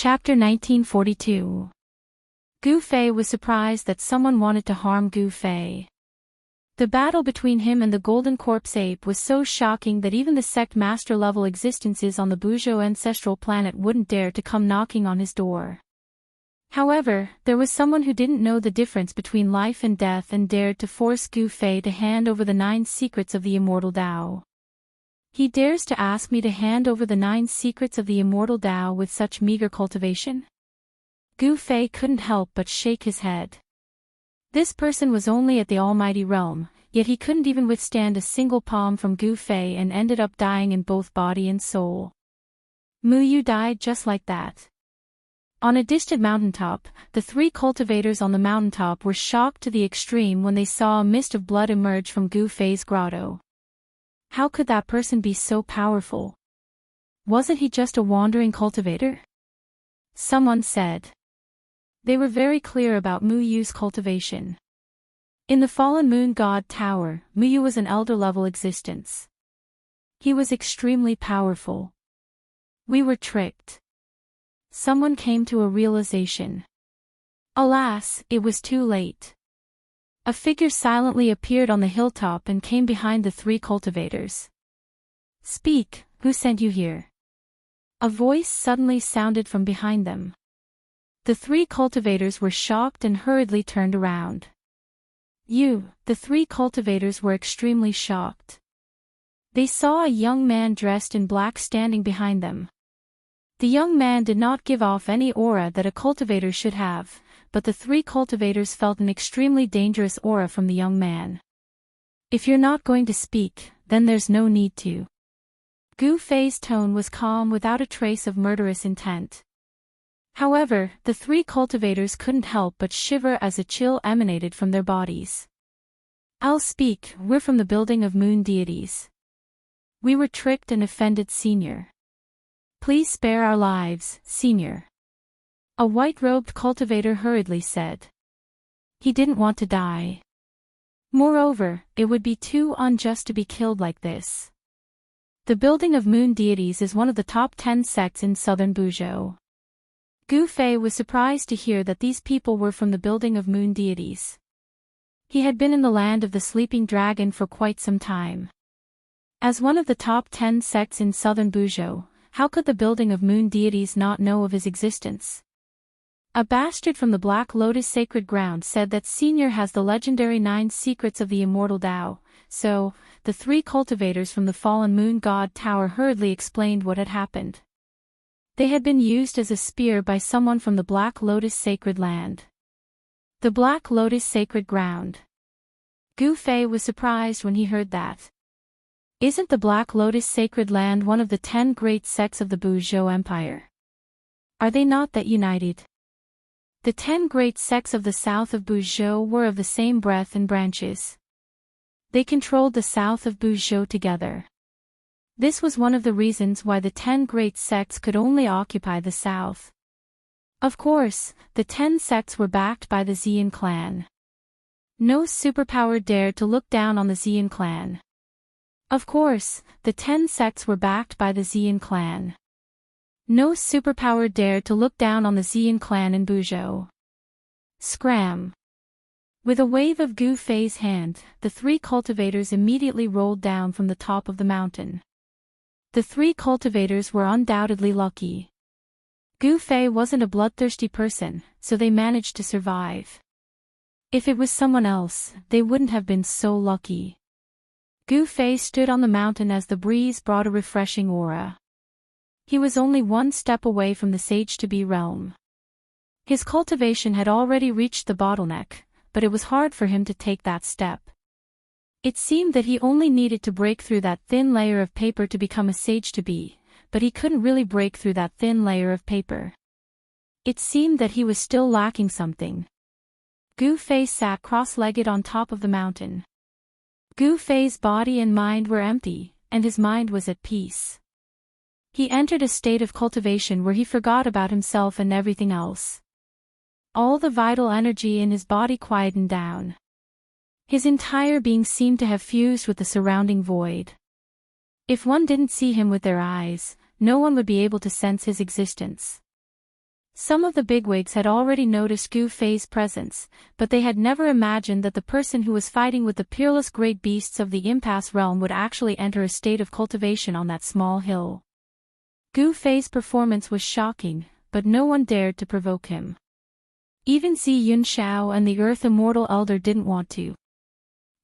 Chapter 1942. Gu Fei was surprised that someone wanted to harm Gu Fei. The battle between him and the Golden Corpse Ape was so shocking that even the sect master-level existences on the Buzhou ancestral planet wouldn't dare to come knocking on his door. However, there was someone who didn't know the difference between life and death and dared to force Gu Fei to hand over the 9 secrets of the immortal Tao. He dares to ask me to hand over the 9 secrets of the immortal Tao with such meager cultivation? Gu Fei couldn't help but shake his head. This person was only at the almighty realm, yet he couldn't even withstand a single palm from Gu Fei and ended up dying in both body and soul. Mu Yu died just like that. On a distant mountaintop, the 3 cultivators on the mountaintop were shocked to the extreme when they saw a mist of blood emerge from Gu Fei's grotto. How could that person be so powerful? Wasn't he just a wandering cultivator? Someone said. They were very clear about Mu Yu's cultivation. In the fallen moon god tower, Mu Yu was an elder-level existence. He was extremely powerful. We were tricked. Someone came to a realization. Alas, it was too late. A figure silently appeared on the hilltop and came behind the 3 cultivators. Speak, who sent you here? A voice suddenly sounded from behind them. The 3 cultivators were shocked and hurriedly turned around. The 3 cultivators were extremely shocked. They saw a young man dressed in black standing behind them. The young man did not give off any aura that a cultivator should have, but the 3 cultivators felt an extremely dangerous aura from the young man. If you're not going to speak, then there's no need to. Gu Fei's tone was calm without a trace of murderous intent. However, the 3 cultivators couldn't help but shiver as a chill emanated from their bodies. I'll speak, we're from the building of moon deities. We were tricked and offended, Senior. Please spare our lives, Senior. A white-robed cultivator hurriedly said. He didn't want to die. Moreover, it would be too unjust to be killed like this. The building of moon deities is one of the top 10 sects in southern Buzhou. Gu Fei was surprised to hear that these people were from the building of moon deities. He had been in the land of the sleeping dragon for quite some time. As one of the top 10 sects in southern Buzhou, how could the building of moon deities not know of his existence? A bastard from the Black Lotus Sacred Ground said that Senior has the legendary 9 secrets of the immortal Tao, so, the 3 cultivators from the fallen moon god tower hurriedly explained what had happened. They had been used as a spear by someone from the Black Lotus Sacred Land. The Black Lotus Sacred Ground. Gu Fei was surprised when he heard that. Isn't the Black Lotus Sacred Land one of the 10 great sects of the Buzhou Empire? Are they not that united? The 10 great sects of the south of Buzhou were of the same breadth and branches. They controlled the south of Buzhou together. This was one of the reasons why the 10 great sects could only occupy the south. Of course, the 10 sects were backed by the Xian clan. No superpower dared to look down on the Xian clan. Of course, the 10 sects were backed by the Xian clan. No superpower dared to look down on the Xian clan in Buzhou. Scram! With a wave of Gu Fei's hand, the 3 cultivators immediately rolled down from the top of the mountain. The 3 cultivators were undoubtedly lucky. Gu Fei wasn't a bloodthirsty person, so they managed to survive. If it was someone else, they wouldn't have been so lucky. Gu Fei stood on the mountain as the breeze brought a refreshing aura. He was only 1 step away from the Sage-to-Be realm. His cultivation had already reached the bottleneck, but it was hard for him to take that step. It seemed that he only needed to break through that thin layer of paper to become a Sage-to-Be, but he couldn't really break through that thin layer of paper. It seemed that he was still lacking something. Gu Fei sat cross-legged on top of the mountain. Gu Fei's body and mind were empty, and his mind was at peace. He entered a state of cultivation where he forgot about himself and everything else. All the vital energy in his body quietened down. His entire being seemed to have fused with the surrounding void. If one didn't see him with their eyes, no one would be able to sense his existence. Some of the bigwigs had already noticed Gu Fei's presence, but they had never imagined that the person who was fighting with the peerless great beasts of the impasse realm would actually enter a state of cultivation on that small hill. Gu Fei's performance was shocking, but no one dared to provoke him. Even Zi Yunxiao and the Earth Immortal Elder didn't want to.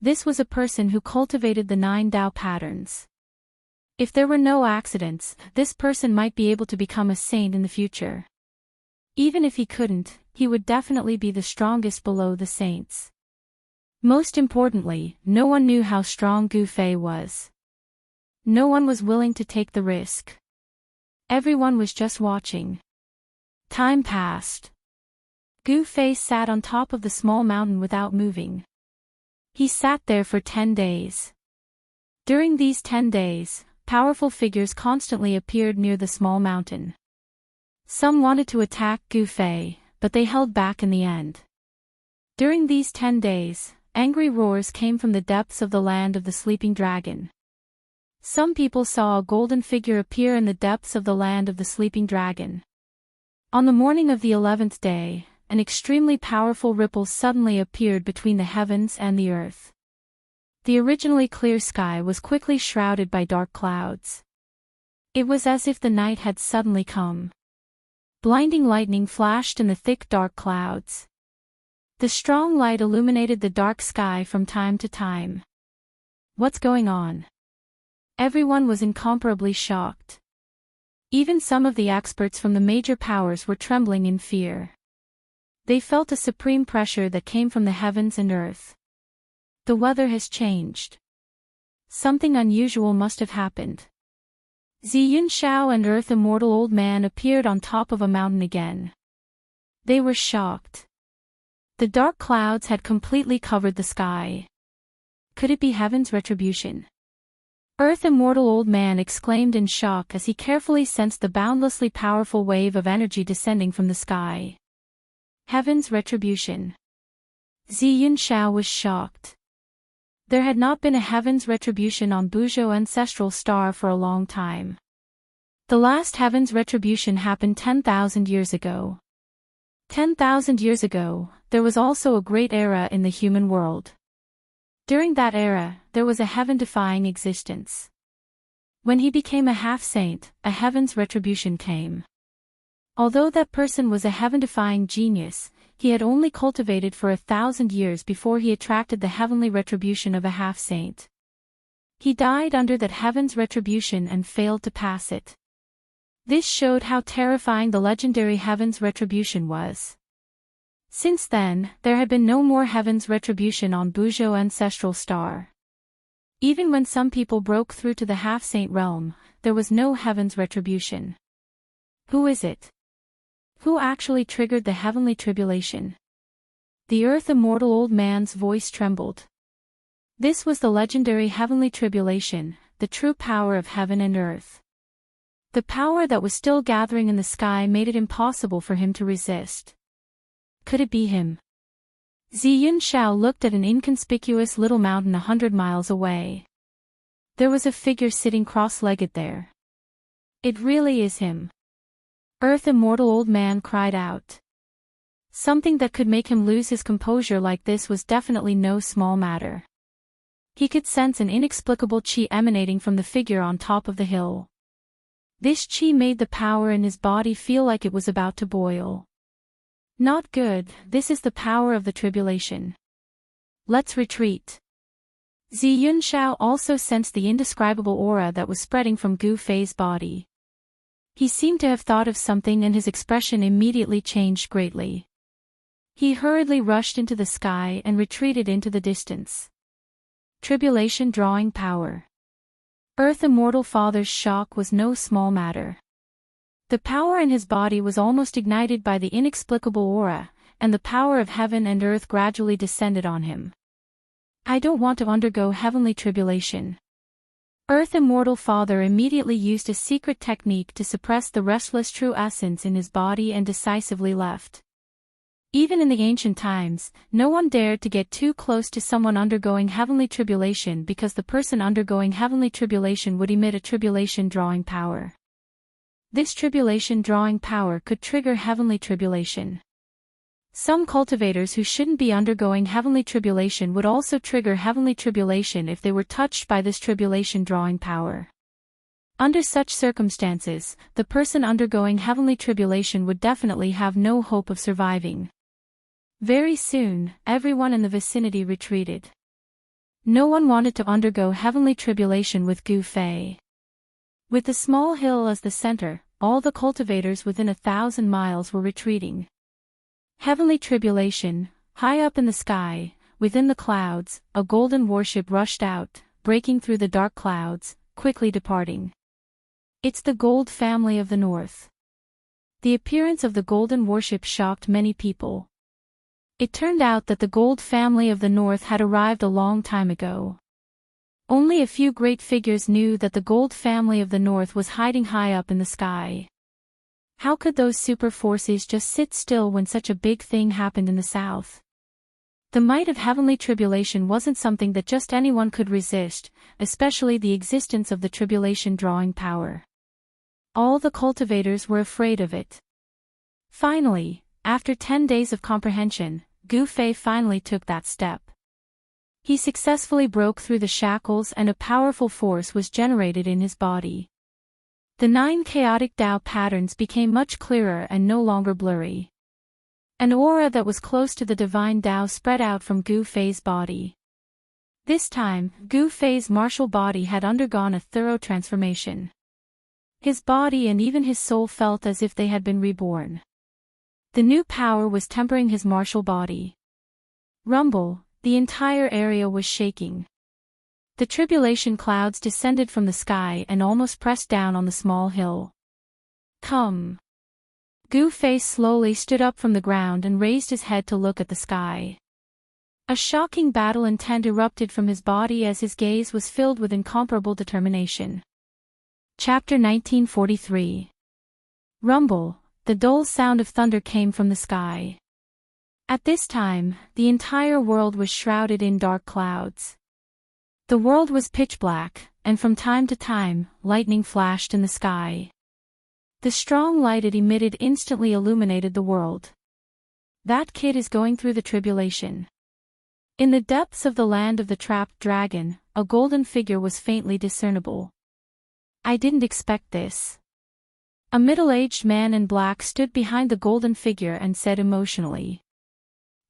This was a person who cultivated the 9 Dao patterns. If there were no accidents, this person might be able to become a saint in the future. Even if he couldn't, he would definitely be the strongest below the saints. Most importantly, no one knew how strong Gu Fei was. No one was willing to take the risk. Everyone was just watching. Time passed. Gu Fei sat on top of the small mountain without moving. He sat there for 10 days. During these 10 days, powerful figures constantly appeared near the small mountain. Some wanted to attack Gu Fei, but they held back in the end. During these 10 days, angry roars came from the depths of the land of the sleeping dragon. Some people saw a golden figure appear in the depths of the land of the sleeping dragon. On the morning of the 11th day, an extremely powerful ripple suddenly appeared between the heavens and the earth. The originally clear sky was quickly shrouded by dark clouds. It was as if the night had suddenly come. Blinding lightning flashed in the thick dark clouds. The strong light illuminated the dark sky from time to time. What's going on? Everyone was incomparably shocked. Even some of the experts from the major powers were trembling in fear. They felt a supreme pressure that came from the heavens and earth. The weather has changed. Something unusual must have happened. Zi Yunxiao and Earth Immortal Old Man appeared on top of a mountain again. They were shocked. The dark clouds had completely covered the sky. Could it be heaven's retribution? Earth Immortal Old Man exclaimed in shock as he carefully sensed the boundlessly powerful wave of energy descending from the sky. Heaven's retribution. Zi Yunxiao was shocked. There had not been a heaven's retribution on Buzhou Ancestral Star for a long time. The last heaven's retribution happened 10,000 years ago. 10,000 years ago, there was also a great era in the human world. During that era, there was a heaven-defying existence. When he became a half-saint, a heaven's retribution came. Although that person was a heaven-defying genius, he had only cultivated for 1,000 years before he attracted the heavenly retribution of a half-saint. He died under that heaven's retribution and failed to pass it. This showed how terrifying the legendary heaven's retribution was. Since then, there had been no more heaven's retribution on Buzhou Ancestral Star. Even when some people broke through to the half-saint realm, there was no heaven's retribution. Who is it? Who actually triggered the heavenly tribulation? The Earth Immortal Old Man's voice trembled. This was the legendary heavenly tribulation, the true power of heaven and earth. The power that was still gathering in the sky made it impossible for him to resist. Could it be him? Zi Yunxiao looked at an inconspicuous little mountain 100 miles away. There was a figure sitting cross-legged there. It really is him. Earth Immortal Old Man cried out. Something that could make him lose his composure like this was definitely no small matter. He could sense an inexplicable qi emanating from the figure on top of the hill. This qi made the power in his body feel like it was about to boil. Not good, this is the power of the tribulation. Let's retreat. Zi Yunxiao also sensed the indescribable aura that was spreading from Gu Fei's body. He seemed to have thought of something and his expression immediately changed greatly. He hurriedly rushed into the sky and retreated into the distance. Tribulation drawing power. Earth Immortal Father's shock was no small matter. The power in his body was almost ignited by the inexplicable aura, and the power of heaven and earth gradually descended on him. I don't want to undergo heavenly tribulation. Earth Immortal Father immediately used a secret technique to suppress the restless true essence in his body and decisively left. Even in the ancient times, no one dared to get too close to someone undergoing heavenly tribulation because the person undergoing heavenly tribulation would emit a tribulation drawing power. This tribulation drawing power could trigger heavenly tribulation. Some cultivators who shouldn't be undergoing heavenly tribulation would also trigger heavenly tribulation if they were touched by this tribulation drawing power. Under such circumstances, the person undergoing heavenly tribulation would definitely have no hope of surviving. Very soon, everyone in the vicinity retreated. No one wanted to undergo heavenly tribulation with Gu Fei. With the small hill as the center, all the cultivators within 1,000 miles were retreating. Heavenly tribulation, high up in the sky, within the clouds, a golden warship rushed out, breaking through the dark clouds, quickly departing. It's the Gold family of the North. The appearance of the golden warship shocked many people. It turned out that the Gold family of the North had arrived a long time ago. Only a few great figures knew that the Gold family of the North was hiding high up in the sky. How could those super forces just sit still when such a big thing happened in the South? The might of heavenly tribulation wasn't something that just anyone could resist, especially the existence of the tribulation drawing power. All the cultivators were afraid of it. Finally, after 10 days of comprehension, Gu Fei finally took that step. He successfully broke through the shackles and a powerful force was generated in his body. The 9 chaotic Tao patterns became much clearer and no longer blurry. An aura that was close to the divine Tao spread out from Gu Fei's body. This time, Gu Fei's martial body had undergone a thorough transformation. His body and even his soul felt as if they had been reborn. The new power was tempering his martial body. Rumble, the entire area was shaking. The tribulation clouds descended from the sky and almost pressed down on the small hill. Come. Gu Fei slowly stood up from the ground and raised his head to look at the sky. A shocking battle intent erupted from his body as his gaze was filled with incomparable determination. Chapter 1943. Rumble, the dull sound of thunder came from the sky. At this time, the entire world was shrouded in dark clouds. The world was pitch black, and from time to time, lightning flashed in the sky. The strong light it emitted instantly illuminated the world. That kid is going through the tribulation. In the depths of the land of the trapped dragon, a golden figure was faintly discernible. I didn't expect this. A middle-aged man in black stood behind the golden figure and said emotionally.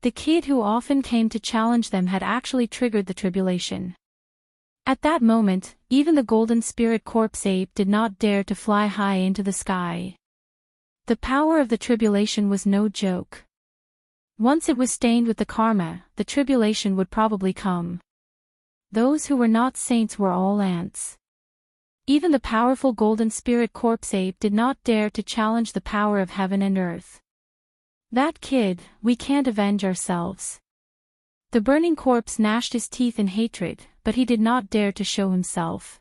The kid who often came to challenge them had actually triggered the tribulation. At that moment, even the golden spirit corpse ape did not dare to fly high into the sky. The power of the tribulation was no joke. Once it was stained with the karma, the tribulation would probably come. Those who were not saints were all ants. Even the powerful golden spirit corpse ape did not dare to challenge the power of heaven and earth. That kid, we can't avenge ourselves. The burning corpse gnashed his teeth in hatred, but he did not dare to show himself.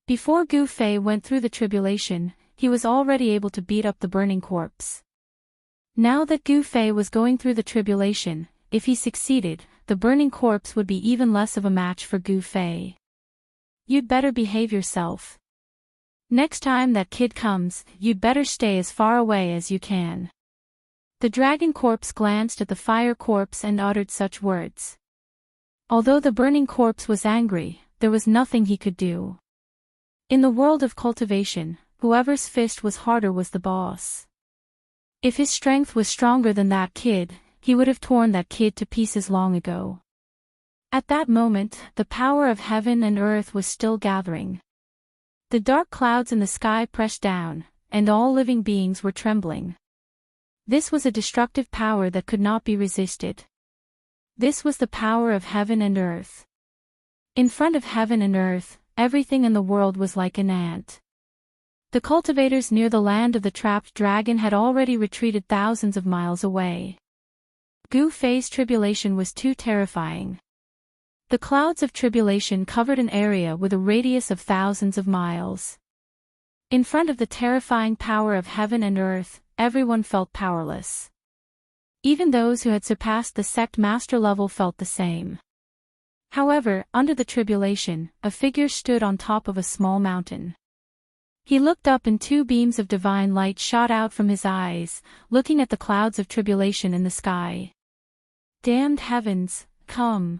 Before Gu Fei went through the tribulation, he was already able to beat up the burning corpse. Now that Gu Fei was going through the tribulation, if he succeeded, the burning corpse would be even less of a match for Gu Fei. You'd better behave yourself. Next time that kid comes, you'd better stay as far away as you can. The dragon corpse glanced at the fire corpse and uttered such words. Although the burning corpse was angry, there was nothing he could do. In the world of cultivation, whoever's fist was harder was the boss. If his strength was stronger than that kid, he would have torn that kid to pieces long ago. At that moment, the power of heaven and earth was still gathering. The dark clouds in the sky pressed down, and all living beings were trembling. This was a destructive power that could not be resisted. This was the power of heaven and earth. In front of heaven and earth, everything in the world was like an ant. The cultivators near the land of the trapped dragon had already retreated thousands of miles away. Gu Fei's tribulation was too terrifying. The clouds of tribulation covered an area with a radius of thousands of miles. In front of the terrifying power of heaven and earth, everyone felt powerless. Even those who had surpassed the sect master level felt the same. However, under the tribulation, a figure stood on top of a small mountain. He looked up and two beams of divine light shot out from his eyes, looking at the clouds of tribulation in the sky. Damned heavens, come!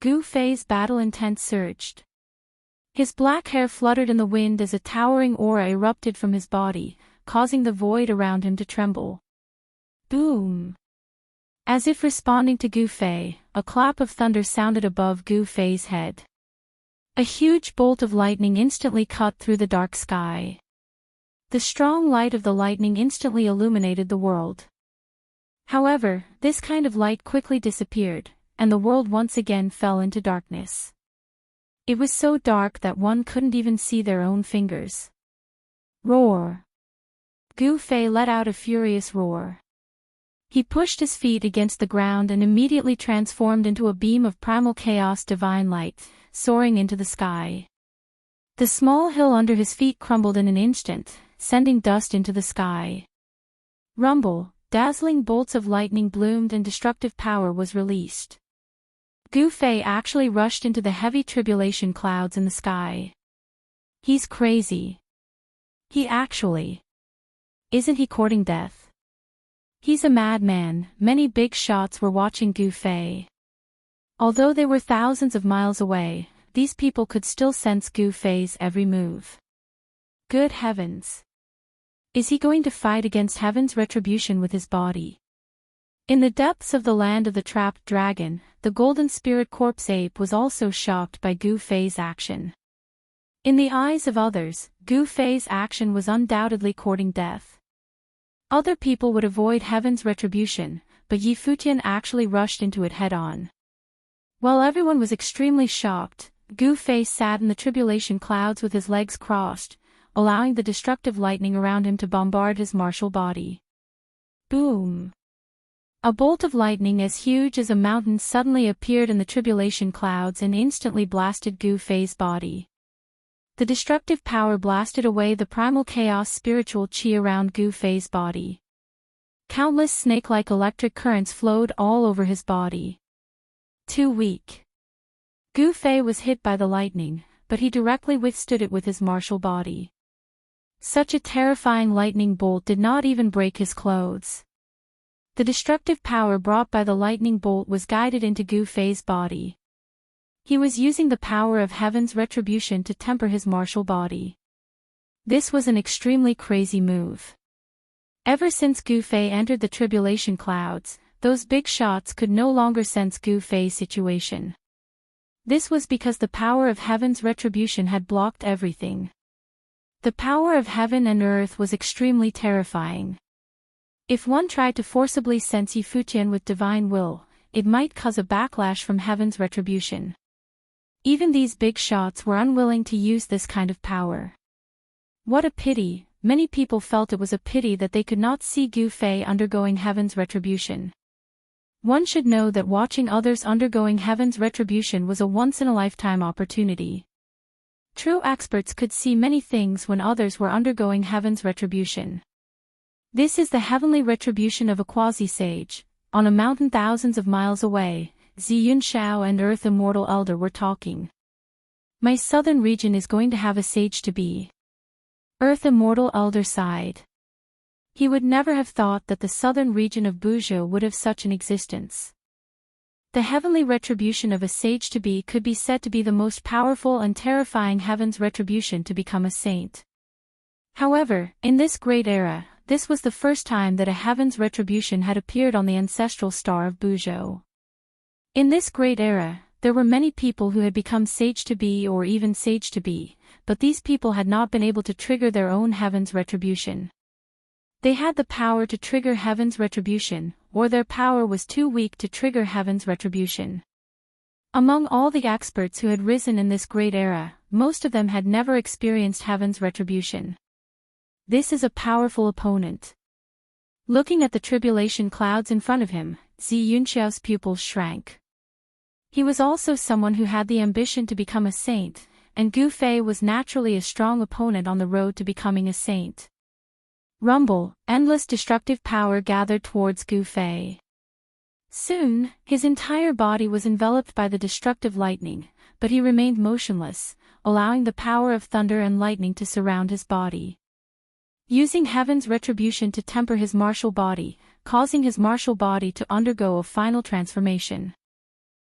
Gu Fei's battle intent surged. His black hair fluttered in the wind as a towering aura erupted from his body, causing the void around him to tremble. Boom! As if responding to Gu Fei, a clap of thunder sounded above Gu Fei's head. A huge bolt of lightning instantly cut through the dark sky. The strong light of the lightning instantly illuminated the world. However, this kind of light quickly disappeared, and the world once again fell into darkness. It was so dark that one couldn't even see their own fingers. Roar! Gu Fei let out a furious roar. He pushed his feet against the ground and immediately transformed into a beam of primal chaos divine light, soaring into the sky. The small hill under his feet crumbled in an instant, sending dust into the sky. Rumble, dazzling bolts of lightning bloomed and destructive power was released. Gu Fei actually rushed into the heavy tribulation clouds in the sky. He's crazy. Isn't he courting death? He's a madman. Many big shots were watching Gu Fei. Although they were thousands of miles away, these people could still sense Gu Fei's every move. Good heavens! Is he going to fight against heaven's retribution with his body? In the depths of the land of the trapped dragon, the golden spirit corpse ape was also shocked by Gu Fei's action. In the eyes of others, Gu Fei's action was undoubtedly courting death. Other people would avoid heaven's retribution, but Yi Futian actually rushed into it head-on. While everyone was extremely shocked, Gu Fei sat in the tribulation clouds with his legs crossed, allowing the destructive lightning around him to bombard his martial body. Boom! A bolt of lightning as huge as a mountain suddenly appeared in the tribulation clouds and instantly blasted Gu Fei's body. The destructive power blasted away the primal chaos spiritual chi around Gu Fei's body. Countless snake-like electric currents flowed all over his body. Too weak. Gu Fei was hit by the lightning, but he directly withstood it with his martial body. Such a terrifying lightning bolt did not even break his clothes. The destructive power brought by the lightning bolt was guided into Gu Fei's body. He was using the power of heaven's retribution to temper his martial body. This was an extremely crazy move. Ever since Gu Fei entered the tribulation clouds, those big shots could no longer sense Gu Fei's situation. This was because the power of heaven's retribution had blocked everything. The power of heaven and earth was extremely terrifying. If one tried to forcibly sense Yi Futian with divine will, it might cause a backlash from heaven's retribution. Even these big shots were unwilling to use this kind of power. What a pity! Many people felt it was a pity that they could not see Gu Fei undergoing heaven's retribution. One should know that watching others undergoing heaven's retribution was a once-in-a-lifetime opportunity. True experts could see many things when others were undergoing heaven's retribution. This is the heavenly retribution of a quasi-sage. On a mountain thousands of miles away, Zi Yunxiao and Earth Immortal Elder were talking. My southern region is going to have a sage-to-be. Earth Immortal Elder sighed. He would never have thought that the southern region of Buzhou would have such an existence. The heavenly retribution of a sage-to-be could be said to be the most powerful and terrifying heaven's retribution to become a saint. However, in this great era, this was the first time that a heaven's retribution had appeared on the ancestral star of Buzhou. In this great era, there were many people who had become sage-to-be or even sage-to-be, but these people had not been able to trigger their own heaven's retribution. They had the power to trigger heaven's retribution, or their power was too weak to trigger heaven's retribution. Among all the experts who had risen in this great era, most of them had never experienced heaven's retribution. This is a powerful opponent. Looking at the tribulation clouds in front of him, Zi Yunxiao's pupils shrank. He was also someone who had the ambition to become a saint, and Gu Fei was naturally a strong opponent on the road to becoming a saint. Rumble, endless destructive power gathered towards Gu Fei. Soon, his entire body was enveloped by the destructive lightning, but he remained motionless, allowing the power of thunder and lightning to surround his body. Using heaven's retribution to temper his martial body, causing his martial body to undergo a final transformation.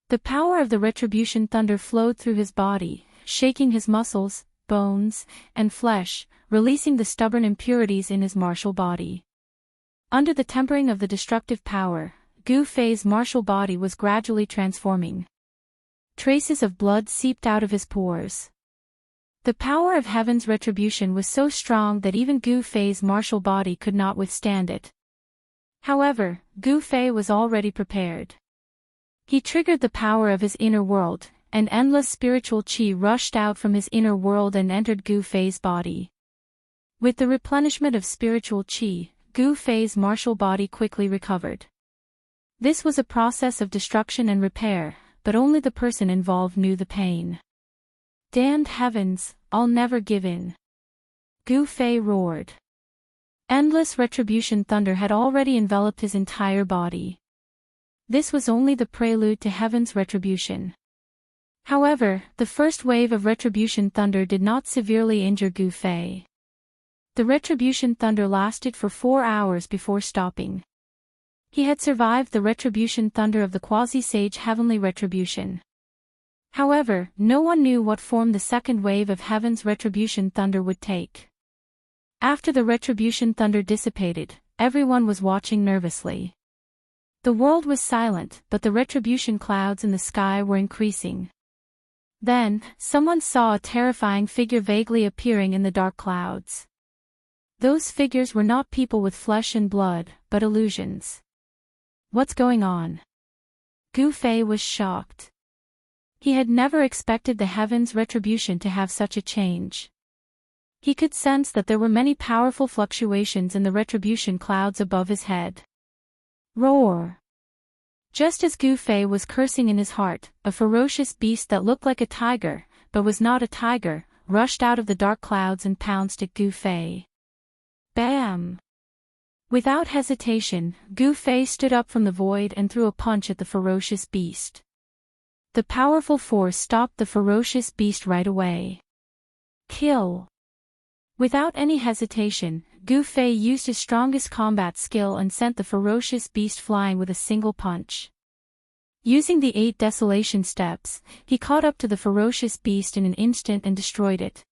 The power of the retribution thunder flowed through his body, shaking his muscles, bones, and flesh, releasing the stubborn impurities in his martial body. Under the tempering of the destructive power, Gu Fei's martial body was gradually transforming. Traces of blood seeped out of his pores. The power of heaven's retribution was so strong that even Gu Fei's martial body could not withstand it. However, Gu Fei was already prepared. He triggered the power of his inner world, and endless spiritual qi rushed out from his inner world and entered Gu Fei's body. With the replenishment of spiritual qi, Gu Fei's martial body quickly recovered. This was a process of destruction and repair, but only the person involved knew the pain. Damned heavens, I'll never give in. Gu Fei roared. Endless retribution thunder had already enveloped his entire body. This was only the prelude to heaven's retribution. However, the first wave of retribution thunder did not severely injure Gu Fei. The retribution thunder lasted for 4 hours before stopping. He had survived the retribution thunder of the quasi-sage heavenly retribution. However, no one knew what form the second wave of heaven's retribution thunder would take. After the retribution thunder dissipated, everyone was watching nervously. The world was silent, but the retribution clouds in the sky were increasing. Then, someone saw a terrifying figure vaguely appearing in the dark clouds. Those figures were not people with flesh and blood, but illusions. What's going on? Gu Fei was shocked. He had never expected the heaven's retribution to have such a change. He could sense that there were many powerful fluctuations in the retribution clouds above his head. Roar! Just as Gu Fei was cursing in his heart, a ferocious beast that looked like a tiger, but was not a tiger, rushed out of the dark clouds and pounced at Gu Fei. Bam! Without hesitation, Gu Fei stood up from the void and threw a punch at the ferocious beast. The powerful force stopped the ferocious beast right away. Kill! Without any hesitation, Gu Fei used his strongest combat skill and sent the ferocious beast flying with a single punch. Using the 8 desolation steps, he caught up to the ferocious beast in an instant and destroyed it.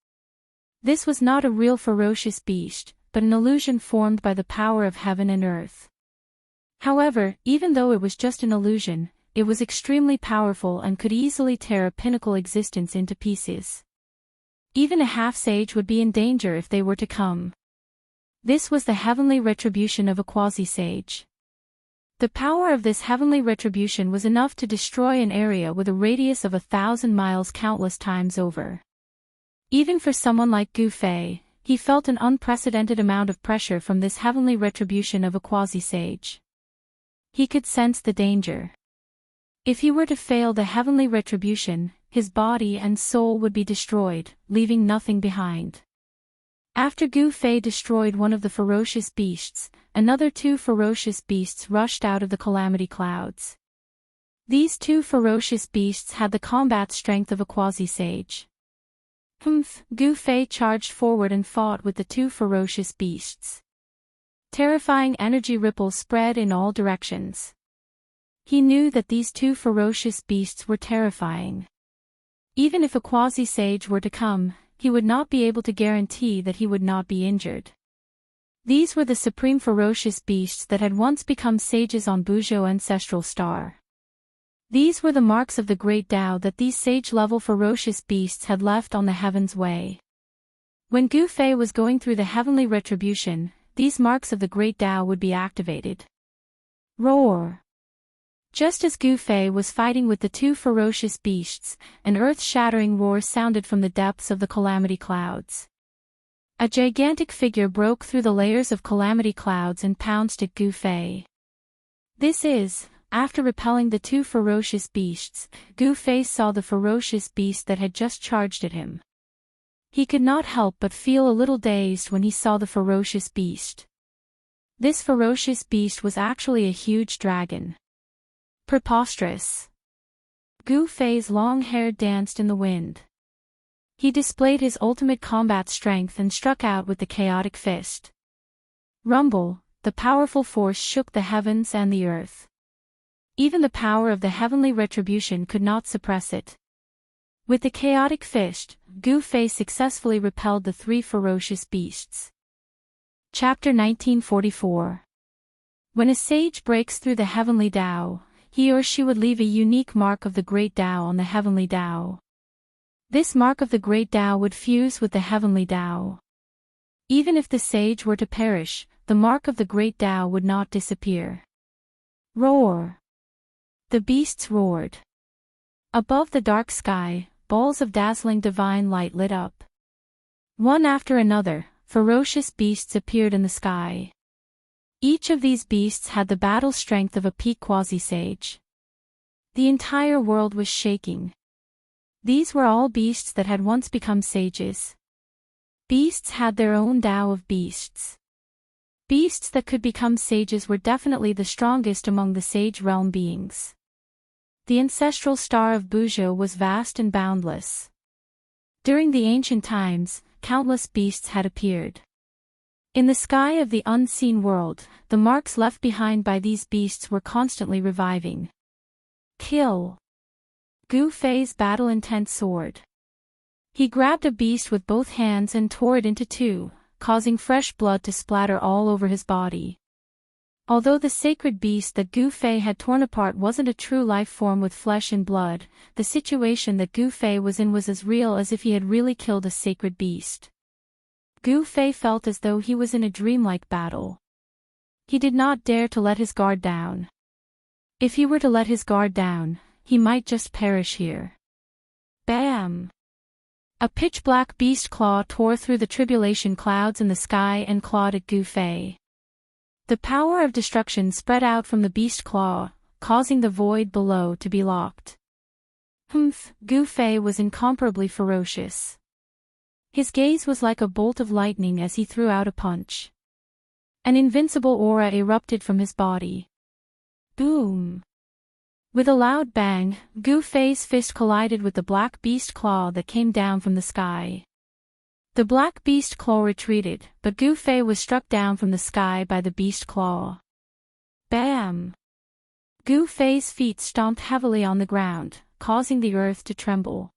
This was not a real ferocious beast, but an illusion formed by the power of heaven and earth. However, even though it was just an illusion, it was extremely powerful and could easily tear a pinnacle existence into pieces. Even a half-sage would be in danger if they were to come. This was the heavenly retribution of a quasi-sage. The power of this heavenly retribution was enough to destroy an area with a radius of 1,000 miles countless times over. Even for someone like Gu Fei, he felt an unprecedented amount of pressure from this heavenly retribution of a quasi-sage. He could sense the danger. If he were to fail the heavenly retribution, his body and soul would be destroyed, leaving nothing behind. After Gu Fei destroyed one of the ferocious beasts, another 2 ferocious beasts rushed out of the calamity clouds. These 2 ferocious beasts had the combat strength of a quasi-sage. Gu Fei charged forward and fought with the 2 ferocious beasts. Terrifying energy ripples spread in all directions. He knew that these 2 ferocious beasts were terrifying. Even if a quasi-sage were to come, he would not be able to guarantee that he would not be injured. These were the supreme ferocious beasts that had once become sages on Buzhou ancestral star. These were the marks of the great Tao that these sage-level ferocious beasts had left on the heaven's way. When Gu Fei was going through the heavenly retribution, these marks of the great Tao would be activated. Roar! Just as Gu Fei was fighting with the 2 ferocious beasts, an earth-shattering roar sounded from the depths of the calamity clouds. A gigantic figure broke through the layers of calamity clouds and pounced at Gu Fei. After repelling the 2 ferocious beasts, Gu Fei saw the ferocious beast that had just charged at him. He could not help but feel a little dazed when he saw the ferocious beast. This ferocious beast was actually a huge dragon. Preposterous. Gu Fei's long hair danced in the wind. He displayed his ultimate combat strength and struck out with the chaotic fist. Rumble, the powerful force shook the heavens and the earth. Even the power of the heavenly retribution could not suppress it. With the chaotic fist, Gu Fei successfully repelled the three ferocious beasts. Chapter 1944. When a sage breaks through the heavenly Tao, he or she would leave a unique mark of the great Tao on the heavenly Tao. This mark of the great Tao would fuse with the heavenly Tao. Even if the sage were to perish, the mark of the great Tao would not disappear. Roar! The beasts roared. Above the dark sky, balls of dazzling divine light lit up. One after another, ferocious beasts appeared in the sky. Each of these beasts had the battle strength of a peak quasi-sage. The entire world was shaking. These were all beasts that had once become sages. Beasts had their own Tao of beasts. Beasts that could become sages were definitely the strongest among the sage realm beings. The ancestral star of Buzhou was vast and boundless. During the ancient times, countless beasts had appeared. In the sky of the unseen world, the marks left behind by these beasts were constantly reviving. Kill! Gu Fei's battle-intent sword. He grabbed a beast with both hands and tore it into two, causing fresh blood to splatter all over his body. Although the sacred beast that Gu Fei had torn apart wasn't a true life form with flesh and blood, the situation that Gu Fei was in was as real as if he had really killed a sacred beast. Gu Fei felt as though he was in a dreamlike battle. He did not dare to let his guard down. If he were to let his guard down, he might just perish here. Bam! A pitch-black beast claw tore through the tribulation clouds in the sky and clawed at Gu Fei. The power of destruction spread out from the beast claw, causing the void below to be locked. Humph! Gu Fei was incomparably ferocious. His gaze was like a bolt of lightning as he threw out a punch. An invincible aura erupted from his body. Boom! With a loud bang, Gu Fei's fist collided with the black beast claw that came down from the sky. The black beast claw retreated, but Gu Fei was struck down from the sky by the beast claw. Bam! Gu Fei's feet stomped heavily on the ground, causing the earth to tremble.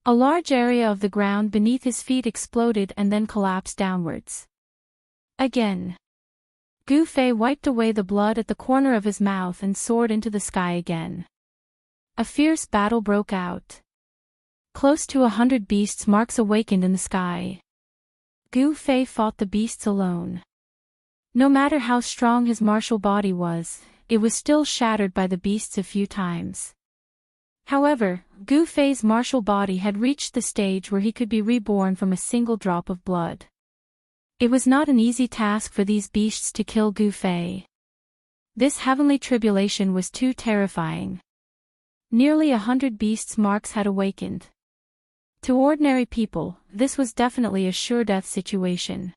A large area of the ground beneath his feet exploded and then collapsed downwards. Again. Gu Fei wiped away the blood at the corner of his mouth and soared into the sky again. A fierce battle broke out. Close to 100 beasts marks awakened in the sky. Gu Fei fought the beasts alone. No matter how strong his martial body was, it was still shattered by the beasts a few times. However, Gu Fei's martial body had reached the stage where he could be reborn from a single drop of blood. It was not an easy task for these beasts to kill Gu Fei. This heavenly tribulation was too terrifying. Nearly 100 beasts' marks had awakened. To ordinary people, this was definitely a sure-death situation.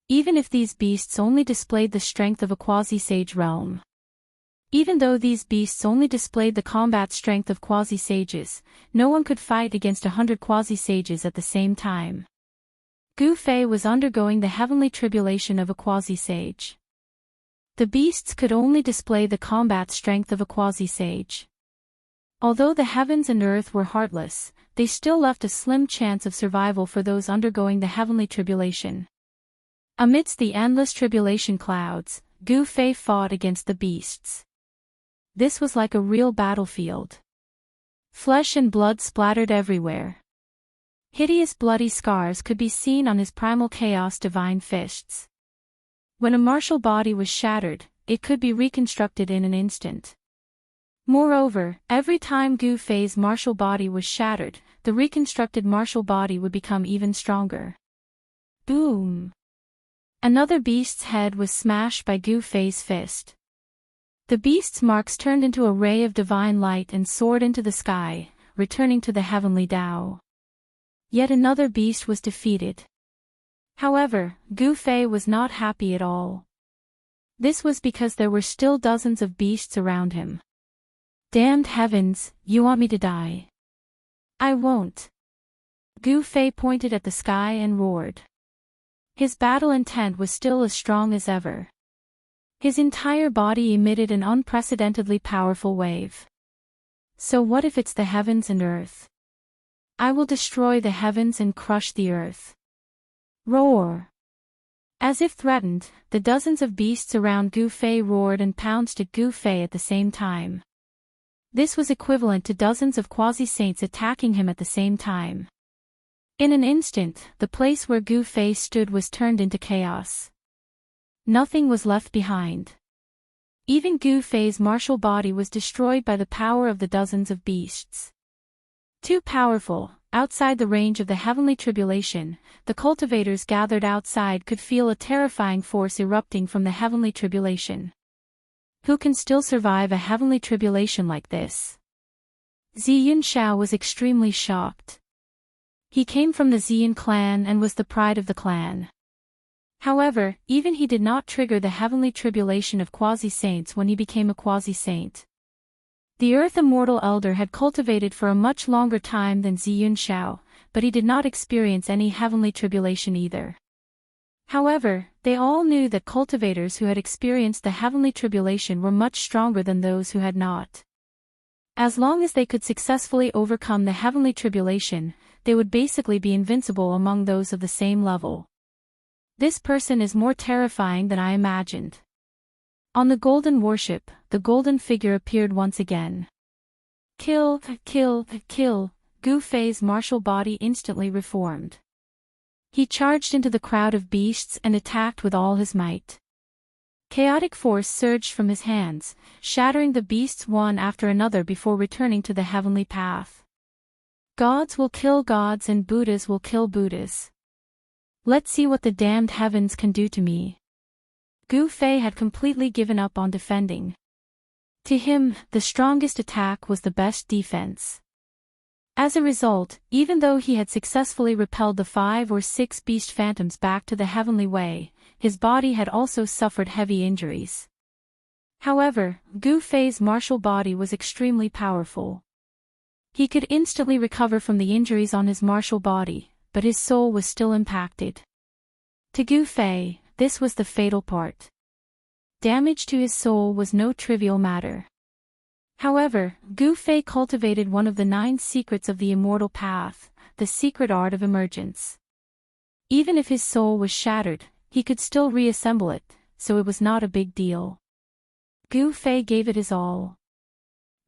Even if these beasts only displayed the strength of a quasi-sage realm. Even though these beasts only displayed the combat strength of quasi-sages, no one could fight against 100 quasi-sages at the same time. Gu Fei was undergoing the heavenly tribulation of a quasi-sage. The beasts could only display the combat strength of a quasi-sage. Although the heavens and earth were heartless, they still left a slim chance of survival for those undergoing the heavenly tribulation. Amidst the endless tribulation clouds, Gu Fei fought against the beasts. This was like a real battlefield. Flesh and blood splattered everywhere. Hideous bloody scars could be seen on his primal chaos divine fists. When a martial body was shattered, it could be reconstructed in an instant. Moreover, every time Gu Fei's martial body was shattered, the reconstructed martial body would become even stronger. Boom! Another beast's head was smashed by Gu Fei's fist. The beast's marks turned into a ray of divine light and soared into the sky, returning to the heavenly Tao. Yet another beast was defeated. However, Gu Fei was not happy at all. This was because there were still dozens of beasts around him. Damned heavens, you want me to die? I won't. Gu Fei pointed at the sky and roared. His battle intent was still as strong as ever. His entire body emitted an unprecedentedly powerful wave. So what if it's the heavens and earth? I will destroy the heavens and crush the earth. Roar! As if threatened, the dozens of beasts around Gu Fei roared and pounced at Gu Fei at the same time. This was equivalent to dozens of quasi-saints attacking him at the same time. In an instant, the place where Gu Fei stood was turned into chaos. Nothing was left behind. Even Gu Fei's martial body was destroyed by the power of the dozens of beasts. Too powerful, outside the range of the heavenly tribulation, the cultivators gathered outside could feel a terrifying force erupting from the heavenly tribulation. Who can still survive a heavenly tribulation like this? Ziyun Shao was extremely shocked. He came from the Ziyun clan and was the pride of the clan. However, even he did not trigger the heavenly tribulation of quasi-saints when he became a quasi-saint. The Earth Immortal Elder had cultivated for a much longer time than Ziyun Shao, but he did not experience any heavenly tribulation either. However, they all knew that cultivators who had experienced the heavenly tribulation were much stronger than those who had not. As long as they could successfully overcome the heavenly tribulation, they would basically be invincible among those of the same level. This person is more terrifying than I imagined. On the golden warship, the golden figure appeared once again. Kill, kill, kill, Gu Fei's martial body instantly reformed. He charged into the crowd of beasts and attacked with all his might. Chaotic force surged from his hands, shattering the beasts one after another before returning to the heavenly path. Gods will kill gods and Buddhas will kill Buddhas. Let's see what the damned heavens can do to me. Gu Fei had completely given up on defending. To him, the strongest attack was the best defense. As a result, even though he had successfully repelled the 5 or 6 beast phantoms back to the heavenly way, his body had also suffered heavy injuries. However, Gu Fei's martial body was extremely powerful. He could instantly recover from the injuries on his martial body, but his soul was still impacted. To Gu Fei, this was the fatal part. Damage to his soul was no trivial matter. However, Gu Fei cultivated one of the 9 secrets of the immortal path, the secret art of emergence. Even if his soul was shattered, he could still reassemble it, so it was not a big deal. Gu Fei gave it his all.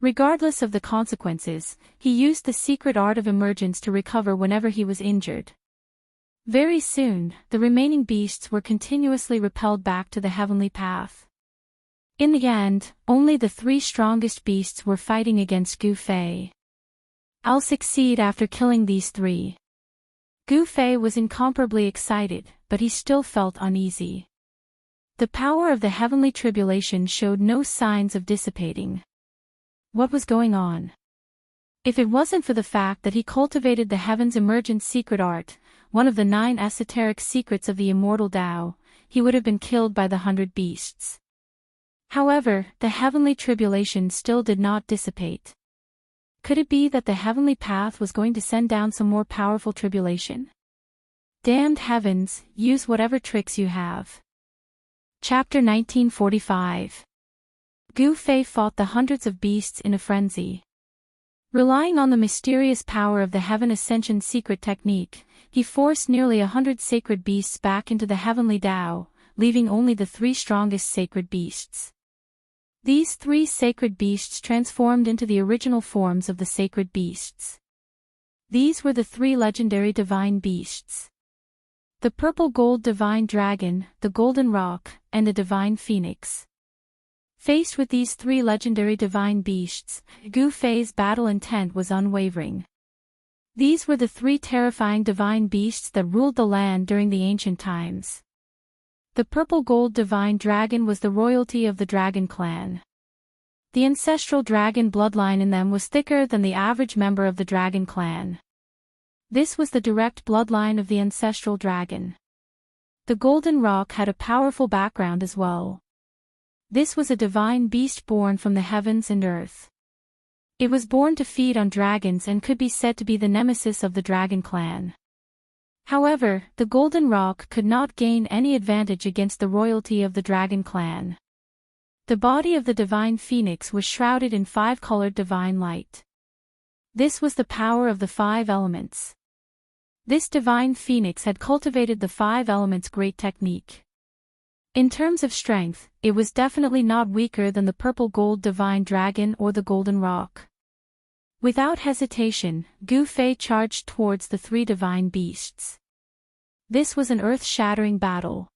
Regardless of the consequences, he used the secret art of emergence to recover whenever he was injured. Very soon, the remaining beasts were continuously repelled back to the heavenly path. In the end, only the 3 strongest beasts were fighting against Gu Fei. I'll succeed after killing these 3. Gu Fei was incomparably excited, but he still felt uneasy. The power of the heavenly tribulation showed no signs of dissipating. What was going on? If it wasn't for the fact that he cultivated the heaven's emergent secret art, one of the 9 esoteric secrets of the immortal Tao, he would have been killed by the 100 beasts. However, the heavenly tribulation still did not dissipate. Could it be that the heavenly path was going to send down some more powerful tribulation? Damned heavens, use whatever tricks you have. Chapter 1945. Gu Fei fought the hundreds of beasts in a frenzy. Relying on the mysterious power of the Heaven Ascension secret technique, he forced nearly 100 sacred beasts back into the heavenly Tao, leaving only the 3 strongest sacred beasts. These 3 sacred beasts transformed into the original forms of the sacred beasts. These were the 3 legendary divine beasts. The purple gold divine dragon, the golden roc, and the divine phoenix. Faced with these 3 legendary divine beasts, Gu Fei's battle intent was unwavering. These were the 3 terrifying divine beasts that ruled the land during the ancient times. The purple gold divine dragon was the royalty of the dragon clan. The ancestral dragon bloodline in them was thicker than the average member of the dragon clan. This was the direct bloodline of the ancestral dragon. The golden roc had a powerful background as well. This was a divine beast born from the heavens and earth. It was born to feed on dragons and could be said to be the nemesis of the dragon clan. However, the Golden Rock could not gain any advantage against the royalty of the dragon clan. The body of the divine phoenix was shrouded in 5-colored divine light. This was the power of the 5 elements. This divine phoenix had cultivated the 5 elements' great technique. In terms of strength, it was definitely not weaker than the purple gold divine dragon or the golden rock. Without hesitation, Gu Fei charged towards the 3 divine beasts. This was an earth-shattering battle.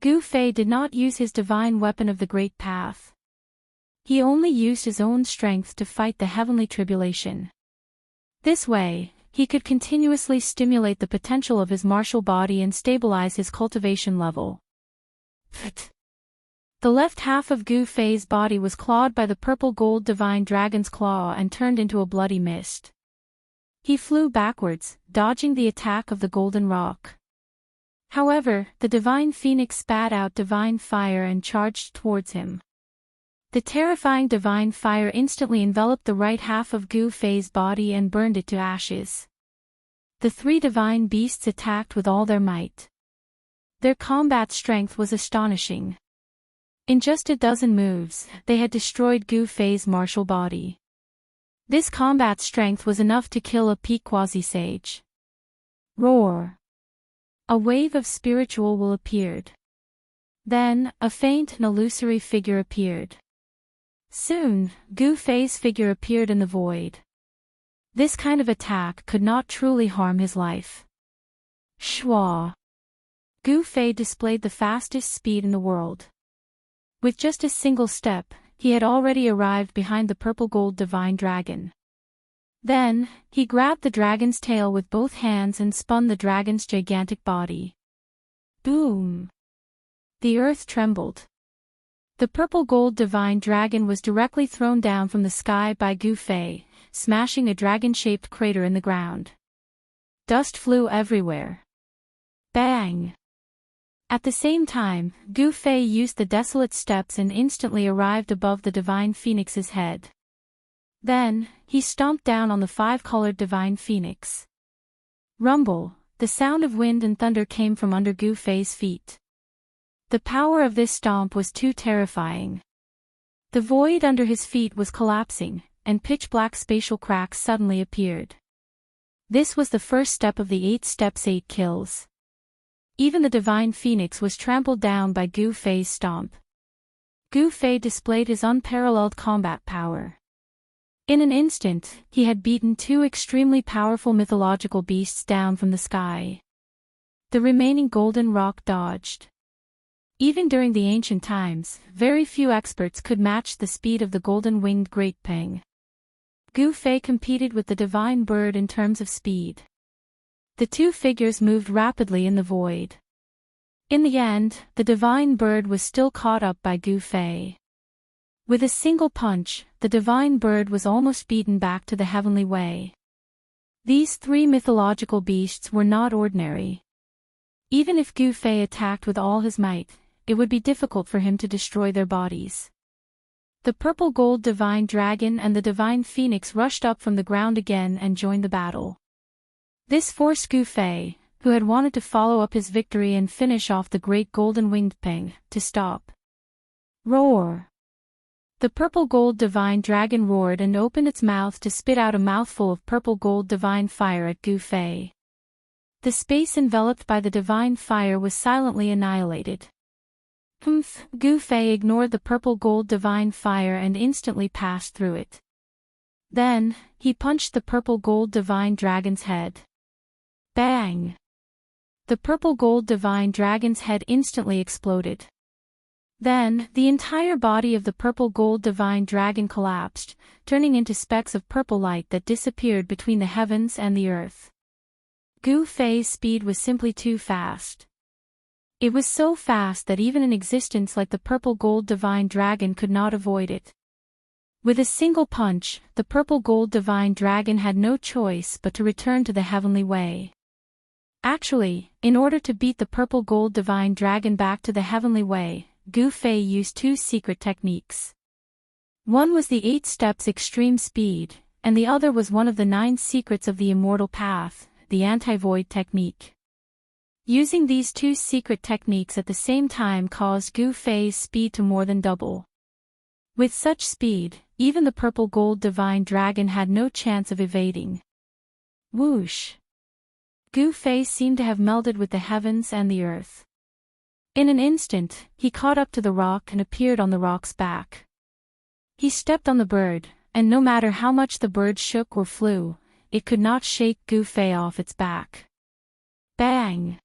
Gu Fei did not use his divine weapon of the Great Path. He only used his own strength to fight the heavenly tribulation. This way, he could continuously stimulate the potential of his martial body and stabilize his cultivation level. The left half of Gu Fei's body was clawed by the purple gold divine dragon's claw and turned into a bloody mist. He flew backwards, dodging the attack of the golden rock. However, the divine phoenix spat out divine fire and charged towards him. The terrifying divine fire instantly enveloped the right half of Gu Fei's body and burned it to ashes. The 3 divine beasts attacked with all their might. Their combat strength was astonishing. In just a dozen moves, they had destroyed Gu Fei's martial body. This combat strength was enough to kill a peak quasi-sage. Roar! A wave of spiritual will appeared. Then, a faint and illusory figure appeared. Soon, Gu Fei's figure appeared in the void. This kind of attack could not truly harm his life. Shwa! Gu Fei displayed the fastest speed in the world. With just a single step, he had already arrived behind the purple gold divine dragon. Then, he grabbed the dragon's tail with both hands and spun the dragon's gigantic body. Boom! The earth trembled. The purple gold divine dragon was directly thrown down from the sky by Gu Fei, smashing a dragon-shaped crater in the ground. Dust flew everywhere. Bang! At the same time, Gu Fei used the desolate steps and instantly arrived above the divine phoenix's head. Then, he stomped down on the 5-colored divine phoenix. Rumble, the sound of wind and thunder came from under Gu Fei's feet. The power of this stomp was too terrifying. The void under his feet was collapsing, and pitch-black spatial cracks suddenly appeared. This was the first step of the 8 steps 8 kills. Even the divine phoenix was trampled down by Gu Fei's stomp. Gu Fei displayed his unparalleled combat power. In an instant, he had beaten 2 extremely powerful mythological beasts down from the sky. The remaining golden rock dodged. Even during the ancient times, very few experts could match the speed of the golden-winged Great Peng. Gu Fei competed with the divine bird in terms of speed. The 2 figures moved rapidly in the void. In the end, the divine bird was still caught up by Gu Fei. With a single punch, the divine bird was almost beaten back to the heavenly way. These 3 mythological beasts were not ordinary. Even if Gu Fei attacked with all his might, it would be difficult for him to destroy their bodies. The purple gold divine dragon and the divine phoenix rushed up from the ground again and joined the battle. This forced Gu Fei, who had wanted to follow up his victory and finish off the great golden-winged Peng, to stop. Roar! The purple gold divine dragon roared and opened its mouth to spit out a mouthful of purple gold divine fire at Gu Fei. The space enveloped by the divine fire was silently annihilated. Gu Fei ignored the purple gold divine fire and instantly passed through it. Then, he punched the purple gold divine dragon's head. Bang! The purple gold divine dragon's head instantly exploded. Then, the entire body of the purple gold divine dragon collapsed, turning into specks of purple light that disappeared between the heavens and the earth. Gu Fei's speed was simply too fast. It was so fast that even an existence like the purple gold divine dragon could not avoid it. With a single punch, the purple gold divine dragon had no choice but to return to the heavenly way. Actually, in order to beat the purple gold divine dragon back to the heavenly way, Gu Fei used 2 secret techniques. One was the 8 steps extreme speed, and the other was one of the 9 secrets of the immortal path, the anti-void technique. Using these 2 secret techniques at the same time caused Gu Fei's speed to more than double. With such speed, even the purple gold divine dragon had no chance of evading. Whoosh! Gu Fei seemed to have melded with the heavens and the earth. In an instant, he caught up to the rock and appeared on the rock's back. He stepped on the bird, and no matter how much the bird shook or flew, it could not shake Gu Fei off its back. Bang!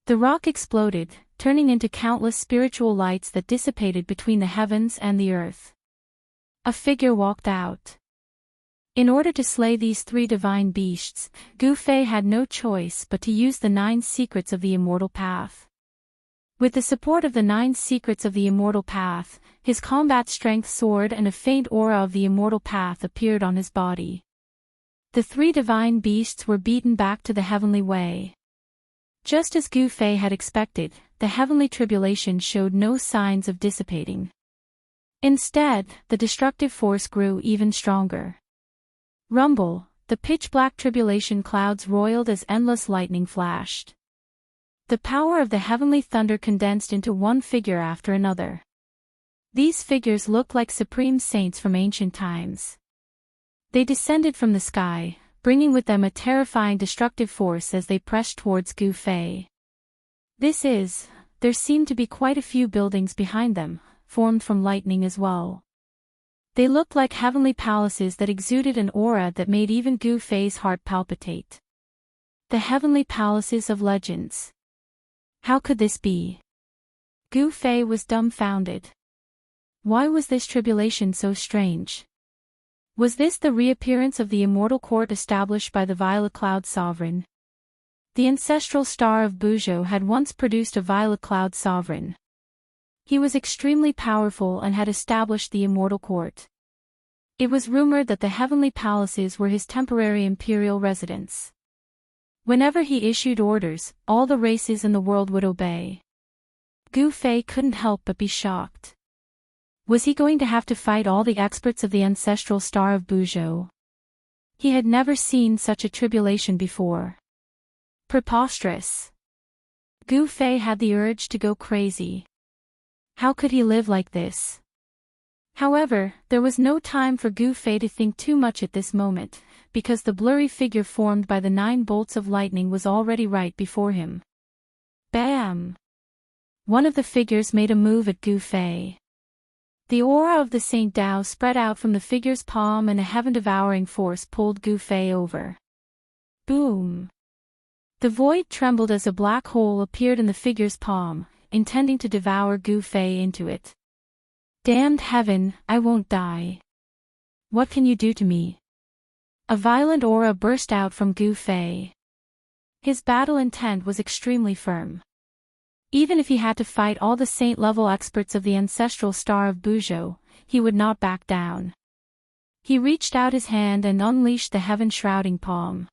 The rock exploded, turning into countless spiritual lights that dissipated between the heavens and the earth. A figure walked out. In order to slay these 3 divine beasts, Gu Fei had no choice but to use the 9 secrets of the immortal path. With the support of the 9 secrets of the immortal path, his combat strength soared and a faint aura of the immortal path appeared on his body. The 3 divine beasts were beaten back to the heavenly way. Just as Gu Fei had expected, the heavenly tribulation showed no signs of dissipating. Instead, the destructive force grew even stronger. Rumble, the pitch-black tribulation clouds roiled as endless lightning flashed. The power of the heavenly thunder condensed into one figure after another. These figures looked like supreme saints from ancient times. They descended from the sky, bringing with them a terrifying destructive force as they pressed towards Gu Fei. There seemed to be quite a few buildings behind them, formed from lightning as well. They looked like heavenly palaces that exuded an aura that made even Gu Fei's heart palpitate. The heavenly palaces of legends. How could this be? Gu Fei was dumbfounded. Why was this tribulation so strange? Was this the reappearance of the immortal court established by the Violet Cloud Sovereign? The ancestral star of Buzhou had once produced a Violet Cloud Sovereign. He was extremely powerful and had established the immortal court. It was rumored that the heavenly palaces were his temporary imperial residence. Whenever he issued orders, all the races in the world would obey. Gu Fei couldn't help but be shocked. Was he going to have to fight all the experts of the ancestral star of Buzhou? He had never seen such a tribulation before. Preposterous. Gu Fei had the urge to go crazy. How could he live like this? However, there was no time for Gu Fei to think too much at this moment, because the blurry figure formed by the 9 bolts of lightning was already right before him. Bam! One of the figures made a move at Gu Fei. The aura of the Saint Dao spread out from the figure's palm and a heaven-devouring force pulled Gu Fei over. Boom! The void trembled as a black hole appeared in the figure's palm, intending to devour Gu Fei into it. Damned heaven, I won't die. What can you do to me? A violent aura burst out from Gu Fei. His battle intent was extremely firm. Even if he had to fight all the saint-level experts of the ancestral star of Buzhou, he would not back down. He reached out his hand and unleashed the heaven-shrouding palm.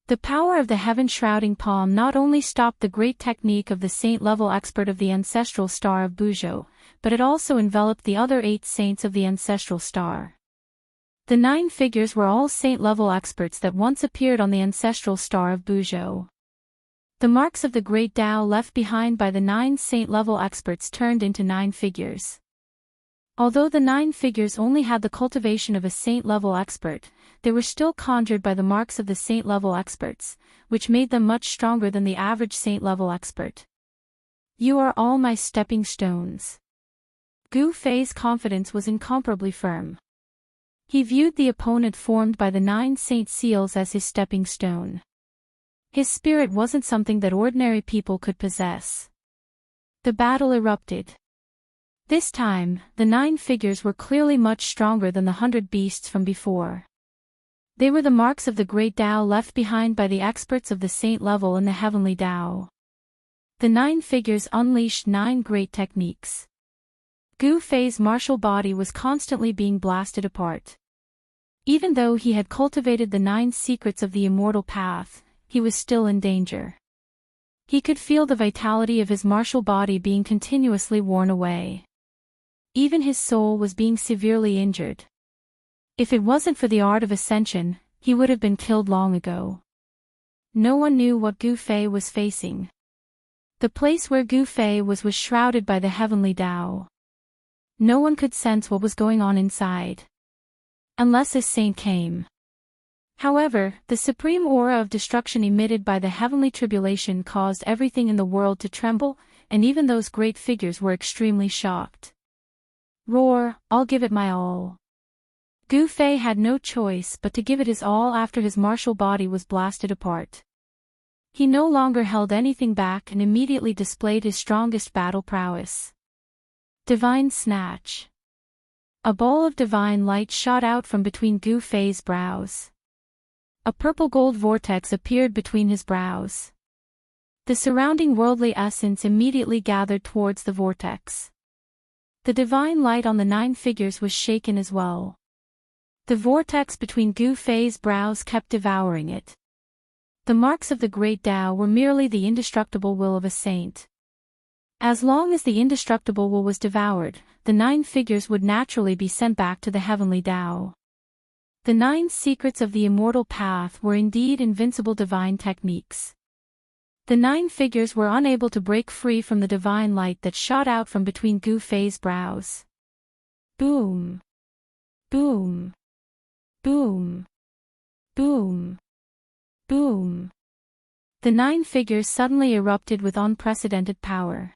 The power of the heaven-shrouding palm not only stopped the great technique of the saint-level expert of the ancestral star of Buzhou, but it also enveloped the other 8 saints of the ancestral star. The 9 figures were all saint-level experts that once appeared on the ancestral star of Buzhou. The marks of the great Tao left behind by the 9 saint-level experts turned into 9 figures. Although the 9 figures only had the cultivation of a saint-level expert, they were still conjured by the marks of the saint-level experts, which made them much stronger than the average saint-level expert. You are all my stepping stones. Gu Fei's confidence was incomparably firm. He viewed the opponent formed by the 9 saint seals as his stepping stone. His spirit wasn't something that ordinary people could possess. The battle erupted. This time, the 9 figures were clearly much stronger than the 100 beasts from before. They were the marks of the great Tao left behind by the experts of the saint level and the heavenly Tao. The 9 figures unleashed 9 great techniques. Gu Fei's martial body was constantly being blasted apart. Even though he had cultivated the 9 secrets of the immortal path, he was still in danger. He could feel the vitality of his martial body being continuously worn away. Even his soul was being severely injured. If it wasn't for the art of ascension, he would have been killed long ago. No one knew what Gu Fei was facing. The place where Gu Fei was shrouded by the heavenly Tao. No one could sense what was going on inside. Unless a saint came. However, the supreme aura of destruction emitted by the heavenly tribulation caused everything in the world to tremble, and even those great figures were extremely shocked. Roar, I'll give it my all. Gu Fei had no choice but to give it his all after his martial body was blasted apart. He no longer held anything back and immediately displayed his strongest battle prowess. Divine Snatch. A ball of divine light shot out from between Gu Fei's brows. A purple-gold vortex appeared between his brows. The surrounding worldly essence immediately gathered towards the vortex. The divine light on the 9 figures was shaken as well. The vortex between Gu Fei's brows kept devouring it. The marks of the great Tao were merely the indestructible will of a saint. As long as the indestructible will was devoured, the 9 figures would naturally be sent back to the heavenly Tao. The 9 secrets of the immortal path were indeed invincible divine techniques. The 9 figures were unable to break free from the divine light that shot out from between Gu Fei's brows. Boom. Boom. Boom. Boom. Boom. The 9 figures suddenly erupted with unprecedented power.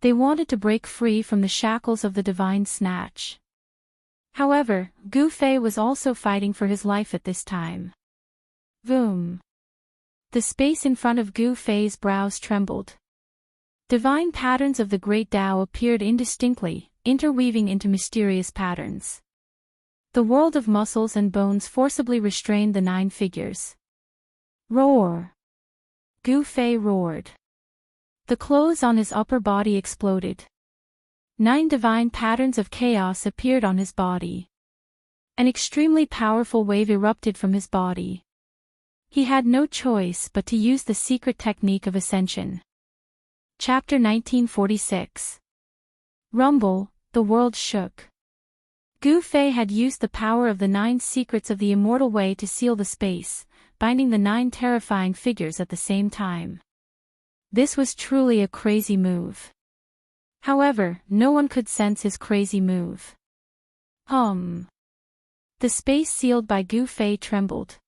They wanted to break free from the shackles of the divine snatch. However, Gu Fei was also fighting for his life at this time. Boom. The space in front of Gu Fei's brows trembled. Divine patterns of the great Tao appeared indistinctly, interweaving into mysterious patterns. The world of muscles and bones forcibly restrained the 9 figures. Roar! Gu Fei roared. The clothes on his upper body exploded. 9 divine patterns of chaos appeared on his body. An extremely powerful wave erupted from his body. He had no choice but to use the secret technique of ascension. Chapter 1946. Rumble, the world shook. Gu Fei had used the power of the 9 secrets of the immortal way to seal the space, binding the 9 terrifying figures at the same time. This was truly a crazy move. However, no one could sense his crazy move. The space sealed by Gu Fei trembled.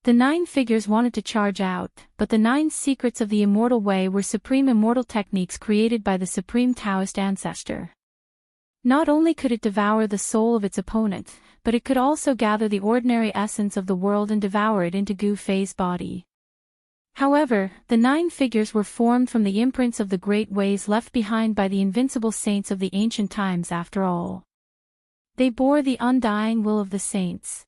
The 9 figures wanted to charge out, but the 9 secrets of the immortal way were supreme immortal techniques created by the supreme Taoist ancestor. Not only could it devour the soul of its opponent, but it could also gather the ordinary essence of the world and devour it into Gu Fei's body. However, the 9 figures were formed from the imprints of the great ways left behind by the invincible saints of the ancient times after all. They bore the undying will of the saints.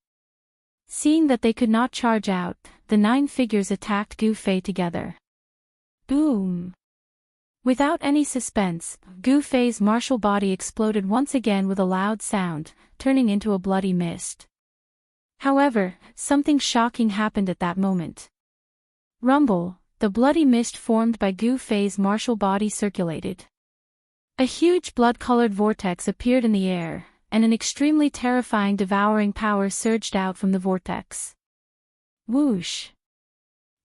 Seeing that they could not charge out, the 9 figures attacked Gu Fei together. Boom! Without any suspense, Gu Fei's martial body exploded once again with a loud sound, turning into a bloody mist. However, something shocking happened at that moment. Rumble, the bloody mist formed by Gu Fei's martial body circulated. A huge blood-colored vortex appeared in the air, and an extremely terrifying devouring power surged out from the vortex. Whoosh!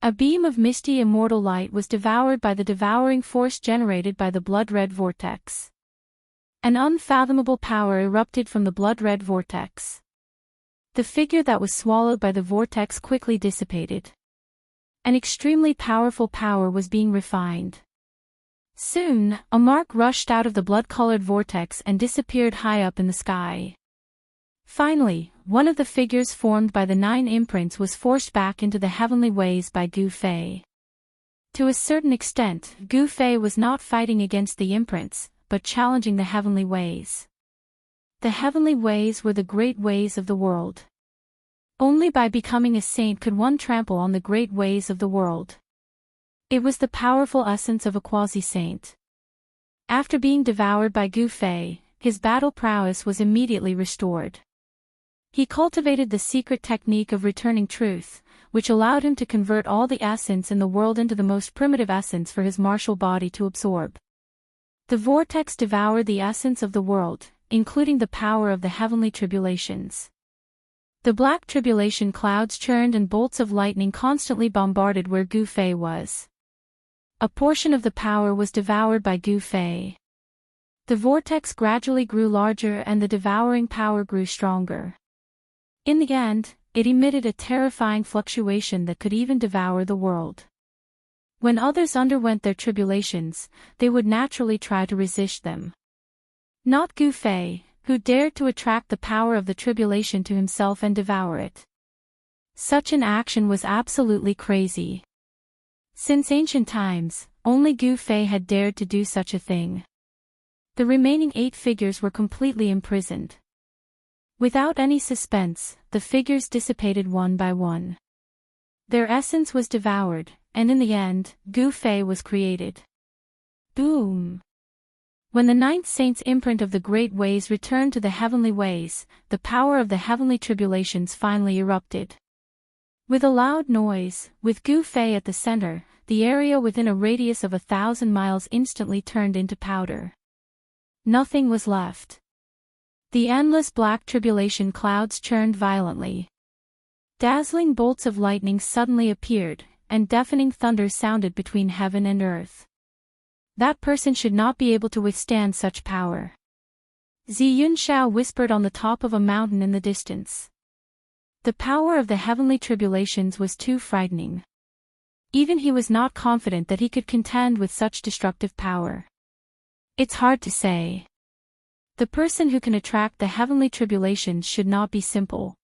A beam of misty immortal light was devoured by the devouring force generated by the blood-red vortex. An unfathomable power erupted from the blood-red vortex. The figure that was swallowed by the vortex quickly dissipated. An extremely powerful power was being refined. Soon, a mark rushed out of the blood-colored vortex and disappeared high up in the sky. Finally, one of the figures formed by the 9 imprints was forced back into the heavenly ways by Gu Fei. To a certain extent, Gu Fei was not fighting against the imprints, but challenging the heavenly ways. The heavenly ways were the great ways of the world. Only by becoming a saint could one trample on the great ways of the world. It was the powerful essence of a quasi-saint. After being devoured by Gu Fei, his battle prowess was immediately restored. He cultivated the secret technique of returning truth, which allowed him to convert all the essence in the world into the most primitive essence for his martial body to absorb. The vortex devoured the essence of the world, including the power of the heavenly tribulations. The black tribulation clouds churned and bolts of lightning constantly bombarded where Gu Fei was. A portion of the power was devoured by Gu Fei. The vortex gradually grew larger and the devouring power grew stronger. In the end, it emitted a terrifying fluctuation that could even devour the world. When others underwent their tribulations, they would naturally try to resist them. Not Gu Fei, who dared to attract the power of the tribulation to himself and devour it. Such an action was absolutely crazy. Since ancient times, only Gu Fei had dared to do such a thing. The remaining 8 figures were completely imprisoned. Without any suspense, the figures dissipated one by one. Their essence was devoured, and in the end, Gu Fei was created. Boom! When the 9th saint's imprint of the great ways returned to the heavenly ways, the power of the heavenly tribulations finally erupted. With a loud noise, with Gu Fei at the center, the area within a radius of 1,000 miles instantly turned into powder. Nothing was left. The endless black tribulation clouds churned violently. Dazzling bolts of lightning suddenly appeared, and deafening thunder sounded between heaven and earth. That person should not be able to withstand such power. Zi Yunxiao whispered on the top of a mountain in the distance. The power of the heavenly tribulations was too frightening. Even he was not confident that he could contend with such destructive power. It's hard to say. The person who can attract the heavenly tribulations should not be simple.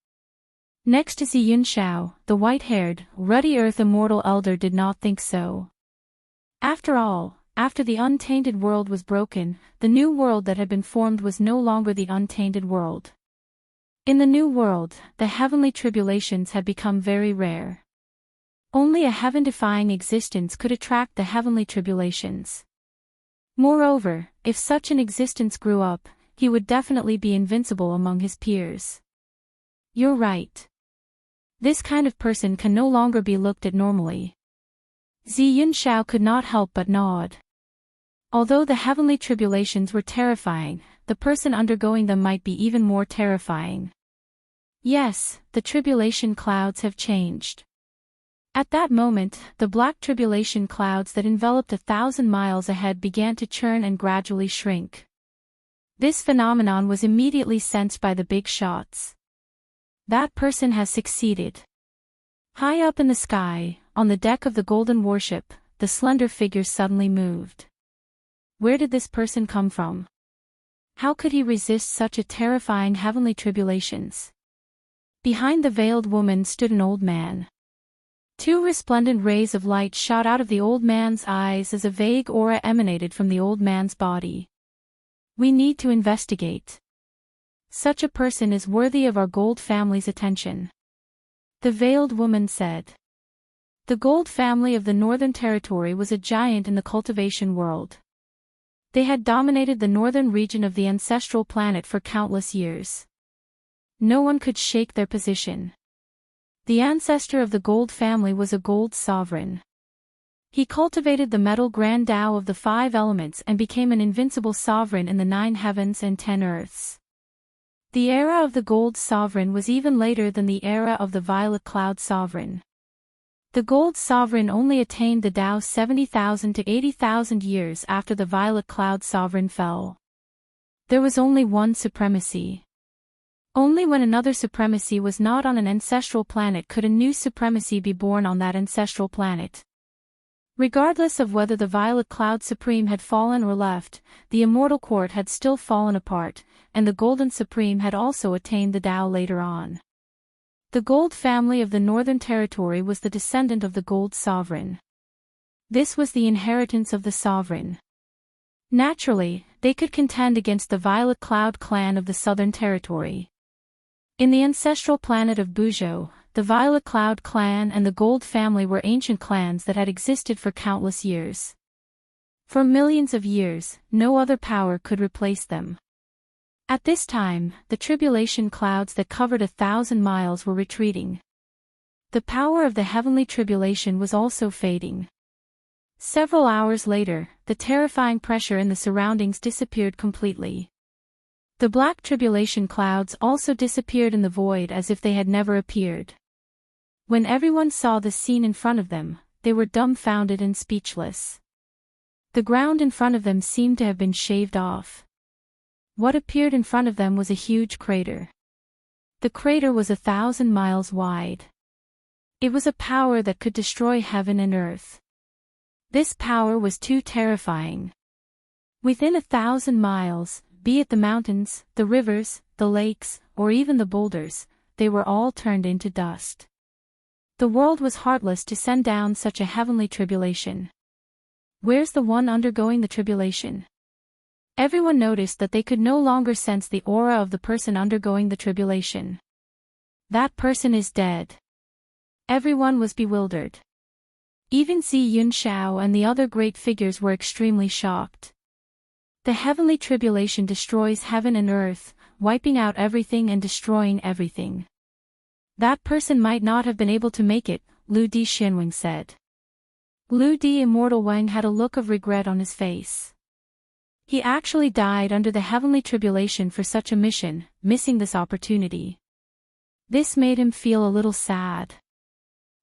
Next to Zi Yunxiao, the white-haired, ruddy earth immortal elder did not think so. After all, after the untainted world was broken, the new world that had been formed was no longer the untainted world. In the new world, the heavenly tribulations had become very rare. Only a heaven-defying existence could attract the heavenly tribulations. Moreover, if such an existence grew up, he would definitely be invincible among his peers. You're right. This kind of person can no longer be looked at normally. Zi Yunxiao could not help but nod. Although the heavenly tribulations were terrifying, the person undergoing them might be even more terrifying. Yes, the tribulation clouds have changed. At that moment, the black tribulation clouds that enveloped 1,000 miles ahead began to churn and gradually shrink. This phenomenon was immediately sensed by the big shots. That person has succeeded. High up in the sky, on the deck of the golden warship, the slender figure suddenly moved. Where did this person come from? How could he resist such a terrifying heavenly tribulations? Behind the veiled woman stood an old man. 2 resplendent rays of light shot out of the old man's eyes as a vague aura emanated from the old man's body. We need to investigate. Such a person is worthy of our Gold family's attention. The veiled woman said. The Gold family of the Northern Territory was a giant in the cultivation world. They had dominated the northern region of the ancestral planet for countless years. No one could shake their position. The ancestor of the Gold family was a Gold sovereign. He cultivated the metal grand Tao of the 5 elements and became an invincible sovereign in the 9 heavens and 10 earths. The era of the Gold sovereign was even later than the era of the Violet Cloud sovereign. The Gold sovereign only attained the Tao 70,000 to 80,000 years after the Violet Cloud sovereign fell. There was only one supremacy. Only when another supremacy was not on an ancestral planet could a new supremacy be born on that ancestral planet. Regardless of whether the Violet Cloud Supreme had fallen or left, the Immortal Court had still fallen apart, and the Golden Supreme had also attained the Tao later on. The Gold family of the Northern Territory was the descendant of the Gold Sovereign. This was the inheritance of the Sovereign. Naturally, they could contend against the Violet Cloud clan of the Southern Territory. In the ancestral planet of Buzhou, the Violet Cloud clan and the Gold family were ancient clans that had existed for countless years. For millions of years, no other power could replace them. At this time, the tribulation clouds that covered 1,000 miles were retreating. The power of the heavenly tribulation was also fading. Several hours later, the terrifying pressure in the surroundings disappeared completely. The black tribulation clouds also disappeared in the void as if they had never appeared. When everyone saw the scene in front of them, they were dumbfounded and speechless. The ground in front of them seemed to have been shaved off. What appeared in front of them was a huge crater. The crater was 1,000 miles wide. It was a power that could destroy heaven and earth. This power was too terrifying. Within 1,000 miles, be it the mountains, the rivers, the lakes, or even the boulders, they were all turned into dust. The world was heartless to send down such a heavenly tribulation. Where's the one undergoing the tribulation? Everyone noticed that they could no longer sense the aura of the person undergoing the tribulation. That person is dead. Everyone was bewildered. Even Zi Yunxiao and the other great figures were extremely shocked. The heavenly tribulation destroys heaven and earth, wiping out everything and destroying everything. That person might not have been able to make it, Lu Di Xianwang said. Lu Di Immortal Wang had a look of regret on his face. He actually died under the heavenly tribulation for such a mission, missing this opportunity. This made him feel a little sad.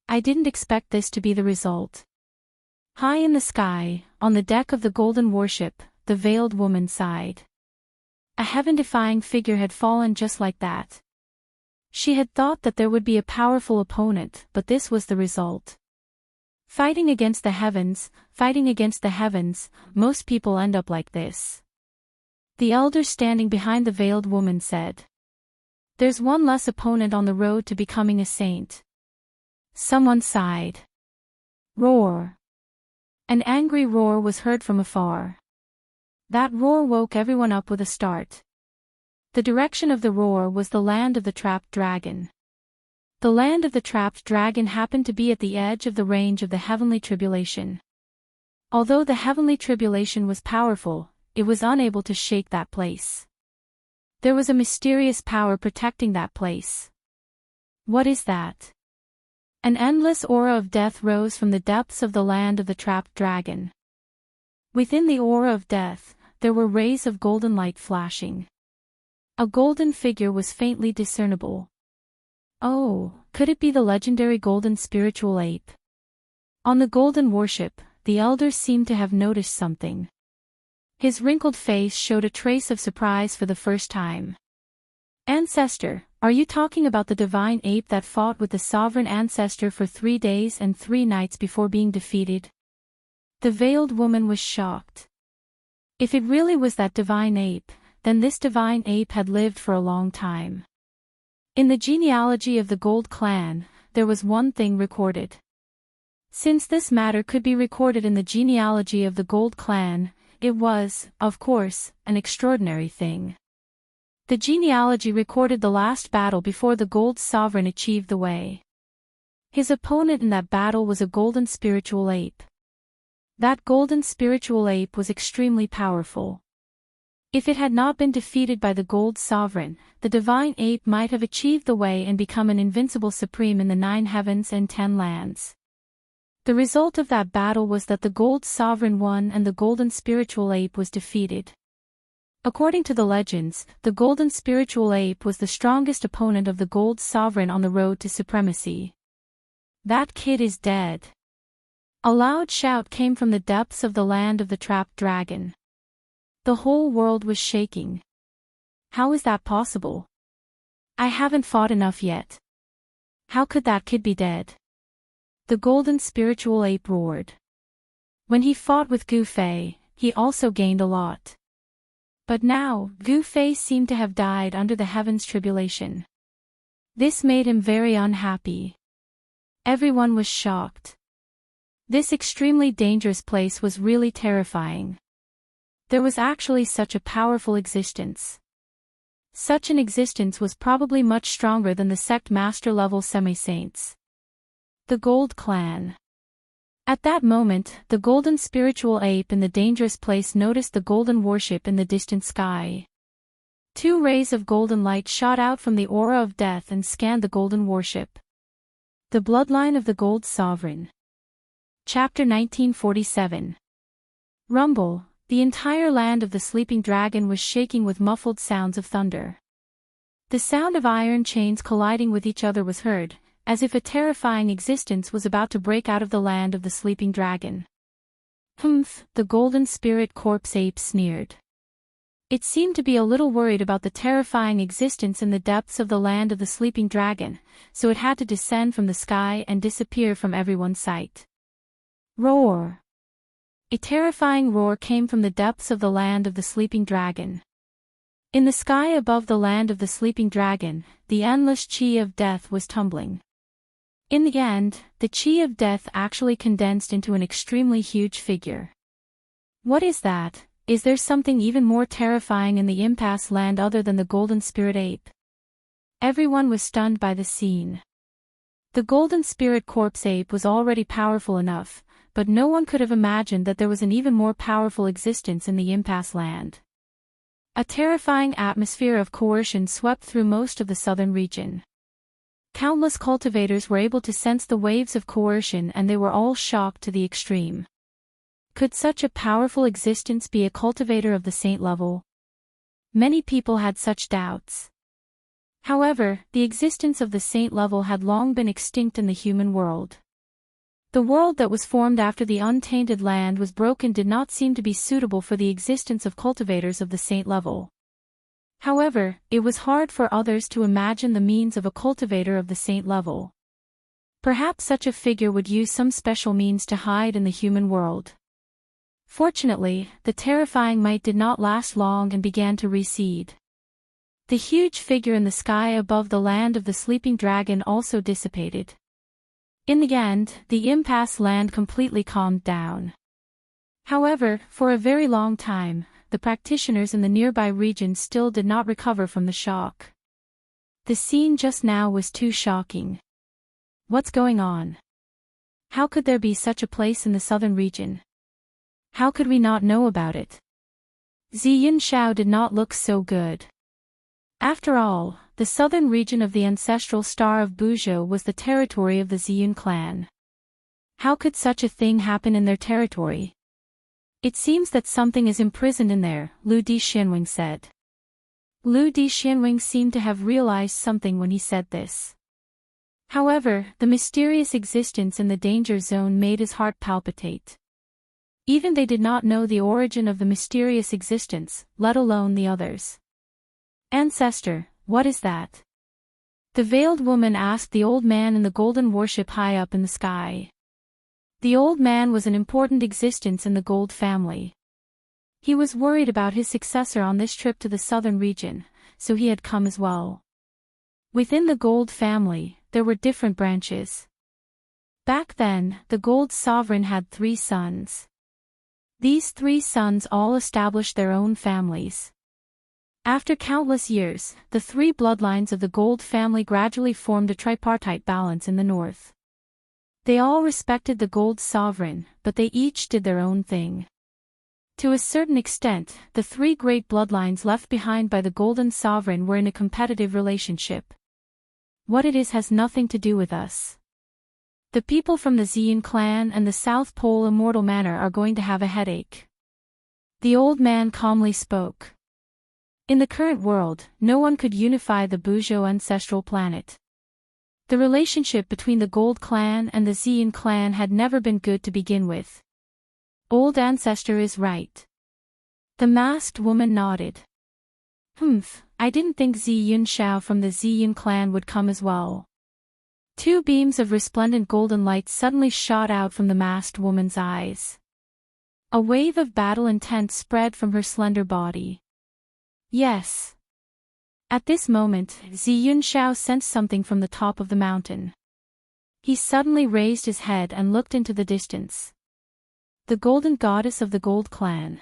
I didn't expect this to be the result. High in the sky, on the deck of the golden warship, the veiled woman sighed. A heaven-defying figure had fallen just like that. She had thought that there would be a powerful opponent, but this was the result. Fighting against the heavens, most people end up like this. The elder standing behind the veiled woman said. There's one less opponent on the road to becoming a saint. Someone sighed. Roar. An angry roar was heard from afar. That roar woke everyone up with a start. The direction of the roar was the land of the trapped dragon. The land of the trapped dragon happened to be at the edge of the range of the heavenly tribulation. Although the heavenly tribulation was powerful, it was unable to shake that place. There was a mysterious power protecting that place. What is that? An endless aura of death rose from the depths of the land of the trapped dragon. Within the aura of death, there were rays of golden light flashing. A golden figure was faintly discernible. Oh, could it be the legendary golden spiritual ape? On the golden warship, the elder seemed to have noticed something. His wrinkled face showed a trace of surprise for the first time. Ancestor, are you talking about the divine ape that fought with the sovereign ancestor for 3 days and 3 nights before being defeated? The veiled woman was shocked. If it really was that divine ape, then this divine ape had lived for a long time. In the genealogy of the Gold Clan, there was one thing recorded. Since this matter could be recorded in the genealogy of the Gold Clan, it was, of course, an extraordinary thing. The genealogy recorded the last battle before the Gold Sovereign achieved the way. His opponent in that battle was a golden spiritual ape. That golden spiritual ape was extremely powerful. If it had not been defeated by the Gold Sovereign, the divine ape might have achieved the way and become an invincible supreme in the 9 heavens and 10 lands. The result of that battle was that the Gold Sovereign won and the golden spiritual ape was defeated. According to the legends, the golden spiritual ape was the strongest opponent of the Gold Sovereign on the road to supremacy. That kid is dead. A loud shout came from the depths of the land of the trapped dragon. The whole world was shaking. How is that possible? I haven't fought enough yet. How could that kid be dead? The golden spiritual ape roared. When he fought with Gu Fei, he also gained a lot. But now, Gu Fei seemed to have died under the heavens tribulation. This made him very unhappy. Everyone was shocked. This extremely dangerous place was really terrifying. There was actually such a powerful existence. Such an existence was probably much stronger than the sect master-level semi-saints. The Gold Clan. At that moment, the golden spiritual ape in the dangerous place noticed the golden warship in the distant sky. 2 rays of golden light shot out from the aura of death and scanned the golden warship. The bloodline of the Gold Sovereign. Chapter 1947. Rumble. The entire land of the sleeping dragon was shaking with muffled sounds of thunder. The sound of iron chains colliding with each other was heard, as if a terrifying existence was about to break out of the land of the sleeping dragon. Humph, the golden spirit corpse ape sneered. It seemed to be a little worried about the terrifying existence in the depths of the land of the sleeping dragon, so it had to descend from the sky and disappear from everyone's sight. Roar! A terrifying roar came from the depths of the land of the sleeping dragon. In the sky above the land of the sleeping dragon, the endless chi of death was tumbling. In the end, the chi of death actually condensed into an extremely huge figure. What is that? Is there something even more terrifying in the impasse land other than the golden spirit ape? Everyone was stunned by the scene. The golden spirit corpse ape was already powerful enough, but no one could have imagined that there was an even more powerful existence in the impasse land. A terrifying atmosphere of coercion swept through most of the southern region. Countless cultivators were able to sense the waves of coercion and they were all shocked to the extreme. Could such a powerful existence be a cultivator of the saint level? Many people had such doubts. However, the existence of the saint level had long been extinct in the human world. The world that was formed after the untainted land was broken did not seem to be suitable for the existence of cultivators of the saint level. However, it was hard for others to imagine the means of a cultivator of the saint level. Perhaps such a figure would use some special means to hide in the human world. Fortunately, the terrifying might did not last long and began to recede. The huge figure in the sky above the land of the sleeping dragon also dissipated. In the end, the impasse land completely calmed down. However, for a very long time, the practitioners in the nearby region still did not recover from the shock. The scene just now was too shocking. What's going on? How could there be such a place in the southern region? How could we not know about it? Ziyun Shao did not look so good. After all, the southern region of the ancestral star of Buzhou was the territory of the Ziyun clan. How could such a thing happen in their territory? It seems that something is imprisoned in there, Lu Dixianwing said. Lu Dixianwing seemed to have realized something when he said this. However, the mysterious existence in the danger zone made his heart palpitate. Even they did not know the origin of the mysterious existence, let alone the others. Ancestor, what is that? The veiled woman asked the old man in the golden warship high up in the sky. The old man was an important existence in the Gold family. He was worried about his successor on this trip to the southern region, so he had come as well. Within the Gold family, there were different branches. Back then, the Gold sovereign had 3 sons. These 3 sons all established their own families. After countless years, the 3 bloodlines of the Gold family gradually formed a tripartite balance in the north. They all respected the Gold sovereign, but they each did their own thing. To a certain extent, the 3 great bloodlines left behind by the Golden sovereign were in a competitive relationship. What it is has nothing to do with us. The people from the Ziyun clan and the South Pole Immortal Manor are going to have a headache. The old man calmly spoke. In the current world, no one could unify the Buzhou ancestral planet. The relationship between the Gold clan and the Ziyun clan had never been good to begin with. Old ancestor is right. The masked woman nodded. I didn't think Ziyun Shao from the Ziyun clan would come as well. 2 beams of resplendent golden light suddenly shot out from the masked woman's eyes. A wave of battle intent spread from her slender body. Yes. At this moment, Ziyun Shao sensed something from the top of the mountain. He suddenly raised his head and looked into the distance. The golden goddess of the Gold clan.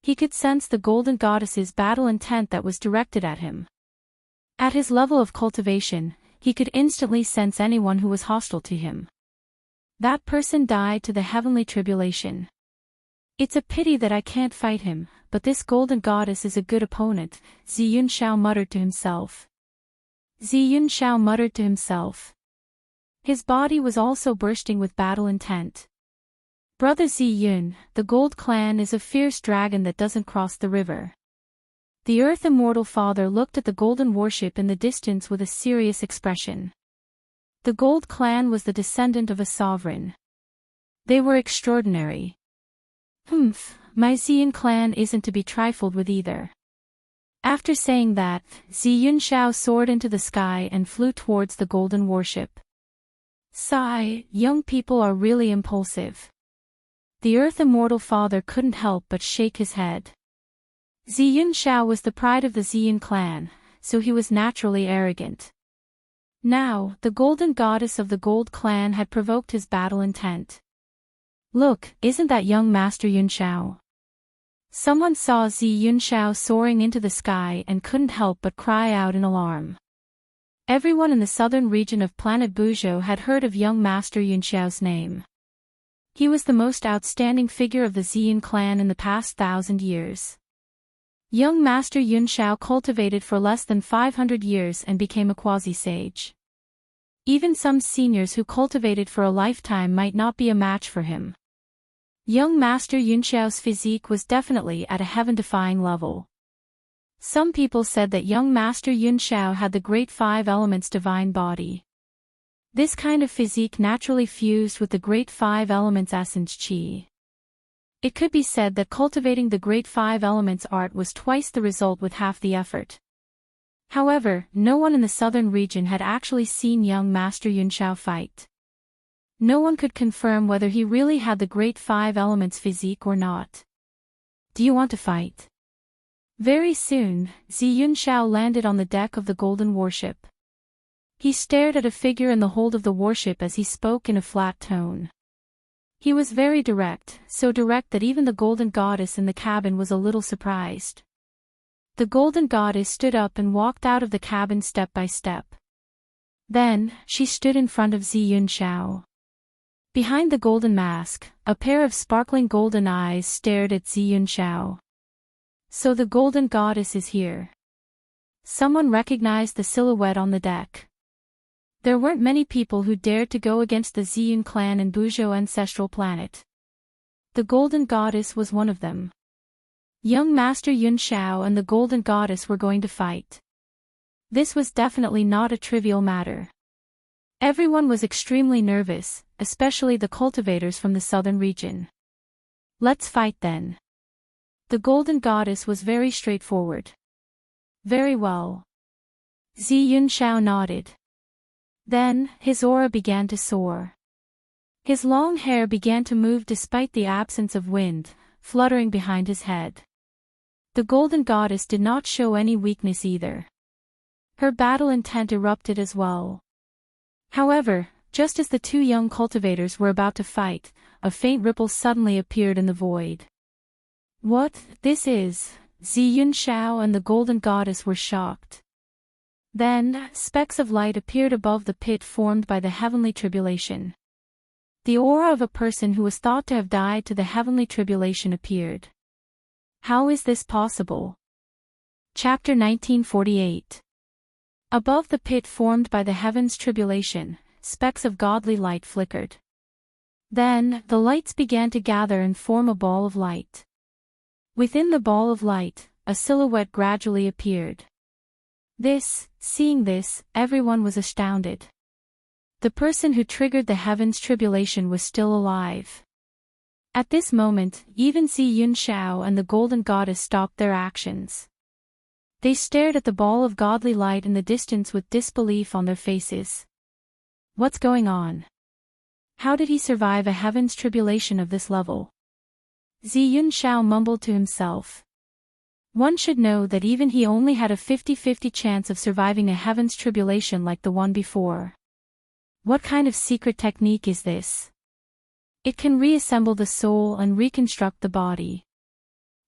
He could sense the golden goddess's battle intent that was directed at him. At his level of cultivation, he could instantly sense anyone who was hostile to him. That person died to the heavenly tribulation. It's a pity that I can't fight him, but this golden goddess is a good opponent, Ziyun Shao muttered to himself. Ziyun Shao muttered to himself. His body was also bursting with battle intent. Brother Ziyun, the Gold Clan is a fierce dragon that doesn't cross the river. The Earth Immortal Father looked at the golden warship in the distance with a serious expression. The Gold Clan was the descendant of a sovereign. They were extraordinary. My Ziyun clan isn't to be trifled with either. After saying that, Ziyun Shao soared into the sky and flew towards the golden warship. Sigh, young people are really impulsive. The Earth Immortal Father couldn't help but shake his head. Ziyun Shao was the pride of the Ziyun clan, so he was naturally arrogant. Now, the golden goddess of the Gold Clan had provoked his battle intent. Look, isn't that young Master Yun Shao? Someone saw Ziyun Shao soaring into the sky and couldn't help but cry out in alarm. Everyone in the southern region of planet Buzhou had heard of young Master Yun Shao's name. He was the most outstanding figure of the Ziyun clan in the past 1,000 years. Young Master Yun Shao cultivated for less than 500 years and became a quasi-sage. Even some seniors who cultivated for a lifetime might not be a match for him. Young Master Yun Shao's physique was definitely at a heaven-defying level. Some people said that young Master Yun Shao had the Great Five Elements divine body. This kind of physique naturally fused with the Great Five Elements essence qi. It could be said that cultivating the Great Five Elements art was twice the result with half the effort. However, no one in the southern region had actually seen young Master Yun Shao fight. No one could confirm whether he really had the Great Five Elements physique or not. Do you want to fight? Very soon, Ziyun Shao landed on the deck of the golden warship. He stared at a figure in the hold of the warship as he spoke in a flat tone. He was very direct, so direct that even the golden goddess in the cabin was a little surprised. The golden goddess stood up and walked out of the cabin step by step. Then, she stood in front of Ziyun Shao. Behind the golden mask, a pair of sparkling golden eyes stared at Ziyun Shao. So the golden goddess is here. Someone recognized the silhouette on the deck. There weren't many people who dared to go against the Ziyun clan in Buzhou ancestral planet. The golden goddess was one of them. Young Master Yun Shao and the golden goddess were going to fight. This was definitely not a trivial matter. Everyone was extremely nervous, especially the cultivators from the southern region. Let's fight then. The golden goddess was very straightforward. Very well. Ziyun Shao nodded. Then, his aura began to soar. His long hair began to move despite the absence of wind, fluttering behind his head. The golden goddess did not show any weakness either. Her battle intent erupted as well. However, just as the two young cultivators were about to fight, a faint ripple suddenly appeared in the void. What, this is? Ziyun Shao and the golden goddess were shocked. Then, specks of light appeared above the pit formed by the heavenly tribulation. The aura of a person who was thought to have died to the heavenly tribulation appeared. How is this possible? Chapter 1948. Above the pit formed by the heaven's tribulation, specks of godly light flickered. Then, the lights began to gather and form a ball of light. Within the ball of light, a silhouette gradually appeared. Seeing this, everyone was astounded. The person who triggered the heaven's tribulation was still alive. At this moment, even Ziyun Shao and the golden goddess stopped their actions. They stared at the ball of godly light in the distance with disbelief on their faces. What's going on? How did he survive a heaven's tribulation of this level? Ziyun Shao mumbled to himself. One should know that even he only had a 50-50 chance of surviving a heaven's tribulation like the one before. What kind of secret technique is this? It can reassemble the soul and reconstruct the body.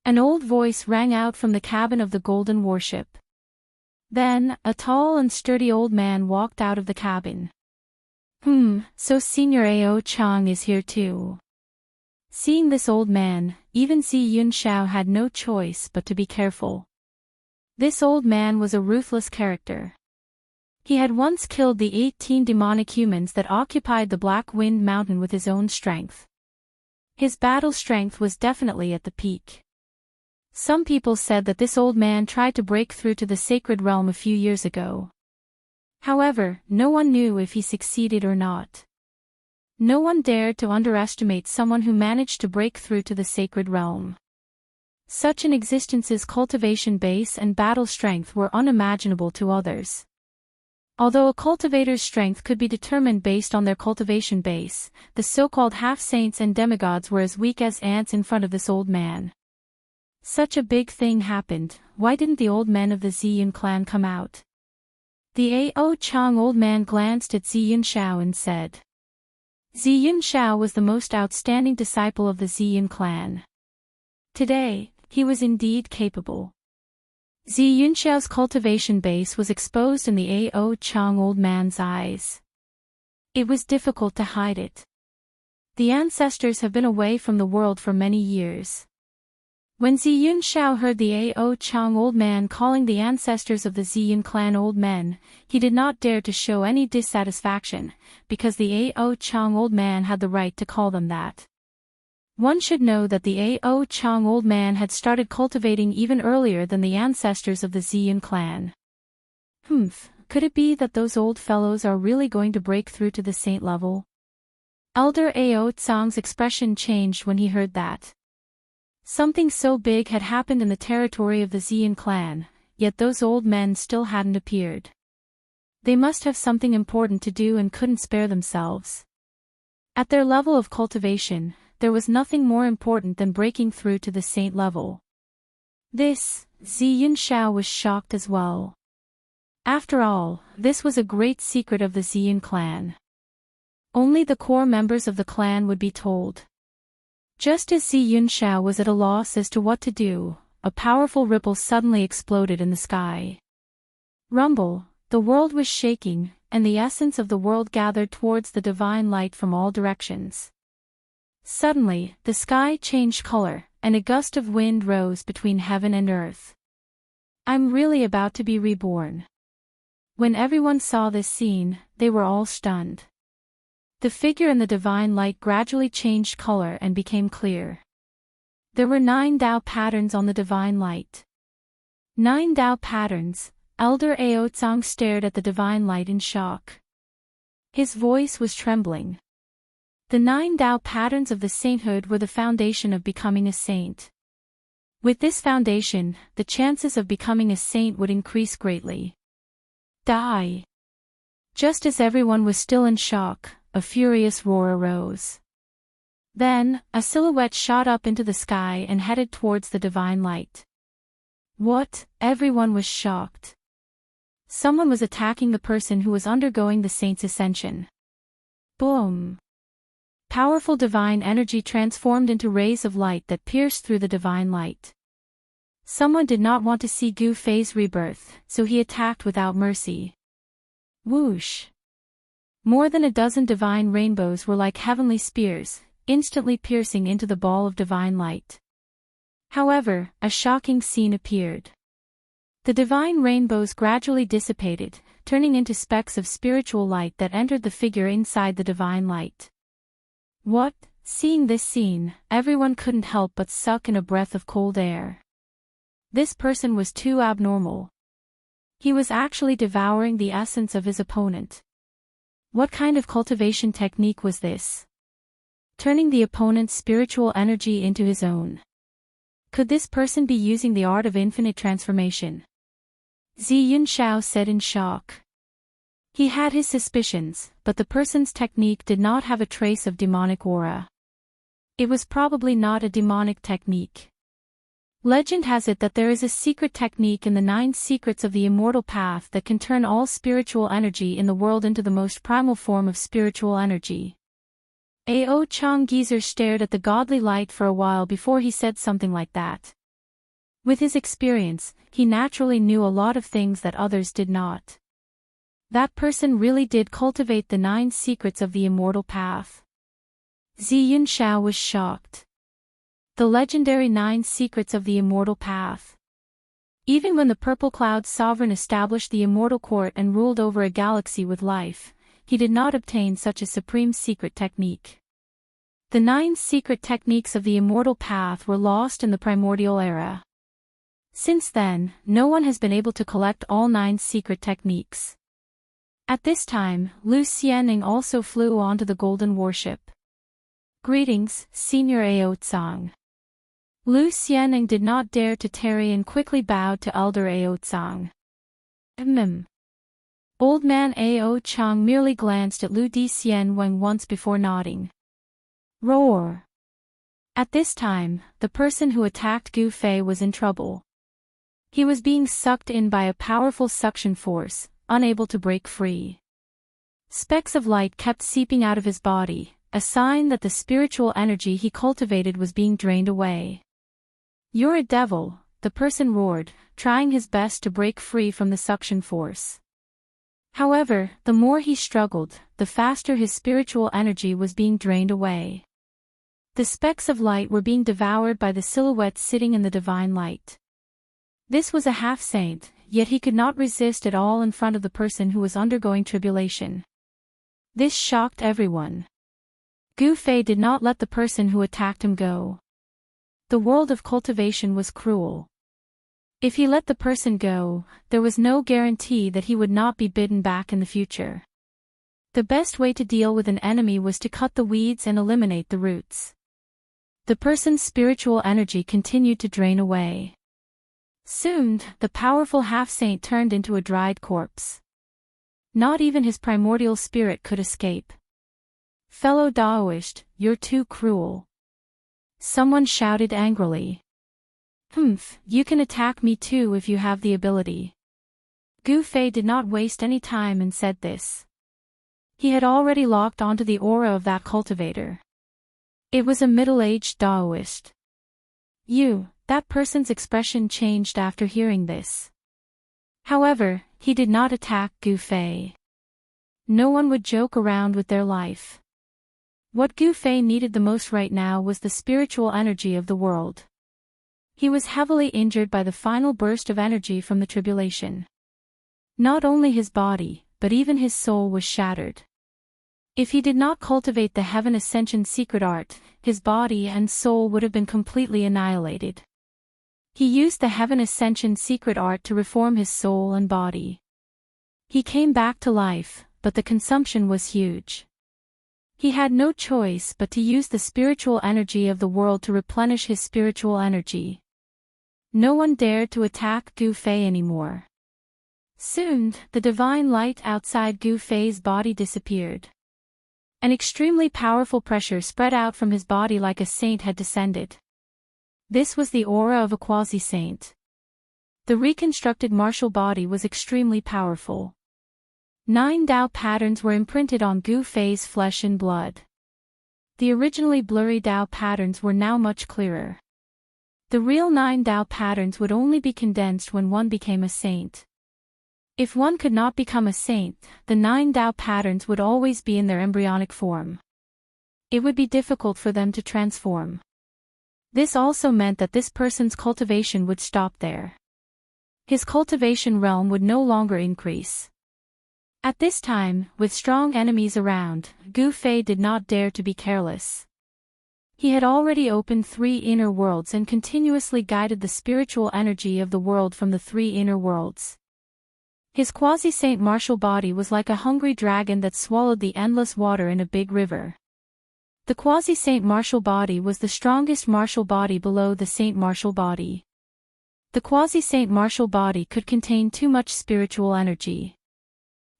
An old voice rang out from the cabin of the golden warship. Then, a tall and sturdy old man walked out of the cabin. So Senior Ao Chang is here too. Seeing this old man, even Ziyun Shao had no choice but to be careful. This old man was a ruthless character. He had once killed the 18 demonic humans that occupied the Black Wind Mountain with his own strength. His battle strength was definitely at the peak. Some people said that this old man tried to break through to the sacred realm a few years ago. However, no one knew if he succeeded or not. No one dared to underestimate someone who managed to break through to the sacred realm. Such an existence's cultivation base and battle strength were unimaginable to others. Although a cultivator's strength could be determined based on their cultivation base, the so-called half-saints and demigods were as weak as ants in front of this old man. Such a big thing happened, why didn't the old men of the Ziyun clan come out? The Ao Chang old man glanced at Ziyun Shao and said. Ziyun Shao was the most outstanding disciple of the Ziyun clan. Today, he was indeed capable. Ziyun Shao's cultivation base was exposed in the Ao Chang old man's eyes. It was difficult to hide it. The ancestors have been away from the world for many years. When Ziyun Shao heard the Ao Chang old man calling the ancestors of the Ziyun clan old men, he did not dare to show any dissatisfaction, because the Ao Chang old man had the right to call them that. One should know that the Ao Chang old man had started cultivating even earlier than the ancestors of the Ziyun clan. Could it be that those old fellows are really going to break through to the saint level? Elder Ao Tsang's expression changed when he heard that. Something so big had happened in the territory of the Ziyun clan, yet those old men still hadn't appeared. They must have something important to do and couldn't spare themselves. At their level of cultivation, there was nothing more important than breaking through to the saint level. Ziyun Shao was shocked as well. After all, this was a great secret of the Ziyun clan. Only the core members of the clan would be told. Just as Ziyun Shao was at a loss as to what to do, a powerful ripple suddenly exploded in the sky. Rumble, the world was shaking, and the essence of the world gathered towards the divine light from all directions. Suddenly, the sky changed color, and a gust of wind rose between heaven and earth. I'm really about to be reborn. When everyone saw this scene, they were all stunned. The figure in the divine light gradually changed color and became clear. There were 9 Dao patterns on the divine light. 9 Dao patterns. Elder Ao Tsang stared at the divine light in shock. His voice was trembling. The 9 Dao patterns of the sainthood were the foundation of becoming a saint. With this foundation, the chances of becoming a saint would increase greatly. Die! Just as everyone was still in shock, a furious roar arose. Then, a silhouette shot up into the sky and headed towards the divine light. What? Everyone was shocked. Someone was attacking the person who was undergoing the saint's ascension. Boom! Powerful divine energy transformed into rays of light that pierced through the divine light. Someone did not want to see Gu Fei's rebirth, so he attacked without mercy. Whoosh! More than a dozen divine rainbows were like heavenly spears, instantly piercing into the ball of divine light. However, a shocking scene appeared. The divine rainbows gradually dissipated, turning into specks of spiritual light that entered the figure inside the divine light. What? Seeing this scene, everyone couldn't help but suck in a breath of cold air. This person was too abnormal. He was actually devouring the essence of his opponent. What kind of cultivation technique was this? Turning the opponent's spiritual energy into his own. Could this person be using the art of infinite transformation? Ziyun Shao said in shock. He had his suspicions, but the person's technique did not have a trace of demonic aura. It was probably not a demonic technique. Legend has it that there is a secret technique in the 9 secrets of the immortal path that can turn all spiritual energy in the world into the most primal form of spiritual energy. Ao Chang Geezer stared at the godly light for a while before he said something like that. With his experience, he naturally knew a lot of things that others did not. That person really did cultivate the 9 secrets of the immortal path. Ziyun Shao was shocked. The legendary 9 secrets of the immortal path. Even when the Purple Cloud Sovereign established the immortal court and ruled over a galaxy with life, he did not obtain such a supreme secret technique. The 9 secret techniques of the immortal path were lost in the primordial era. Since then, no one has been able to collect all 9 secret techniques. At this time, Lu Xianning also flew onto the golden warship. Greetings, Senior Aotsang. Lu Xianning did not dare to tarry and quickly bowed to Elder Aotsang. Old man Ao Chang merely glanced at Lu Xianwang once before nodding. Roar! At this time, the person who attacked Gu Fei was in trouble. He was being sucked in by a powerful suction force, unable to break free. Specks of light kept seeping out of his body, a sign that the spiritual energy he cultivated was being drained away. You're a devil, the person roared, trying his best to break free from the suction force. However, the more he struggled, the faster his spiritual energy was being drained away. The specks of light were being devoured by the silhouette sitting in the divine light. This was a half-saint, yet he could not resist at all in front of the person who was undergoing tribulation. This shocked everyone. Gu Fei did not let the person who attacked him go. The world of cultivation was cruel. If he let the person go, there was no guarantee that he would not be bidden back in the future. The best way to deal with an enemy was to cut the weeds and eliminate the roots. The person's spiritual energy continued to drain away. Soon, the powerful half-saint turned into a dried corpse. Not even his primordial spirit could escape. Fellow Daoist, you're too cruel. Someone shouted angrily. You can attack me too if you have the ability. Gu Fei did not waste any time and said this. He had already locked onto the aura of that cultivator. It was a middle-aged Daoist. That person's expression changed after hearing this. However, he did not attack Gu Fei. No one would joke around with their life. What Gu Fei needed the most right now was the spiritual energy of the world. He was heavily injured by the final burst of energy from the tribulation. Not only his body, but even his soul was shattered. If he did not cultivate the Heaven Ascension secret art, his body and soul would have been completely annihilated. He used the Heaven Ascension secret art to reform his soul and body. He came back to life, but the consumption was huge. He had no choice but to use the spiritual energy of the world to replenish his spiritual energy. No one dared to attack Gu Fei anymore. Soon, the divine light outside Gu Fei's body disappeared. An extremely powerful pressure spread out from his body like a saint had descended. This was the aura of a quasi-saint. The reconstructed martial body was extremely powerful. 9 Tao patterns were imprinted on Gu Fei's flesh and blood. The originally blurry Tao patterns were now much clearer. The real 9 Tao patterns would only be condensed when one became a saint. If one could not become a saint, the 9 Tao patterns would always be in their embryonic form. It would be difficult for them to transform. This also meant that this person's cultivation would stop there. His cultivation realm would no longer increase. At this time, with strong enemies around, Gu Fei did not dare to be careless. He had already opened 3 inner worlds and continuously guided the spiritual energy of the world from the 3 inner worlds. His quasi-saint martial body was like a hungry dragon that swallowed the endless water in a big river. The quasi-saint martial body was the strongest martial body below the saint martial body. The quasi-saint martial body could contain too much spiritual energy.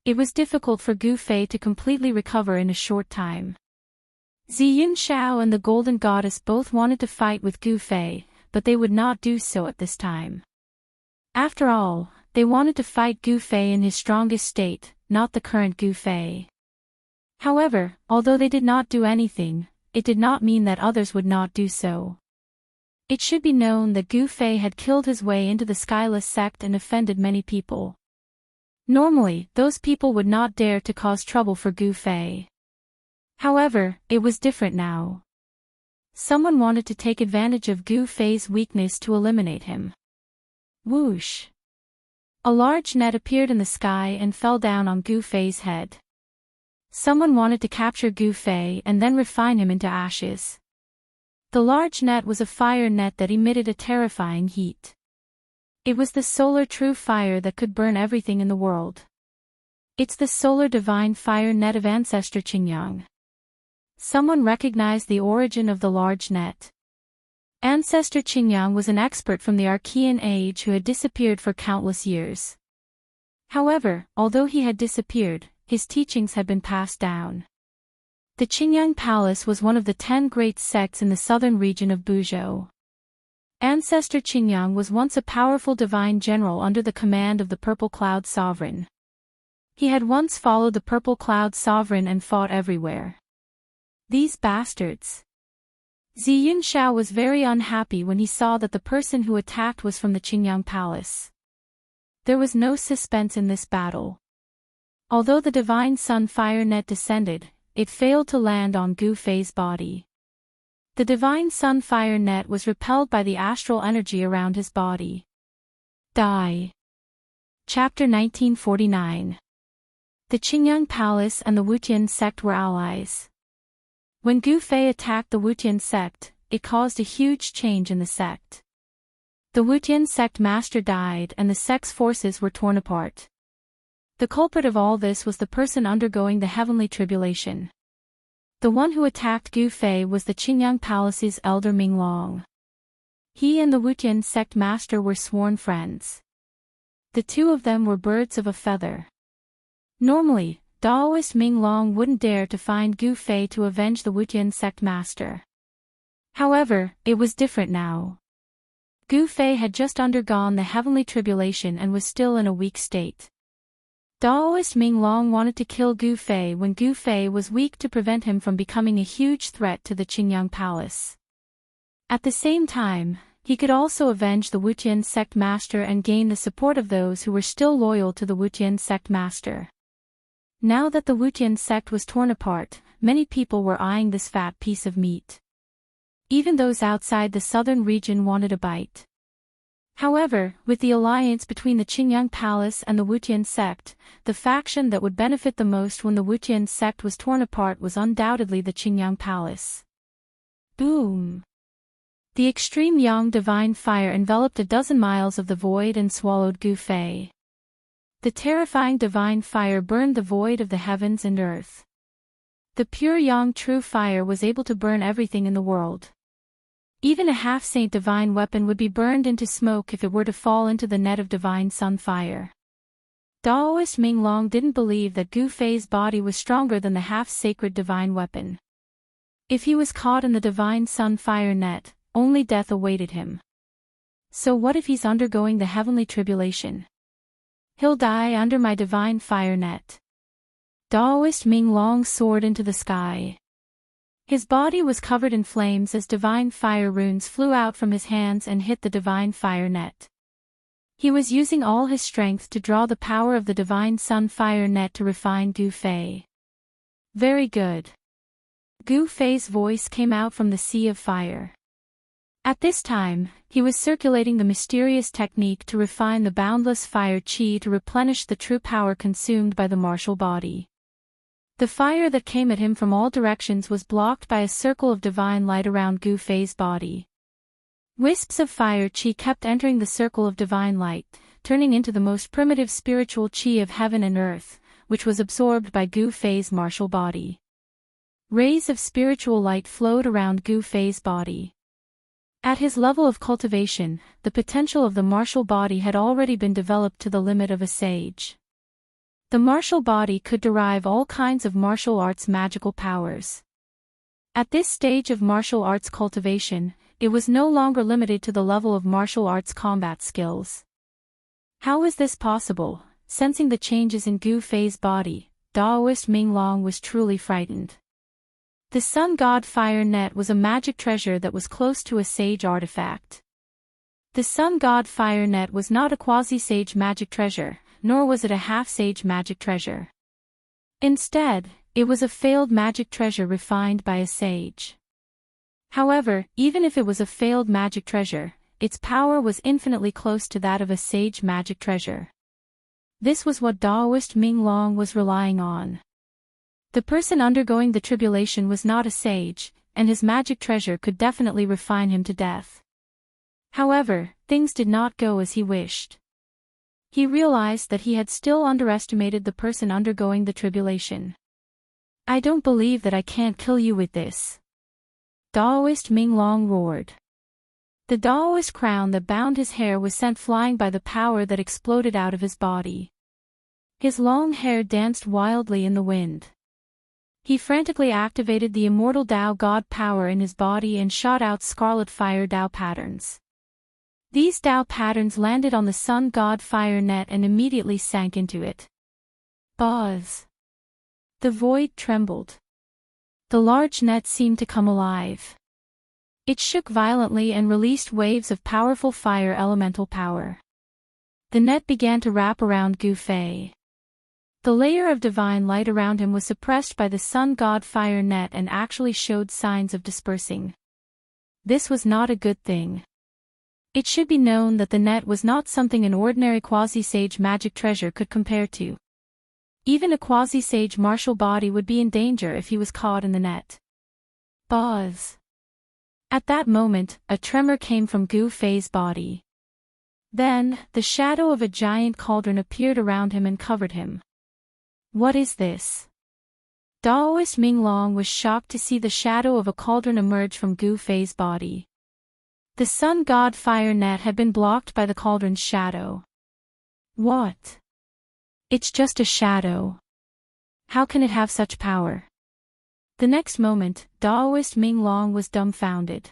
It was difficult for Gu Fei to completely recover in a short time. Ziyun Shao and the Golden Goddess both wanted to fight with Gu Fei, but they would not do so at this time. After all, they wanted to fight Gu Fei in his strongest state, not the current Gu Fei. However, although they did not do anything, it did not mean that others would not do so. It should be known that Gu Fei had killed his way into the Skyless sect and offended many people. Normally, those people would not dare to cause trouble for Gu Fei. However, it was different now. Someone wanted to take advantage of Gu Fei's weakness to eliminate him. Whoosh! A large net appeared in the sky and fell down on Gu Fei's head. Someone wanted to capture Gu Fei and then refine him into ashes. The large net was a fire net that emitted a terrifying heat. It was the solar true fire that could burn everything in the world. It's the solar divine fire net of ancestor Qingyang. Someone recognized the origin of the large net. Ancestor Qingyang was an expert from the Archean age who had disappeared for countless years. However, although he had disappeared, his teachings had been passed down. The Qingyang Palace was one of the 10 great sects in the southern region of Buzhou. Ancestor Qingyang was once a powerful divine general under the command of the Purple Cloud Sovereign. He had once followed the Purple Cloud Sovereign and fought everywhere. These bastards. Zi Yunxiao was very unhappy when he saw that the person who attacked was from the Qingyang Palace. There was no suspense in this battle. Although the Divine Sun Fire Net descended, it failed to land on Gu Fei's body. The Divine Sun Fire Net was repelled by the astral energy around his body. Die. Chapter 1949. The Qingyang Palace and the Wutian sect were allies. When Gu Fei attacked the Wutian sect, it caused a huge change in the sect. The Wutian sect master died and the sect's forces were torn apart. The culprit of all this was the person undergoing the heavenly tribulation. The one who attacked Gu Fei was the Qingyang Palace's elder Minglong. He and the Wutian sect master were sworn friends. The two of them were birds of a feather. Normally, Daoist Minglong wouldn't dare to find Gu Fei to avenge the Wutian sect master. However, it was different now. Gu Fei had just undergone the heavenly tribulation and was still in a weak state. Daoist Minglong wanted to kill Gu Fei when Gu Fei was weak to prevent him from becoming a huge threat to the Qingyang Palace. At the same time, he could also avenge the Wutian sect master and gain the support of those who were still loyal to the Wutian sect master. Now that the Wutian sect was torn apart, many people were eyeing this fat piece of meat. Even those outside the southern region wanted a bite. However, with the alliance between the Qingyang Palace and the Wutian sect, the faction that would benefit the most when the Wutian sect was torn apart was undoubtedly the Qingyang Palace. Boom! The extreme yang divine fire enveloped a dozen miles of the void and swallowed Gu Fei. The terrifying divine fire burned the void of the heavens and earth. The pure yang true fire was able to burn everything in the world. Even a half-saint divine weapon would be burned into smoke if it were to fall into the net of divine sun fire. Daoist Minglong didn't believe that Gu Fei's body was stronger than the half-sacred divine weapon. If he was caught in the divine sun fire net, only death awaited him. So what if he's undergoing the heavenly tribulation? He'll die under my divine fire net. Daoist Minglong soared into the sky. His body was covered in flames as divine fire runes flew out from his hands and hit the divine fire net. He was using all his strength to draw the power of the divine sun fire net to refine Gu Fei. Very good. Gu Fei's voice came out from the sea of fire. At this time, he was circulating the mysterious technique to refine the boundless fire qi to replenish the true power consumed by the martial body. The fire that came at him from all directions was blocked by a circle of divine light around Gu Fei's body. Wisps of fire qi kept entering the circle of divine light, turning into the most primitive spiritual qi of heaven and earth, which was absorbed by Gu Fei's martial body. Rays of spiritual light flowed around Gu Fei's body. At his level of cultivation, the potential of the martial body had already been developed to the limit of a sage. The martial body could derive all kinds of martial arts magical powers. At this stage of martial arts cultivation, it was no longer limited to the level of martial arts combat skills. How is this possible? Sensing the changes in Gu Fei's body, Daoist Minglong was truly frightened. The Sun God Fire Net was a magic treasure that was close to a sage artifact. The Sun God Fire Net was not a quasi-sage magic treasure, nor was it a half-sage magic treasure. Instead, it was a failed magic treasure refined by a sage. However, even if it was a failed magic treasure, its power was infinitely close to that of a sage magic treasure. This was what Daoist Minglong was relying on. The person undergoing the tribulation was not a sage, and his magic treasure could definitely refine him to death. However, things did not go as he wished. He realized that he had still underestimated the person undergoing the tribulation. "I don't believe that I can't kill you with this," Daoist Minglong roared. The Daoist crown that bound his hair was sent flying by the power that exploded out of his body. His long hair danced wildly in the wind. He frantically activated the immortal Dao God power in his body and shot out scarlet fire Dao patterns. These Dao patterns landed on the Sun God fire net and immediately sank into it. Buzz! The void trembled. The large net seemed to come alive. It shook violently and released waves of powerful fire elemental power. The net began to wrap around Gu Fei. The layer of divine light around him was suppressed by the Sun God fire net and actually showed signs of dispersing. This was not a good thing. It should be known that the net was not something an ordinary quasi-sage magic treasure could compare to. Even a quasi-sage martial body would be in danger if he was caught in the net. Buzz! At that moment, a tremor came from Gu Fei's body. Then, the shadow of a giant cauldron appeared around him and covered him. What is this? Daoist Minglong was shocked to see the shadow of a cauldron emerge from Gu Fei's body. The Sun God fire net had been blocked by the cauldron's shadow. What? It's just a shadow. How can it have such power? The next moment, Daoist Minglong was dumbfounded.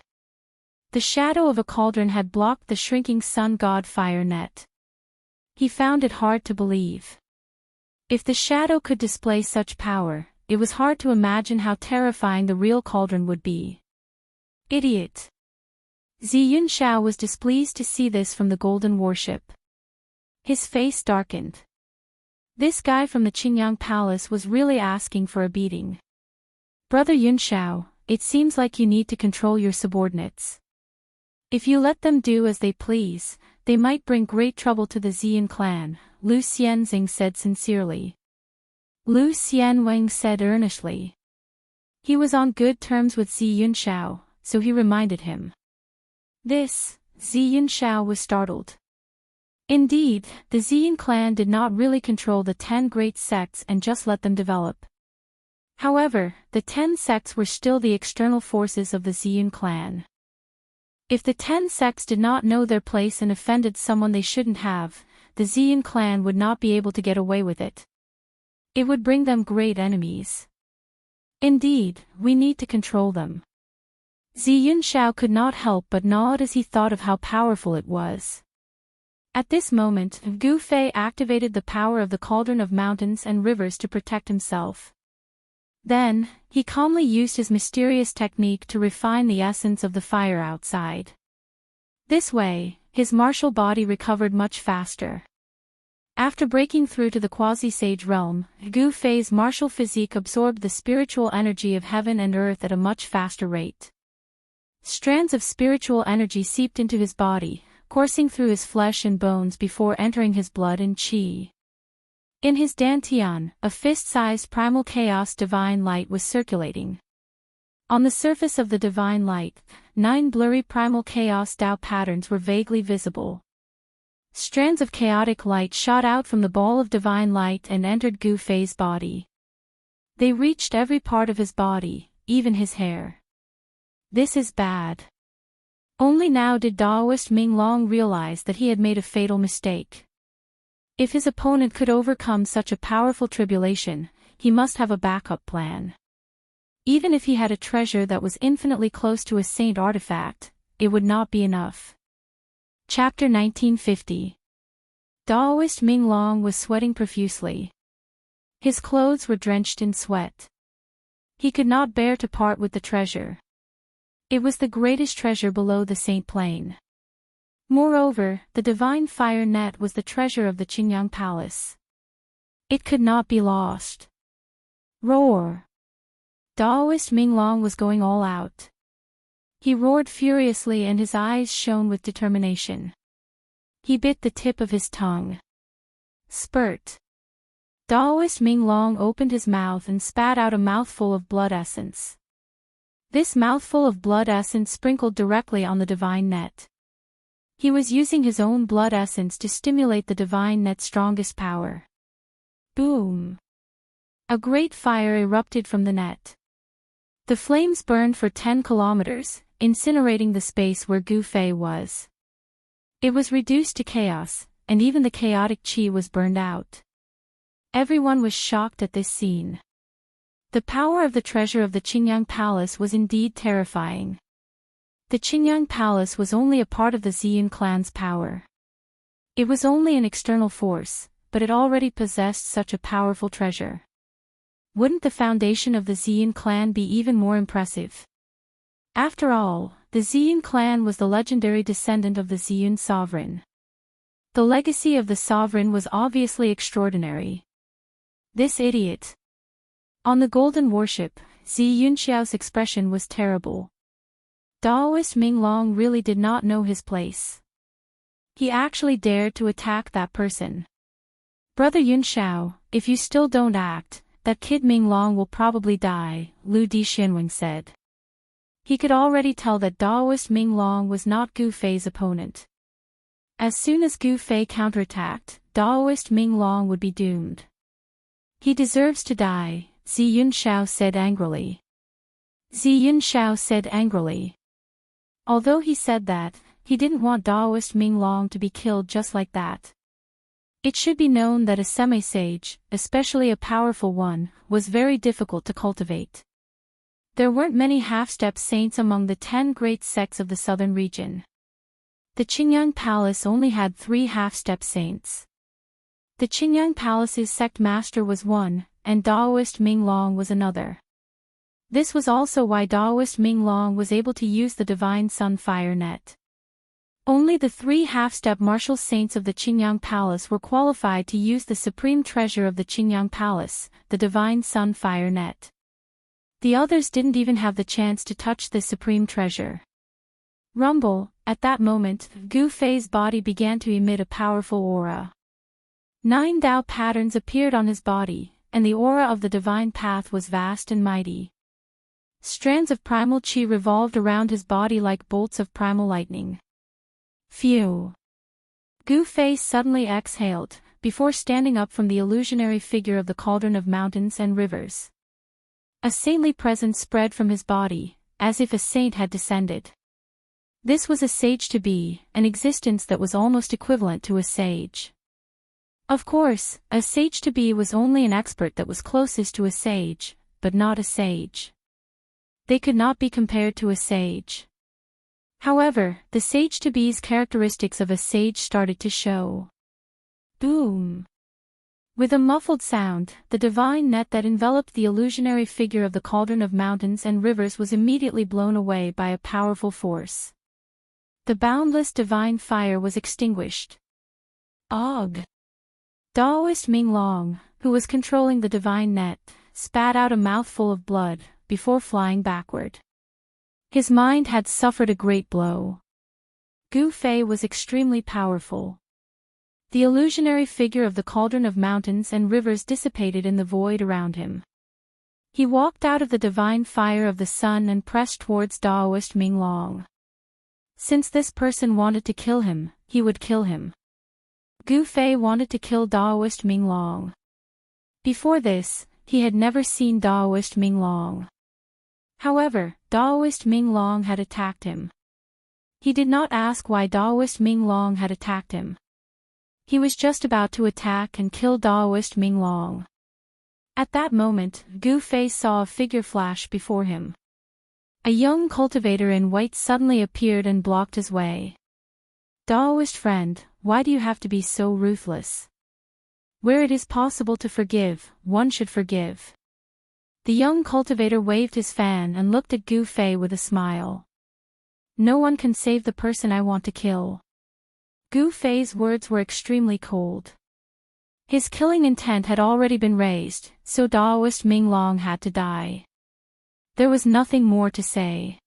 The shadow of a cauldron had blocked the shrinking Sun God fire net. He found it hard to believe. If the shadow could display such power, it was hard to imagine how terrifying the real cauldron would be. Idiot! Zi Yunxiao was displeased to see this from the golden warship. His face darkened. This guy from the Qingyang Palace was really asking for a beating. Brother Yunxiao, it seems like you need to control your subordinates. If you let them do as they please, they might bring great trouble to the Ziyan clan, Lu Xianxing said sincerely. Lu Xianwang said earnestly. He was on good terms with Zi Yunxiao, so he reminded him. This, Zi Yunxiao was startled. Indeed, the Ziyan clan did not really control the 10 great sects and just let them develop. However, the 10 sects were still the external forces of the Ziyan clan. If the 10 sects did not know their place and offended someone they shouldn't have, the Ziyan clan would not be able to get away with it. It would bring them great enemies. Indeed, we need to control them. Zi Yunxiao could not help but nod as he thought of how powerful it was. At this moment, Gu Fei activated the power of the cauldron of mountains and rivers to protect himself. Then, he calmly used his mysterious technique to refine the essence of the fire outside. This way, his martial body recovered much faster. After breaking through to the quasi-sage realm, Gu Fei's martial physique absorbed the spiritual energy of heaven and earth at a much faster rate. Strands of spiritual energy seeped into his body, coursing through his flesh and bones before entering his blood and qi. In his dantian, a fist-sized primal chaos divine light was circulating. On the surface of the divine light, 9 blurry primal chaos Dao patterns were vaguely visible. Strands of chaotic light shot out from the ball of divine light and entered Gu Fei's body. They reached every part of his body, even his hair. This is bad. Only now did Daoist Minglong realize that he had made a fatal mistake. If his opponent could overcome such a powerful tribulation, he must have a backup plan. Even if he had a treasure that was infinitely close to a saint artifact, it would not be enough. Chapter 1950. Daoist Minglong was sweating profusely. His clothes were drenched in sweat. He could not bear to part with the treasure. It was the greatest treasure below the Saint Plane. Moreover, the divine fire net was the treasure of the Qingyang Palace. It could not be lost. Roar! Daoist Minglong was going all out. He roared furiously and his eyes shone with determination. He bit the tip of his tongue. Spurt! Daoist Ming Long opened his mouth and spat out a mouthful of blood essence. This mouthful of blood essence sprinkled directly on the divine net. He was using his own blood essence to stimulate the divine net's strongest power. Boom! A great fire erupted from the net. The flames burned for 10 kilometers, incinerating the space where Gu Fei was. It was reduced to chaos, and even the chaotic qi was burned out. Everyone was shocked at this scene. The power of the treasure of the Qingyang Palace was indeed terrifying. The Qingyang Palace was only a part of the Ziyun clan's power. It was only an external force, but it already possessed such a powerful treasure. Wouldn't the foundation of the Ziyun clan be even more impressive? After all, the Ziyun clan was the legendary descendant of the Ziyun sovereign. The legacy of the sovereign was obviously extraordinary. This idiot. On the golden warship, Zi Yunxiao's expression was terrible. Daoist Ming Long really did not know his place. He actually dared to attack that person. Brother Yunxiao, if you still don't act, that kid Ming Long will probably die, Lu Di Xinwing said. He could already tell that Daoist Ming Long was not Gu Fei's opponent. As soon as Gu Fei counterattacked, Daoist Ming Long would be doomed. He deserves to die, Zi Yunxiao said angrily. Zi Yunxiao said angrily. Although he said that, he didn't want Daoist Ming Long to be killed just like that. It should be known that a semi-sage, especially a powerful one, was very difficult to cultivate. There weren't many half-step saints among the 10 great sects of the southern region. The Qingyang Palace only had 3 half-step saints. The Qingyang Palace's sect master was one, and Daoist Ming Long was another. This was also why Daoist Ming Long was able to use the Divine Sun Fire Net. Only the 3 half-step martial saints of the Qingyang Palace were qualified to use the supreme treasure of the Qingyang Palace, the Divine Sun Fire Net. The others didn't even have the chance to touch this supreme treasure. Rumble, at that moment, Gu Fei's body began to emit a powerful aura. 9 Dao patterns appeared on his body, and the aura of the divine path was vast and mighty. Strands of primal qi revolved around his body like bolts of primal lightning. Phew! Gu Fei suddenly exhaled, before standing up from the illusionary figure of the cauldron of mountains and rivers. A saintly presence spread from his body, as if a saint had descended. This was a sage to be, an existence that was almost equivalent to a sage. Of course, a sage to be was only an expert that was closest to a sage, but not a sage. They could not be compared to a sage. However, the sage to be's characteristics of a sage started to show. Boom! With a muffled sound, the divine net that enveloped the illusionary figure of the cauldron of mountains and rivers was immediately blown away by a powerful force. The boundless divine fire was extinguished. Og! Daoist Ming Long, who was controlling the divine net, spat out a mouthful of blood, before flying backward. His mind had suffered a great blow. Gu Fei was extremely powerful. The illusionary figure of the cauldron of mountains and rivers dissipated in the void around him. He walked out of the divine fire of the sun and pressed towards Daoist Ming Long. Since this person wanted to kill him, he would kill him. Gu Fei wanted to kill Daoist Ming Long. Before this, he had never seen Daoist Ming Long. However, Daoist Ming Long had attacked him. He did not ask why Daoist Ming Long had attacked him. He was just about to attack and kill Daoist Ming Long. At that moment, Gu Fei saw a figure flash before him. A young cultivator in white suddenly appeared and blocked his way. Daoist friend, why do you have to be so ruthless? Where it is possible to forgive, one should forgive. The young cultivator waved his fan and looked at Gu Fei with a smile. No one can save the person I want to kill. Gu Fei's words were extremely cold. His killing intent had already been raised, so Daoist Ming Long had to die. There was nothing more to say.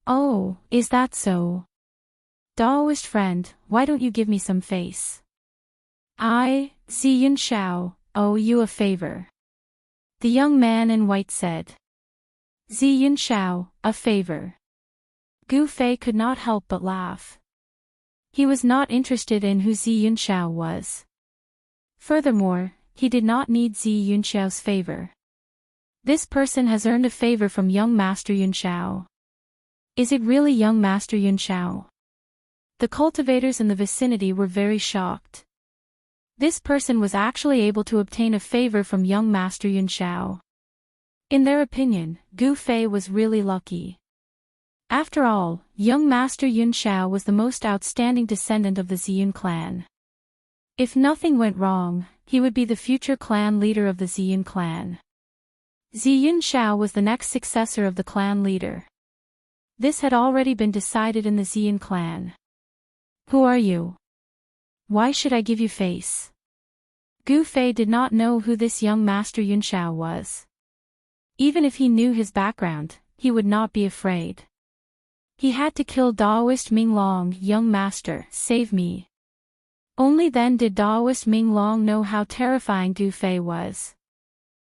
Oh, is that so? Daoist friend, why don't you give me some face? I, Zi Yunxiao, owe you a favor. The young man in white said. Zi Yunxiao, a favor. Gu Fei could not help but laugh. He was not interested in who Zi Yunxiao was. Furthermore, he did not need Zi Yunxiao's favor. This person has earned a favor from young Master Yunxiao. Is it really young Master Yunxiao? The cultivators in the vicinity were very shocked. This person was actually able to obtain a favor from young Master Yunxiao. In their opinion, Gu Fei was really lucky. After all, young Master Yunxiao was the most outstanding descendant of the Ziyun clan. If nothing went wrong, he would be the future clan leader of the Ziyun clan. Zi Yunxiao was the next successor of the clan leader. This had already been decided in the Ziyun clan. Who are you? Why should I give you face? Gu Fei did not know who this young Master Yunxiao was. Even if he knew his background, he would not be afraid. He had to kill Daoist Minglong. Young Master, save me. Only then did Daoist Minglong know how terrifying Gu Fei was.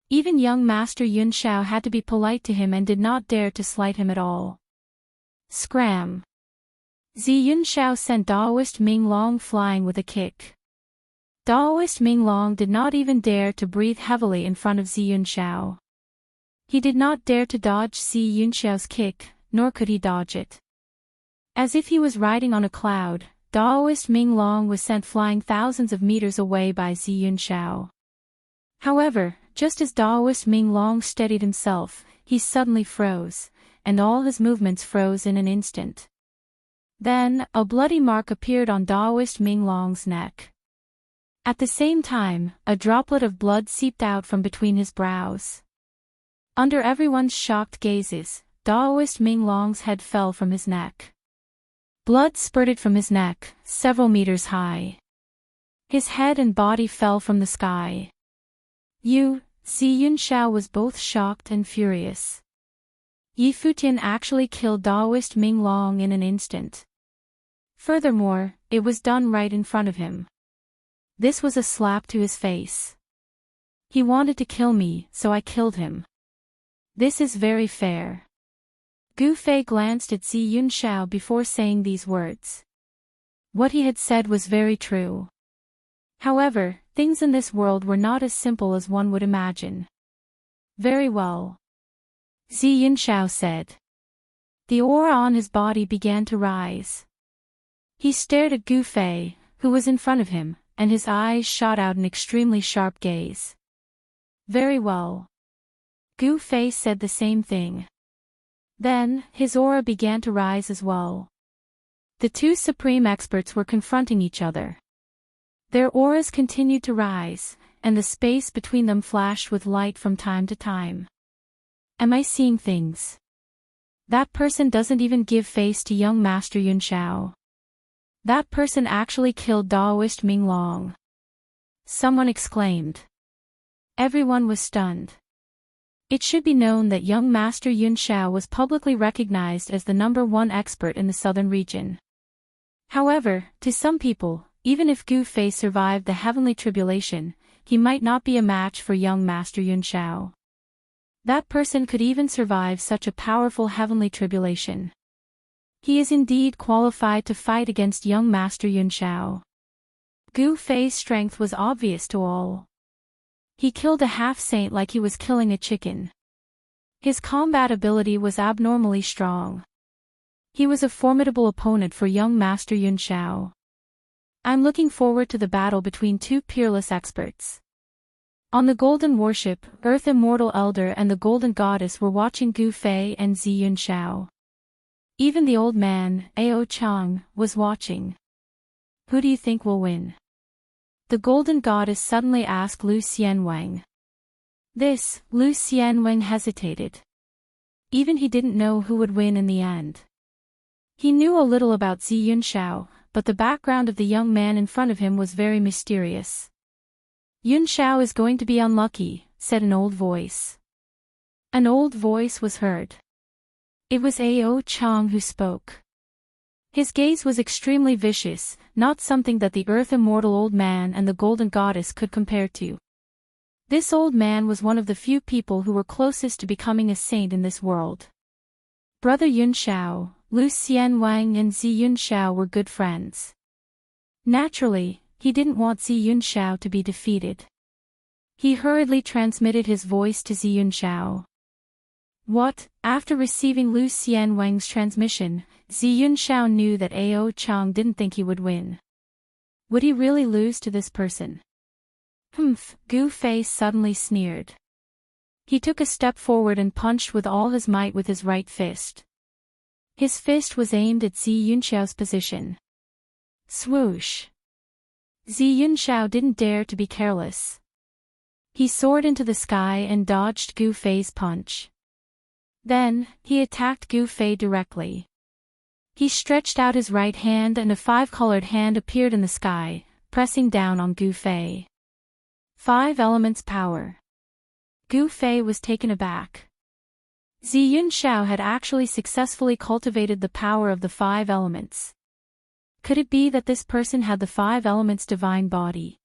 Even young Master Yunxiao had to be polite to him and did not dare to slight him at all. Scram! Zi Yunxiao sent Daoist Minglong flying with a kick. Daoist Minglong did not even dare to breathe heavily in front of Zi Yunxiao. He did not dare to dodge Zi Yunxiao's kick, nor could he dodge it. As if he was riding on a cloud, Daoist Minglong was sent flying thousands of meters away by Zi Yunxiao. However, just as Daoist Minglong steadied himself, he suddenly froze, and all his movements froze in an instant. Then, a bloody mark appeared on Daoist Minglong's neck. At the same time, a droplet of blood seeped out from between his brows. Under everyone's shocked gazes, Daoist Minglong's head fell from his neck. Blood spurted from his neck, several meters high. His head and body fell from the sky. Zi Yunxiao was both shocked and furious. Yi Futian actually killed Daoist Minglong in an instant. Furthermore, it was done right in front of him. This was a slap to his face. He wanted to kill me, so I killed him. This is very fair. Gu Fei glanced at Zi Yunxiao before saying these words. What he had said was very true. However, things in this world were not as simple as one would imagine. Very well. Zi Yunxiao said. The aura on his body began to rise. He stared at Gu Fei, who was in front of him, and his eyes shot out an extremely sharp gaze. Very well. Gu Fei said the same thing. Then, his aura began to rise as well. The two supreme experts were confronting each other. Their auras continued to rise, and the space between them flashed with light from time to time. Am I seeing things? That person doesn't even give face to young Master Yunxiao. That person actually killed Daoist Minglong. Someone exclaimed. Everyone was stunned. It should be known that young Master Yunxiao was publicly recognized as the #1 expert in the southern region. However, to some people, even if Gu Fei survived the heavenly tribulation, he might not be a match for young Master Yunxiao. That person could even survive such a powerful heavenly tribulation. He is indeed qualified to fight against young Master Yunxiao. Gu Fei's strength was obvious to all. He killed a half-saint like he was killing a chicken. His combat ability was abnormally strong. He was a formidable opponent for young Master Yunxiao. I'm looking forward to the battle between two peerless experts. On the Golden Warship, Earth Immortal Elder and the Golden Goddess were watching Gu Fei and Zi Yunxiao. Even the old man, Ao Chang, was watching. Who do you think will win? The Golden Goddess suddenly asked Lu Xianwang. Lu Xianwang hesitated. Even he didn't know who would win in the end. He knew a little about Zi Yunxiao, but the background of the young man in front of him was very mysterious. Yunxiao is going to be unlucky, said an old voice. An old voice was heard. It was Ao Chang who spoke. His gaze was extremely vicious, not something that the Earth Immortal Old Man and the Golden Goddess could compare to. This old man was one of the few people who were closest to becoming a saint in this world. Brother Yunxiao, Lu Xianwang and Zi Yunxiao were good friends. Naturally, he didn't want Zi Yunxiao to be defeated. He hurriedly transmitted his voice to Zi Yunxiao. What? After receiving Lu Xianwang's transmission, Zi Yunxiao knew that Ao Chang didn't think he would win. Would he really lose to this person? Humph, Gu Fei suddenly sneered. He took a step forward and punched with all his might with his right fist. His fist was aimed at Zi Yunxiao's position. Swoosh! Zi Yunxiao didn't dare to be careless. He soared into the sky and dodged Gu Fei's punch. Then, he attacked Gu Fei directly. He stretched out his right hand and a five-colored hand appeared in the sky, pressing down on Gu Fei. 5 elements power. Gu Fei was taken aback. Zi Yunxiao had actually successfully cultivated the power of the 5 elements. Could it be that this person had the 5 elements divine body?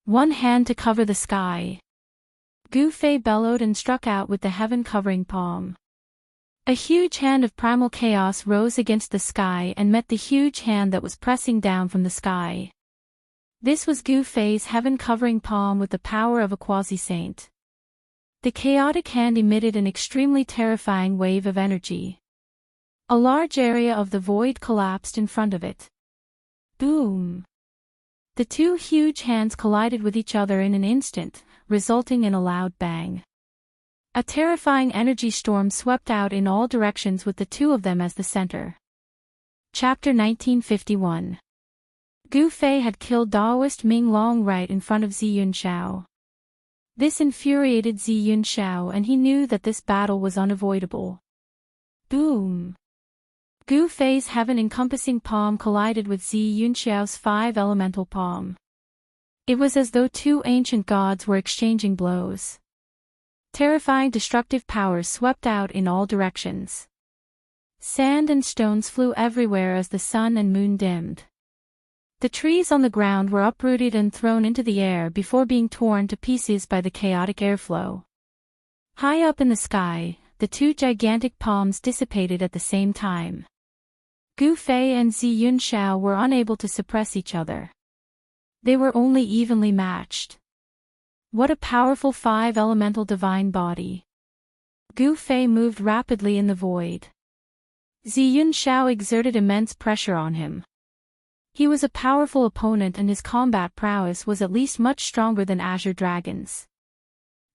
One hand to cover the sky. Gu Fei bellowed and struck out with the heaven-covering palm. A huge hand of primal chaos rose against the sky and met the huge hand that was pressing down from the sky. This was Gu Fei's heaven-covering palm with the power of a quasi-saint. The chaotic hand emitted an extremely terrifying wave of energy. A large area of the void collapsed in front of it. Boom! The 2 huge hands collided with each other in an instant, resulting in a loud bang. A terrifying energy storm swept out in all directions with the 2 of them as the center. Chapter 1951. Gu Fei had killed Daoist Ming Long right in front of Zi Yunxiao. This infuriated Zi Yunxiao and he knew that this battle was unavoidable. Boom! Gu Fei's heaven-encompassing palm collided with Zi Yunxiao's 5 elemental palm. It was as though 2 ancient gods were exchanging blows. Terrifying destructive powers swept out in all directions. Sand and stones flew everywhere as the sun and moon dimmed. The trees on the ground were uprooted and thrown into the air before being torn to pieces by the chaotic airflow. High up in the sky, the 2 gigantic palms dissipated at the same time. Gu Fei and Zi Yunxiao were unable to suppress each other. They were only evenly matched. What a powerful 5 elemental divine body. Gu Fei moved rapidly in the void. Zi Yunxiao exerted immense pressure on him. He was a powerful opponent and his combat prowess was at least much stronger than Azure Dragon's.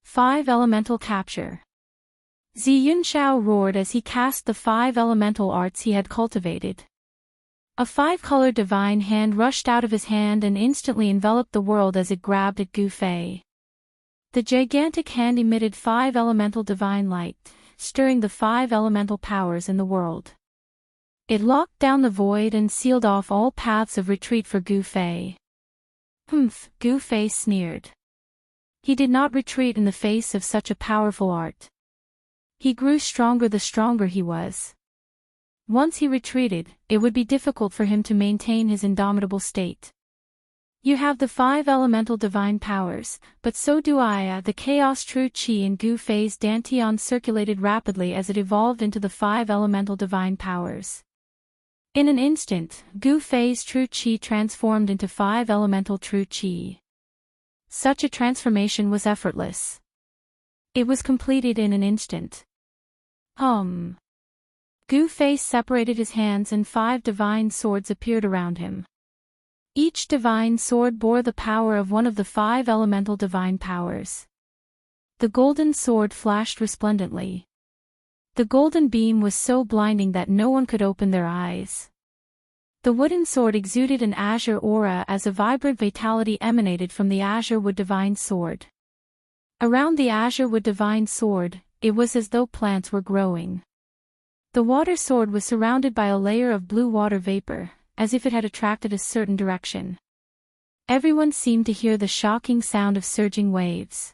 5 elemental capture. Zi Yunxiao roared as he cast the 5 elemental arts he had cultivated. A 5-colored divine hand rushed out of his hand and instantly enveloped the world as it grabbed at Gu Fei. The gigantic hand emitted 5 elemental divine light, stirring the 5 elemental powers in the world. It locked down the void and sealed off all paths of retreat for Gu Fei. Humph, Gu Fei sneered. He did not retreat in the face of such a powerful art. He grew stronger the stronger he was. Once he retreated, it would be difficult for him to maintain his indomitable state. You have the 5 elemental divine powers, but so do I. The chaos true qi in Gu Fei's dantian circulated rapidly as it evolved into the 5 elemental divine powers. In an instant, Gu Fei's true qi transformed into 5 elemental true qi. Such a transformation was effortless. It was completed in an instant. Gu Fei separated his hands and 5 divine swords appeared around him. Each divine sword bore the power of one of the 5 elemental divine powers. The golden sword flashed resplendently. The golden beam was so blinding that no one could open their eyes. The wooden sword exuded an azure aura as a vibrant vitality emanated from the azure wood divine sword. Around the azure wood divine sword, it was as though plants were growing. The water sword was surrounded by a layer of blue water vapor, as if it had attracted a certain direction. Everyone seemed to hear the shocking sound of surging waves.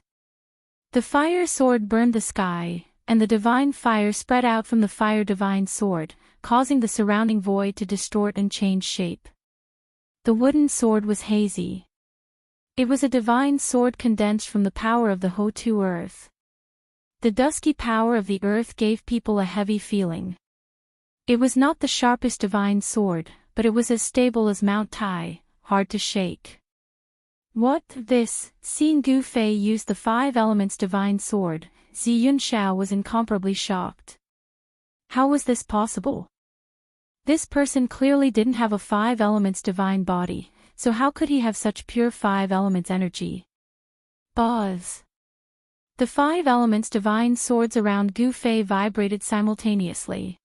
The fire sword burned the sky, and the divine fire spread out from the fire divine sword, causing the surrounding void to distort and change shape. The wooden sword was hazy. It was a divine sword condensed from the power of the Ho-Tu earth. The dusky power of the earth gave people a heavy feeling. It was not the sharpest divine sword, but it was as stable as Mount Tai, hard to shake. What, this? Seeing Gu Fei use the 5 elements divine sword, Zi Yunxiao was incomparably shocked. How was this possible? This person clearly didn't have a 5 elements divine body, so how could he have such pure 5 elements energy? Buzz. The 5 elements divine swords around Gu Fei vibrated simultaneously.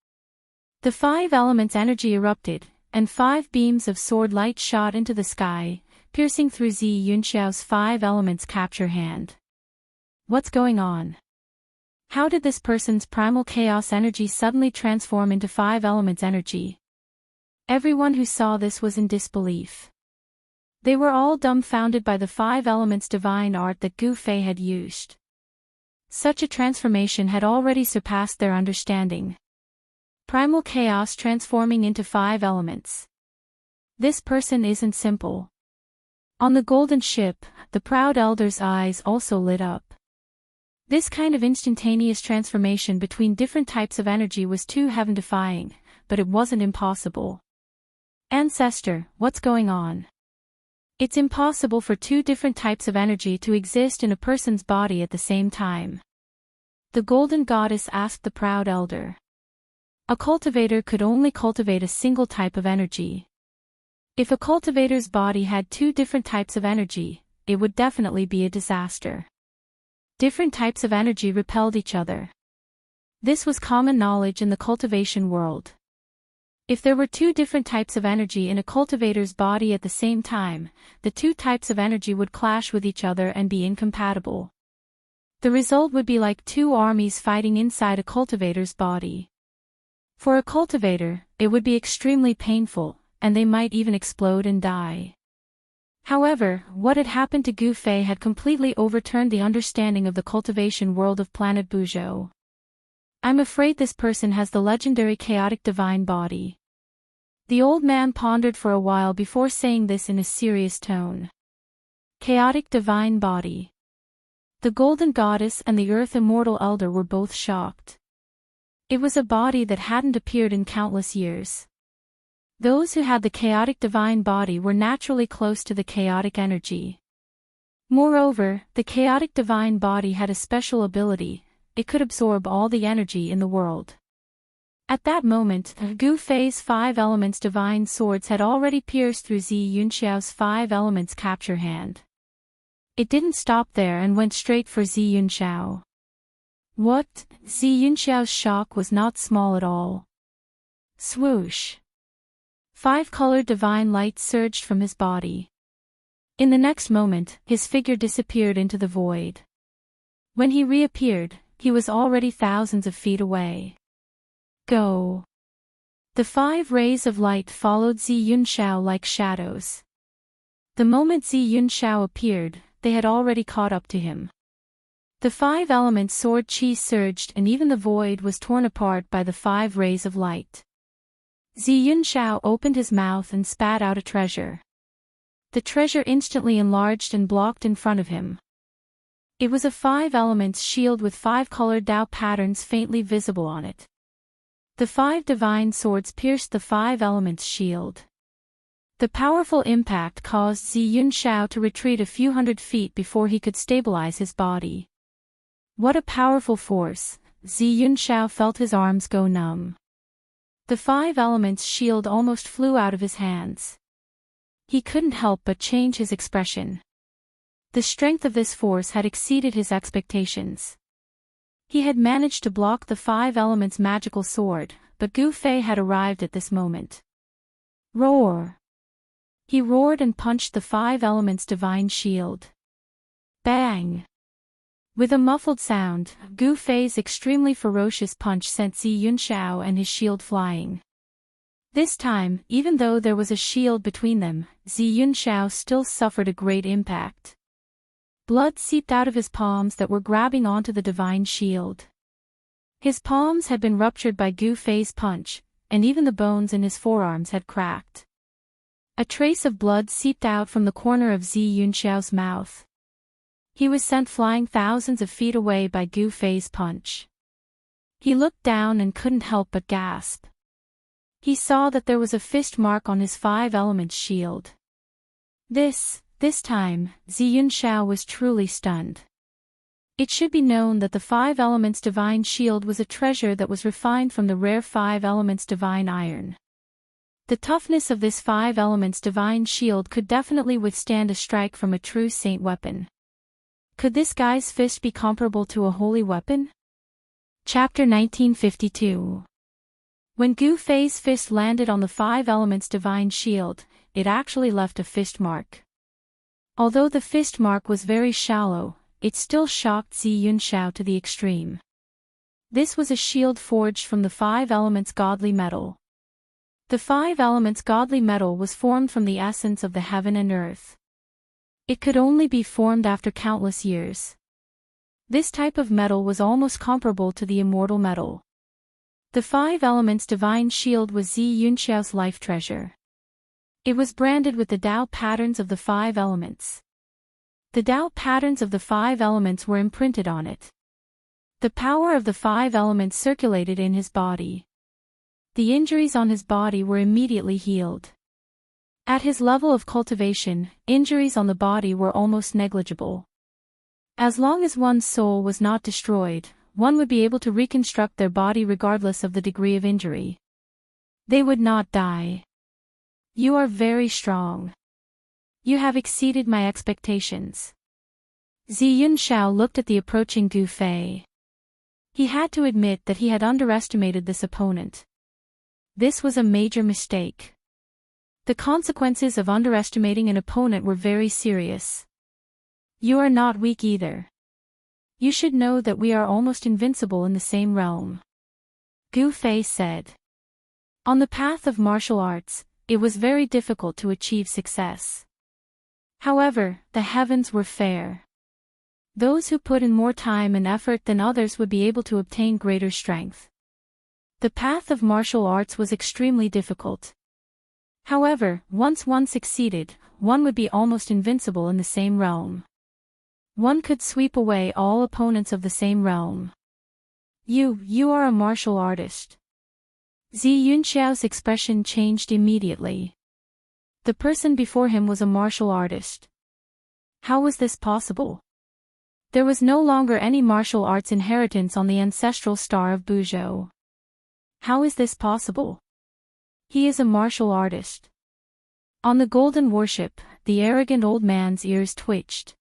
The 5 elements energy erupted, and 5 beams of sword light shot into the sky, piercing through Zi Yunxiao's 5 elements capture hand. What's going on? How did this person's primal chaos energy suddenly transform into 5 elements energy? Everyone who saw this was in disbelief. They were all dumbfounded by the 5 elements divine art that Gu Fei had used. Such a transformation had already surpassed their understanding. Primal chaos transforming into 5 elements. This person isn't simple. On the golden ship, the proud elder's eyes also lit up. This kind of instantaneous transformation between different types of energy was too heaven-defying, but it wasn't impossible. Ancestor, what's going on? It's impossible for 2 different types of energy to exist in a person's body at the same time. The golden goddess asked the proud elder. A cultivator could only cultivate a single type of energy. If a cultivator's body had 2 different types of energy, it would definitely be a disaster. Different types of energy repelled each other. This was common knowledge in the cultivation world. If there were 2 different types of energy in a cultivator's body at the same time, the 2 types of energy would clash with each other and be incompatible. The result would be like 2 armies fighting inside a cultivator's body. For a cultivator, it would be extremely painful, and they might even explode and die. However, what had happened to Gu Fei had completely overturned the understanding of the cultivation world of planet Buzhou. I'm afraid this person has the legendary chaotic divine body. The old man pondered for a while before saying this in a serious tone. Chaotic divine body. The golden goddess and the earth immortal elder were both shocked. It was a body that hadn't appeared in countless years. Those who had the chaotic divine body were naturally close to the chaotic energy. Moreover, the chaotic divine body had a special ability: it could absorb all the energy in the world. At that moment, Gu Fei's 5 elements divine swords had already pierced through Zi Yunxiao's 5 elements capture hand. It didn't stop there and went straight for Zi Yunxiao. What? Zi Yunxiao's shock was not small at all. Swoosh. 5-colored divine light surged from his body. In the next moment, his figure disappeared into the void. When he reappeared, he was already thousands of feet away. Go. The 5 rays of light followed Zi Yunxiao like shadows. The moment Zi Yunxiao appeared, they had already caught up to him. The 5 elements sword chi surged and even the void was torn apart by the 5 rays of light. Zi Yunxiao opened his mouth and spat out a treasure. The treasure instantly enlarged and blocked in front of him. It was a 5 elements shield with 5-colored Dao patterns faintly visible on it. The 5 divine swords pierced the 5 elements shield. The powerful impact caused Zi Yunxiao to retreat a few hundred feet before he could stabilize his body. What a powerful force! Zi Yunxiao felt his arms go numb. The 5 elements shield almost flew out of his hands. He couldn't help but change his expression. The strength of this force had exceeded his expectations. He had managed to block the 5 elements magical sword, but Gu Fei had arrived at this moment. Roar! He roared and punched the 5 elements divine shield. Bang! With a muffled sound, Gu Fei's extremely ferocious punch sent Zi Yunxiao and his shield flying. This time, even though there was a shield between them, Zi Yunxiao still suffered a great impact. Blood seeped out of his palms that were grabbing onto the divine shield. His palms had been ruptured by Gu Fei's punch, and even the bones in his forearms had cracked. A trace of blood seeped out from the corner of Zi Yunxiao's mouth. He was sent flying thousands of feet away by Gu Fei's punch. He looked down and couldn't help but gasp. He saw that there was a fist mark on his 5 elements shield. This time, Zi Yunxiao was truly stunned. It should be known that the 5 elements divine shield was a treasure that was refined from the rare 5 elements divine iron. The toughness of this 5 elements divine shield could definitely withstand a strike from a true saint weapon. Could this guy's fist be comparable to a holy weapon? Chapter 1952. When Gu Fei's fist landed on the 5 elements divine shield, it actually left a fist mark. Although the fist mark was very shallow, it still shocked Zi Yunxiao to the extreme. This was a shield forged from the 5 elements godly metal. The 5 elements godly metal was formed from the essence of the heaven and earth. It could only be formed after countless years. This type of metal was almost comparable to the immortal metal. The 5 elements divine shield was Zi Yunxiao's life treasure. It was branded with the Tao patterns of the 5 elements. The Tao patterns of the 5 elements were imprinted on it. The power of the 5 elements circulated in his body. The injuries on his body were immediately healed. At his level of cultivation, injuries on the body were almost negligible. As long as one's soul was not destroyed, one would be able to reconstruct their body regardless of the degree of injury. They would not die. You are very strong. You have exceeded my expectations. Zi Yunxiao looked at the approaching Gu Fei. He had to admit that he had underestimated this opponent. This was a major mistake. The consequences of underestimating an opponent were very serious. You are not weak either. You should know that we are almost invincible in the same realm. Gu Fei said. On the path of martial arts, it was very difficult to achieve success. However, the heavens were fair. Those who put in more time and effort than others would be able to obtain greater strength. The path of martial arts was extremely difficult. However, once one succeeded, one would be almost invincible in the same realm. One could sweep away all opponents of the same realm. You are a martial artist. Zi Yunxiao's expression changed immediately. The person before him was a martial artist. How was this possible? There was no longer any martial arts inheritance on the ancestral star of Buzhou. How is this possible? He is a martial artist. On the golden warship, the arrogant old man's ears twitched.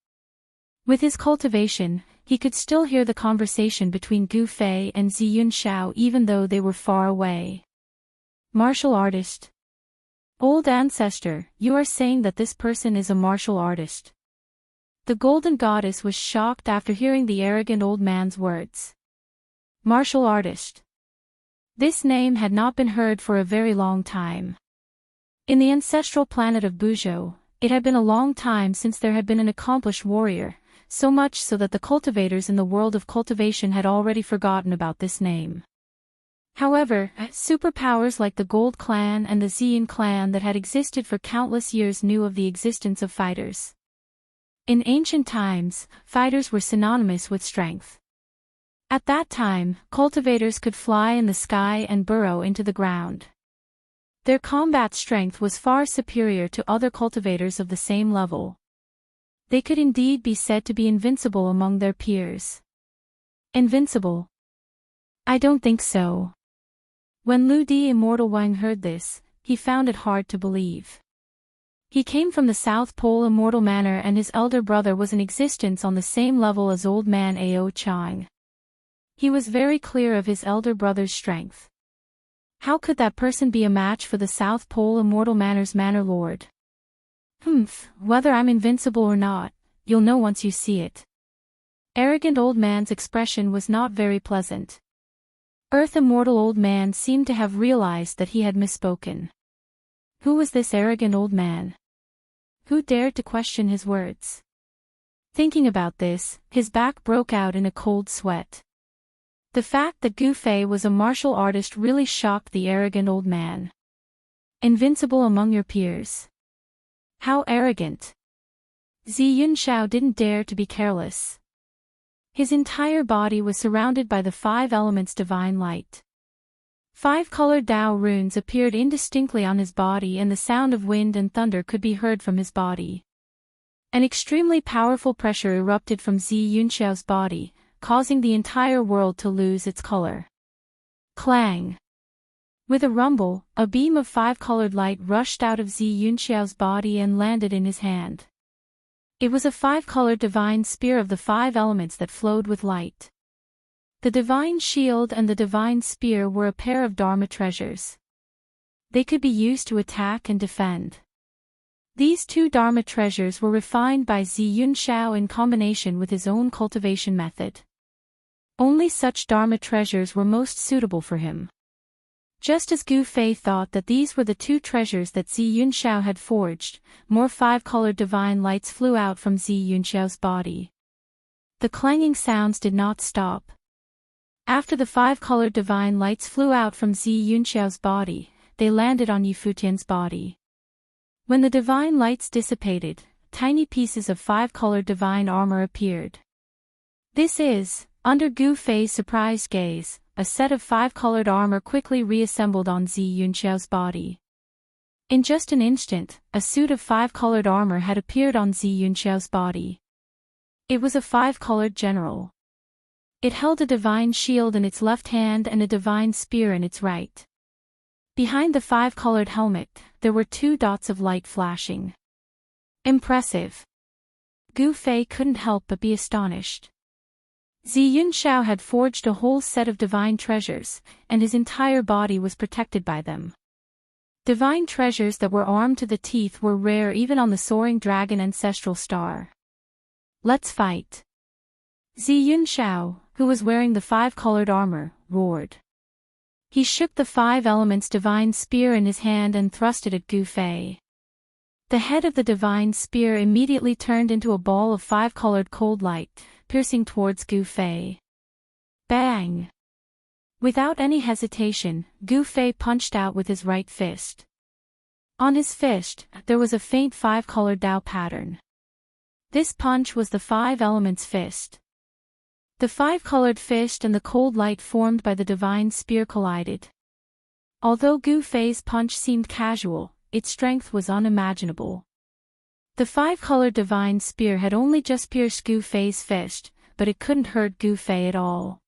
With his cultivation, he could still hear the conversation between Gu Fei and Zi Yunxiao even though they were far away. Martial artist. Old ancestor, you are saying that this person is a martial artist. The golden goddess was shocked after hearing the arrogant old man's words. Martial artist. This name had not been heard for a very long time. In the ancestral planet of Buzhou, it had been a long time since there had been an accomplished warrior, so much so that the cultivators in the world of cultivation had already forgotten about this name. However, superpowers like the Gold Clan and the Xian clan that had existed for countless years knew of the existence of fighters. In ancient times, fighters were synonymous with strength. At that time, cultivators could fly in the sky and burrow into the ground. Their combat strength was far superior to other cultivators of the same level. They could indeed be said to be invincible among their peers. Invincible? I don't think so. When Lu Di Immortal Wang heard this, he found it hard to believe. He came from the South Pole Immortal Manor and his elder brother was in existence on the same level as old man Ao Chang. He was very clear of his elder brother's strength. How could that person be a match for the South Pole Immortal Manor's Manor Lord? Whether I'm invincible or not, you'll know once you see it. Arrogant old man's expression was not very pleasant. Earth Immortal Old Man seemed to have realized that he had misspoken. Who was this arrogant old man? Who dared to question his words? Thinking about this, his back broke out in a cold sweat. The fact that Gu Fei was a martial artist really shocked the arrogant old man. Invincible among your peers. How arrogant! Zi Yunxiao didn't dare to be careless. His entire body was surrounded by the 5 elements divine light. 5 colored Dao runes appeared indistinctly on his body, and the sound of wind and thunder could be heard from his body. An extremely powerful pressure erupted from Zi Yunxiao's body, causing the entire world to lose its color. Clang! With a rumble, a beam of 5 colored light rushed out of Zi Yunxiao's body and landed in his hand. It was a 5-colored divine spear of the 5 elements that flowed with light. The divine shield and the divine spear were a pair of Dharma treasures. They could be used to attack and defend. These 2 Dharma treasures were refined by Zi Yunxiao in combination with his own cultivation method. Only such Dharma treasures were most suitable for him. Just as Gu Fei thought that these were the 2 treasures that Zi Yunxiao had forged, more 5-colored divine lights flew out from Zi Yunxiao's body. The clanging sounds did not stop. After the 5-colored divine lights flew out from Zi Yunxiao's body, they landed on Yifutian's body. When the divine lights dissipated, tiny pieces of 5-colored divine armor appeared. This is, under Gu Fei's surprised gaze, a set of 5-colored armor quickly reassembled on Zi Yunxiao's body. In just an instant, a suit of 5-colored armor had appeared on Zi Yunxiao's body. It was a 5-colored general. It held a divine shield in its left hand and a divine spear in its right. Behind the 5-colored helmet, there were 2 dots of light flashing. Impressive! Gu Fei couldn't help but be astonished. Zi Yunxiao had forged a whole set of divine treasures, and his entire body was protected by them. Divine treasures that were armed to the teeth were rare even on the soaring dragon ancestral star. Let's fight! Zi Yunxiao, who was wearing the 5-colored armor, roared. He shook the 5 elements divine spear in his hand and thrust it at Gu Fei. The head of the divine spear immediately turned into a ball of 5-colored cold light, piercing towards Gu Fei. Bang! Without any hesitation, Gu Fei punched out with his right fist. On his fist, there was a faint 5-colored Dao pattern. This punch was the 5 elements fist. The 5-colored fist and the cold light formed by the divine spear collided. Although Gu Fei's punch seemed casual, its strength was unimaginable. The 5-colored divine spear had only just pierced Gu Fei's fist, but it couldn't hurt Gu Fei at all.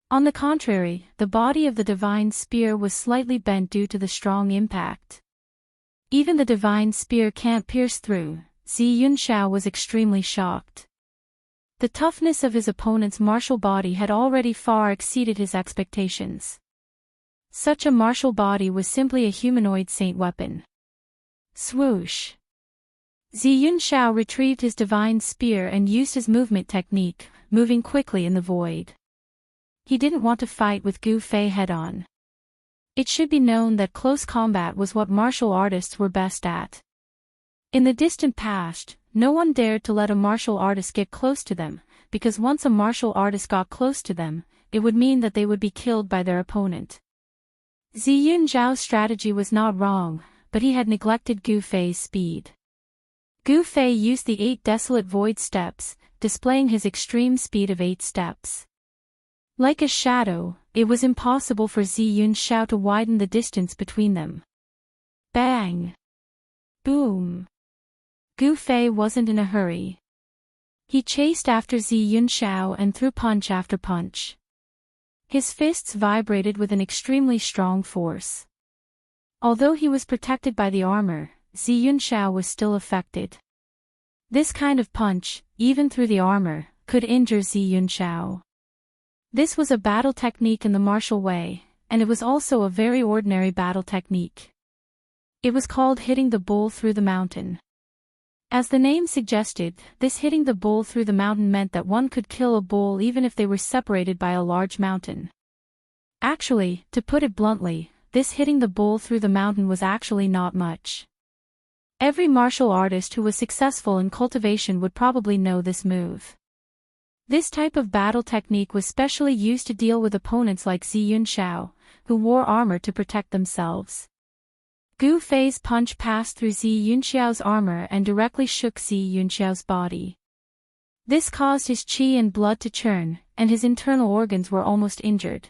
On the contrary, the body of the divine spear was slightly bent due to the strong impact. Even the divine spear can't pierce through. Zi Yunxiao was extremely shocked. The toughness of his opponent's martial body had already far exceeded his expectations. Such a martial body was simply a humanoid saint weapon. Swoosh! Zi Yunxiao retrieved his divine spear and used his movement technique, moving quickly in the void. He didn't want to fight with Gu Fei head-on. It should be known that close combat was what martial artists were best at. In the distant past, no one dared to let a martial artist get close to them, because once a martial artist got close to them, it would mean that they would be killed by their opponent. Zi Yunxiao's strategy was not wrong, but he had neglected Gu Fei's speed. Gu Fei used the 8 desolate void steps, displaying his extreme speed of 8 steps. Like a shadow, it was impossible for Zi Yunxiao to widen the distance between them. Bang! Boom! Gu Fei wasn't in a hurry. He chased after Zi Yunxiao and threw punch after punch. His fists vibrated with an extremely strong force. Although he was protected by the armor, Zi Yunxiao was still affected. This kind of punch, even through the armor, could injure Zi Yunxiao. This was a battle technique in the martial way, and it was also a very ordinary battle technique. It was called hitting the bull through the mountain. As the name suggested, this hitting the bull through the mountain meant that one could kill a bull even if they were separated by a large mountain. Actually, to put it bluntly, this hitting the bull through the mountain was actually not much. Every martial artist who was successful in cultivation would probably know this move. This type of battle technique was specially used to deal with opponents like Zi Yunxiao, who wore armor to protect themselves. Gu Fei's punch passed through Zi Yunxiao's armor and directly shook Zi Yunxiao's body. This caused his qi and blood to churn, and his internal organs were almost injured.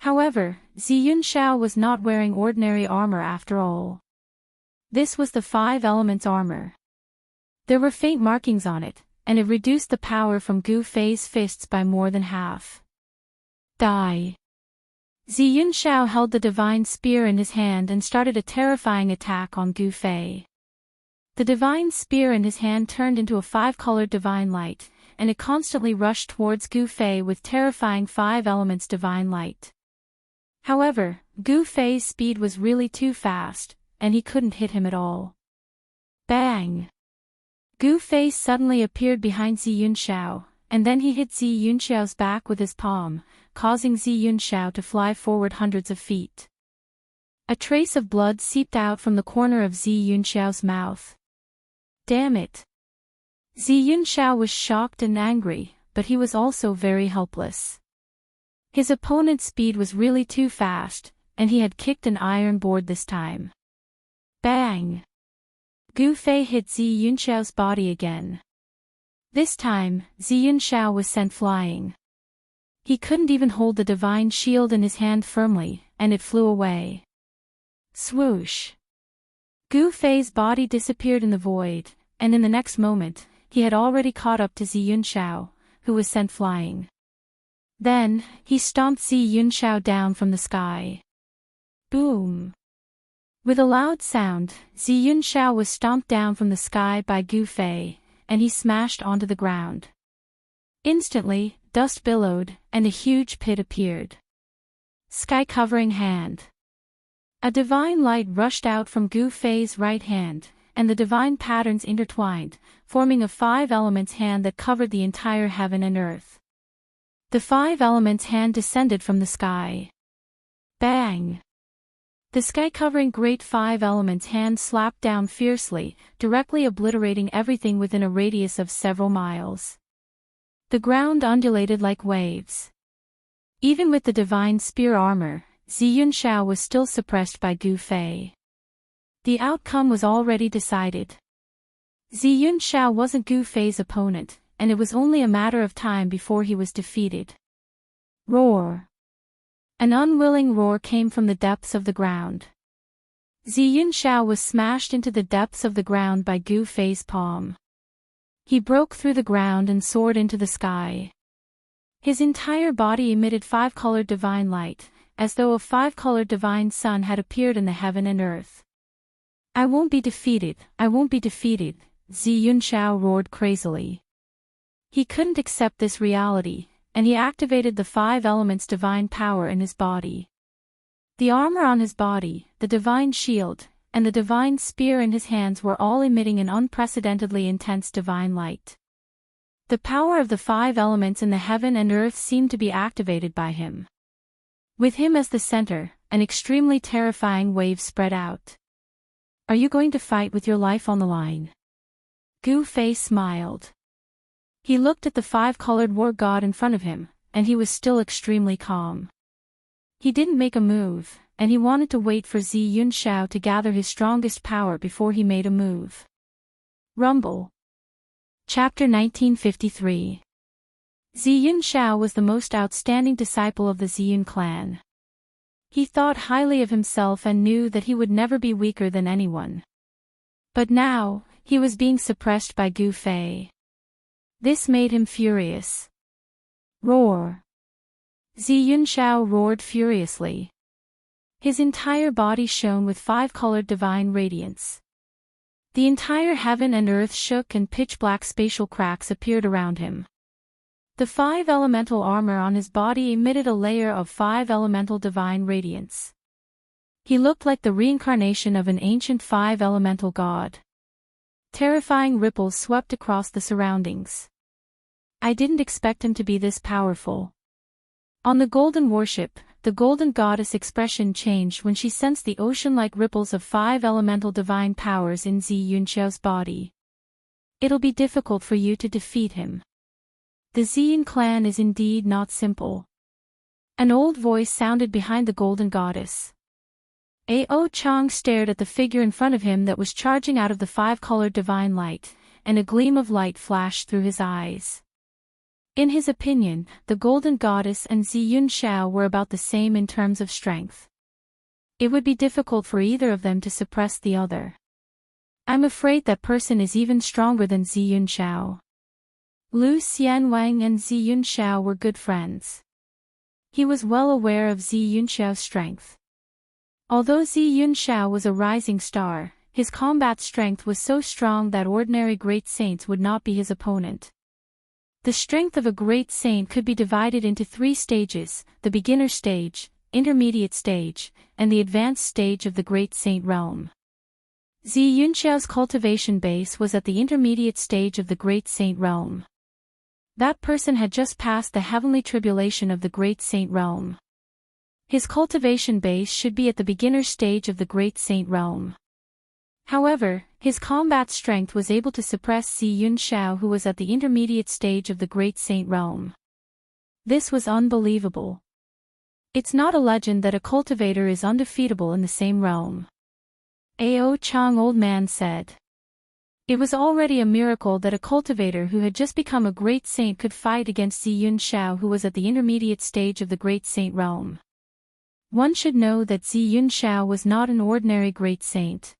However, Zi Yunxiao was not wearing ordinary armor after all. This was the 5 elements armor. There were faint markings on it, and it reduced the power from Gu Fei's fists by more than half. Die. Zi Yunxiao held the divine spear in his hand and started a terrifying attack on Gu Fei. The divine spear in his hand turned into a 5-colored divine light, and it constantly rushed towards Gu Fei with terrifying 5 elements divine light. However, Gu Fei's speed was really too fast, and he couldn't hit him at all. Bang! Gu Fei suddenly appeared behind Zi Yunxiao, and then he hit Zi Yunxiao's back with his palm, causing Zi Yunxiao to fly forward hundreds of feet. A trace of blood seeped out from the corner of Zi Yunxiao's mouth. Damn it! Zi Yunxiao was shocked and angry, but he was also very helpless. His opponent's speed was really too fast, and he had kicked an iron board this time. Bang! Gu Fei hit Zi Yunxiao's body again. This time, Zi Yunxiao was sent flying. He couldn't even hold the divine shield in his hand firmly, and it flew away. Swoosh! Gu Fei's body disappeared in the void, and in the next moment, he had already caught up to Zi Yunxiao, who was sent flying. Then, he stomped Zi Yunxiao down from the sky. Boom! With a loud sound, Zi Yunxiao was stomped down from the sky by Gu Fei, and he smashed onto the ground. Instantly, dust billowed, and a huge pit appeared. Sky-covering hand. A divine light rushed out from Gu Fei's right hand, and the divine patterns intertwined, forming a 5 elements hand that covered the entire heaven and earth. The 5 elements hand descended from the sky. Bang! The sky-covering great 5 elements hand slapped down fiercely, directly obliterating everything within a radius of several miles. The ground undulated like waves. Even with the divine spear armor, Zi Yunxiao was still suppressed by Gu Fei. The outcome was already decided. Zi Yunxiao wasn't Gu Fei's opponent, and it was only a matter of time before he was defeated. Roar! An unwilling roar came from the depths of the ground. Zi Yunxiao was smashed into the depths of the ground by Gu Fei's palm. He broke through the ground and soared into the sky. His entire body emitted 5-colored divine light, as though a 5-colored divine sun had appeared in the heaven and earth. I won't be defeated, I won't be defeated, Zi Yunxiao roared crazily. He couldn't accept this reality, and he activated the 5 elements divine power in his body. The armor on his body, the divine shield, and the divine spear in his hands were all emitting an unprecedentedly intense divine light. The power of the 5 elements in the heaven and earth seemed to be activated by him. With him as the center, an extremely terrifying wave spread out. Are you going to fight with your life on the line? Gu Fei smiled. He looked at the 5-colored war god in front of him, and he was still extremely calm. He didn't make a move, and he wanted to wait for Zi Yunxiao to gather his strongest power before he made a move. Rumble. Chapter 1953. Zi Yunxiao was the most outstanding disciple of the Ziyun clan. He thought highly of himself and knew that he would never be weaker than anyone. But now, he was being suppressed by Gu Fei. This made him furious. Roar! Zi Yunxiao roared furiously. His entire body shone with 5-colored divine radiance. The entire heaven and earth shook and pitch-black spatial cracks appeared around him. The 5 elemental armor on his body emitted a layer of 5 elemental divine radiance. He looked like the reincarnation of an ancient 5 elemental god. Terrifying ripples swept across the surroundings. I didn't expect him to be this powerful. On the golden warship, the golden goddess' expression changed when she sensed the ocean-like ripples of 5 elemental divine powers in Zi Yunxiao's body. It'll be difficult for you to defeat him. The Ziyun clan is indeed not simple. An old voice sounded behind the golden goddess. Ao Chang stared at the figure in front of him that was charging out of the five-colored divine light, and a gleam of light flashed through his eyes. In his opinion, the Golden Goddess and Ziyun Xiao were about the same in terms of strength. It would be difficult for either of them to suppress the other. I'm afraid that person is even stronger than Ziyun Xiao. Lu Xianwang and Ziyun Xiao were good friends. He was well aware of Ziyun Xiao's strength. Although Ziyun Xiao was a rising star, his combat strength was so strong that ordinary great saints would not be his opponent. The strength of a great saint could be divided into 3 stages: the beginner stage, intermediate stage, and the advanced stage of the great saint realm. Ziyun Xiao's cultivation base was at the intermediate stage of the great saint realm. That person had just passed the heavenly tribulation of the great saint realm. His cultivation base should be at the beginner stage of the great saint realm. However, his combat strength was able to suppress Ziyun Xiao, who was at the intermediate stage of the great saint realm. This was unbelievable. It's not a legend that a cultivator is undefeatable in the same realm. Ao Chang old man said. It was already a miracle that a cultivator who had just become a great saint could fight against Ziyun Xiao, who was at the intermediate stage of the great saint realm. One should know that Ziyun Xiao was not an ordinary great saint.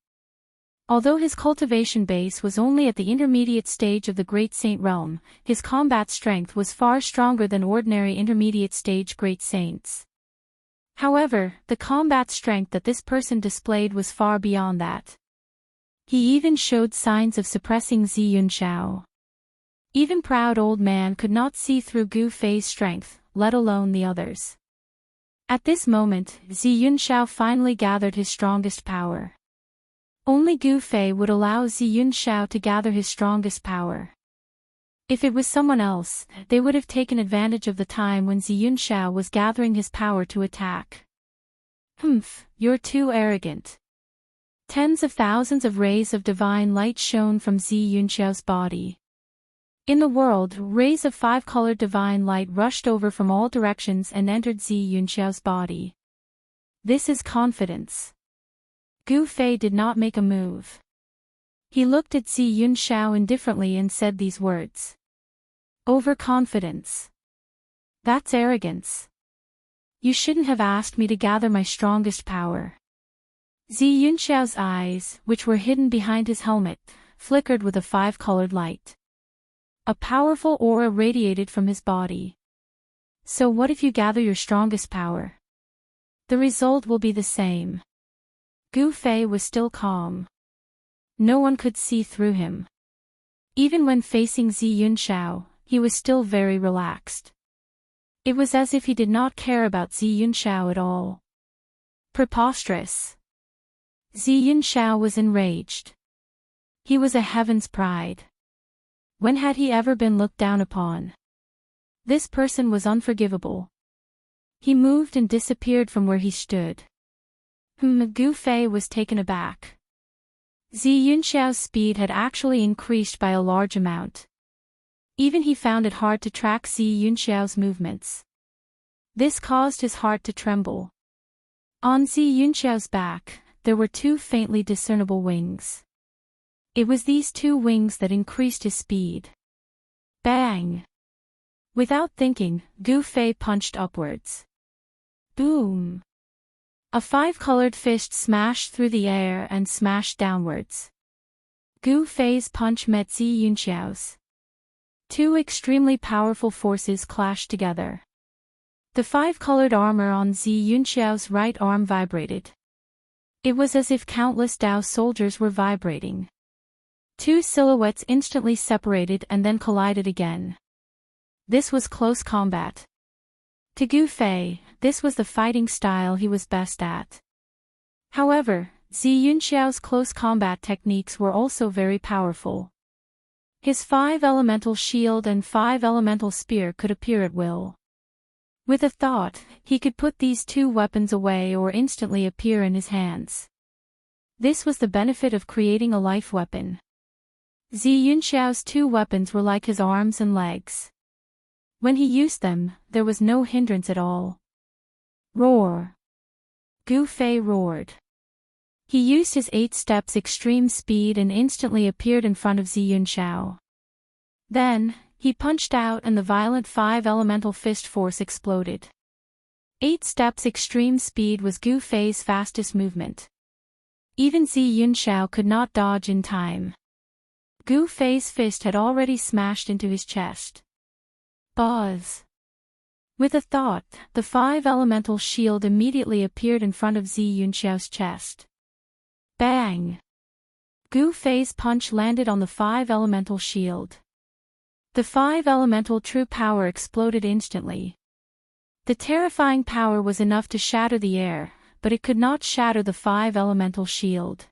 Although his cultivation base was only at the intermediate stage of the great saint realm, his combat strength was far stronger than ordinary intermediate stage great saints. However, the combat strength that this person displayed was far beyond that. He even showed signs of suppressing Ziyun Xiao. Even proud old man could not see through Gu Fei's strength, let alone the others. At this moment, Ziyun Xiao finally gathered his strongest power. Only Gu Fei would allow Ziyun Xiao to gather his strongest power. If it was someone else, they would have taken advantage of the time when Ziyun Xiao was gathering his power to attack. Humph, you're too arrogant. Tens of thousands of rays of divine light shone from Ziyun Xiao's body. In the world, rays of 5-colored divine light rushed over from all directions and entered Ziyun Xiao's body. This is confidence. Gu Fei did not make a move. He looked at Ziyun Xiao indifferently and said these words. Overconfidence. That's arrogance. You shouldn't have asked me to gather my strongest power. Ziyun Xiao's eyes, which were hidden behind his helmet, flickered with a 5-colored light. A powerful aura radiated from his body. So what if you gather your strongest power? The result will be the same. Gu Fei was still calm. No one could see through him. Even when facing Ziyun Xiao, he was still very relaxed. It was as if he did not care about Ziyun Xiao at all. Preposterous. Ziyun Xiao was enraged. He was a heaven's pride. When had he ever been looked down upon? This person was unforgivable. He moved and disappeared from where he stood. Gu Fei was taken aback. Ziyun Xiao's speed had actually increased by a large amount. Even he found it hard to track Ziyun Xiao's movements. This caused his heart to tremble. On Ziyun Xiao's back, there were 2 faintly discernible wings. It was these 2 wings that increased his speed. Bang! Without thinking, Gu Fei punched upwards. Boom! A 5-colored fist smashed through the air and smashed downwards. Gu Fei's punch met Ziyun Xiao's. 2 extremely powerful forces clashed together. The 5-colored armor on Ziyun Xiao's right arm vibrated. It was as if countless Dao soldiers were vibrating. 2 silhouettes instantly separated and then collided again. This was close combat. To Gu Fei, this was the fighting style he was best at. However, Ziyun Xiao's close combat techniques were also very powerful. His 5-elemental shield and 5-elemental spear could appear at will. With a thought, he could put these 2 weapons away or instantly appear in his hands. This was the benefit of creating a life weapon. Ziyun Xiao's 2 weapons were like his arms and legs. When he used them, there was no hindrance at all. Roar! Gu Fei roared. He used his 8 steps extreme speed and instantly appeared in front of Zi Yunxiao. Then, he punched out and the violent 5 elemental fist force exploded. 8 steps extreme speed was Gu Fei's fastest movement. Even Zi Yunxiao could not dodge in time. Gu Fei's fist had already smashed into his chest. Buzz! With a thought, the 5 elemental shield immediately appeared in front of Zi Yunxiao's chest. Bang! Gu Fei's punch landed on the 5 elemental shield. The 5 elemental true power exploded instantly. The terrifying power was enough to shatter the air, but it could not shatter the 5 elemental shield.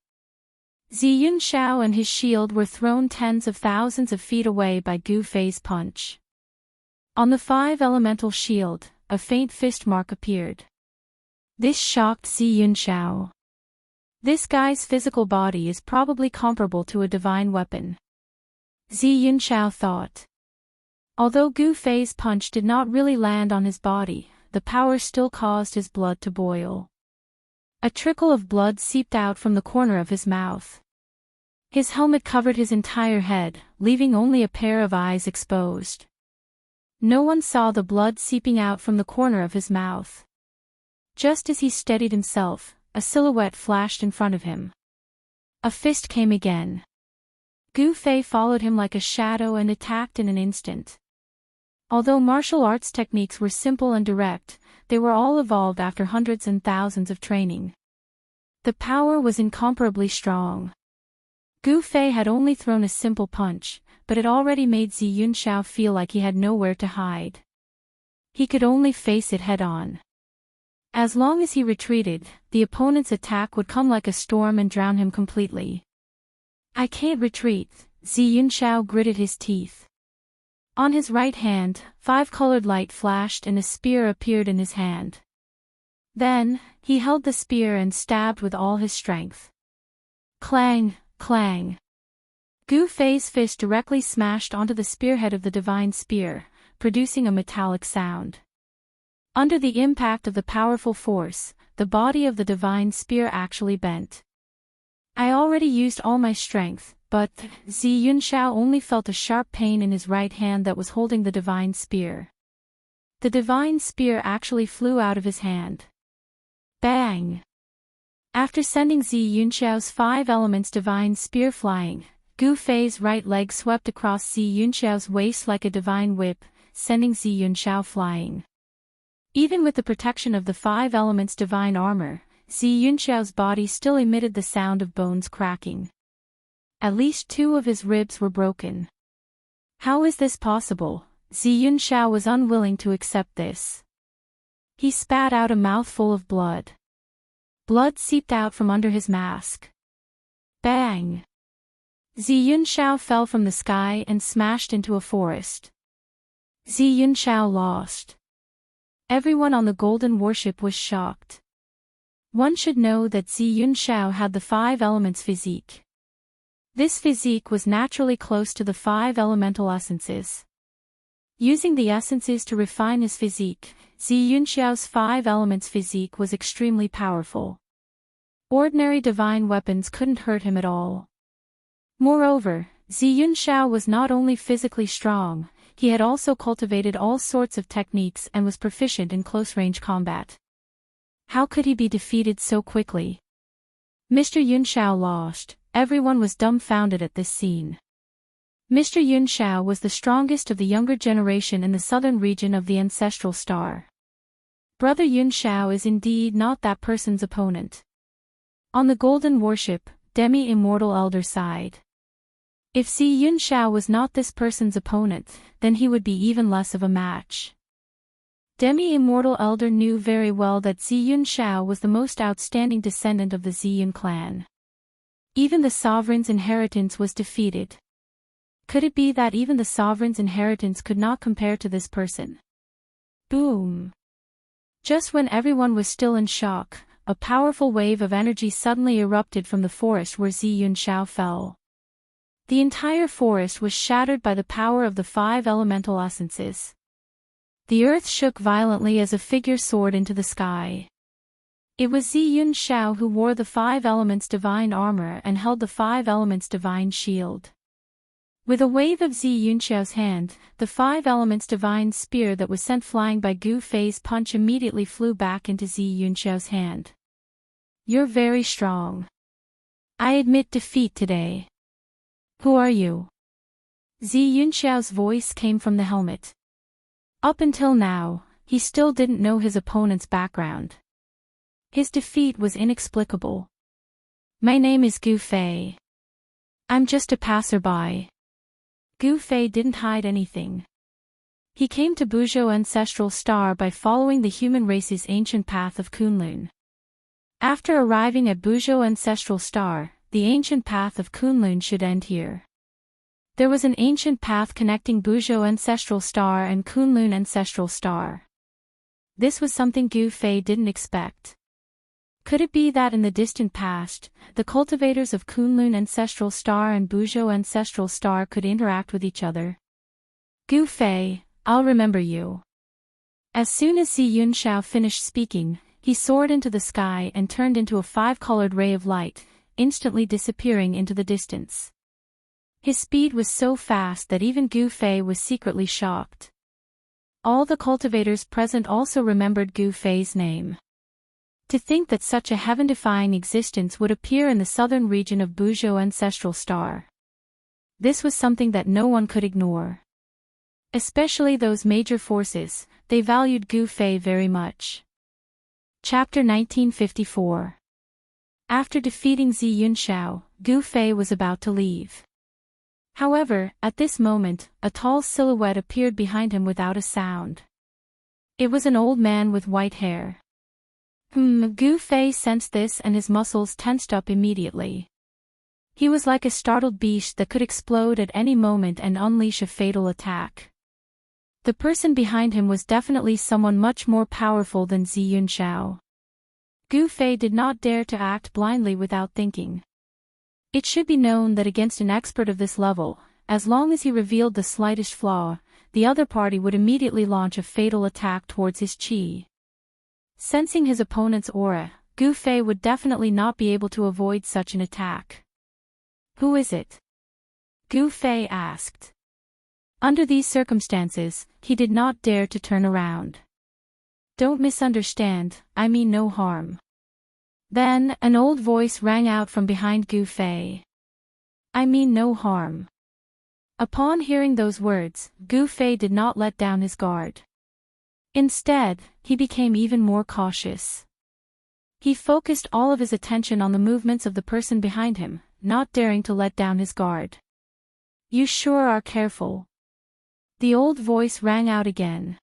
Zi Yunxiao and his shield were thrown tens of thousands of feet away by Gu Fei's punch. On the 5 elemental shield, a faint fist mark appeared. This shocked Zi Yunxiao. This guy's physical body is probably comparable to a divine weapon. Zi Yunxiao thought. Although Gu Fei's punch did not really land on his body, the power still caused his blood to boil. A trickle of blood seeped out from the corner of his mouth. His helmet covered his entire head, leaving only a pair of eyes exposed. No one saw the blood seeping out from the corner of his mouth. Just as he steadied himself, a silhouette flashed in front of him. A fist came again. Gu Fei followed him like a shadow and attacked in an instant. Although martial arts techniques were simple and direct, they were all evolved after hundreds and thousands of training. The power was incomparably strong. Gu Fei had only thrown a simple punch, but it already made Zi Yunxiao feel like he had nowhere to hide. He could only face it head-on. As long as he retreated, the opponent's attack would come like a storm and drown him completely. I can't retreat, Zi Yunxiao gritted his teeth. On his right hand, 5-colored light flashed and a spear appeared in his hand. Then, he held the spear and stabbed with all his strength. Clang, clang. Gu Fei's fist directly smashed onto the spearhead of the divine spear, producing a metallic sound. Under the impact of the powerful force, the body of the divine spear actually bent. I already used all my strength, but Zi Yunxiao only felt a sharp pain in his right hand that was holding the divine spear. The divine spear actually flew out of his hand. Bang! After sending Zi Yunxiao's 5 elements divine spear flying, Gu Fei's right leg swept across Zi Yunxiao's waist like a divine whip, sending Zi Yunxiao flying. Even with the protection of the 5 elements divine armor, Zi Yunxiao's body still emitted the sound of bones cracking. At least 2 of his ribs were broken. How is this possible? Zi Yunxiao was unwilling to accept this. He spat out a mouthful of blood. Blood seeped out from under his mask. Bang! Zi Yunxiao fell from the sky and smashed into a forest. Zi Yunxiao lost. Everyone on the Golden Warship was shocked. One should know that Zi Yunxiao had the 5 elements physique. This physique was naturally close to the 5 elemental essences. Using the essences to refine his physique, Zi Yunxiao's 5 elements physique was extremely powerful. Ordinary divine weapons couldn't hurt him at all. Moreover, Zi Yunxiao was not only physically strong, he had also cultivated all sorts of techniques and was proficient in close-range combat. How could he be defeated so quickly? Mr. Yunxiao lost. Everyone was dumbfounded at this scene. Mr. Yunxiao was the strongest of the younger generation in the southern region of the ancestral star. Brother Yunxiao is indeed not that person's opponent. On the Golden Warship, Demi-Immortal Elder sighed. If Zi Yunxiao was not this person's opponent, then he would be even less of a match. Demi-Immortal Elder knew very well that Zi Yunxiao was the most outstanding descendant of the Ziyun clan. Even the sovereign's inheritance was defeated. Could it be that even the sovereign's inheritance could not compare to this person? Boom! Just when everyone was still in shock, a powerful wave of energy suddenly erupted from the forest where Zi Yunxiao fell. The entire forest was shattered by the power of the 5 elemental essences. The earth shook violently as a figure soared into the sky. It was Zi Yunxiao who wore the 5 elements divine armor and held the 5 elements divine shield. With a wave of Zi Yunxiao's hand, the 5 elements divine spear that was sent flying by Gu Fei's punch immediately flew back into Zi Yunxiao's hand. You're very strong. I admit defeat today. Who are you? Zi Yunxiao's voice came from the helmet. Up until now, he still didn't know his opponent's background. His defeat was inexplicable. My name is Gu Fei. I'm just a passerby. Gu Fei didn't hide anything. He came to Buzhou Ancestral Star by following the human race's ancient path of Kunlun. After arriving at Buzhou Ancestral Star, the ancient path of Kunlun should end here. There was an ancient path connecting Buzhou Ancestral Star and Kunlun Ancestral Star. This was something Gu Fei didn't expect. Could it be that in the distant past, the cultivators of Kunlun Ancestral Star and Buzhou Ancestral Star could interact with each other? Gu Fei, I'll remember you. As soon as Zi Yunxiao finished speaking, he soared into the sky and turned into a 5-colored ray of light, instantly disappearing into the distance. His speed was so fast that even Gu Fei was secretly shocked. All the cultivators present also remembered Gu Fei's name. To think that such a heaven-defying existence would appear in the southern region of Buzhou Ancestral Star. This was something that no one could ignore. Especially those major forces, they valued Gu Fei very much. Chapter 1954. After defeating Zi Yunxiao, Gu Fei was about to leave. However, at this moment, a tall silhouette appeared behind him without a sound. It was an old man with white hair. Gu Fei sensed this and his muscles tensed up immediately. He was like a startled beast that could explode at any moment and unleash a fatal attack. The person behind him was definitely someone much more powerful than Zi Yunxiao. Gu Fei did not dare to act blindly without thinking. It should be known that against an expert of this level, as long as he revealed the slightest flaw, the other party would immediately launch a fatal attack towards his qi. Sensing his opponent's aura, Gu Fei would definitely not be able to avoid such an attack. Who is it? Gu Fei asked. Under these circumstances, he did not dare to turn around. Don't misunderstand, I mean no harm. Then, an old voice rang out from behind Gu Fei. I mean no harm. Upon hearing those words, Gu Fei did not let down his guard. Instead, he became even more cautious. He focused all of his attention on the movements of the person behind him, not daring to let down his guard. You sure are careful. The old voice rang out again.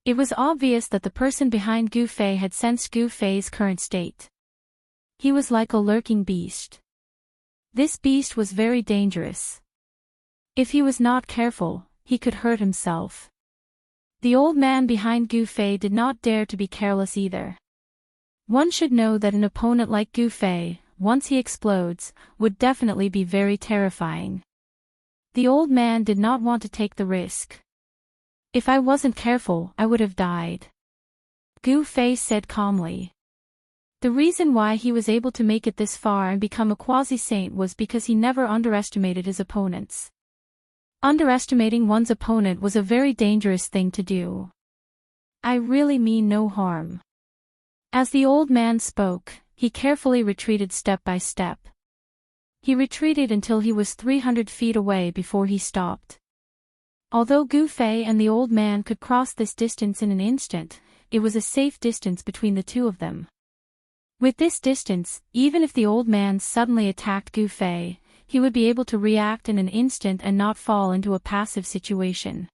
It was obvious that the person behind Gu Fei had sensed Gu Fei's current state. He was like a lurking beast. This beast was very dangerous. If he was not careful, he could hurt himself. The old man behind Gu Fei did not dare to be careless either. One should know that an opponent like Gu Fei, once he explodes, would definitely be very terrifying. The old man did not want to take the risk. If I wasn't careful, I would have died. Gu Fei said calmly. The reason why he was able to make it this far and become a quasi-saint was because he never underestimated his opponents. Underestimating one's opponent was a very dangerous thing to do. I really mean no harm. As the old man spoke, he carefully retreated step by step. He retreated until he was 300 feet away before he stopped. Although Gu Fei and the old man could cross this distance in an instant, it was a safe distance between the two of them. With this distance, even if the old man suddenly attacked Gu Fei, he would be able to react in an instant and not fall into a passive situation.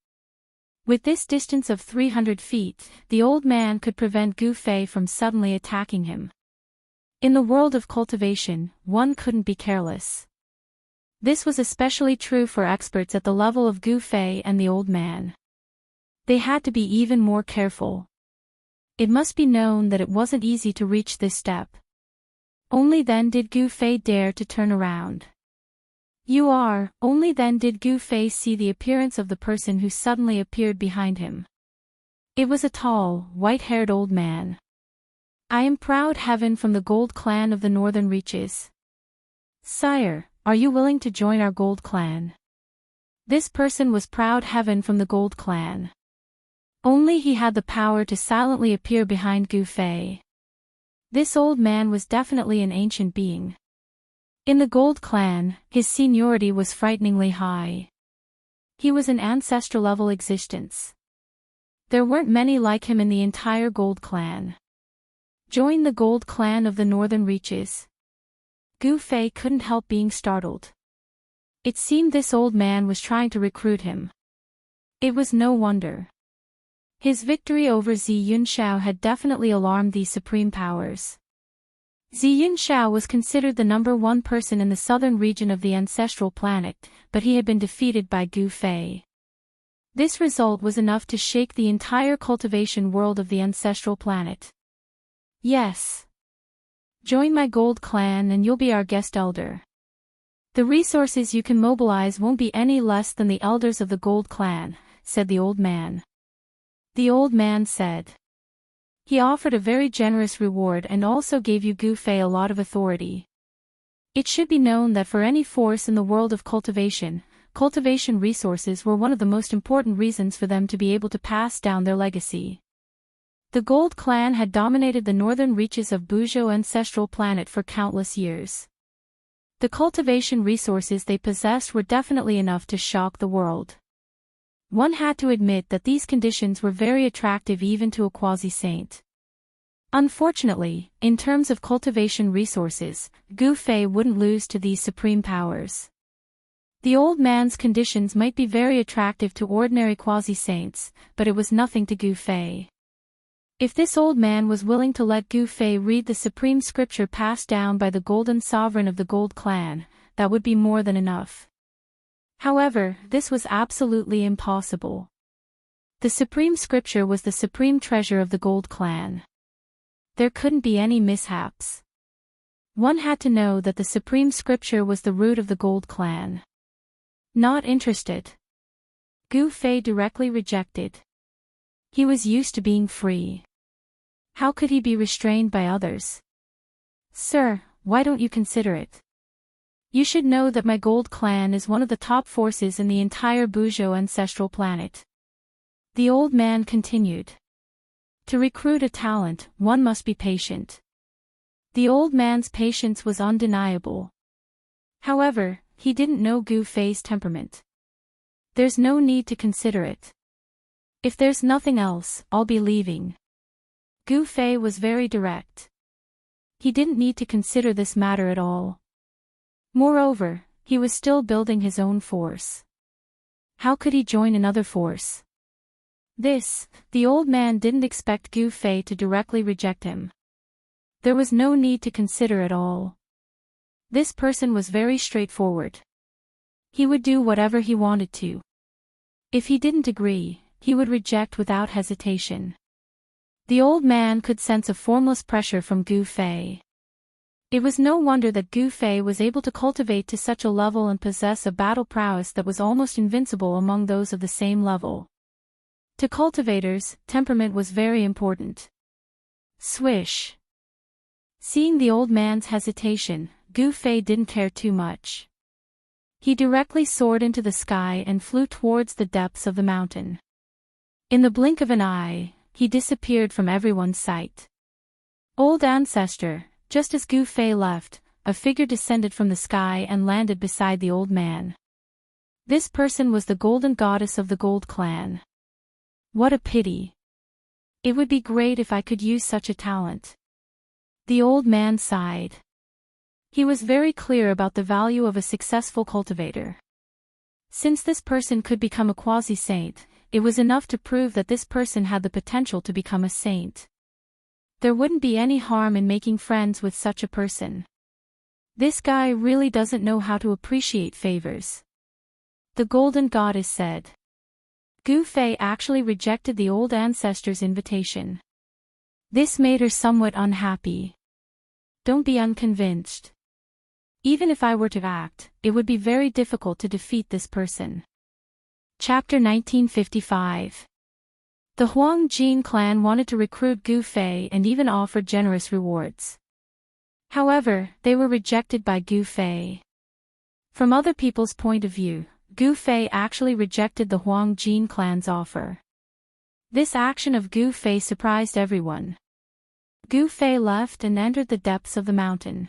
With this distance of 300 feet, the old man could prevent Gu Fei from suddenly attacking him. In the world of cultivation, one couldn't be careless. This was especially true for experts at the level of Gu Fei and the old man. They had to be even more careful. It must be known that it wasn't easy to reach this step. Only then did Gu Fei dare to turn around. Only then did Gu Fei see the appearance of the person who suddenly appeared behind him. It was a tall, white-haired old man. I am Proud Heaven from the Gold Clan of the Northern Reaches. Sire, are you willing to join our Gold Clan? This person was Proud Heaven from the Gold Clan. Only he had the power to silently appear behind Gu Fei. This old man was definitely an ancient being. In the Gold Clan, his seniority was frighteningly high. He was an ancestral-level existence. There weren't many like him in the entire Gold Clan. Join the Gold Clan of the Northern Reaches. Gu Fei couldn't help being startled. It seemed this old man was trying to recruit him. It was no wonder. His victory over Zi Yunxiao had definitely alarmed these supreme powers. Zi Yunxiao was considered the #1 person in the southern region of the ancestral planet, but he had been defeated by Gu Fei. This result was enough to shake the entire cultivation world of the ancestral planet. Yes. Join my Gold Clan and you'll be our guest elder. The resources you can mobilize won't be any less than the elders of the Gold Clan, said the old man. The old man said. He offered a very generous reward and also gave you Gu Fei a lot of authority. It should be known that for any force in the world of cultivation resources were one of the most important reasons for them to be able to pass down their legacy. The Gold Clan had dominated the northern reaches of Buzhou ancestral planet for countless years. The cultivation resources they possessed were definitely enough to shock the world. One had to admit that these conditions were very attractive even to a quasi-saint. Unfortunately, in terms of cultivation resources, Gu Fei wouldn't lose to these supreme powers. The old man's conditions might be very attractive to ordinary quasi-saints, but it was nothing to Gu Fei. If this old man was willing to let Gu Fei read the supreme scripture passed down by the Golden Sovereign of the Gold Clan, that would be more than enough. However, this was absolutely impossible. The supreme scripture was the supreme treasure of the Gold Clan. There couldn't be any mishaps. One had to know that the supreme scripture was the root of the Gold Clan. Not interested. Gu Fei directly rejected. He was used to being free. How could he be restrained by others? Sir, why don't you consider it? You should know that my Gold Clan is one of the top forces in the entire Buzhou ancestral planet. The old man continued. To recruit a talent, one must be patient. The old man's patience was undeniable. However, he didn't know Gu Fei's temperament. There's no need to consider it. If there's nothing else, I'll be leaving. Gu Fei was very direct. He didn't need to consider this matter at all. Moreover, he was still building his own force. How could he join another force? The old man didn't expect Gu Fei to directly reject him. There was no need to consider at all. This person was very straightforward. He would do whatever he wanted to. If he didn't agree, he would reject without hesitation. The old man could sense a formless pressure from Gu Fei. It was no wonder that Gu Fei was able to cultivate to such a level and possess a battle prowess that was almost invincible among those of the same level. To cultivators, temperament was very important. Swish. Seeing the old man's hesitation, Gu Fei didn't care too much. He directly soared into the sky and flew towards the depths of the mountain. In the blink of an eye, he disappeared from everyone's sight. Old ancestor, just as Gu Fei left, a figure descended from the sky and landed beside the old man. This person was the golden goddess of the Gold Clan. What a pity. It would be great if I could use such a talent. The old man sighed. He was very clear about the value of a successful cultivator. Since this person could become a quasi-saint, it was enough to prove that this person had the potential to become a saint. There wouldn't be any harm in making friends with such a person. This guy really doesn't know how to appreciate favors. The Golden Goddess said. Gu Fei actually rejected the old ancestor's invitation. This made her somewhat unhappy. Don't be unconvinced. Even if I were to act, it would be very difficult to defeat this person. Chapter 1955. The Huang Jin clan wanted to recruit Gu Fei and even offered generous rewards. However, they were rejected by Gu Fei. From other people's point of view, Gu Fei actually rejected the Huang Jin clan's offer. This action of Gu Fei surprised everyone. Gu Fei left and entered the depths of the mountain.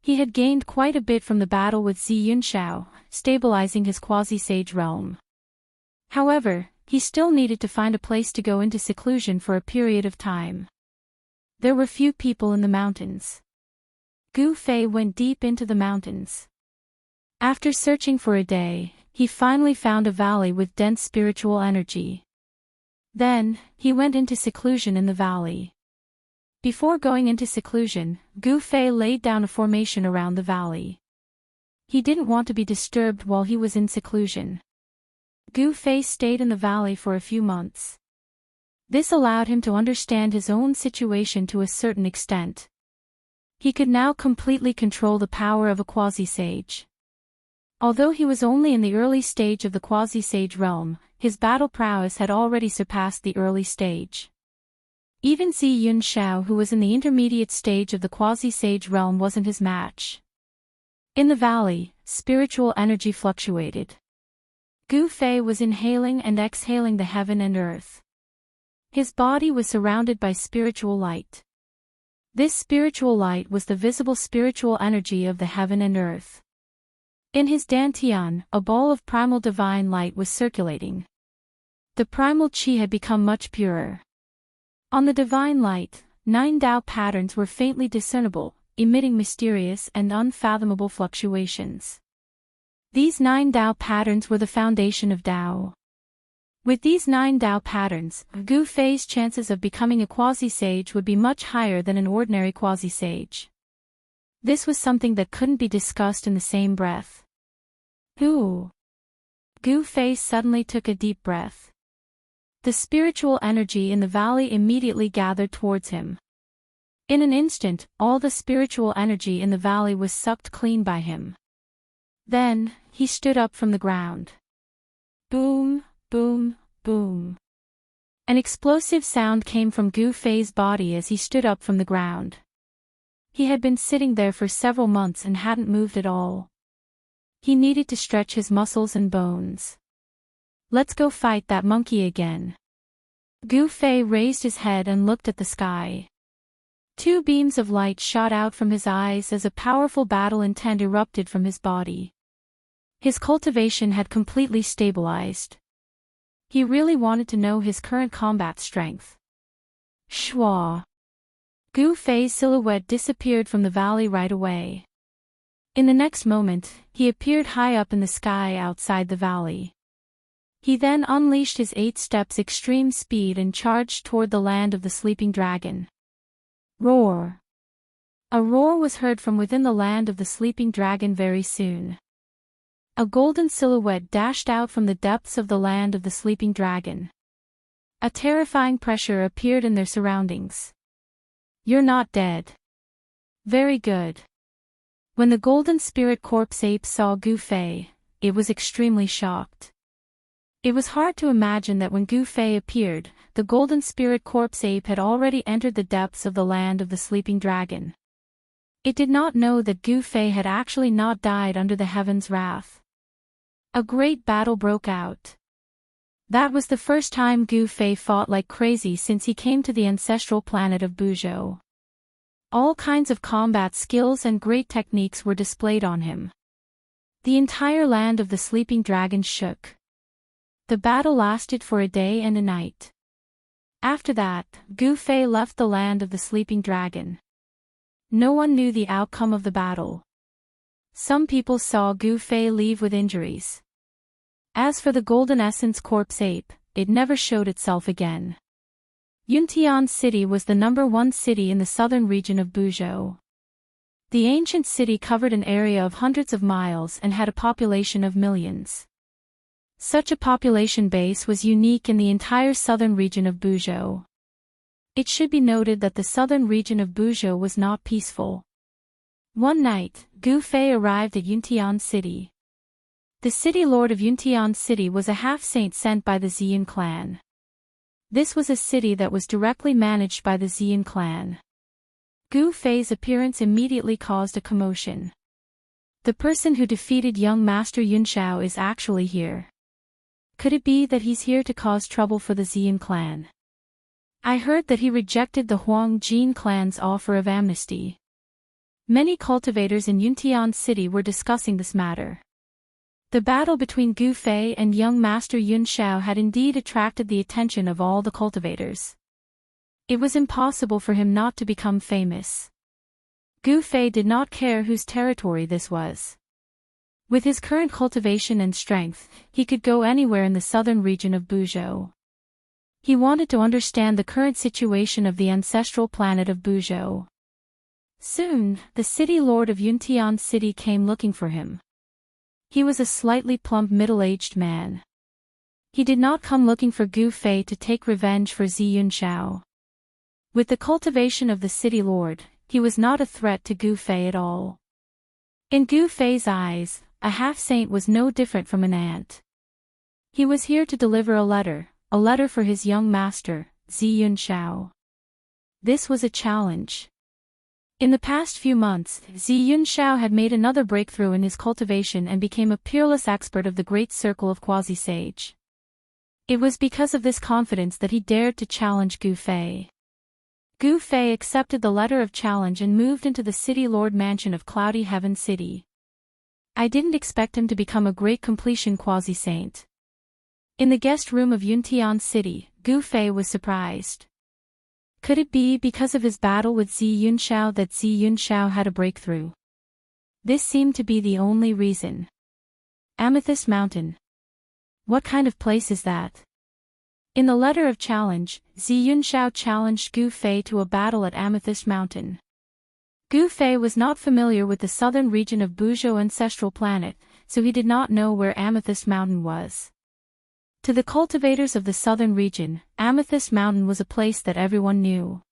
He had gained quite a bit from the battle with Zi Yunxiao, stabilizing his quasi-sage realm. However, he still needed to find a place to go into seclusion for a period of time. There were few people in the mountains. Gu Fei went deep into the mountains. After searching for a day, he finally found a valley with dense spiritual energy. Then, he went into seclusion in the valley. Before going into seclusion, Gu Fei laid down a formation around the valley. He didn't want to be disturbed while he was in seclusion. Gu Fei stayed in the valley for a few months. This allowed him to understand his own situation to a certain extent. He could now completely control the power of a quasi-sage. Although he was only in the early stage of the quasi-sage realm, his battle prowess had already surpassed the early stage. Even Zi Yunxiao, who was in the intermediate stage of the quasi-sage realm, wasn't his match. In the valley, spiritual energy fluctuated. Gu Fei was inhaling and exhaling the heaven and earth. His body was surrounded by spiritual light. This spiritual light was the visible spiritual energy of the heaven and earth. In his dantian, a ball of primal divine light was circulating. The primal qi had become much purer. On the divine light, 9 Dao patterns were faintly discernible, emitting mysterious and unfathomable fluctuations. These 9 Dao patterns were the foundation of Dao. With these 9 Dao patterns, Gu Fei's chances of becoming a quasi-sage would be much higher than an ordinary quasi-sage. This was something that couldn't be discussed in the same breath. Ooh! Gu Fei suddenly took a deep breath. The spiritual energy in the valley immediately gathered towards him. In an instant, all the spiritual energy in the valley was sucked clean by him. Then, he stood up from the ground. Boom, boom, boom. An explosive sound came from Gu Fei's body as he stood up from the ground. He had been sitting there for several months and hadn't moved at all. He needed to stretch his muscles and bones. Let's go fight that monkey again. Gu Fei raised his head and looked at the sky. 2 beams of light shot out from his eyes as a powerful battle intent erupted from his body. His cultivation had completely stabilized. He really wanted to know his current combat strength. Shwa! Gu Fei's silhouette disappeared from the valley right away. In the next moment, he appeared high up in the sky outside the valley. He then unleashed his 8 steps extreme speed and charged toward the land of the sleeping dragon. Roar! A roar was heard from within the land of the sleeping dragon very soon. A golden silhouette dashed out from the depths of the land of the sleeping dragon. A terrifying pressure appeared in their surroundings. You're not dead. Very good. When the golden spirit corpse ape saw Gu Fei, it was extremely shocked. It was hard to imagine that when Gu Fei appeared, the golden spirit corpse ape had already entered the depths of the land of the sleeping dragon. It did not know that Gu Fei had actually not died under the heaven's wrath. A great battle broke out. That was the first time Gu Fei fought like crazy since he came to the ancestral planet of Buzhou. All kinds of combat skills and great techniques were displayed on him. The entire land of the sleeping dragon shook. The battle lasted for a day and a night. After that, Gu Fei left the land of the sleeping dragon. No one knew the outcome of the battle. Some people saw Gu Fei leave with injuries. As for the golden essence corpse ape, it never showed itself again. Yuntian City was the #1 city in the southern region of Buzhou. The ancient city covered an area of hundreds of miles and had a population of millions. Such a population base was unique in the entire southern region of Buzhou. It should be noted that the southern region of Buzhou was not peaceful. One night, Gu Fei arrived at Yuntian City. The city lord of Yuntian City was a half-saint sent by the Ziyun clan. This was a city that was directly managed by the Xian clan. Gu Fei's appearance immediately caused a commotion. The person who defeated young Master Yunxiao is actually here. Could it be that he's here to cause trouble for the Xian clan? I heard that he rejected the Huang Jin clan's offer of amnesty. Many cultivators in Yuntian City were discussing this matter. The battle between Gu Fei and young Master Yunxiao had indeed attracted the attention of all the cultivators. It was impossible for him not to become famous. Gu Fei did not care whose territory this was. With his current cultivation and strength, he could go anywhere in the southern region of Buzhou. He wanted to understand the current situation of the ancestral planet of Buzhou. Soon, the city lord of Yuntian City came looking for him. He was a slightly plump middle-aged man. He did not come looking for Gu Fei to take revenge for Zi Yunxiao. With the cultivation of the city lord, he was not a threat to Gu Fei at all. In Gu Fei's eyes, a half-saint was no different from an ant. He was here to deliver a letter for his young master, Zi Yunxiao. This was a challenge. In the past few months, Zi Yunxiao had made another breakthrough in his cultivation and became a peerless expert of the great circle of quasi-sage. It was because of this confidence that he dared to challenge Gu Fei. Gu Fei accepted the letter of challenge and moved into the city lord mansion of Cloudy Heaven City. I didn't expect him to become a great completion quasi-saint. In the guest room of Yuntian City, Gu Fei was surprised. Could it be because of his battle with Zi Yunxiao that Zi Yunxiao had a breakthrough? This seemed to be the only reason. Amethyst Mountain. What kind of place is that? In the letter of challenge, Zi Yunxiao challenged Gu Fei to a battle at Amethyst Mountain. Gu Fei was not familiar with the southern region of Buzhou ancestral planet, so he did not know where Amethyst Mountain was. To the cultivators of the southern region, Amethyst Mountain was a place that everyone knew.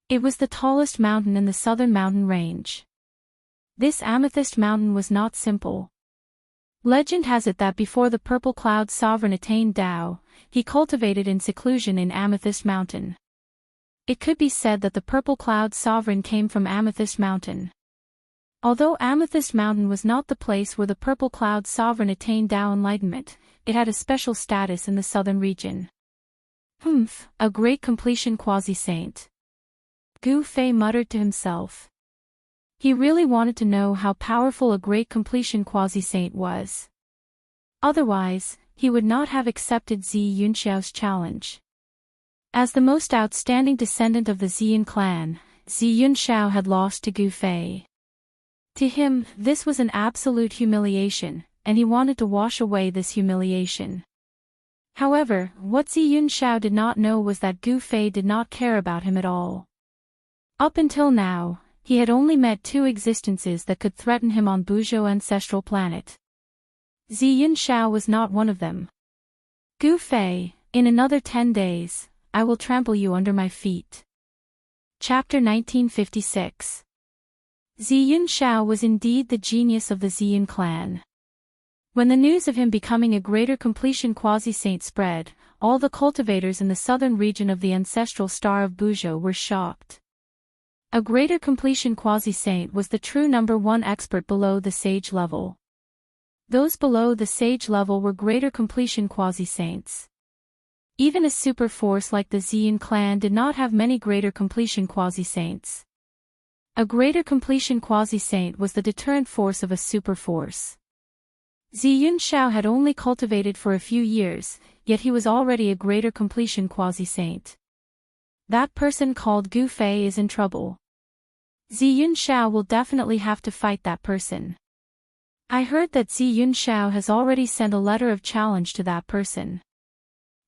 It was the tallest mountain in the southern mountain range. This Amethyst Mountain was not simple. Legend has it that before the Purple Cloud Sovereign attained Tao, he cultivated in seclusion in Amethyst Mountain. It could be said that the Purple Cloud Sovereign came from Amethyst Mountain. Although Amethyst Mountain was not the place where the Purple Cloud Sovereign attained Tao enlightenment, it had a special status in the southern region. A great completion quasi-saint. Gu Fei muttered to himself. He really wanted to know how powerful a great completion quasi-saint was. Otherwise, he would not have accepted Zi Yunxiao's challenge. As the most outstanding descendant of the Xian clan, Zi Yunxiao had lost to Gu Fei. To him, this was an absolute humiliation, and he wanted to wash away this humiliation. However, what Zi Yunxiao did not know was that Gu Fei did not care about him at all. Up until now, he had only met two existences that could threaten him on Buzhou ancestral planet. Zi Yunxiao was not one of them. Gu Fei, in another 10 days, I will trample you under my feet. Chapter 1956. Zi Yunxiao was indeed the genius of the Xian clan. When the news of him becoming a greater completion quasi-saint spread, all the cultivators in the southern region of the ancestral star of Buzhou were shocked. A greater completion quasi-saint was the true number one expert below the sage level. Those below the sage level were greater completion quasi-saints. Even a super force like the Xian clan did not have many greater completion quasi-saints. A greater completion quasi-saint was the deterrent force of a super force. Zi Yunxiao had only cultivated for a few years, yet he was already a greater completion quasi-saint. That person called Gu Fei is in trouble. Zi Yunxiao will definitely have to fight that person. I heard that Zi Yunxiao has already sent a letter of challenge to that person.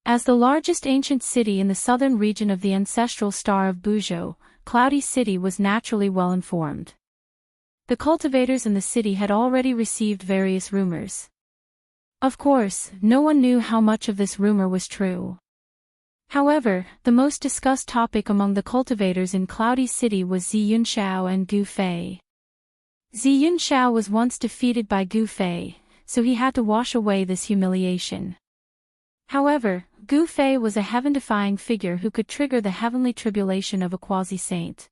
As the largest ancient city in the southern region of the ancestral star of Buzhou, Cloudy City was naturally well informed. The cultivators in the city had already received various rumors. Of course, no one knew how much of this rumor was true. However, the most discussed topic among the cultivators in Cloudy City was Zi Yunxiao and Gu Fei. Zi Yunxiao was once defeated by Gu Fei, so he had to wash away this humiliation. However, Gu Fei was a heaven-defying figure who could trigger the heavenly tribulation of a quasi-saint.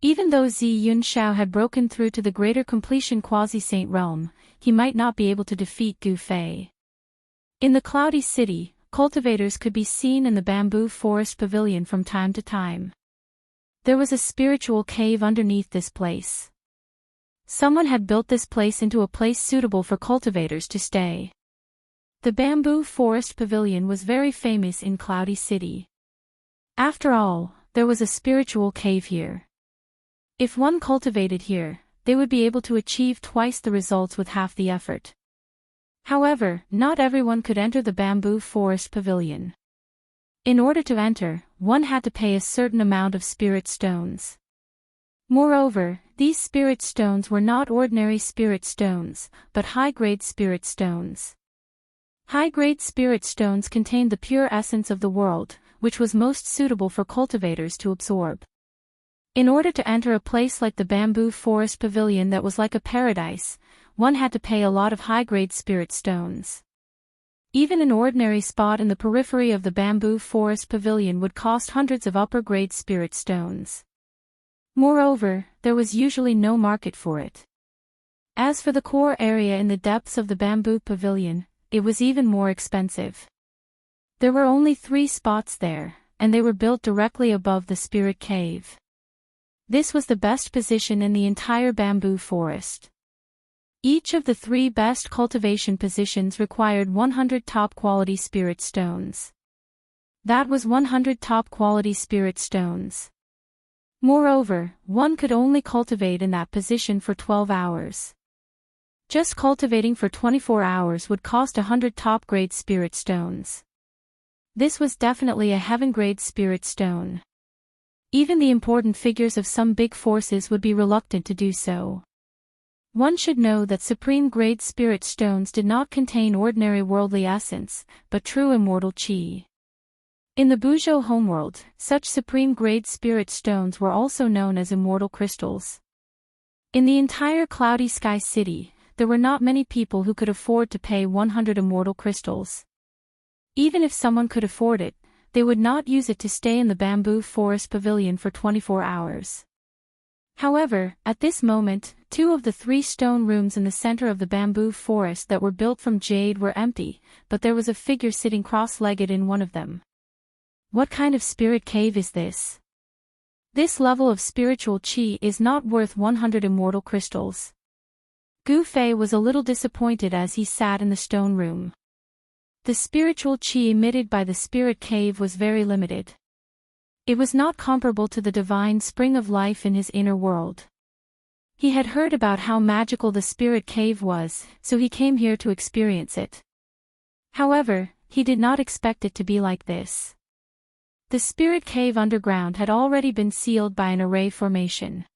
Even though Zi Yunxiao had broken through to the greater completion quasi-saint realm, he might not be able to defeat Gu Fei. In the cloudy city, cultivators could be seen in the bamboo forest pavilion from time to time. There was a spiritual cave underneath this place. Someone had built this place into a place suitable for cultivators to stay. The bamboo forest pavilion was very famous in Cloudy City. After all, there was a spiritual cave here. If one cultivated here, they would be able to achieve twice the results with half the effort. However, not everyone could enter the bamboo forest pavilion. In order to enter, one had to pay a certain amount of spirit stones. Moreover, these spirit stones were not ordinary spirit stones, but high-grade spirit stones. High-grade spirit stones contained the pure essence of the world, which was most suitable for cultivators to absorb. In order to enter a place like the bamboo forest pavilion that was like a paradise, one had to pay a lot of high-grade spirit stones. Even an ordinary spot in the periphery of the bamboo forest pavilion would cost hundreds of upper-grade spirit stones. Moreover, there was usually no market for it. As for the core area in the depths of the bamboo pavilion, it was even more expensive. There were only 3 spots there, and they were built directly above the spirit cave. This was the best position in the entire bamboo forest. Each of the 3 best cultivation positions required 100 top-quality spirit stones. That was 100 top-quality spirit stones. Moreover, one could only cultivate in that position for 12 hours. Just cultivating for 24 hours would cost 100 top-grade spirit stones. This was definitely a heaven-grade spirit stone. Even the important figures of some big forces would be reluctant to do so. One should know that supreme-grade spirit stones did not contain ordinary worldly essence, but true immortal qi. In the Buzhou homeworld, such supreme-grade spirit stones were also known as immortal crystals. In the entire Cloudy Sky City, there were not many people who could afford to pay 100 immortal crystals. Even if someone could afford it, they would not use it to stay in the bamboo forest pavilion for 24 hours. However, at this moment, 2 of the 3 stone rooms in the center of the bamboo forest that were built from jade were empty, but there was a figure sitting cross-legged in one of them. What kind of spirit cave is this? This level of spiritual qi is not worth 100 immortal crystals. Gu Fei was a little disappointed as he sat in the stone room. The spiritual qi emitted by the spirit cave was very limited. It was not comparable to the divine spring of life in his inner world. He had heard about how magical the spirit cave was, so he came here to experience it. However, he did not expect it to be like this. The spirit cave underground had already been sealed by an array formation.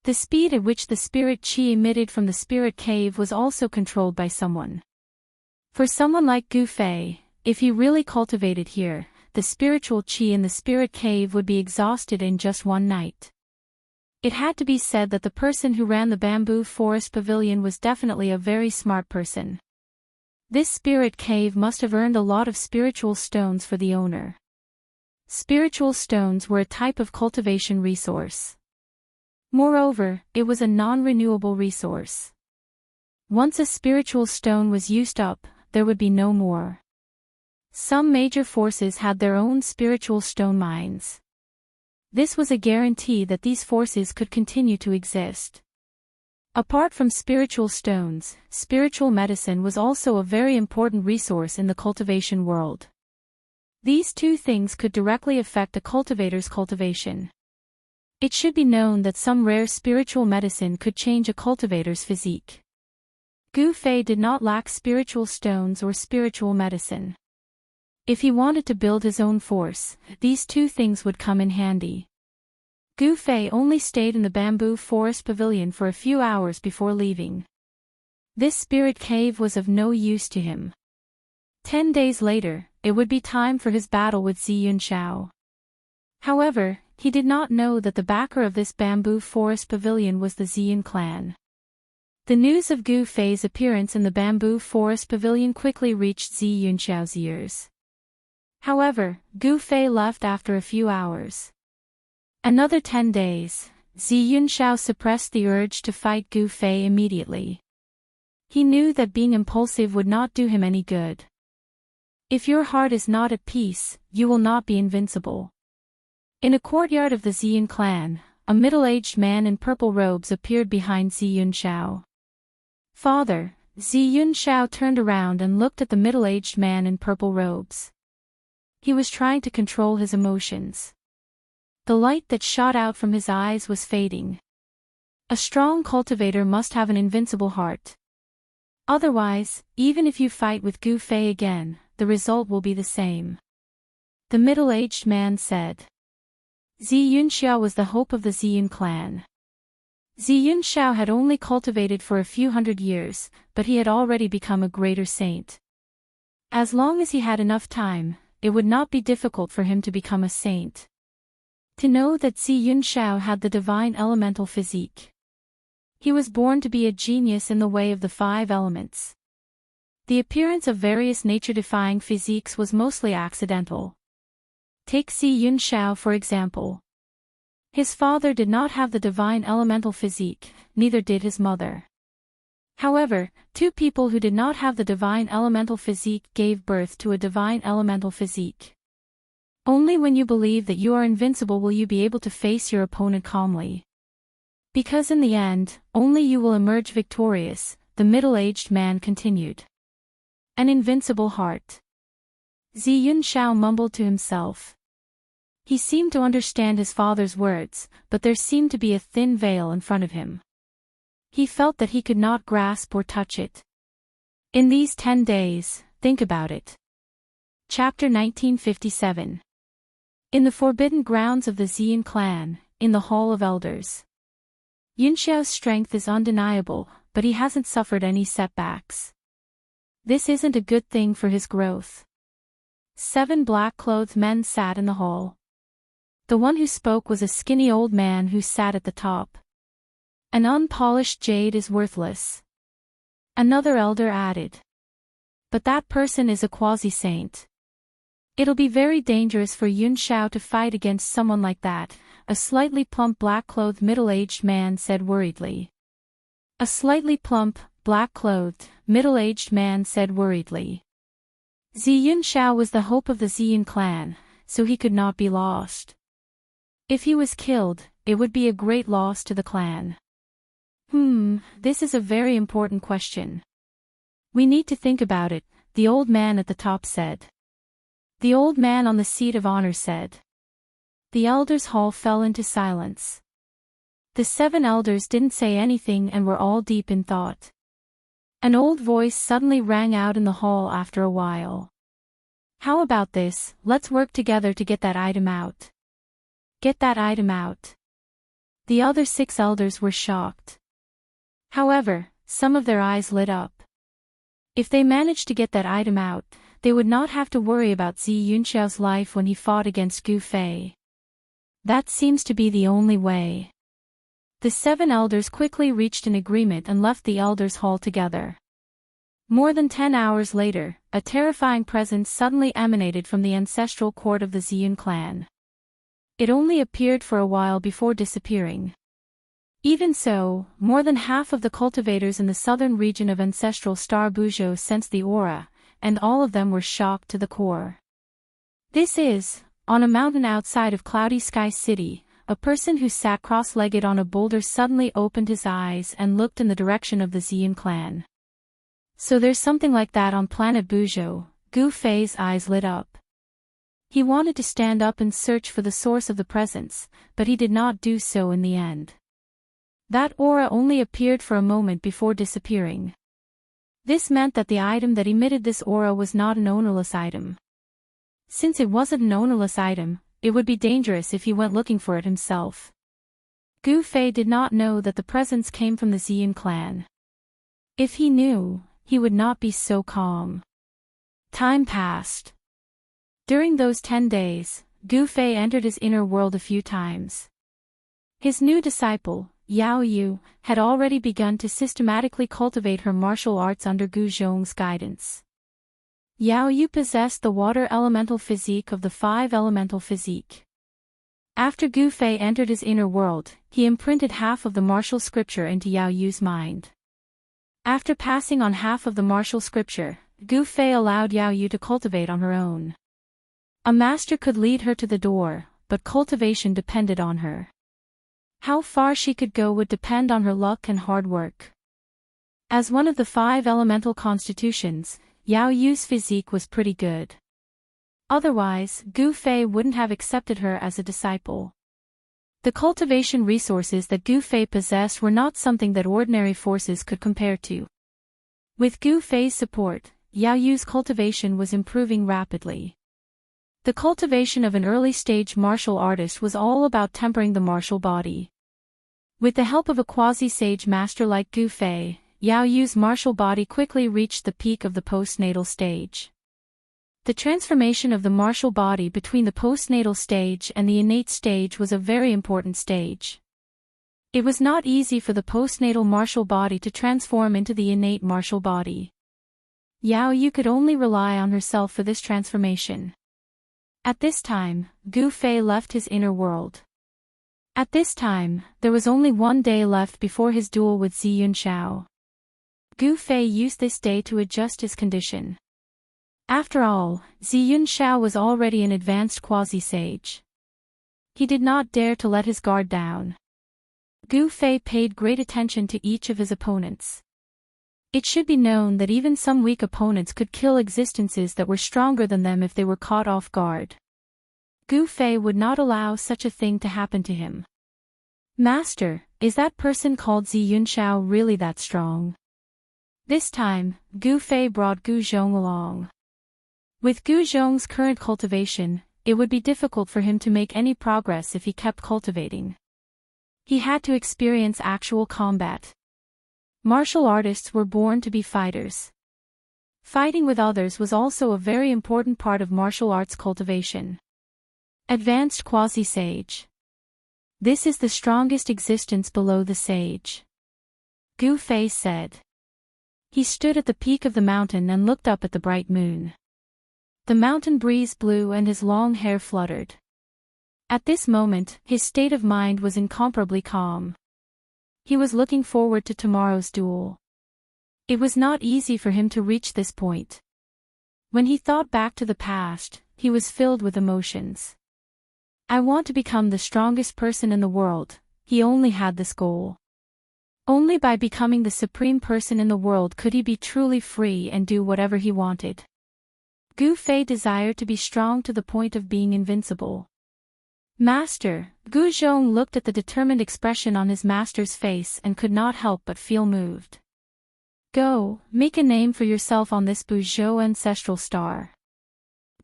The speed at which the spirit qi emitted from the spirit cave was also controlled by someone. For someone like Gu Fei, if he really cultivated here, the spiritual qi in the spirit cave would be exhausted in just one night. It had to be said that the person who ran the bamboo forest pavilion was definitely a very smart person. This spirit cave must have earned a lot of spiritual stones for the owner. Spiritual stones were a type of cultivation resource. Moreover, it was a non-renewable resource. Once a spiritual stone was used up, there would be no more. Some major forces had their own spiritual stone mines. This was a guarantee that these forces could continue to exist. Apart from spiritual stones, spiritual medicine was also a very important resource in the cultivation world. These 2 things could directly affect a cultivator's cultivation. It should be known that some rare spiritual medicine could change a cultivator's physique. Gu Fei did not lack spiritual stones or spiritual medicine. If he wanted to build his own force, these 2 things would come in handy. Gu Fei only stayed in the bamboo forest pavilion for a few hours before leaving. This spirit cave was of no use to him. 10 days later, it would be time for his battle with Zi Yunxiao. However, he did not know that the backer of this bamboo forest pavilion was the Ziyan clan. The news of Gu Fei's appearance in the bamboo forest pavilion quickly reached Zi Yunxiao's ears. However, Gu Fei left after a few hours. Another 10 days, Zi Yunxiao suppressed the urge to fight Gu Fei immediately. He knew that being impulsive would not do him any good. If your heart is not at peace, you will not be invincible. In a courtyard of the Ziyan clan, a middle-aged man in purple robes appeared behind Zi Yunxiao. "Father," Zi Yunxiao turned around and looked at the middle-aged man in purple robes. He was trying to control his emotions. The light that shot out from his eyes was fading. A strong cultivator must have an invincible heart. Otherwise, even if you fight with Gu Fei again, the result will be the same. The middle-aged man said. Zi Yunxiao was the hope of the Ziyan clan. Zi Yunxiao had only cultivated for a few hundred years, but he had already become a greater saint. As long as he had enough time, it would not be difficult for him to become a saint. To know that Zi Yunxiao had the divine elemental physique. He was born to be a genius in the way of the 5 elements. The appearance of various nature-defying physiques was mostly accidental. Take Zi Yunxiao for example. His father did not have the divine elemental physique, neither did his mother. However, 2 people who did not have the divine elemental physique gave birth to a divine elemental physique. Only when you believe that you are invincible will you be able to face your opponent calmly. Because in the end, only you will emerge victorious, the middle-aged man continued. An invincible heart. Zi Yunxiao mumbled to himself. He seemed to understand his father's words, but there seemed to be a thin veil in front of him. He felt that he could not grasp or touch it. In these 10 days, think about it. Chapter 1957. In the forbidden grounds of the Ziyan clan, in the Hall of Elders. Yunxiao's strength is undeniable, but he hasn't suffered any setbacks. This isn't a good thing for his growth. 7 black-clothed men sat in the hall. The one who spoke was a skinny old man who sat at the top. An unpolished jade is worthless. Another elder added. But that person is a quasi-saint. It'll be very dangerous for Yunxiao to fight against someone like that, a slightly plump black-clothed middle-aged man said worriedly. A slightly plump, black-clothed, middle-aged man said worriedly. Zi Yunxiao was the hope of the Ziyan clan, so he could not be lost. If he was killed, it would be a great loss to the clan. This is a very important question. We need to think about it, the old man at the top said. The old man on the seat of honor said. The elders' hall fell into silence. The 7 elders didn't say anything and were all deep in thought. An old voice suddenly rang out in the hall after a while. How about this, let's work together to get that item out. Get that item out. The other 6 elders were shocked. However, some of their eyes lit up. If they managed to get that item out, they would not have to worry about Zi Yunxiao's life when he fought against Gu Fei. That seems to be the only way. The 7 elders quickly reached an agreement and left the elders' hall together. More than 10 hours later, a terrifying presence suddenly emanated from the ancestral court of the Ziyan clan. It only appeared for a while before disappearing. Even so, more than half of the cultivators in the southern region of ancestral Star Buzhou sensed the aura, and all of them were shocked to the core. This is, on a mountain outside of Cloudy Sky City, a person who sat cross-legged on a boulder suddenly opened his eyes and looked in the direction of the Ziyan clan. So there's something like that on planet Buzhou. Gu Fei's eyes lit up. He wanted to stand up and search for the source of the presence, but he did not do so in the end. That aura only appeared for a moment before disappearing. This meant that the item that emitted this aura was not an ownerless item. Since it wasn't an ownerless item, it would be dangerous if he went looking for it himself. Gu Fei did not know that the presence came from the Ziyan clan. If he knew, he would not be so calm. Time passed. During those 10 days, Gu Fei entered his inner world a few times. His new disciple, Yao Yu, had already begun to systematically cultivate her martial arts under Gu Zhong's guidance. Yao Yu possessed the water elemental physique of the five elemental physique. After Gu Fei entered his inner world, he imprinted half of the martial scripture into Yao Yu's mind. After passing on half of the martial scripture, Gu Fei allowed Yao Yu to cultivate on her own. A master could lead her to the door, but cultivation depended on her. How far she could go would depend on her luck and hard work. As one of the five elemental constitutions, Yao Yu's physique was pretty good. Otherwise, Gu Fei wouldn't have accepted her as a disciple. The cultivation resources that Gu Fei possessed were not something that ordinary forces could compare to. With Gu Fei's support, Yao Yu's cultivation was improving rapidly. The cultivation of an early-stage martial artist was all about tempering the martial body. With the help of a quasi-sage master like Gu Fei, Yao Yu's martial body quickly reached the peak of the postnatal stage. The transformation of the martial body between the postnatal stage and the innate stage was a very important stage. It was not easy for the postnatal martial body to transform into the innate martial body. Yao Yu could only rely on herself for this transformation. At this time, Gu Fei left his inner world. At this time, there was only one day left before his duel with Ziyun Shao. Gu Fei used this day to adjust his condition. After all, Ziyun Shao was already an advanced quasi-sage. He did not dare to let his guard down. Gu Fei paid great attention to each of his opponents. It should be known that even some weak opponents could kill existences that were stronger than them if they were caught off guard. Gu Fei would not allow such a thing to happen to him. Master, is that person called Ziyun Shao really that strong? This time, Gu Fei brought Gu Zhong along. With Gu Zhong's current cultivation, it would be difficult for him to make any progress if he kept cultivating. He had to experience actual combat. Martial artists were born to be fighters. Fighting with others was also a very important part of martial arts cultivation. Advanced quasi-sage. This is the strongest existence below the sage. Gu Fei said. He stood at the peak of the mountain and looked up at the bright moon. The mountain breeze blew and his long hair fluttered. At this moment, his state of mind was incomparably calm. He was looking forward to tomorrow's duel. It was not easy for him to reach this point. When he thought back to the past, he was filled with emotions. I want to become the strongest person in the world. He only had this goal. Only by becoming the supreme person in the world could he be truly free and do whatever he wanted. Gu Fei desired to be strong to the point of being invincible. Master, Gu Zhong looked at the determined expression on his master's face and could not help but feel moved. Go, make a name for yourself on this Buzhou ancestral star.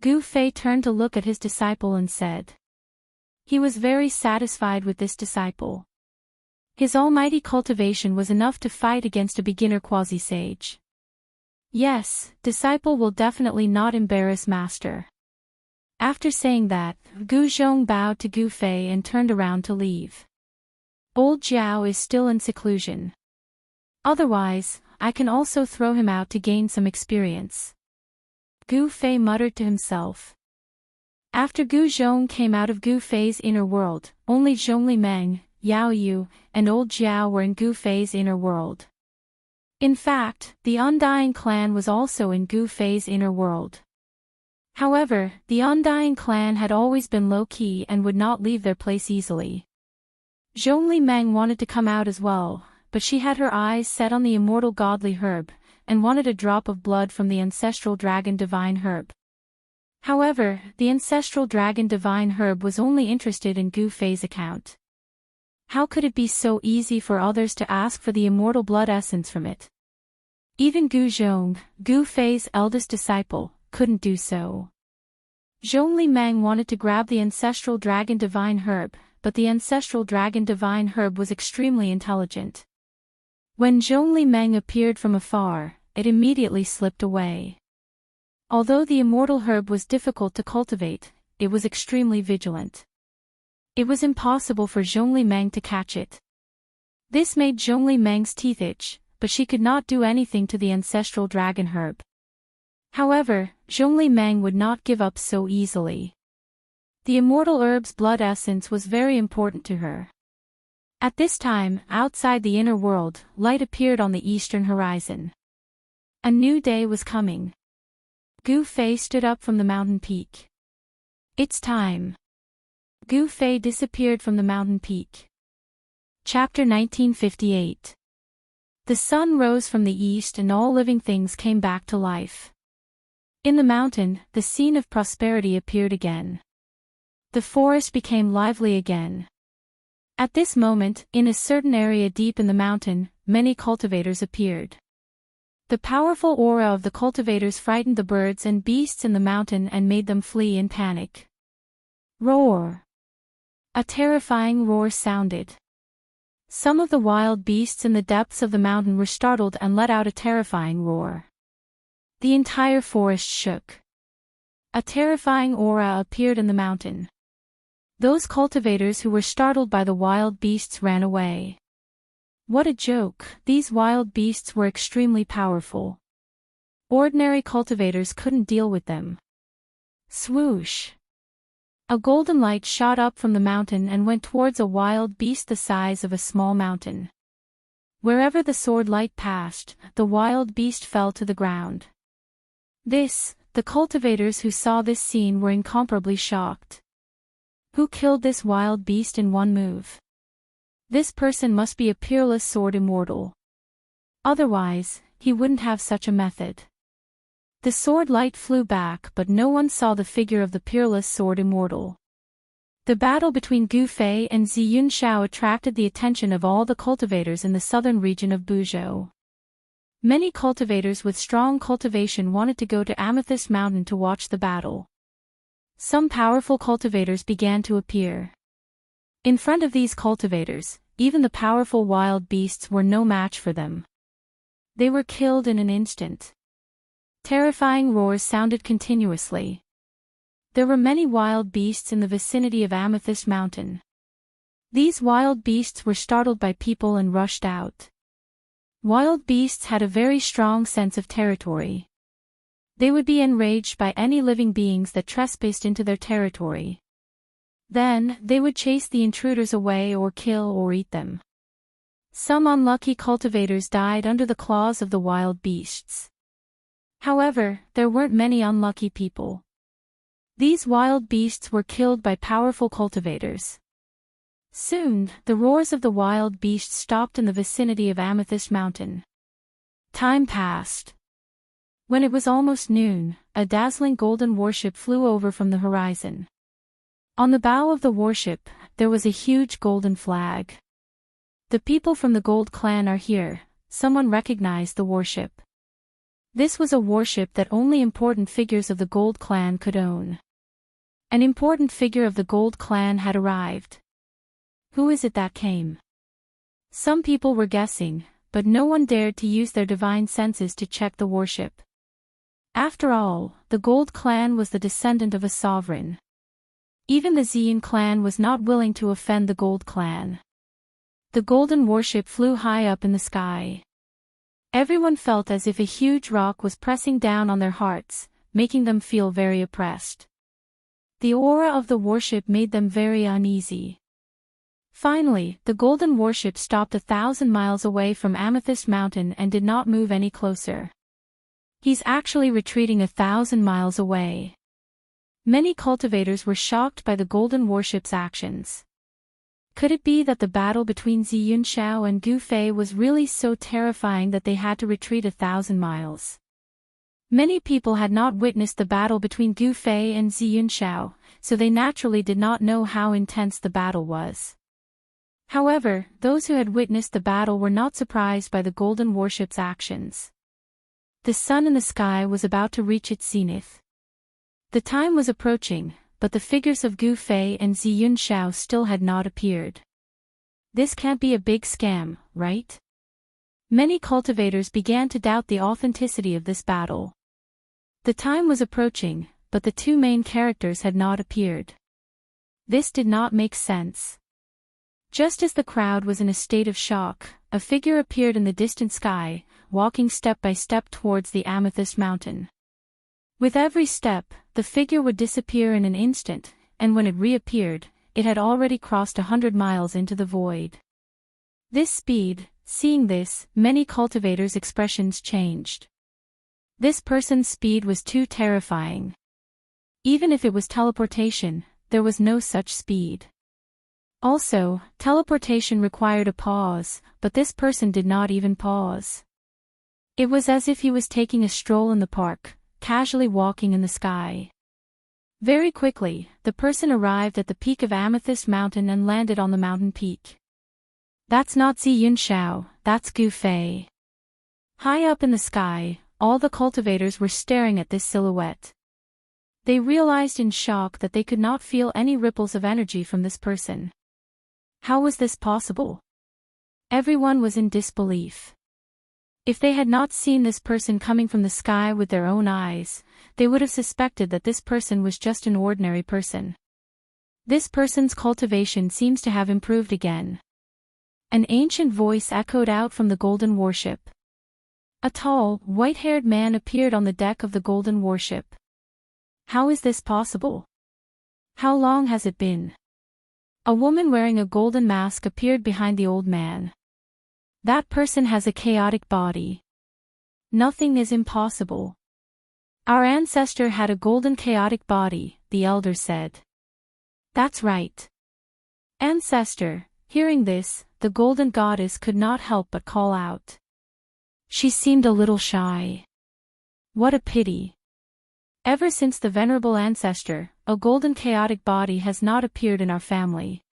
Gu Fei turned to look at his disciple and said. He was very satisfied with this disciple. His almighty cultivation was enough to fight against a beginner quasi-sage. Yes, disciple will definitely not embarrass master. After saying that, Gu Zhong bowed to Gu Fei and turned around to leave. Old Jiao is still in seclusion. Otherwise, I can also throw him out to gain some experience. Gu Fei muttered to himself. After Gu Zhong came out of Gu Fei's inner world, only Zhongli Meng, Yao Yu, and Old Jiao were in Gu Fei's inner world. In fact, the Undying clan was also in Gu Fei's inner world. However, the Undying clan had always been low-key and would not leave their place easily. Zhongli Meng wanted to come out as well, but she had her eyes set on the immortal godly herb, and wanted a drop of blood from the ancestral dragon divine herb. However, the ancestral dragon divine herb was only interested in Gu Fei's account. How could it be so easy for others to ask for the immortal blood essence from it? Even Gu Zhong, Gu Fei's eldest disciple, couldn't do so. Zhongli Meng wanted to grab the ancestral dragon divine herb, but the ancestral dragon divine herb was extremely intelligent. When Zhongli Meng appeared from afar, it immediately slipped away. Although the immortal herb was difficult to cultivate, it was extremely vigilant. It was impossible for Zhongli Meng to catch it. This made Zhongli Meng's teeth itch, but she could not do anything to the ancestral dragon herb. However, Zhongli Meng would not give up so easily. The immortal herb's blood essence was very important to her. At this time, outside the inner world, light appeared on the eastern horizon. A new day was coming. Gu Fei stood up from the mountain peak. It's time. Gu Fei disappeared from the mountain peak. Chapter 1958. The sun rose from the east and all living things came back to life. In the mountain, the scene of prosperity appeared again. The forest became lively again. At this moment, in a certain area deep in the mountain, many cultivators appeared. The powerful aura of the cultivators frightened the birds and beasts in the mountain and made them flee in panic. Roar! A terrifying roar sounded. Some of the wild beasts in the depths of the mountain were startled and let out a terrifying roar. The entire forest shook. A terrifying aura appeared in the mountain. Those cultivators who were startled by the wild beasts ran away. What a joke, these wild beasts were extremely powerful. Ordinary cultivators couldn't deal with them. Swoosh! A golden light shot up from the mountain and went towards a wild beast the size of a small mountain. Wherever the sword light passed, the wild beast fell to the ground. The cultivators who saw this scene were incomparably shocked. Who killed this wild beast in one move? This person must be a peerless sword immortal. Otherwise, he wouldn't have such a method. The sword light flew back but no one saw the figure of the peerless sword immortal. The battle between Gu Fei and Ziyun Xiao attracted the attention of all the cultivators in the southern region of Buzhou. Many cultivators with strong cultivation wanted to go to Amethyst Mountain to watch the battle. Some powerful cultivators began to appear. In front of these cultivators, even the powerful wild beasts were no match for them. They were killed in an instant. Terrifying roars sounded continuously. There were many wild beasts in the vicinity of Amethyst Mountain. These wild beasts were startled by people and rushed out. Wild beasts had a very strong sense of territory. They would be enraged by any living beings that trespassed into their territory. Then, they would chase the intruders away or kill or eat them. Some unlucky cultivators died under the claws of the wild beasts. However, there weren't many unlucky people. These wild beasts were killed by powerful cultivators. Soon, the roars of the wild beasts stopped in the vicinity of Amethyst Mountain. Time passed. When it was almost noon, a dazzling golden warship flew over from the horizon. On the bow of the warship, there was a huge golden flag. The people from the Gold Clan are here, someone recognized the warship. This was a warship that only important figures of the Gold Clan could own. An important figure of the Gold Clan had arrived. Who is it that came? Some people were guessing, but no one dared to use their divine senses to check the warship. After all, the Gold Clan was the descendant of a sovereign. Even the Ziyun clan was not willing to offend the Gold Clan. The golden warship flew high up in the sky. Everyone felt as if a huge rock was pressing down on their hearts, making them feel very oppressed. The aura of the warship made them very uneasy. Finally, the golden warship stopped 1,000 miles away from Amethyst Mountain and did not move any closer. He's actually retreating 1,000 miles away. Many cultivators were shocked by the golden warship's actions. Could it be that the battle between Ziyun Xiao and Gu Fei was really so terrifying that they had to retreat 1,000 miles? Many people had not witnessed the battle between Gu Fei and Ziyun Xiao, so they naturally did not know how intense the battle was. However, those who had witnessed the battle were not surprised by the golden warship's actions. The sun in the sky was about to reach its zenith. The time was approaching, but the figures of Gu Fei and Ziyun Xiao still had not appeared. This can't be a big scam, right? Many cultivators began to doubt the authenticity of this battle. The time was approaching, but the two main characters had not appeared. This did not make sense. Just as the crowd was in a state of shock, a figure appeared in the distant sky, walking step by step towards the Amethyst Mountain. With every step, the figure would disappear in an instant, and when it reappeared, it had already crossed 100 miles into the void. This speed, seeing this, many cultivators' expressions changed. This person's speed was too terrifying. Even if it was teleportation, there was no such speed. Also, teleportation required a pause, but this person did not even pause. It was as if he was taking a stroll in the park, casually walking in the sky. Very quickly, the person arrived at the peak of Amethyst Mountain and landed on the mountain peak. That's not Ziyun Xiao, that's Gu Fei. High up in the sky, all the cultivators were staring at this silhouette. They realized in shock that they could not feel any ripples of energy from this person. How was this possible? Everyone was in disbelief. If they had not seen this person coming from the sky with their own eyes, they would have suspected that this person was just an ordinary person. This person's cultivation seems to have improved again. An ancient voice echoed out from the Golden Warship. A tall, white-haired man appeared on the deck of the Golden Warship. How is this possible? How long has it been? A woman wearing a golden mask appeared behind the old man. That person has a chaotic body. Nothing is impossible. Our ancestor had a golden chaotic body, the elder said. That's right. Ancestor, hearing this, the golden goddess could not help but call out. She seemed a little shy. What a pity. Ever since the venerable ancestor, a golden chaotic body has not appeared in our family.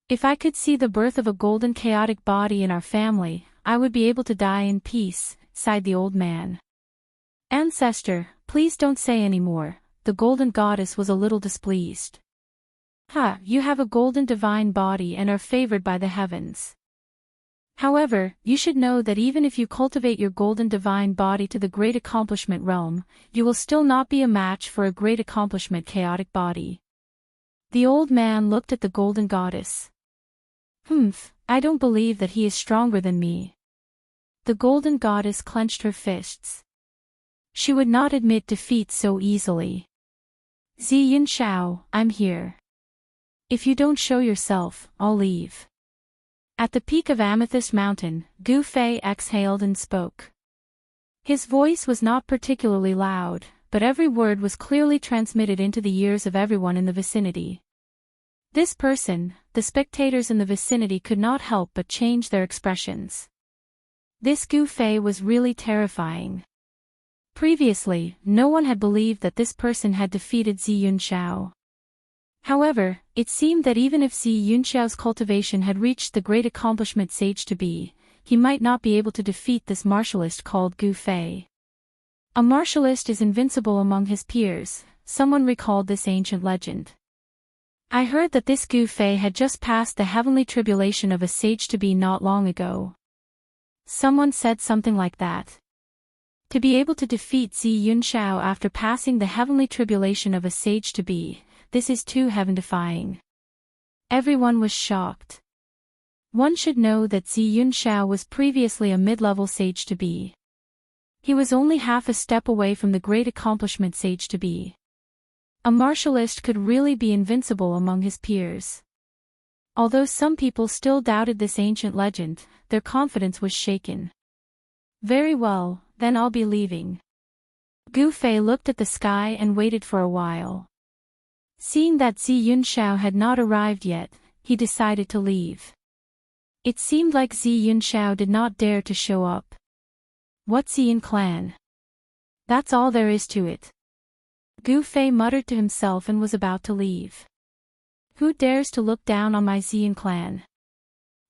If I could see the birth of a golden chaotic body in our family, I would be able to die in peace, sighed the old man. Ancestor, please don't say any more, the golden goddess was a little displeased. You have a golden divine body and are favored by the heavens. However, you should know that even if you cultivate your golden divine body to the great accomplishment realm, you will still not be a match for a great accomplishment chaotic body. The old man looked at the golden goddess. I don't believe that he is stronger than me. The golden goddess clenched her fists. She would not admit defeat so easily. Ziyun Xiao, I'm here. If you don't show yourself, I'll leave. At the peak of Amethyst Mountain, Gu Fei exhaled and spoke. His voice was not particularly loud, but every word was clearly transmitted into the ears of everyone in the vicinity. This person, the spectators in the vicinity could not help but change their expressions. This Gu Fei was really terrifying. Previously, no one had believed that this person had defeated Ziyun Xiao. However, it seemed that even if Ziyun Xiao's cultivation had reached the great accomplishment sage to be, he might not be able to defeat this martialist called Gu Fei. A martialist is invincible among his peers, someone recalled this ancient legend. I heard that this Gu Fei had just passed the heavenly tribulation of a sage to be not long ago. Someone said something like that. To be able to defeat Ziyun Xiao after passing the heavenly tribulation of a sage to be, this is too heaven-defying. Everyone was shocked. One should know that Ziyun Xiao was previously a mid-level sage to be. He was only half a step away from the great accomplishment sage to be. A martialist could really be invincible among his peers. Although some people still doubted this ancient legend, their confidence was shaken. Very well, then I'll be leaving. Gu Fei looked at the sky and waited for a while. Seeing that Ziyun Xiao had not arrived yet, he decided to leave. It seemed like Ziyun Xiao did not dare to show up. What Ziyun clan? That's all there is to it. Gu Fei muttered to himself and was about to leave. Who dares to look down on my Ziyun clan?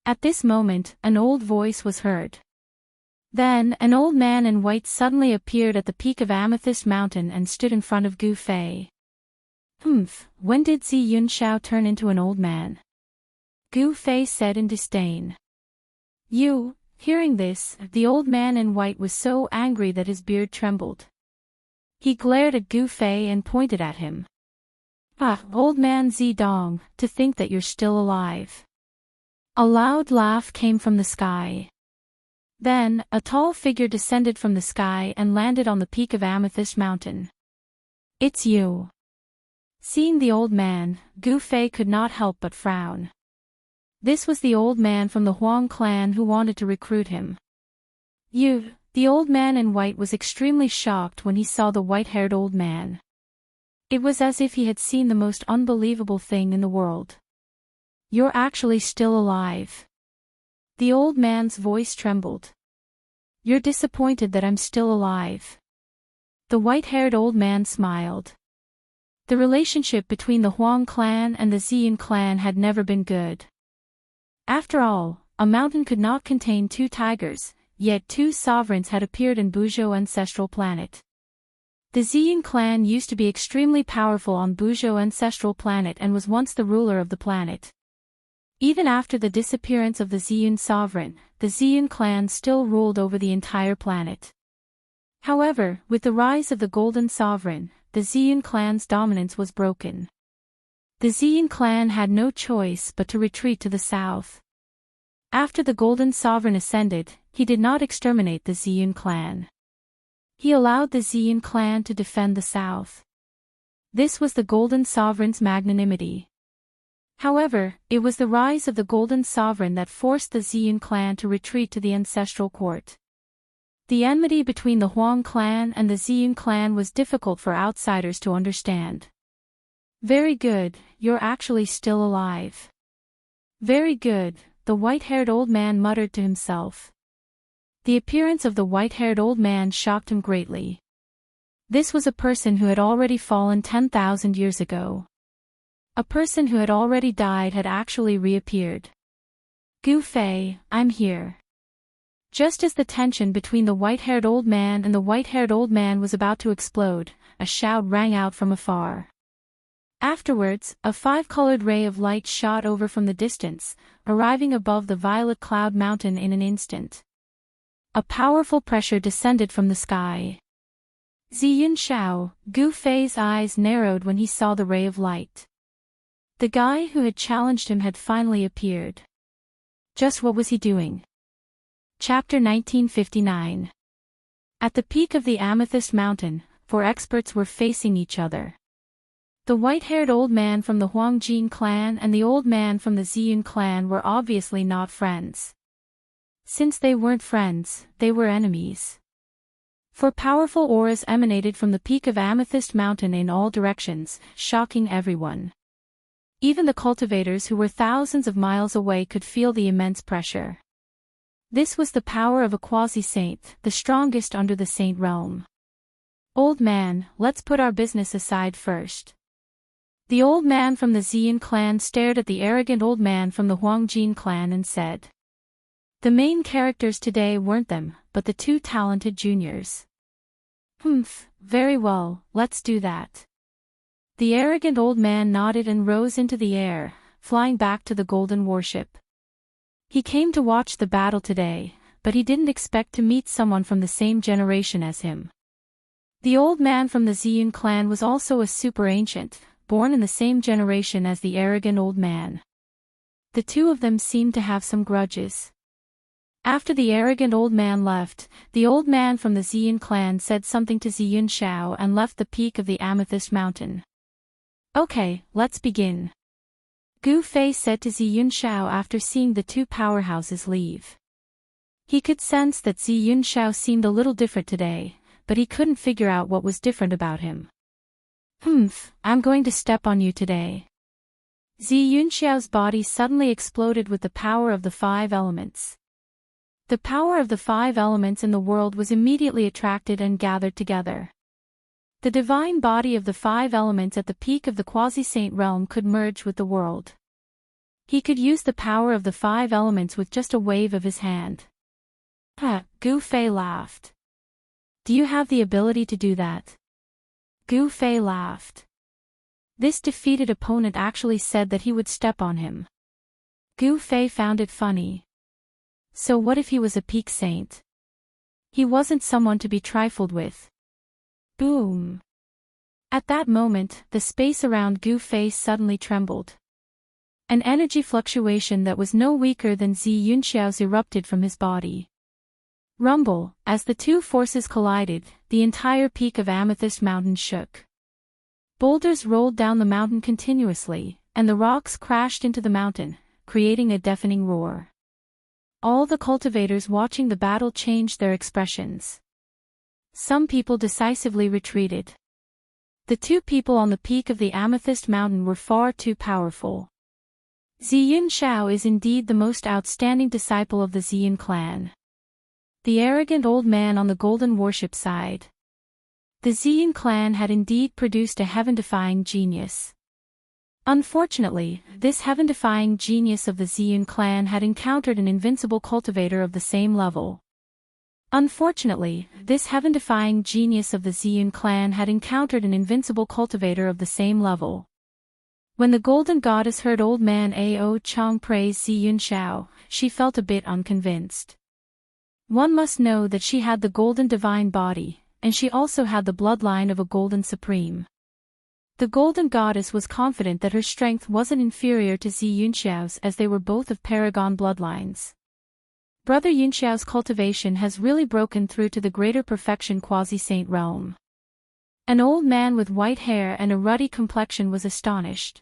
At this moment, an old voice was heard. Then, an old man in white suddenly appeared at the peak of Amethyst Mountain and stood in front of Gu Fei. When did Ziyun Xiao turn into an old man? Gu Fei said in disdain. Hearing this, the old man in white was so angry that his beard trembled. He glared at Gu Fei and pointed at him. Old man Zidong, to think that you're still alive. A loud laugh came from the sky. Then, a tall figure descended from the sky and landed on the peak of Amethyst Mountain. "It's you." Seeing the old man, Gu Fei could not help but frown. This was the old man from the Huang clan who wanted to recruit him. "You..." The old man in white was extremely shocked when he saw the white-haired old man. It was as if he had seen the most unbelievable thing in the world. "You're actually still alive." The old man's voice trembled. "You're disappointed that I'm still alive." The white-haired old man smiled. The relationship between the Huang clan and the Ziyun clan had never been good. After all, a mountain could not contain two tigers, yet two sovereigns had appeared in Buzhou ancestral planet. The Ziyun clan used to be extremely powerful on Buzhou ancestral planet and was once the ruler of the planet. Even after the disappearance of the Ziyun sovereign, the Ziyun clan still ruled over the entire planet. However, with the rise of the Golden Sovereign, the Ziyun clan's dominance was broken. The Ziyun clan had no choice but to retreat to the south. After the Golden Sovereign ascended, he did not exterminate the Ziyun clan. He allowed the Ziyun clan to defend the south. This was the Golden Sovereign's magnanimity. However, it was the rise of the Golden Sovereign that forced the Ziyun clan to retreat to the ancestral court. The enmity between the Huang clan and the Ziyun clan was difficult for outsiders to understand. "Very good, you're actually still alive." "Very good," the white-haired old man muttered to himself. The appearance of the white-haired old man shocked him greatly. This was a person who had already fallen 10,000 years ago. A person who had already died had actually reappeared. "Gu Fei, I'm here." Just as the tension between the white-haired old man and the white-haired old man was about to explode, a shout rang out from afar. Afterwards, a five-colored ray of light shot over from the distance, arriving above the violet cloud mountain in an instant. A powerful pressure descended from the sky. Ziyun Shao, Gu Fei's eyes narrowed when he saw the ray of light. The guy who had challenged him had finally appeared. Just what was he doing? Chapter 1959. At the peak of the Amethyst Mountain, four experts were facing each other. The white-haired old man from the Huangjin clan and the old man from the Ziyun clan were obviously not friends. Since they weren't friends, they were enemies. For powerful auras emanated from the peak of Amethyst Mountain in all directions, shocking everyone. Even the cultivators who were thousands of miles away could feel the immense pressure. This was the power of a quasi-saint, the strongest under the saint realm. "Old man, let's put our business aside first." The old man from the Ziyun clan stared at the arrogant old man from the Huangjin clan and said. The main characters today weren't them, but the two talented juniors. Very well, let's do that." The arrogant old man nodded and rose into the air, flying back to the golden warship. He came to watch the battle today, but he didn't expect to meet someone from the same generation as him. The old man from the Ziyun clan was also a super ancient, born in the same generation as the arrogant old man. The two of them seemed to have some grudges. After the arrogant old man left, the old man from the Ziyun clan said something to Ziyun Shao and left the peak of the Amethyst Mountain. "Okay, let's begin," Gu Fei said to Ziyun Shao after seeing the two powerhouses leave. He could sense that Ziyun Shao seemed a little different today, but he couldn't figure out what was different about him. I'm going to step on you today." Ziyun Shao's body suddenly exploded with the power of the five elements. The power of the five elements in the world was immediately attracted and gathered together. The divine body of the five elements at the peak of the quasi-saint realm could merge with the world. He could use the power of the five elements with just a wave of his hand. Gu Fei laughed. "Do you have the ability to do that?" Gu Fei laughed. This defeated opponent actually said that he would step on him. Gu Fei found it funny. So what if he was a peak saint? He wasn't someone to be trifled with. Boom! At that moment, the space around Gu Fei suddenly trembled. An energy fluctuation that was no weaker than Zi Yunxiao's erupted from his body. Rumble, as the two forces collided, the entire peak of Amethyst Mountain shook. Boulders rolled down the mountain continuously, and the rocks crashed into the mountain, creating a deafening roar. All the cultivators watching the battle changed their expressions. Some people decisively retreated. The two people on the peak of the Amethyst Mountain were far too powerful. Ziyun Xiao is indeed the most outstanding disciple of the Ziyun clan. The arrogant old man on the golden warship sighed. The Ziyun clan had indeed produced a heaven-defying genius. Unfortunately, this heaven-defying genius of the Ziyun clan had encountered an invincible cultivator of the same level. Unfortunately, this heaven-defying genius of the Ziyun clan had encountered an invincible cultivator of the same level. When the Golden Goddess heard old man Ao Chong praise Ziyun Xiao, she felt a bit unconvinced. One must know that she had the golden divine body, and she also had the bloodline of a golden supreme. The Golden Goddess was confident that her strength wasn't inferior to Ziyun Xiao's as they were both of Paragon bloodlines. Brother Yunxiao's cultivation has really broken through to the greater perfection quasi-saint realm. An old man with white hair and a ruddy complexion was astonished.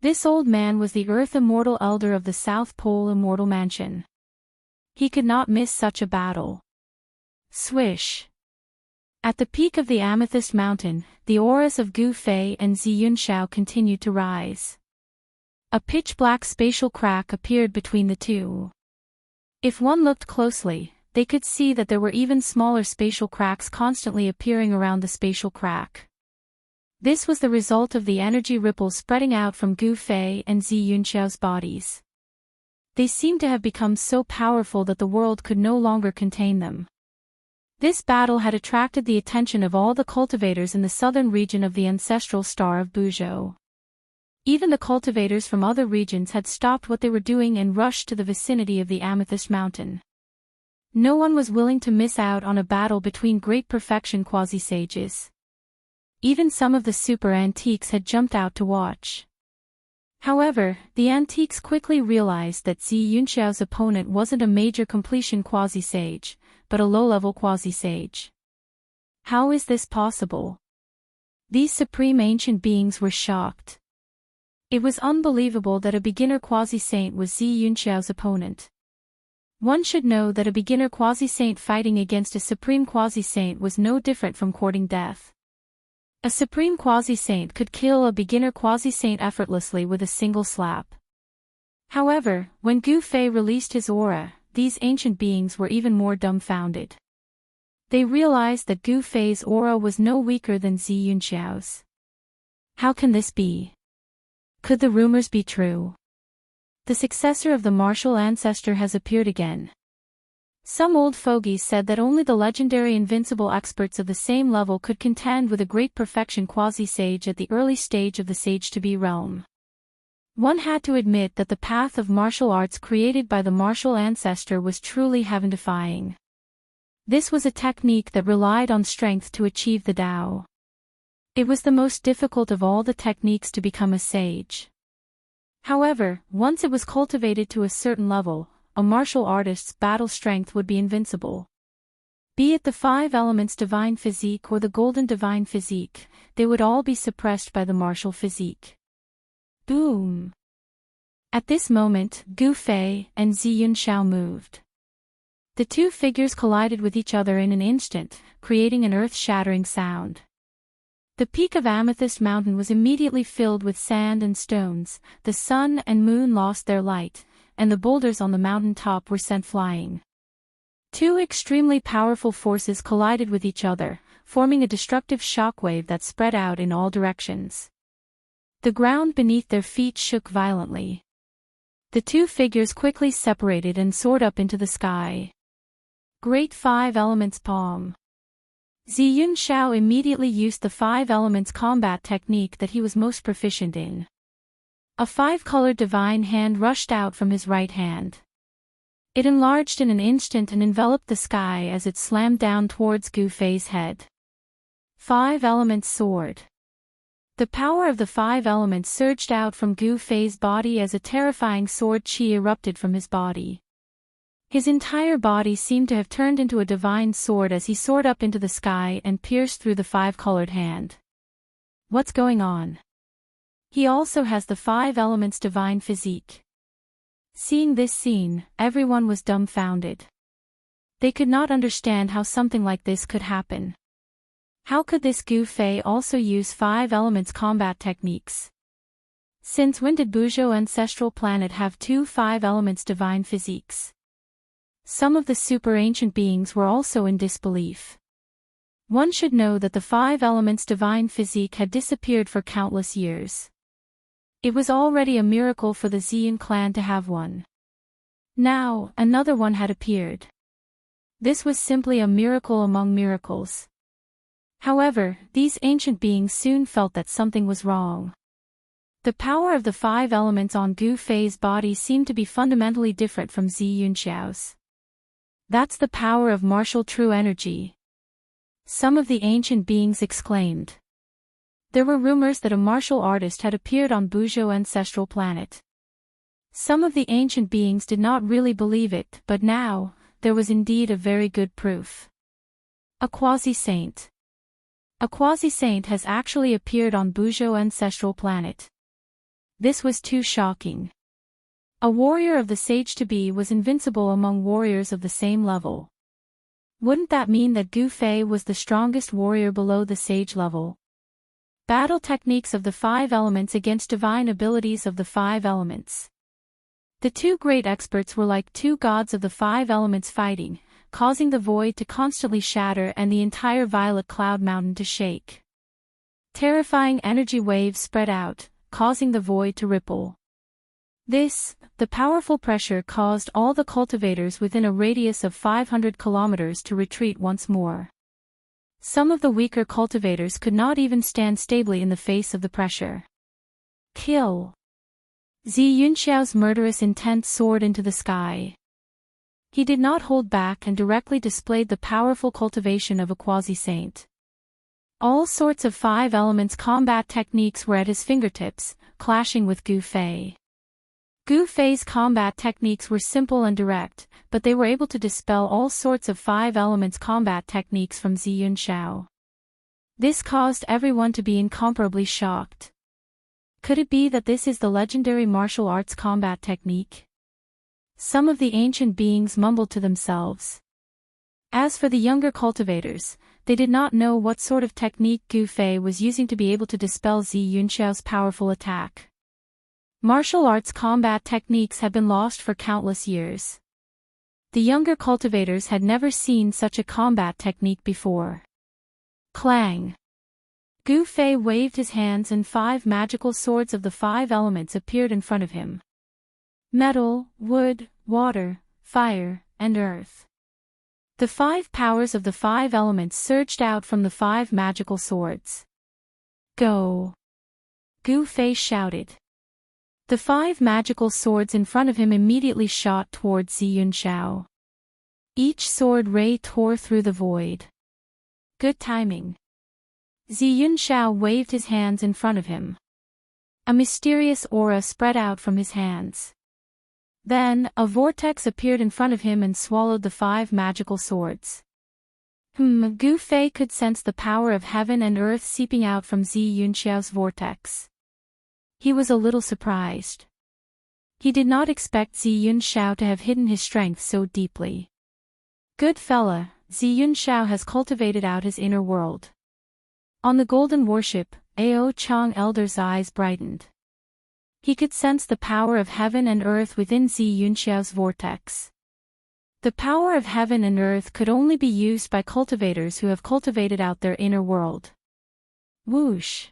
This old man was the Earth Immortal Elder of the South Pole Immortal Mansion. He could not miss such a battle. Swish! At the peak of the Amethyst Mountain, the auras of Gu Fei and Ziyun Xiao continued to rise. A pitch-black spatial crack appeared between the two. If one looked closely, they could see that there were even smaller spatial cracks constantly appearing around the spatial crack. This was the result of the energy ripples spreading out from Gu Fei and Ziyun Xiao's bodies. They seemed to have become so powerful that the world could no longer contain them. This battle had attracted the attention of all the cultivators in the southern region of the ancestral star of Buzhou. Even the cultivators from other regions had stopped what they were doing and rushed to the vicinity of the Amethyst Mountain. No one was willing to miss out on a battle between great perfection quasi-sages. Even some of the super antiques had jumped out to watch. However, the antiques quickly realized that Zi Yunxiao's opponent wasn't a major completion quasi-sage, but a low-level quasi-sage. How is this possible? These supreme ancient beings were shocked. It was unbelievable that a beginner quasi-saint was Zi Yunxiao's opponent. One should know that a beginner quasi-saint fighting against a supreme quasi-saint was no different from courting death. A supreme quasi-saint could kill a beginner quasi-saint effortlessly with a single slap. However, when Gu Fei released his aura, these ancient beings were even more dumbfounded. They realized that Gu Fei's aura was no weaker than Zi Yunxiao's. How can this be? Could the rumors be true? The successor of the martial ancestor has appeared again. Some old fogies said that only the legendary invincible experts of the same level could contend with a great perfection quasi-sage at the early stage of the sage-to-be realm. One had to admit that the path of martial arts created by the martial ancestor was truly heaven-defying. This was a technique that relied on strength to achieve the Tao. It was the most difficult of all the techniques to become a sage. However, once it was cultivated to a certain level, a martial artist's battle strength would be invincible. Be it the 5 elements divine physique or the golden divine physique, they would all be suppressed by the martial physique. Boom! At this moment, Gu Fei and Ziyun Xiao moved. The two figures collided with each other in an instant, creating an earth-shattering sound. The peak of Amethyst Mountain was immediately filled with sand and stones, the sun and moon lost their light, and the boulders on the mountain top were sent flying. Two extremely powerful forces collided with each other, forming a destructive shockwave that spread out in all directions. The ground beneath their feet shook violently. The two figures quickly separated and soared up into the sky. Great 5 Elements Palm. Ziyun Xiao immediately used the 5 Elements combat technique that he was most proficient in. A 5-colored divine hand rushed out from his right hand. It enlarged in an instant and enveloped the sky as it slammed down towards Gu Fei's head. 5 Elements Sword. The power of the five elements surged out from Gu Fei's body as a terrifying sword chi erupted from his body. His entire body seemed to have turned into a divine sword as he soared up into the sky and pierced through the five-colored hand. What's going on? He also has the five elements' divine physique. Seeing this scene, everyone was dumbfounded. They could not understand how something like this could happen. How could this Gu Fei also use five elements combat techniques? Since when did Buzhou ancestral planet have two five elements divine physiques? Some of the super ancient beings were also in disbelief. One should know that the five elements divine physique had disappeared for countless years. It was already a miracle for the Xian clan to have one. Now, another one had appeared. This was simply a miracle among miracles. However, these ancient beings soon felt that something was wrong. The power of the five elements on Gu Fei's body seemed to be fundamentally different from Zi Yunxiao's. That's the power of martial true energy. Some of the ancient beings exclaimed. There were rumors that a martial artist had appeared on Buzhou ancestral planet. Some of the ancient beings did not really believe it, but now, there was indeed a very good proof. A quasi-saint. A quasi-saint has actually appeared on Buzhou ancestral planet. This was too shocking. A warrior of the sage-to-be was invincible among warriors of the same level. Wouldn't that mean that Gu Fei was the strongest warrior below the sage level? Battle techniques of the five elements against divine abilities of the five elements. The two great experts were like two gods of the five elements fighting, causing the void to constantly shatter and the entire violet cloud mountain to shake. Terrifying energy waves spread out, causing the void to ripple. The powerful pressure caused all the cultivators within a radius of 500 kilometers to retreat once more. Some of the weaker cultivators could not even stand stably in the face of the pressure. Kill! Zi Yunxiao's murderous intent soared into the sky. He did not hold back and directly displayed the powerful cultivation of a quasi-saint. All sorts of five elements combat techniques were at his fingertips, clashing with Gu Fei. Gu Fei's combat techniques were simple and direct, but they were able to dispel all sorts of five elements combat techniques from Zi Yunxiao. This caused everyone to be incomparably shocked. Could it be that this is the legendary martial arts combat technique? Some of the ancient beings mumbled to themselves. As for the younger cultivators, they did not know what sort of technique Gu Fei was using to be able to dispel Zi Yunxiao's powerful attack. Martial arts combat techniques had been lost for countless years. The younger cultivators had never seen such a combat technique before. Clang! Gu Fei waved his hands and five magical swords of the five elements appeared in front of him. Metal, wood, water, fire, and earth. The five powers of the five elements surged out from the five magical swords. Go! Gu Fei shouted. The five magical swords in front of him immediately shot towards Zi Yunxiao. Each sword ray tore through the void. Good timing. Zi Yunxiao waved his hands in front of him. A mysterious aura spread out from his hands. Then, a vortex appeared in front of him and swallowed the five magical swords. Gu Fei could sense the power of heaven and earth seeping out from Zi Yunxiao's vortex. He was a little surprised. He did not expect Zi Yunxiao to have hidden his strength so deeply. Good fella, Zi Yunxiao has cultivated out his inner world. On the golden warship, Ao Chang Elder's eyes brightened. He could sense the power of heaven and earth within Zi Yunxiao's vortex. The power of heaven and earth could only be used by cultivators who have cultivated out their inner world. Whoosh!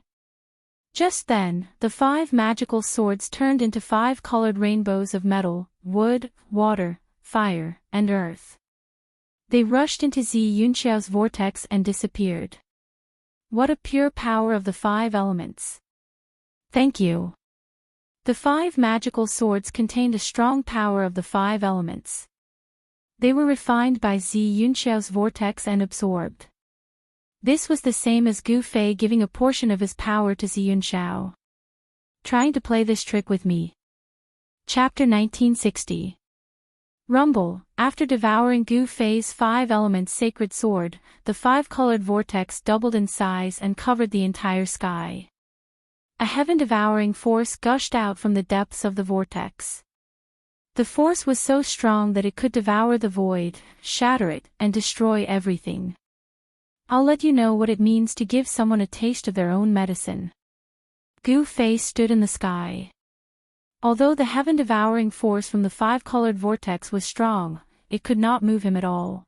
Just then, the five magical swords turned into five colored rainbows of metal, wood, water, fire, and earth. They rushed into Zi Yunxiao's vortex and disappeared. What a pure power of the five elements! Thank you. The five magical swords contained a strong power of the five elements. They were refined by Zi Yunxiao's vortex and absorbed. This was the same as Gu Fei giving a portion of his power to Ziyun Xiao. Trying to play this trick with me. Chapter 1960. Rumble. After devouring Gu Fei's 5-element sacred sword, the 5-colored vortex doubled in size and covered the entire sky. A heaven-devouring force gushed out from the depths of the vortex. The force was so strong that it could devour the void, shatter it, and destroy everything. I'll let you know what it means to give someone a taste of their own medicine. Gu Fei stood in the sky. Although the heaven-devouring force from the 5-colored vortex was strong, it could not move him at all.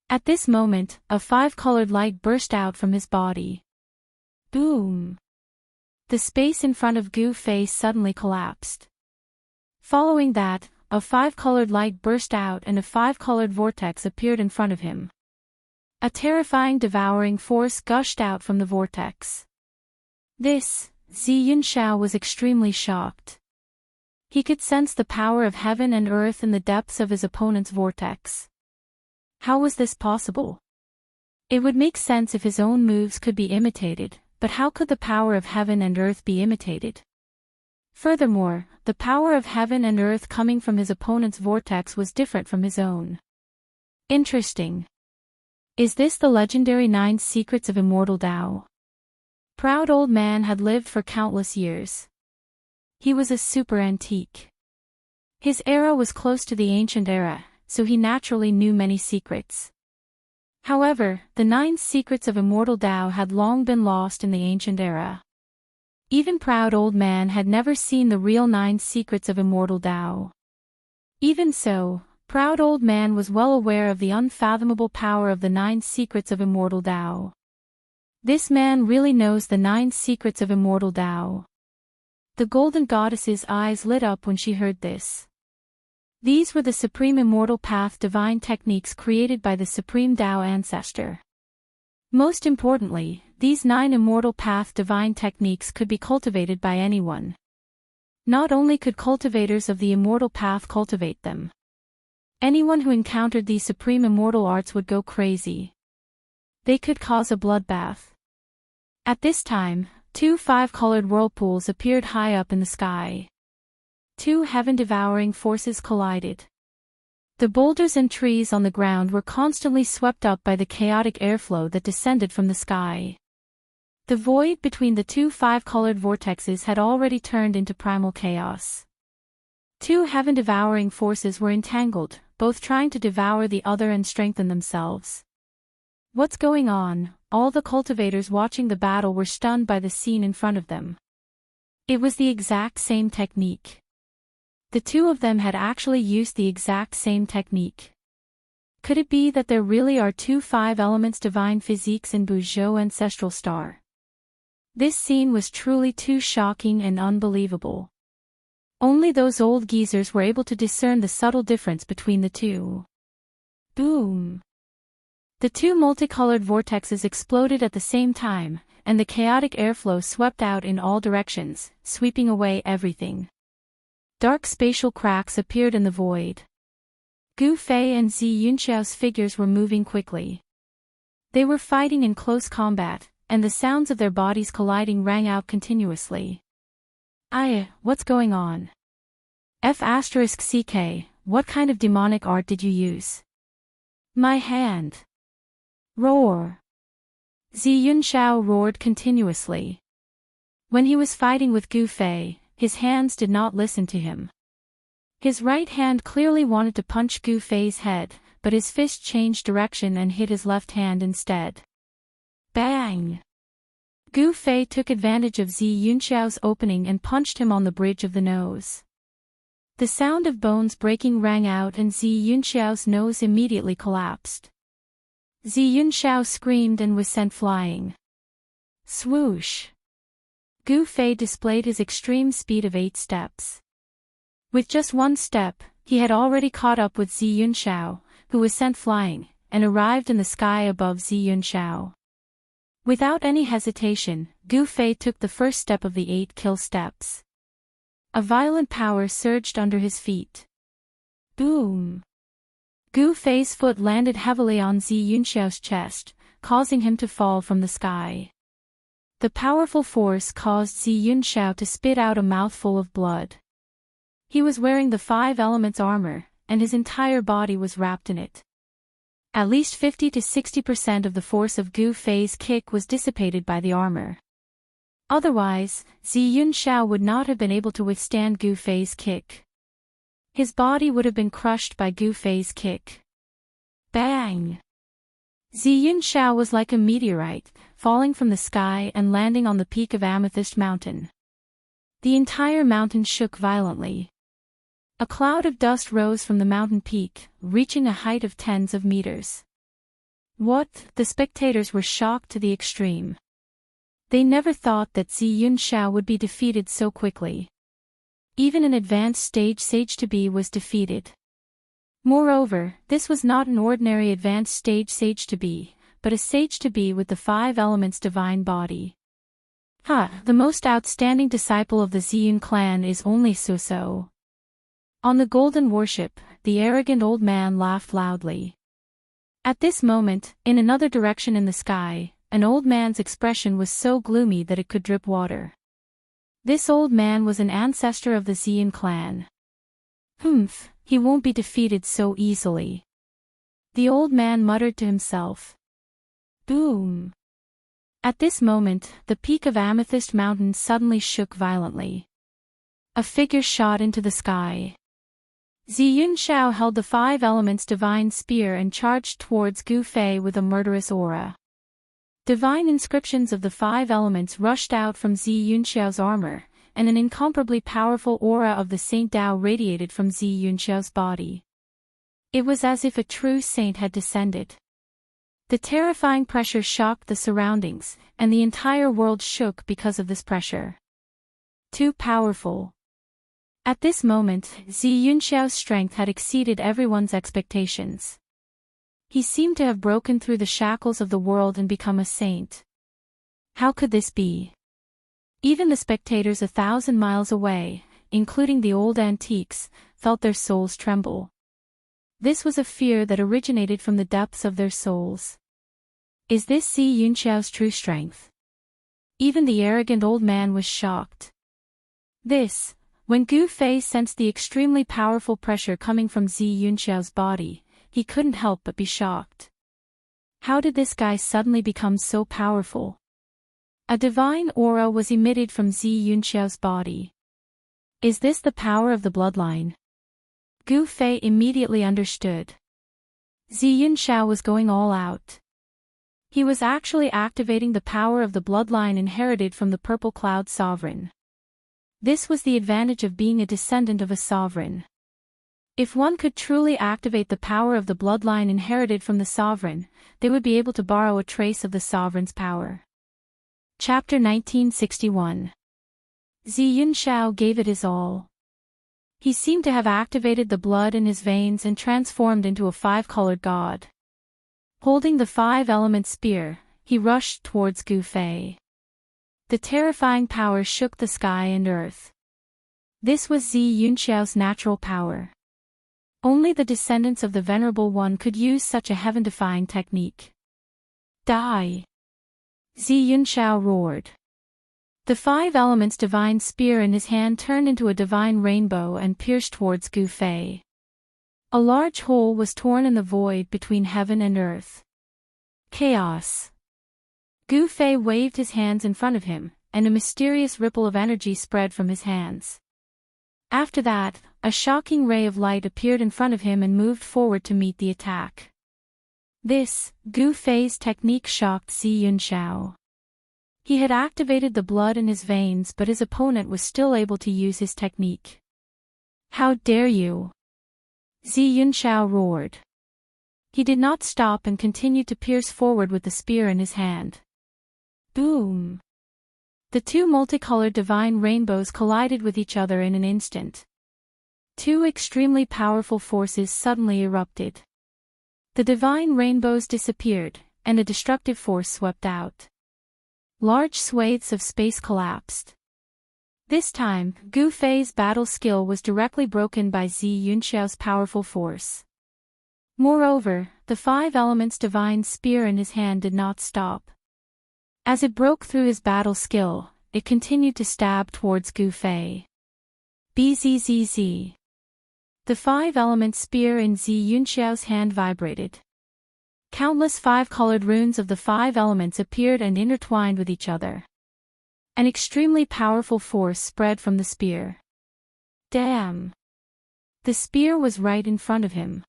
At this moment, a 5-colored light burst out from his body. Boom! The space in front of Gu Fei suddenly collapsed. Following that, a 5-colored light burst out and a 5-colored vortex appeared in front of him. A terrifying devouring force gushed out from the vortex. Ziyun Xiao was extremely shocked. He could sense the power of heaven and earth in the depths of his opponent's vortex. How was this possible? It would make sense if his own moves could be imitated, but how could the power of heaven and earth be imitated? Furthermore, the power of heaven and earth coming from his opponent's vortex was different from his own. Interesting. Is this the legendary 9 secrets of immortal Tao? Proud old man had lived for countless years. He was a super antique. His era was close to the ancient era, so he naturally knew many secrets. However, the 9 secrets of immortal Tao had long been lost in the ancient era. Even proud old man had never seen the real 9 secrets of immortal Tao. Even so, proud old man was well aware of the unfathomable power of the 9 secrets of immortal Tao. This man really knows the 9 secrets of immortal Tao. The golden goddess's eyes lit up when she heard this. These were the supreme immortal path divine techniques created by the supreme Tao ancestor. Most importantly, these 9 immortal path divine techniques could be cultivated by anyone. Not only could cultivators of the immortal path cultivate them. Anyone who encountered these supreme immortal arts would go crazy. They could cause a bloodbath. At this time, 2 5-colored whirlpools appeared high up in the sky. 2 heaven-devouring forces collided. The boulders and trees on the ground were constantly swept up by the chaotic airflow that descended from the sky. The void between the 2 5-colored vortexes had already turned into primal chaos. 2 heaven-devouring forces were entangled, both trying to devour the other and strengthen themselves. What's going on? All the cultivators watching the battle were stunned by the scene in front of them. It was the exact same technique. The 2 of them had actually used the exact same technique. Could it be that there really are 2 5-elements divine physiques in Buzhou ancestral star? This scene was truly too shocking and unbelievable. Only those old geezers were able to discern the subtle difference between the 2. Boom! The 2 multicolored vortexes exploded at the same time, and the chaotic airflow swept out in all directions, sweeping away everything. Dark spatial cracks appeared in the void. Gu Fei and Ziyun Xiao's figures were moving quickly. They were fighting in close combat, and the sounds of their bodies colliding rang out continuously. What's going on? F***CK, what kind of demonic art did you use? My hand. Roar. Ziyun Xiao roared continuously. When he was fighting with Gu Fei, his hands did not listen to him. His right hand clearly wanted to punch Gu Fei's head, but his fist changed direction and hit his left hand instead. Bang! Gu Fei took advantage of Ziyun Xiao's opening and punched him on the bridge of the nose. The sound of bones breaking rang out and Ziyun Xiao's nose immediately collapsed. Ziyun Xiao screamed and was sent flying. Swoosh! Gu Fei displayed his extreme speed of 8 steps. With just 1 step, he had already caught up with Ziyun Xiao, who was sent flying, and arrived in the sky above Ziyun Xiao. Without any hesitation, Gu Fei took the first step of the 8 kill steps. A violent power surged under his feet. Boom! Gu Fei's foot landed heavily on Ziyun Xiao's chest, causing him to fall from the sky. The powerful force caused Zi Yunxiao to spit out a mouthful of blood. He was wearing the 5 elements armor, and his entire body was wrapped in it. At least 50 to 60% of the force of Gu Fei's kick was dissipated by the armor. Otherwise, Zi Yunxiao would not have been able to withstand Gu Fei's kick. His body would have been crushed by Gu Fei's kick. Bang! Zi Yunxiao was like a meteorite, falling from the sky and landing on the peak of Amethyst Mountain. The entire mountain shook violently. A cloud of dust rose from the mountain peak, reaching a height of tens of meters. What? The spectators were shocked to the extreme. They never thought that Zi Yunxiao would be defeated so quickly. Even an advanced stage sage to be was defeated. Moreover, this was not an ordinary advanced stage sage to be, but a sage to be with the 5 elements divine body. The most outstanding disciple of the Ziyun clan is only Suso. On the golden warship, the arrogant old man laughed loudly. At this moment, in another direction in the sky, an old man's expression was so gloomy that it could drip water. This old man was an ancestor of the Ziyun clan. He won't be defeated so easily. The old man muttered to himself. Boom! At this moment, the peak of Amethyst Mountain suddenly shook violently. A figure shot into the sky. Zi Yunxiao held the 5 elements divine spear and charged towards Gu Fei with a murderous aura. Divine inscriptions of the 5 elements rushed out from Zi Yunxiao's armor, and an incomparably powerful aura of the Saint Dao radiated from Zi Yunxiao's body. It was as if a true saint had descended. The terrifying pressure shocked the surroundings, and the entire world shook because of this pressure. Too powerful. At this moment, Zi Yunxiao's strength had exceeded everyone's expectations. He seemed to have broken through the shackles of the world and become a saint. How could this be? Even the spectators 1,000 miles away, including the old antiques, felt their souls tremble. This was a fear that originated from the depths of their souls. Is this Zi Yunxiao's true strength? Even the arrogant old man was shocked. When Gu Fei sensed the extremely powerful pressure coming from Zi Yunxiao's body, he couldn't help but be shocked. How did this guy suddenly become so powerful? A divine aura was emitted from Zi Yunxiao's body. Is this the power of the bloodline? Gu Fei immediately understood. Zi Yunxiao was going all out. He was actually activating the power of the bloodline inherited from the Purple Cloud Sovereign. This was the advantage of being a descendant of a sovereign. If one could truly activate the power of the bloodline inherited from the sovereign, they would be able to borrow a trace of the sovereign's power. Chapter 1961. Zi Yunxiao gave it his all. He seemed to have activated the blood in his veins and transformed into a 5-colored god. Holding the 5-element spear, he rushed towards Gu Fei. The terrifying power shook the sky and earth. This was Zi Yunxiao's natural power. Only the descendants of the Venerable One could use such a heaven-defying technique. Die! Zi Yunxiao roared. The 5 elements divine spear in his hand turned into a divine rainbow and pierced towards Gu Fei. A large hole was torn in the void between heaven and earth. Chaos. Gu Fei waved his hands in front of him, and a mysterious ripple of energy spread from his hands. After that, a shocking ray of light appeared in front of him and moved forward to meet the attack. Gu Fei's technique shocked Zi Yunxiao. He had activated the blood in his veins, but his opponent was still able to use his technique. How dare you! Zi Yunxiao roared. He did not stop and continued to pierce forward with the spear in his hand. Boom! The 2 multicolored divine rainbows collided with each other in an instant. 2 extremely powerful forces suddenly erupted. The divine rainbows disappeared, and a destructive force swept out. Large swathes of space collapsed. This time, Gu Fei's battle skill was directly broken by Zi Yunxiao's powerful force. Moreover, the 5 elements divine spear in his hand did not stop. As it broke through his battle skill, it continued to stab towards Gu Fei. Bzzz. The 5 element spear in Zi Yunxiao's hand vibrated. Countless 5-colored runes of the 5 elements appeared and intertwined with each other. An extremely powerful force spread from the spear. Damn! The spear was right in front of him.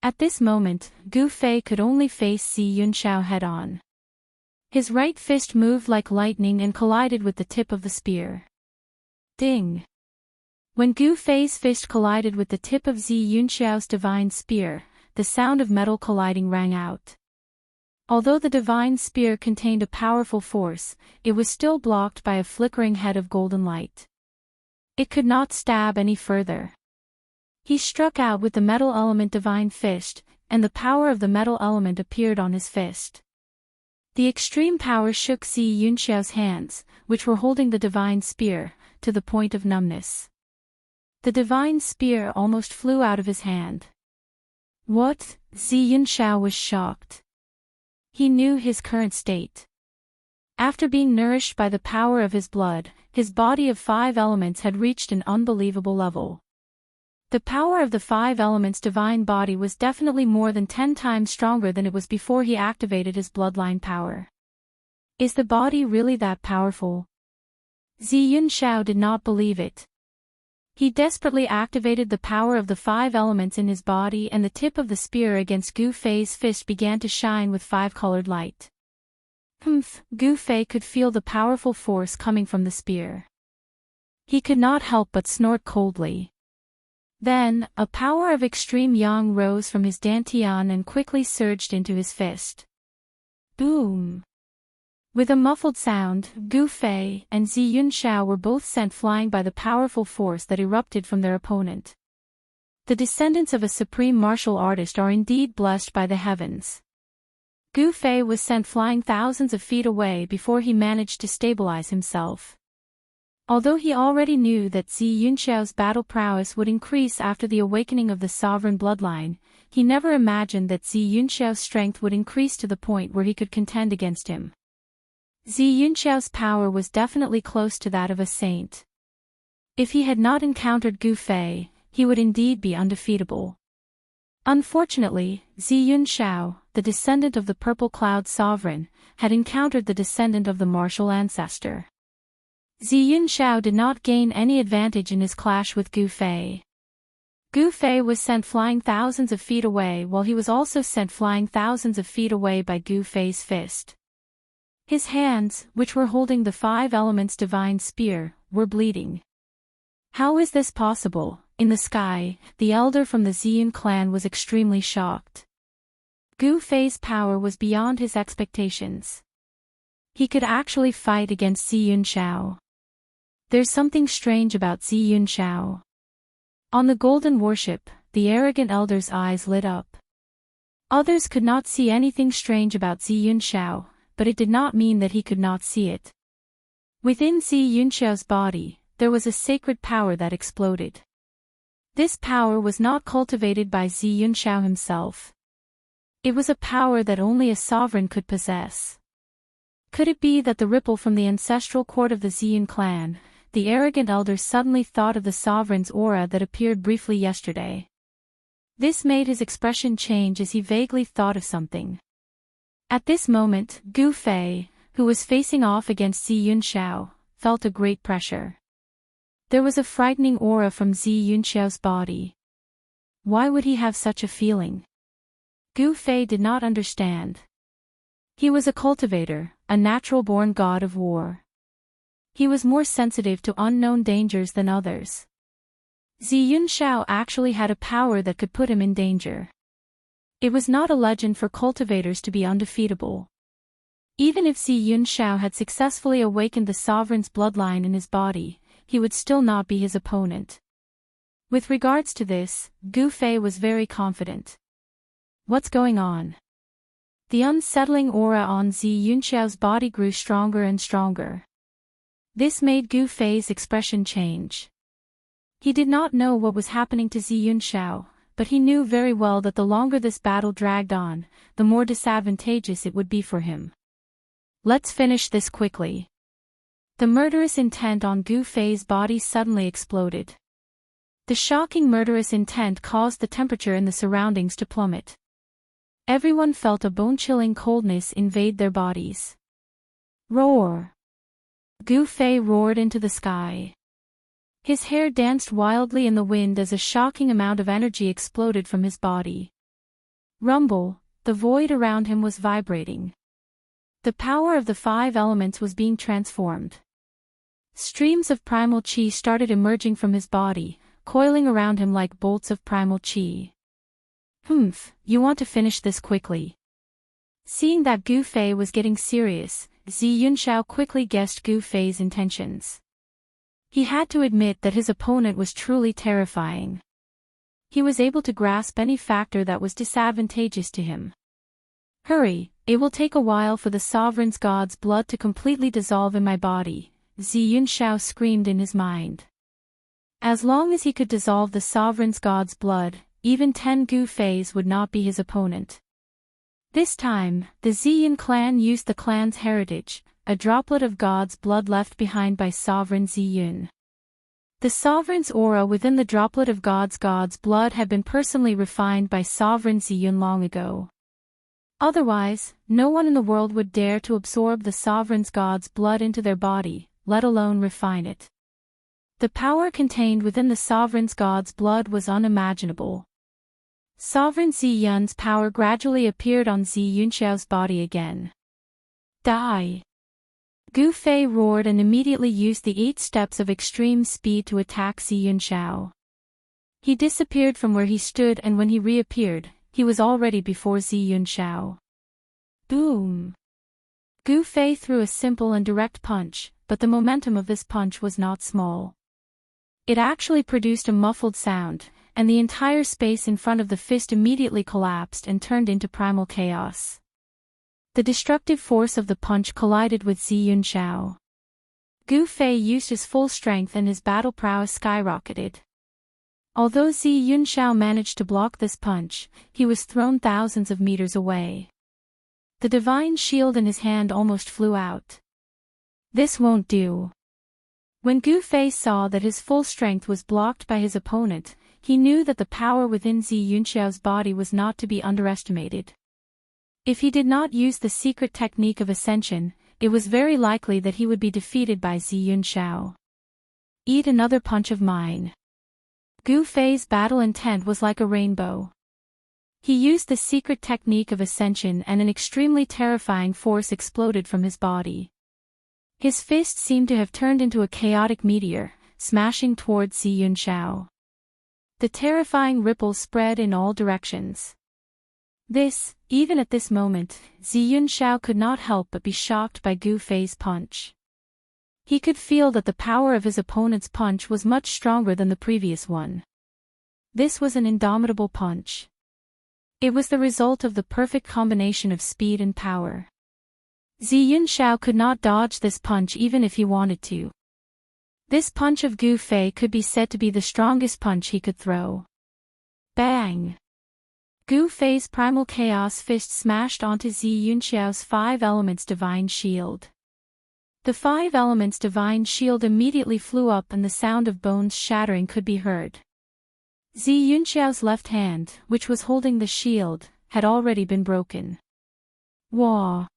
At this moment, Gu Fei could only face Zi Yunxiao head-on. His right fist moved like lightning and collided with the tip of the spear. Ding! When Gu Fei's fist collided with the tip of Zi Yunxiao's divine spear, the sound of metal colliding rang out. Although the divine spear contained a powerful force, it was still blocked by a flickering head of golden light. It could not stab any further. He struck out with the metal element divine fist, and the power of the metal element appeared on his fist. The extreme power shook Zi Yunxiao's hands, which were holding the divine spear, to the point of numbness. The divine spear almost flew out of his hand. What? Zi Yunxiao was shocked. He knew his current state. After being nourished by the power of his blood, his body of 5 elements had reached an unbelievable level. The power of the 5 elements' divine body was definitely more than 10 times stronger than it was before he activated his bloodline power. Is the body really that powerful? Zi Yunxiao did not believe it. He desperately activated the power of the 5 elements in his body, and the tip of the spear against Gu Fei's fist began to shine with 5-colored light. Gu Fei could feel the powerful force coming from the spear. He could not help but snort coldly. Then, a power of extreme yang rose from his dantian and quickly surged into his fist. Boom! With a muffled sound, Gu Fei and Zi Yunxiao were both sent flying by the powerful force that erupted from their opponent. The descendants of a supreme martial artist are indeed blessed by the heavens. Gu Fei was sent flying thousands of feet away before he managed to stabilize himself. Although he already knew that Zi Yunxiao's battle prowess would increase after the awakening of the sovereign bloodline, he never imagined that Zi Yunxiao's strength would increase to the point where he could contend against him. Zi Yunxiao's power was definitely close to that of a saint. If he had not encountered Gu Fei, he would indeed be undefeatable. Unfortunately, Zi Yunxiao, the descendant of the Purple Cloud Sovereign, had encountered the descendant of the martial ancestor. Zi Yunxiao did not gain any advantage in his clash with Gu Fei. Gu Fei was sent flying thousands of feet away, while he was also sent flying thousands of feet away by Gu Fei's fist. His hands, which were holding the 5 elements divine spear, were bleeding. How is this possible? In the sky, the elder from the Ziyun clan was extremely shocked. Gu Fei's power was beyond his expectations. He could actually fight against Zi Yunxiao. There's something strange about Zi Yunxiao. On the golden warship, the arrogant elder's eyes lit up. Others could not see anything strange about Zi Yunxiao, but it did not mean that he could not see it. Within Zi Yunxiao's body, there was a sacred power that exploded. This power was not cultivated by Zi Yunxiao himself. It was a power that only a sovereign could possess. Could it be that the ripple from the ancestral court of the Ziyun clan? The arrogant elder suddenly thought of the sovereign's aura that appeared briefly yesterday. This made his expression change as he vaguely thought of something. At this moment, Gu Fei, who was facing off against Zi Yunxiao, felt a great pressure. There was a frightening aura from Zi Yunxiao's body. Why would he have such a feeling? Gu Fei did not understand. He was a cultivator, a natural-born god of war. He was more sensitive to unknown dangers than others. Zi Yunxiao actually had a power that could put him in danger. It was not a legend for cultivators to be undefeatable. Even if Zi Yunxiao had successfully awakened the sovereign's bloodline in his body, he would still not be his opponent. With regards to this, Gu Fei was very confident. What's going on? The unsettling aura on Zi Yunxiao's body grew stronger and stronger. This made Gu Fei's expression change. He did not know what was happening to Zi Yunxiao, but he knew very well that the longer this battle dragged on, the more disadvantageous it would be for him. Let's finish this quickly. The murderous intent on Gu Fei's body suddenly exploded. The shocking murderous intent caused the temperature in the surroundings to plummet. Everyone felt a bone-chilling coldness invade their bodies. Roar! Gu Fei roared into the sky. His hair danced wildly in the wind as a shocking amount of energy exploded from his body. Rumble, the void around him was vibrating. The power of the 5 elements was being transformed. Streams of primal chi started emerging from his body, coiling around him like bolts of primal chi. Humph, you want to finish this quickly. Seeing that Gu Fei was getting serious, Zi Yunxiao quickly guessed Gu Fei's intentions. He had to admit that his opponent was truly terrifying. He was able to grasp any factor that was disadvantageous to him. Hurry, it will take a while for the sovereign god's blood to completely dissolve in my body, Zi Yunxiao screamed in his mind. As long as he could dissolve the sovereign god's blood, even 10 Gu Feis would not be his opponent. This time, the Ziyin clan used the clan's heritage, a droplet of God's blood left behind by Sovereign Ziyun. The Sovereign's aura within the droplet of God's blood had been personally refined by Sovereign Ziyun long ago. Otherwise, no one in the world would dare to absorb the Sovereign's God's blood into their body, let alone refine it. The power contained within the Sovereign's God's blood was unimaginable. Sovereign Ziyun's power gradually appeared on Zi Yunxiao's body again. Die! Gu Fei roared and immediately used the 8 steps of extreme speed to attack Zi Yunxiao. He disappeared from where he stood, and when he reappeared, he was already before Zi Yunxiao. Boom! Gu Fei threw a simple and direct punch, but the momentum of this punch was not small. It actually produced a muffled sound, and the entire space in front of the fist immediately collapsed and turned into primal chaos. The destructive force of the punch collided with Zi Yunxiao. Gu Fei used his full strength and his battle prowess skyrocketed. Although Zi Yunxiao managed to block this punch, he was thrown thousands of meters away. The divine shield in his hand almost flew out. This won't do. When Gu Fei saw that his full strength was blocked by his opponent, he knew that the power within Zi Yunxiao's body was not to be underestimated. If he did not use the secret technique of ascension, it was very likely that he would be defeated by Zi Yunxiao. Eat another punch of mine. Gu Fei's battle intent was like a rainbow. He used the secret technique of ascension and an extremely terrifying force exploded from his body. His fist seemed to have turned into a chaotic meteor, smashing towards Zi Yunxiao. The terrifying ripples spread in all directions. Even at this moment, Zi Yunxiao could not help but be shocked by Gu Fei's punch. He could feel that the power of his opponent's punch was much stronger than the previous one. This was an indomitable punch. It was the result of the perfect combination of speed and power. Zi Yunxiao could not dodge this punch even if he wanted to. This punch of Gu Fei could be said to be the strongest punch he could throw. Bang! Gu Fei's primal chaos fist smashed onto Zi Yunxiao's 5 elements divine shield. The 5 elements divine shield immediately flew up and the sound of bones shattering could be heard. Zi Yunxiao's left hand, which was holding the shield, had already been broken. Wah!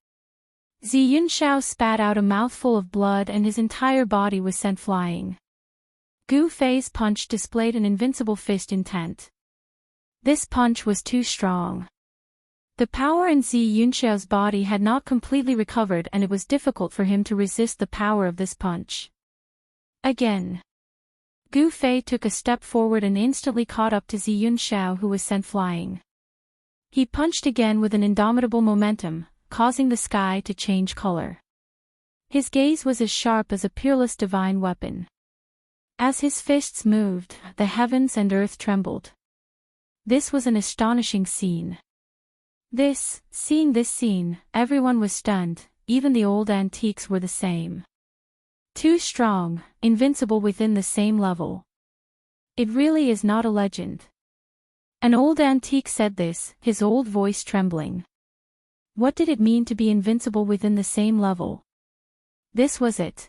Zi Yunxiao spat out a mouthful of blood and his entire body was sent flying. Gu Fei's punch displayed an invincible fist intent. This punch was too strong. The power in Zi Yunxiao's body had not completely recovered and it was difficult for him to resist the power of this punch. Again. Gu Fei took a step forward and instantly caught up to Zi Yunxiao, who was sent flying. He punched again with an indomitable momentum, causing the sky to change color. His gaze was as sharp as a peerless divine weapon. As his fists moved, the heavens and earth trembled. This was an astonishing scene. Seeing this scene, everyone was stunned, even the old antiques were the same. Too strong, invincible within the same level. It really is not a legend. An old antique said this, his old voice trembling. What did it mean to be invincible within the same level? This was it.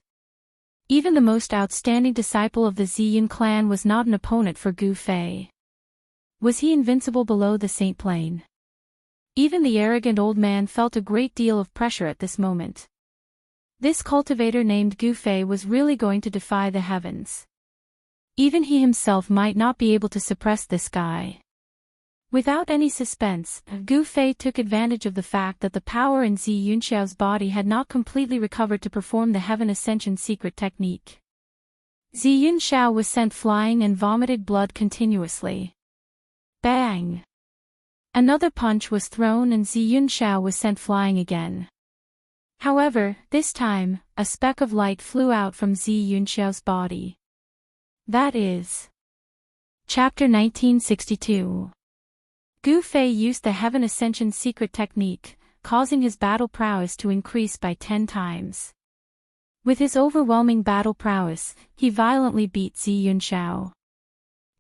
Even the most outstanding disciple of the Ziyun clan was not an opponent for Gu Fei. Was he invincible below the Saint Plane? Even the arrogant old man felt a great deal of pressure at this moment. This cultivator named Gu Fei was really going to defy the heavens. Even he himself might not be able to suppress this guy. Without any suspense, Gu Fei took advantage of the fact that the power in Zi Yunxiao's body had not completely recovered to perform the Heaven Ascension secret technique. Zi Yunxiao was sent flying and vomited blood continuously. Bang! Another punch was thrown and Zi Yunxiao was sent flying again. However, this time, a speck of light flew out from Zi Yunxiao's body. That is. Chapter 1962. Gu Fei used the Heaven Ascension secret technique, causing his battle prowess to increase by 10 times. With his overwhelming battle prowess, he violently beat Zi Yunxiao.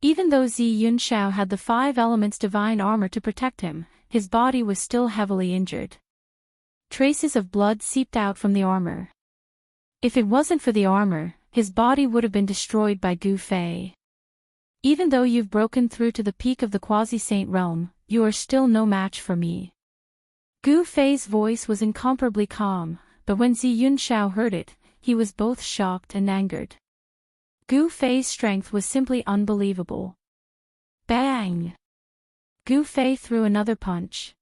Even though Zi Yunxiao had the 5 elements divine armor to protect him, his body was still heavily injured. Traces of blood seeped out from the armor. If it wasn't for the armor, his body would have been destroyed by Gu Fei. Even though you've broken through to the peak of the quasi-saint realm, you are still no match for me. Gu Fei's voice was incomparably calm, but when Zi Yunxiao heard it, he was both shocked and angered. Gu Fei's strength was simply unbelievable. Bang! Gu Fei threw another punch.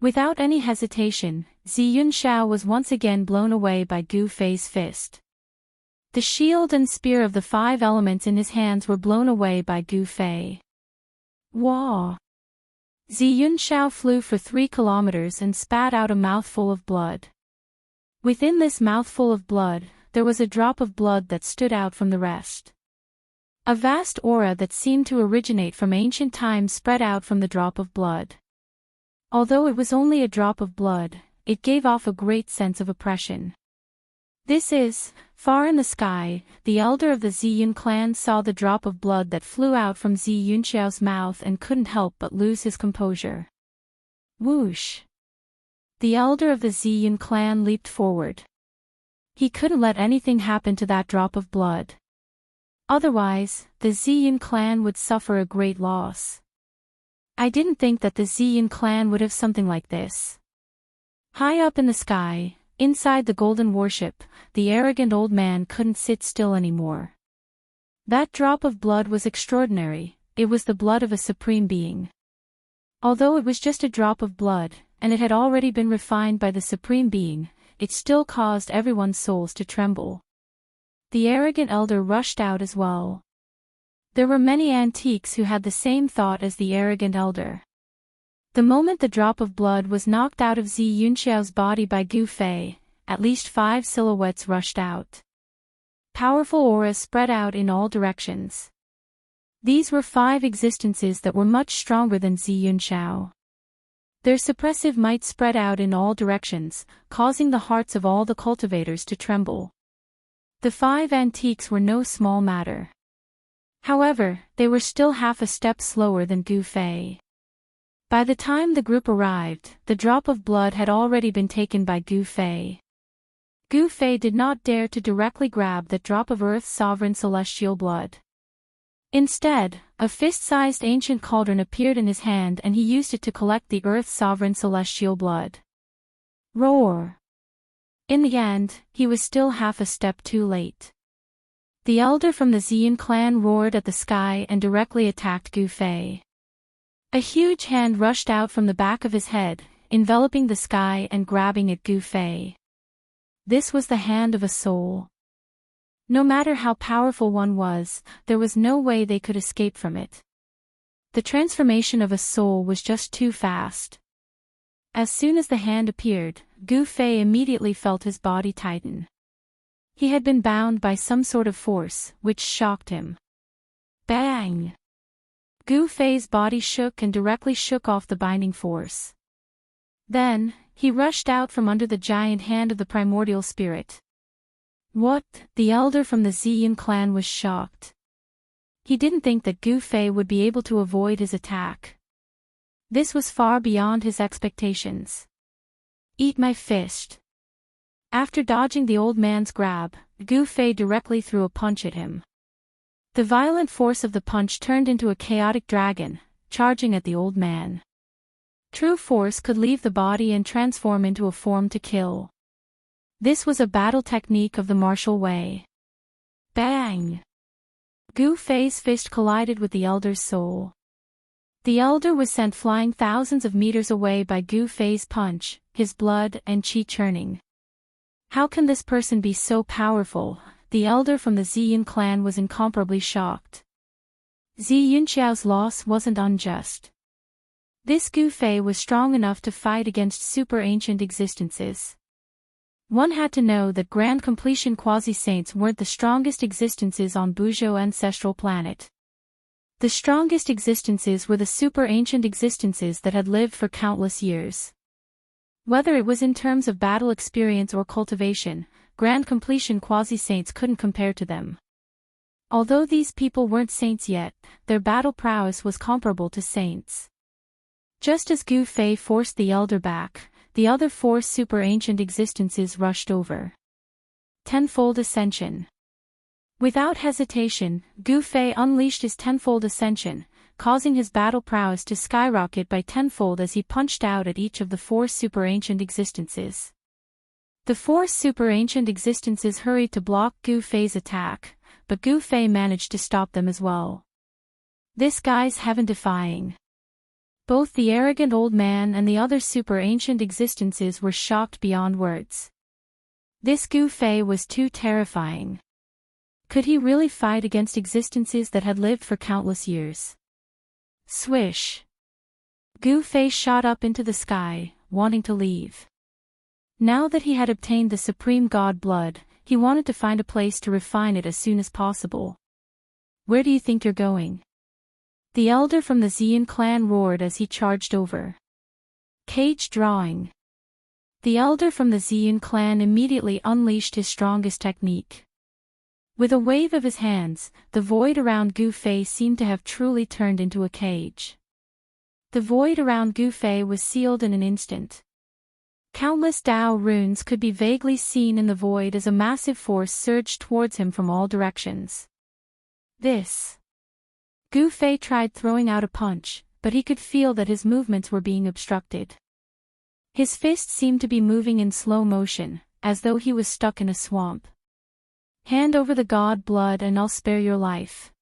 Without any hesitation, Zi Yunxiao was once again blown away by Gu Fei's fist. The shield and spear of the 5 elements in his hands were blown away by Gu Fei. Wah! Zi Yunxiao flew for 3 kilometers and spat out a mouthful of blood. Within this mouthful of blood, there was a drop of blood that stood out from the rest. A vast aura that seemed to originate from ancient times spread out from the drop of blood. Although it was only a drop of blood, it gave off a great sense of oppression. This is, far in the sky, the elder of the Ziyun clan saw the drop of blood that flew out from Zi Yunxiao's mouth and couldn't help but lose his composure. Whoosh! The elder of the Ziyun clan leaped forward. He couldn't let anything happen to that drop of blood. Otherwise, the Ziyun clan would suffer a great loss. I didn't think that the Ziyun clan would have something like this. High up in the sky, inside the golden warship, the arrogant old man couldn't sit still anymore. That drop of blood was extraordinary, it was the blood of a supreme being. Although it was just a drop of blood, and it had already been refined by the supreme being, it still caused everyone's souls to tremble. The arrogant elder rushed out as well. There were many antiques who had the same thought as the arrogant elder. The moment the drop of blood was knocked out of Zi Yunxiao's body by Gu Fei, at least 5 silhouettes rushed out. Powerful auras spread out in all directions. These were 5 existences that were much stronger than Zi Yunxiao. Their suppressive might spread out in all directions, causing the hearts of all the cultivators to tremble. The 5 antiques were no small matter. However, they were still half a step slower than Gu Fei. By the time the group arrived, the drop of blood had already been taken by Gu Fei. Gu Fei did not dare to directly grab that drop of Earth's sovereign celestial blood. Instead, a fist-sized ancient cauldron appeared in his hand and he used it to collect the Earth's sovereign celestial blood. Roar! In the end, he was still half a step too late. The elder from the Ziyun clan roared at the sky and directly attacked Gu Fei. A huge hand rushed out from the back of his head, enveloping the sky and grabbing at Gu Fei. This was the hand of a soul. No matter how powerful one was, there was no way they could escape from it. The transformation of a soul was just too fast. As soon as the hand appeared, Gu Fei immediately felt his body tighten. He had been bound by some sort of force, which shocked him. Bang! Gu Fei's body shook and directly shook off the binding force. Then, he rushed out from under the giant hand of the primordial spirit. What? The elder from the Ziyun clan was shocked. He didn't think that Gu Fei would be able to avoid his attack. This was far beyond his expectations. Eat my fist. After dodging the old man's grab, Gu Fei directly threw a punch at him. The violent force of the punch turned into a chaotic dragon, charging at the old man. True force could leave the body and transform into a form to kill. This was a battle technique of the martial way. Bang! Gu Fei's fist collided with the elder's soul. The elder was sent flying thousands of meters away by Gu Fei's punch, his blood and qi churning. How can this person be so powerful? The elder from the Ziyun clan was incomparably shocked. Ziyun Xiao's loss wasn't unjust. This Gu Fei was strong enough to fight against super ancient existences. One had to know that Grand Completion Quasi-Saints weren't the strongest existences on Buzhou Ancestral Planet. The strongest existences were the super ancient existences that had lived for countless years. Whether it was in terms of battle experience or cultivation, Grand Completion Quasi-Saints couldn't compare to them. Although these people weren't saints yet, their battle prowess was comparable to saints. Just as Gu Fei forced the elder back, the other four super ancient existences rushed over. Tenfold Ascension. Without hesitation, Gu Fei unleashed his tenfold ascension, causing his battle prowess to skyrocket by tenfold as he punched out at each of the four super ancient existences. The four super ancient existences hurried to block Gu Fei's attack, but Gu Fei managed to stop them as well. This guy's heaven-defying. Both the arrogant old man and the other super ancient existences were shocked beyond words. This Gu Fei was too terrifying. Could he really fight against existences that had lived for countless years? Swish! Gu Fei shot up into the sky, wanting to leave. Now that he had obtained the supreme god blood, he wanted to find a place to refine it as soon as possible. Where do you think you're going? The elder from the Ziyun clan roared as he charged over. Cage drawing. The elder from the Ziyun clan immediately unleashed his strongest technique. With a wave of his hands, the void around Gu Fei seemed to have truly turned into a cage. The void around Gu Fei was sealed in an instant. Countless Dao runes could be vaguely seen in the void as a massive force surged towards him from all directions. Gu Fei tried throwing out a punch, but he could feel that his movements were being obstructed. His fist seemed to be moving in slow motion, as though he was stuck in a swamp. Hand over the god blood and I'll spare your life.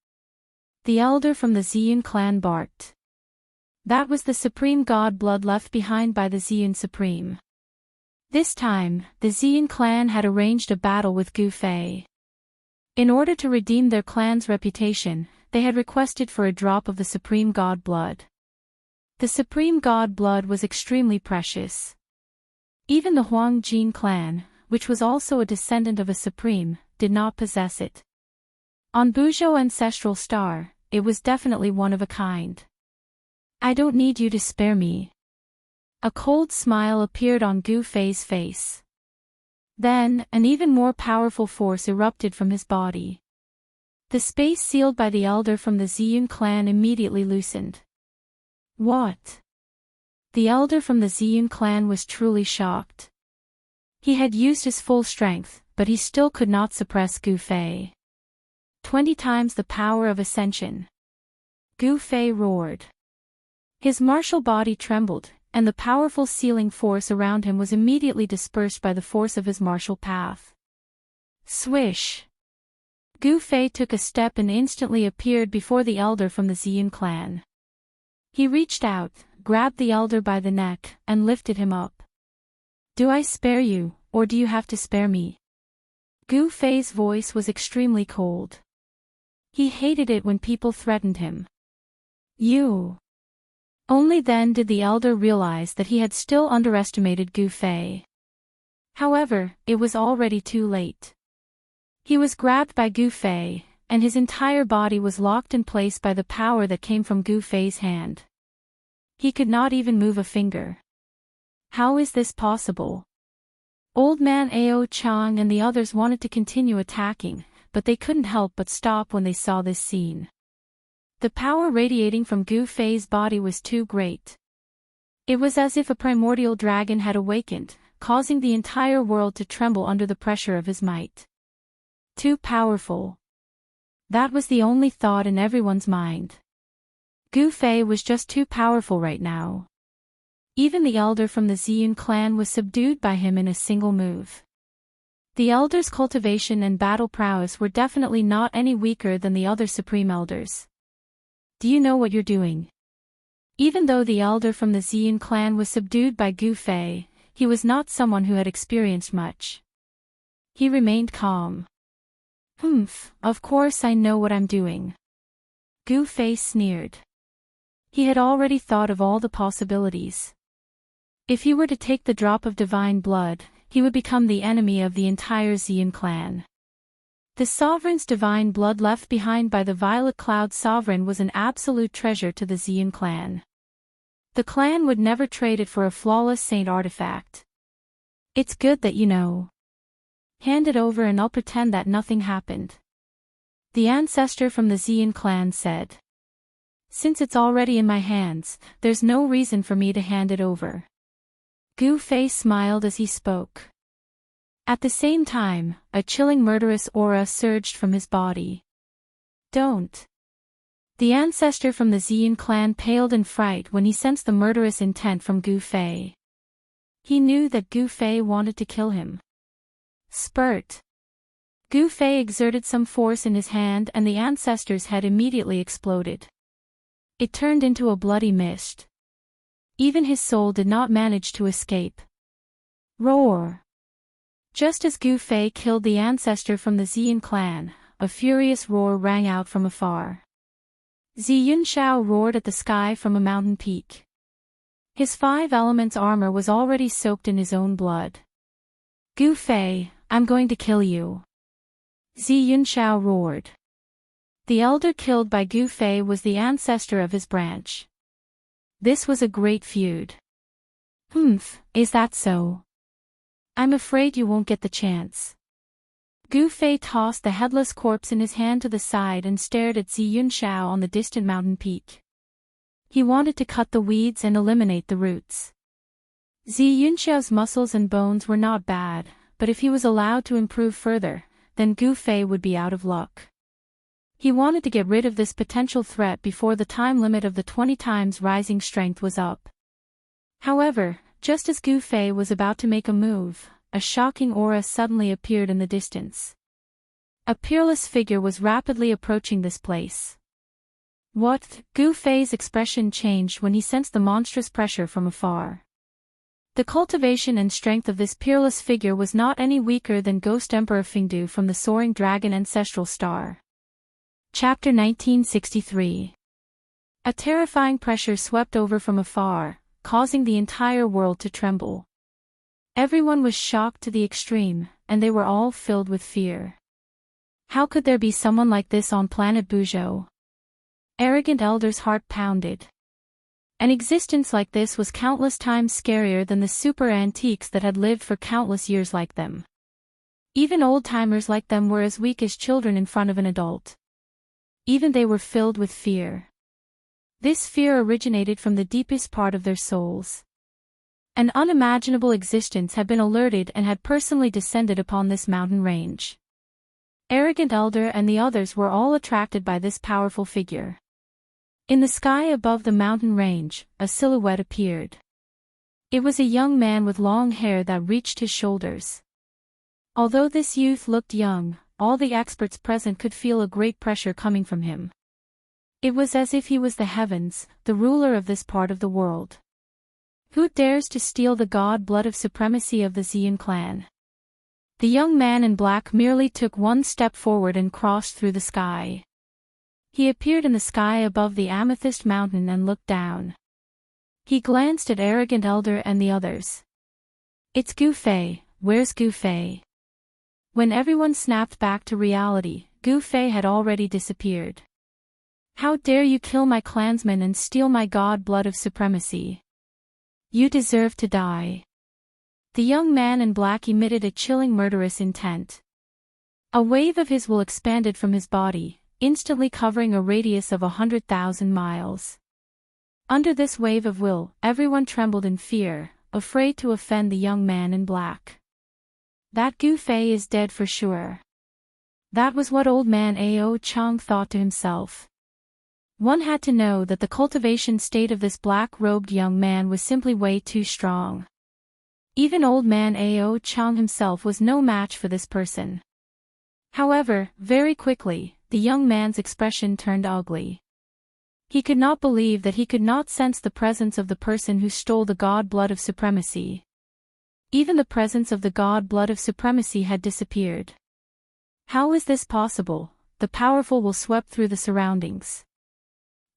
The elder from the Ziyun clan barked. That was the supreme god blood left behind by the Ziyun Supreme. This time, the Ziyun clan had arranged a battle with Gu Fei. In order to redeem their clan's reputation, they had requested for a drop of the supreme god blood. The supreme god blood was extremely precious. Even the Huang Jin clan, which was also a descendant of a supreme, did not possess it. On Buzhou Ancestral Star, it was definitely one of a kind. I don't need you to spare me. A cold smile appeared on Gu Fei's face. Then, an even more powerful force erupted from his body. The space sealed by the elder from the Ziyun clan immediately loosened. What? The elder from the Ziyun clan was truly shocked. He had used his full strength, but he still could not suppress Gu Fei. 20 times the power of ascension. Gu Fei roared. His martial body trembled, and the powerful sealing force around him was immediately dispersed by the force of his martial path. Swish! Gu Fei took a step and instantly appeared before the elder from the Ziyun clan. He reached out, grabbed the elder by the neck, and lifted him up. Do I spare you, or do you have to spare me? Gu Fei's voice was extremely cold. He hated it when people threatened him. You. Only then did the elder realize that he had still underestimated Gu Fei. However, it was already too late. He was grabbed by Gu Fei, and his entire body was locked in place by the power that came from Gu Fei's hand. He could not even move a finger. How is this possible? Old Man Ao Chang and the others wanted to continue attacking, but they couldn't help but stop when they saw this scene. The power radiating from Gu Fei's body was too great. It was as if a primordial dragon had awakened, causing the entire world to tremble under the pressure of his might. Too powerful. That was the only thought in everyone's mind. Gu Fei was just too powerful right now. Even the elder from the Ziyun clan was subdued by him in a single move. The elder's cultivation and battle prowess were definitely not any weaker than the other supreme elders. Do you know what you're doing? Even though the elder from the Ziyun clan was subdued by Gu Fei, he was not someone who had experienced much. He remained calm. Of course I know what I'm doing. Gu Fei sneered. He had already thought of all the possibilities. If he were to take the drop of divine blood, he would become the enemy of the entire Ziyun clan. The sovereign's divine blood left behind by the Violet Cloud sovereign was an absolute treasure to the Ziyun clan. The clan would never trade it for a flawless saint artifact. It's good that you know. Hand it over and I'll pretend that nothing happened. The ancestor from the Ziyun clan said. Since it's already in my hands, there's no reason for me to hand it over. Gu Fei smiled as he spoke. At the same time, a chilling murderous aura surged from his body. Don't. The ancestor from the Ziyun clan paled in fright when he sensed the murderous intent from Gu Fei. He knew that Gu Fei wanted to kill him. Spurt. Gu Fei exerted some force in his hand and the ancestor's head immediately exploded. It turned into a bloody mist. Even his soul did not manage to escape. Roar! Just as Gu Fei killed the ancestor from the Ziyun clan, a furious roar rang out from afar. Ziyun Shao roared at the sky from a mountain peak. His 5 elements armor was already soaked in his own blood. Gu Fei, I'm going to kill you. Ziyun Shao roared. The elder killed by Gu Fei was the ancestor of his branch. This was a great feud. Is that so? I'm afraid you won't get the chance. Gu Fei tossed the headless corpse in his hand to the side and stared at Ziyun Shao on the distant mountain peak. He wanted to cut the weeds and eliminate the roots. Ziyun Shao's muscles and bones were not bad, but if he was allowed to improve further, then Gu Fei would be out of luck. He wanted to get rid of this potential threat before the time limit of the 20 times rising strength was up. However, just as Gu Fei was about to make a move, a shocking aura suddenly appeared in the distance. A peerless figure was rapidly approaching this place. What? Gu Fei's expression changed when he sensed the monstrous pressure from afar. The cultivation and strength of this peerless figure was not any weaker than Ghost Emperor Fingdu from the Soaring Dragon Ancestral Star. Chapter 1963. A terrifying pressure swept over from afar, causing the entire world to tremble. Everyone was shocked to the extreme, and they were all filled with fear. How could there be someone like this on planet Buzhou? Arrogant Elder's heart pounded. An existence like this was countless times scarier than the super antiques that had lived for countless years like them. Even old-timers like them were as weak as children in front of an adult. Even they were filled with fear. This fear originated from the deepest part of their souls. An unimaginable existence had been alerted and had personally descended upon this mountain range. Arrogant Elder and the others were all attracted by this powerful figure. In the sky above the mountain range, a silhouette appeared. It was a young man with long hair that reached his shoulders. Although this youth looked young, all the experts present could feel a great pressure coming from him. It was as if he was the heavens, the ruler of this part of the world. Who dares to steal the god blood of supremacy of the Ziyun clan? The young man in black merely took one step forward and crossed through the sky. He appeared in the sky above the Amethyst Mountain and looked down. He glanced at Arrogant Elder and the others. It's Gu Fei, where's Gu Fei? When everyone snapped back to reality, Gu Fei had already disappeared. How dare you kill my clansmen and steal my god blood of supremacy? You deserve to die. The young man in black emitted a chilling murderous intent. A wave of his will expanded from his body, instantly covering a radius of 100,000 miles. Under this wave of will, everyone trembled in fear, afraid to offend the young man in black. That Gu Fei is dead for sure. That was what old man Ao Chang thought to himself. One had to know that the cultivation state of this black-robed young man was simply way too strong. Even old man Ao Chang himself was no match for this person. However, very quickly, the young man's expression turned ugly. He could not believe that he could not sense the presence of the person who stole the god blood of supremacy. Even the presence of the god blood of supremacy had disappeared. How is this possible? The powerful will swept through the surroundings.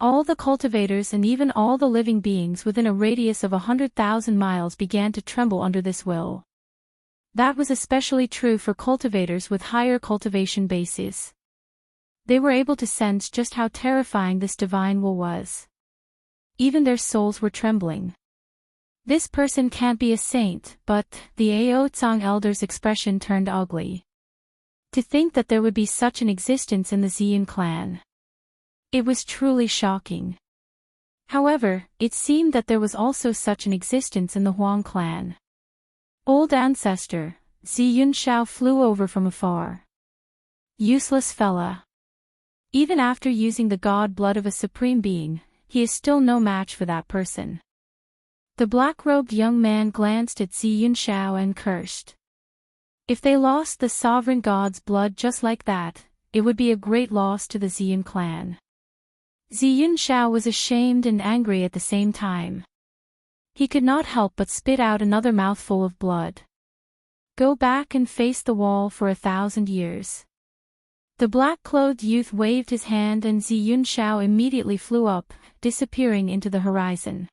All the cultivators and even all the living beings within a radius of 100,000 miles began to tremble under this will. That was especially true for cultivators with higher cultivation bases. They were able to sense just how terrifying this divine will was. Even their souls were trembling. This person can't be a saint, but the Ao Tsang elder's expression turned ugly. To think that there would be such an existence in the Xian clan. It was truly shocking. However, it seemed that there was also such an existence in the Huang clan. Old ancestor, Zi Yunshao flew over from afar. Useless fella. Even after using the god blood of a supreme being, he is still no match for that person. The black-robed young man glanced at Zi Yunshao and cursed. If they lost the sovereign god's blood just like that, it would be a great loss to the Xian clan. Zi Yunshao was ashamed and angry at the same time. He could not help but spit out another mouthful of blood. Go back and face the wall for 1,000 years. The black-clothed youth waved his hand and Zi Yunshao immediately flew up, disappearing into the horizon.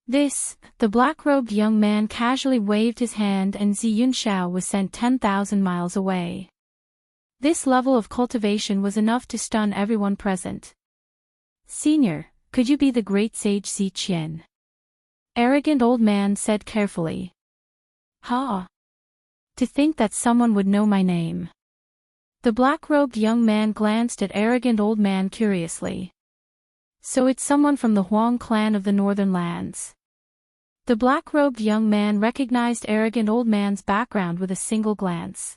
The black-robed young man casually waved his hand and Zi Yunshao was sent 10,000 miles away. This level of cultivation was enough to stun everyone present. Senior, could you be the great sage Xi Qian? Arrogant old man said carefully. Ha! To think that someone would know my name. The black-robed young man glanced at arrogant old man curiously. So it's someone from the Huang clan of the northern lands. The black-robed young man recognized arrogant old man's background with a single glance.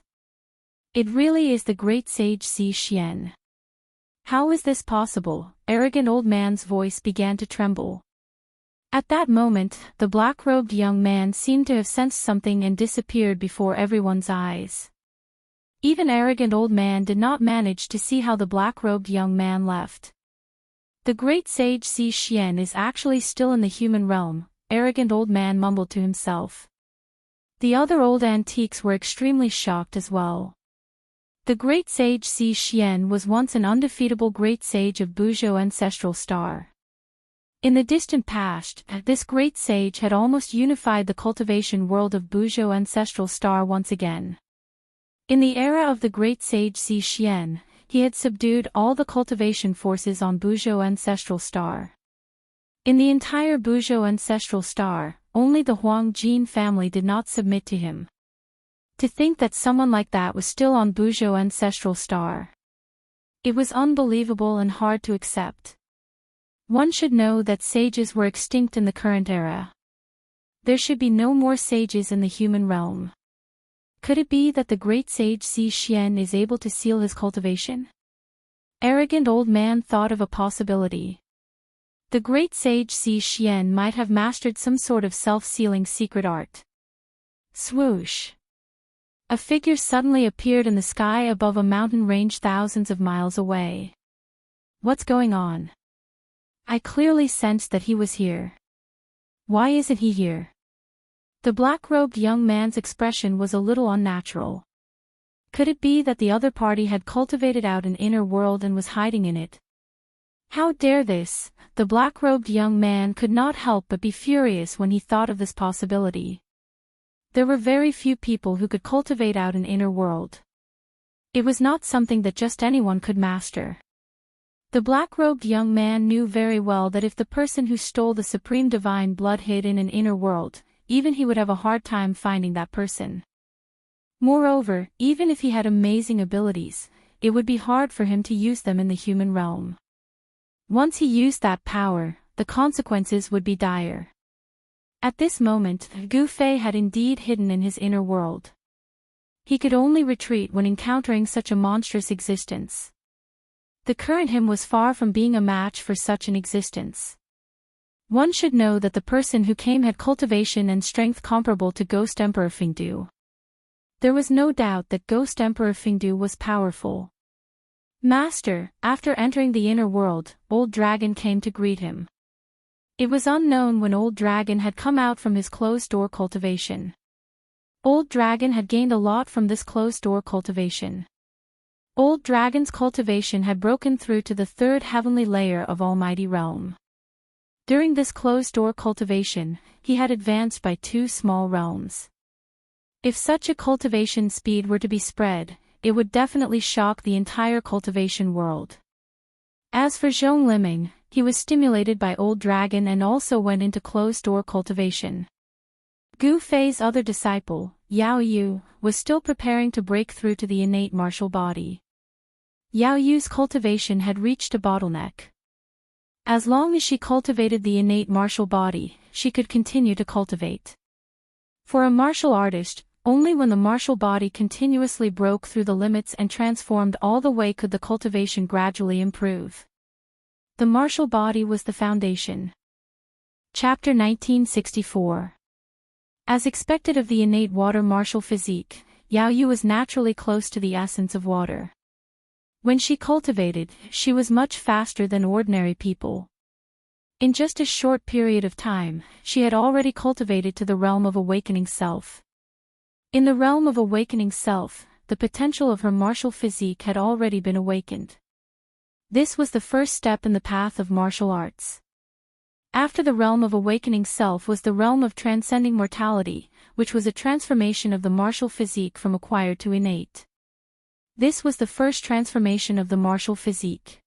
It really is the great sage Xi Qian. How is this possible? Arrogant old man's voice began to tremble. At that moment, the black-robed young man seemed to have sensed something and disappeared before everyone's eyes. Even arrogant old man did not manage to see how the black-robed young man left. The great sage Xi Qian is actually still in the human realm, arrogant old man mumbled to himself. The other old antiques were extremely shocked as well. The great sage Xi Qian was once an undefeatable great sage of Buzhou ancestral star. In the distant past, this great sage had almost unified the cultivation world of Buzhou ancestral star once again. In the era of the great sage Xi Qian, he had subdued all the cultivation forces on Buzhou ancestral star. In the entire Buzhou ancestral star, only the Huang Jin family did not submit to him. To think that someone like that was still on Buzhou ancestral star. It was unbelievable and hard to accept. One should know that sages were extinct in the current era. There should be no more sages in the human realm. Could it be that the great sage Xi Qian is able to seal his cultivation? Arrogant old man thought of a possibility. The great sage Xi Qian might have mastered some sort of self-sealing secret art. Swoosh! A figure suddenly appeared in the sky above a mountain range thousands of miles away. What's going on? I clearly sensed that he was here. Why isn't he here? The black-robed young man's expression was a little unnatural. Could it be that the other party had cultivated out an inner world and was hiding in it? How dare this? The black-robed young man could not help but be furious when he thought of this possibility. There were very few people who could cultivate out an inner world. It was not something that just anyone could master. The black-robed young man knew very well that if the person who stole the supreme divine blood hid in an inner world, even he would have a hard time finding that person. Moreover, even if he had amazing abilities, it would be hard for him to use them in the human realm. Once he used that power, the consequences would be dire. At this moment, Gu Fei had indeed hidden in his inner world. He could only retreat when encountering such a monstrous existence. The current him was far from being a match for such an existence. One should know that the person who came had cultivation and strength comparable to Ghost Emperor Fingdu. There was no doubt that Ghost Emperor Fingdu was powerful. Master, after entering the inner world, Old Dragon came to greet him. It was unknown when Old Dragon had come out from his closed-door cultivation. Old Dragon had gained a lot from this closed-door cultivation. Old Dragon's cultivation had broken through to the third heavenly layer of Almighty Realm. During this closed-door cultivation, he had advanced by 2 small realms. If such a cultivation speed were to be spread, it would definitely shock the entire cultivation world. As for Zhong Liming, he was stimulated by Old Dragon and also went into closed-door cultivation. Gu Fei's other disciple, Yao Yu, was still preparing to break through to the innate martial body. Yao Yu's cultivation had reached a bottleneck. As long as she cultivated the innate martial body, she could continue to cultivate. For a martial artist, only when the martial body continuously broke through the limits and transformed all the way could the cultivation gradually improve. The martial body was the foundation. Chapter 1964. As expected of the innate water martial physique, Yao Yu was naturally close to the essence of water. When she cultivated, she was much faster than ordinary people. In just a short period of time, she had already cultivated to the realm of awakening self. In the realm of awakening self, the potential of her martial physique had already been awakened. This was the first step in the path of martial arts. After the realm of awakening self was the realm of transcending mortality, which was a transformation of the martial physique from acquired to innate. This was the first transformation of the martial physique.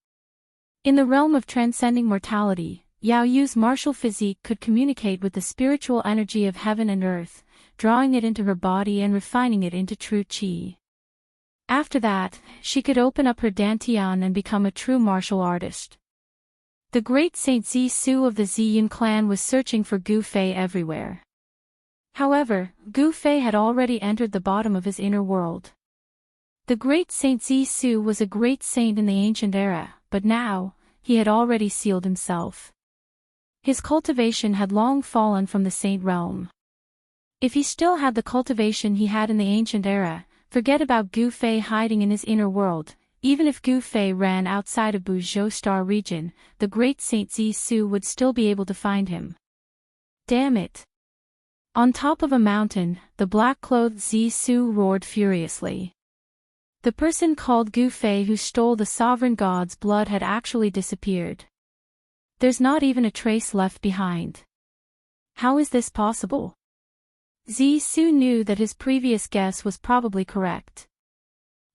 In the realm of transcending mortality, Yao Yu's martial physique could communicate with the spiritual energy of heaven and earth, drawing it into her body and refining it into true qi. After that, she could open up her dantian and become a true martial artist. The great Saint Zi Su of the Ziyun clan was searching for Gu Fei everywhere. However, Gu Fei had already entered the bottom of his inner world. The great Saint Zi Su was a great saint in the ancient era, but now, he had already sealed himself. His cultivation had long fallen from the saint realm. If he still had the cultivation he had in the ancient era, forget about Gu Fei hiding in his inner world. Even if Gu Fei ran outside of Buzhou Star region, the great Saint Zi Su would still be able to find him. Damn it! On top of a mountain, the black-clothed Zi Su roared furiously. The person called Gu Fei who stole the sovereign god's blood had actually disappeared. There's not even a trace left behind. How is this possible? Zi Su knew that his previous guess was probably correct.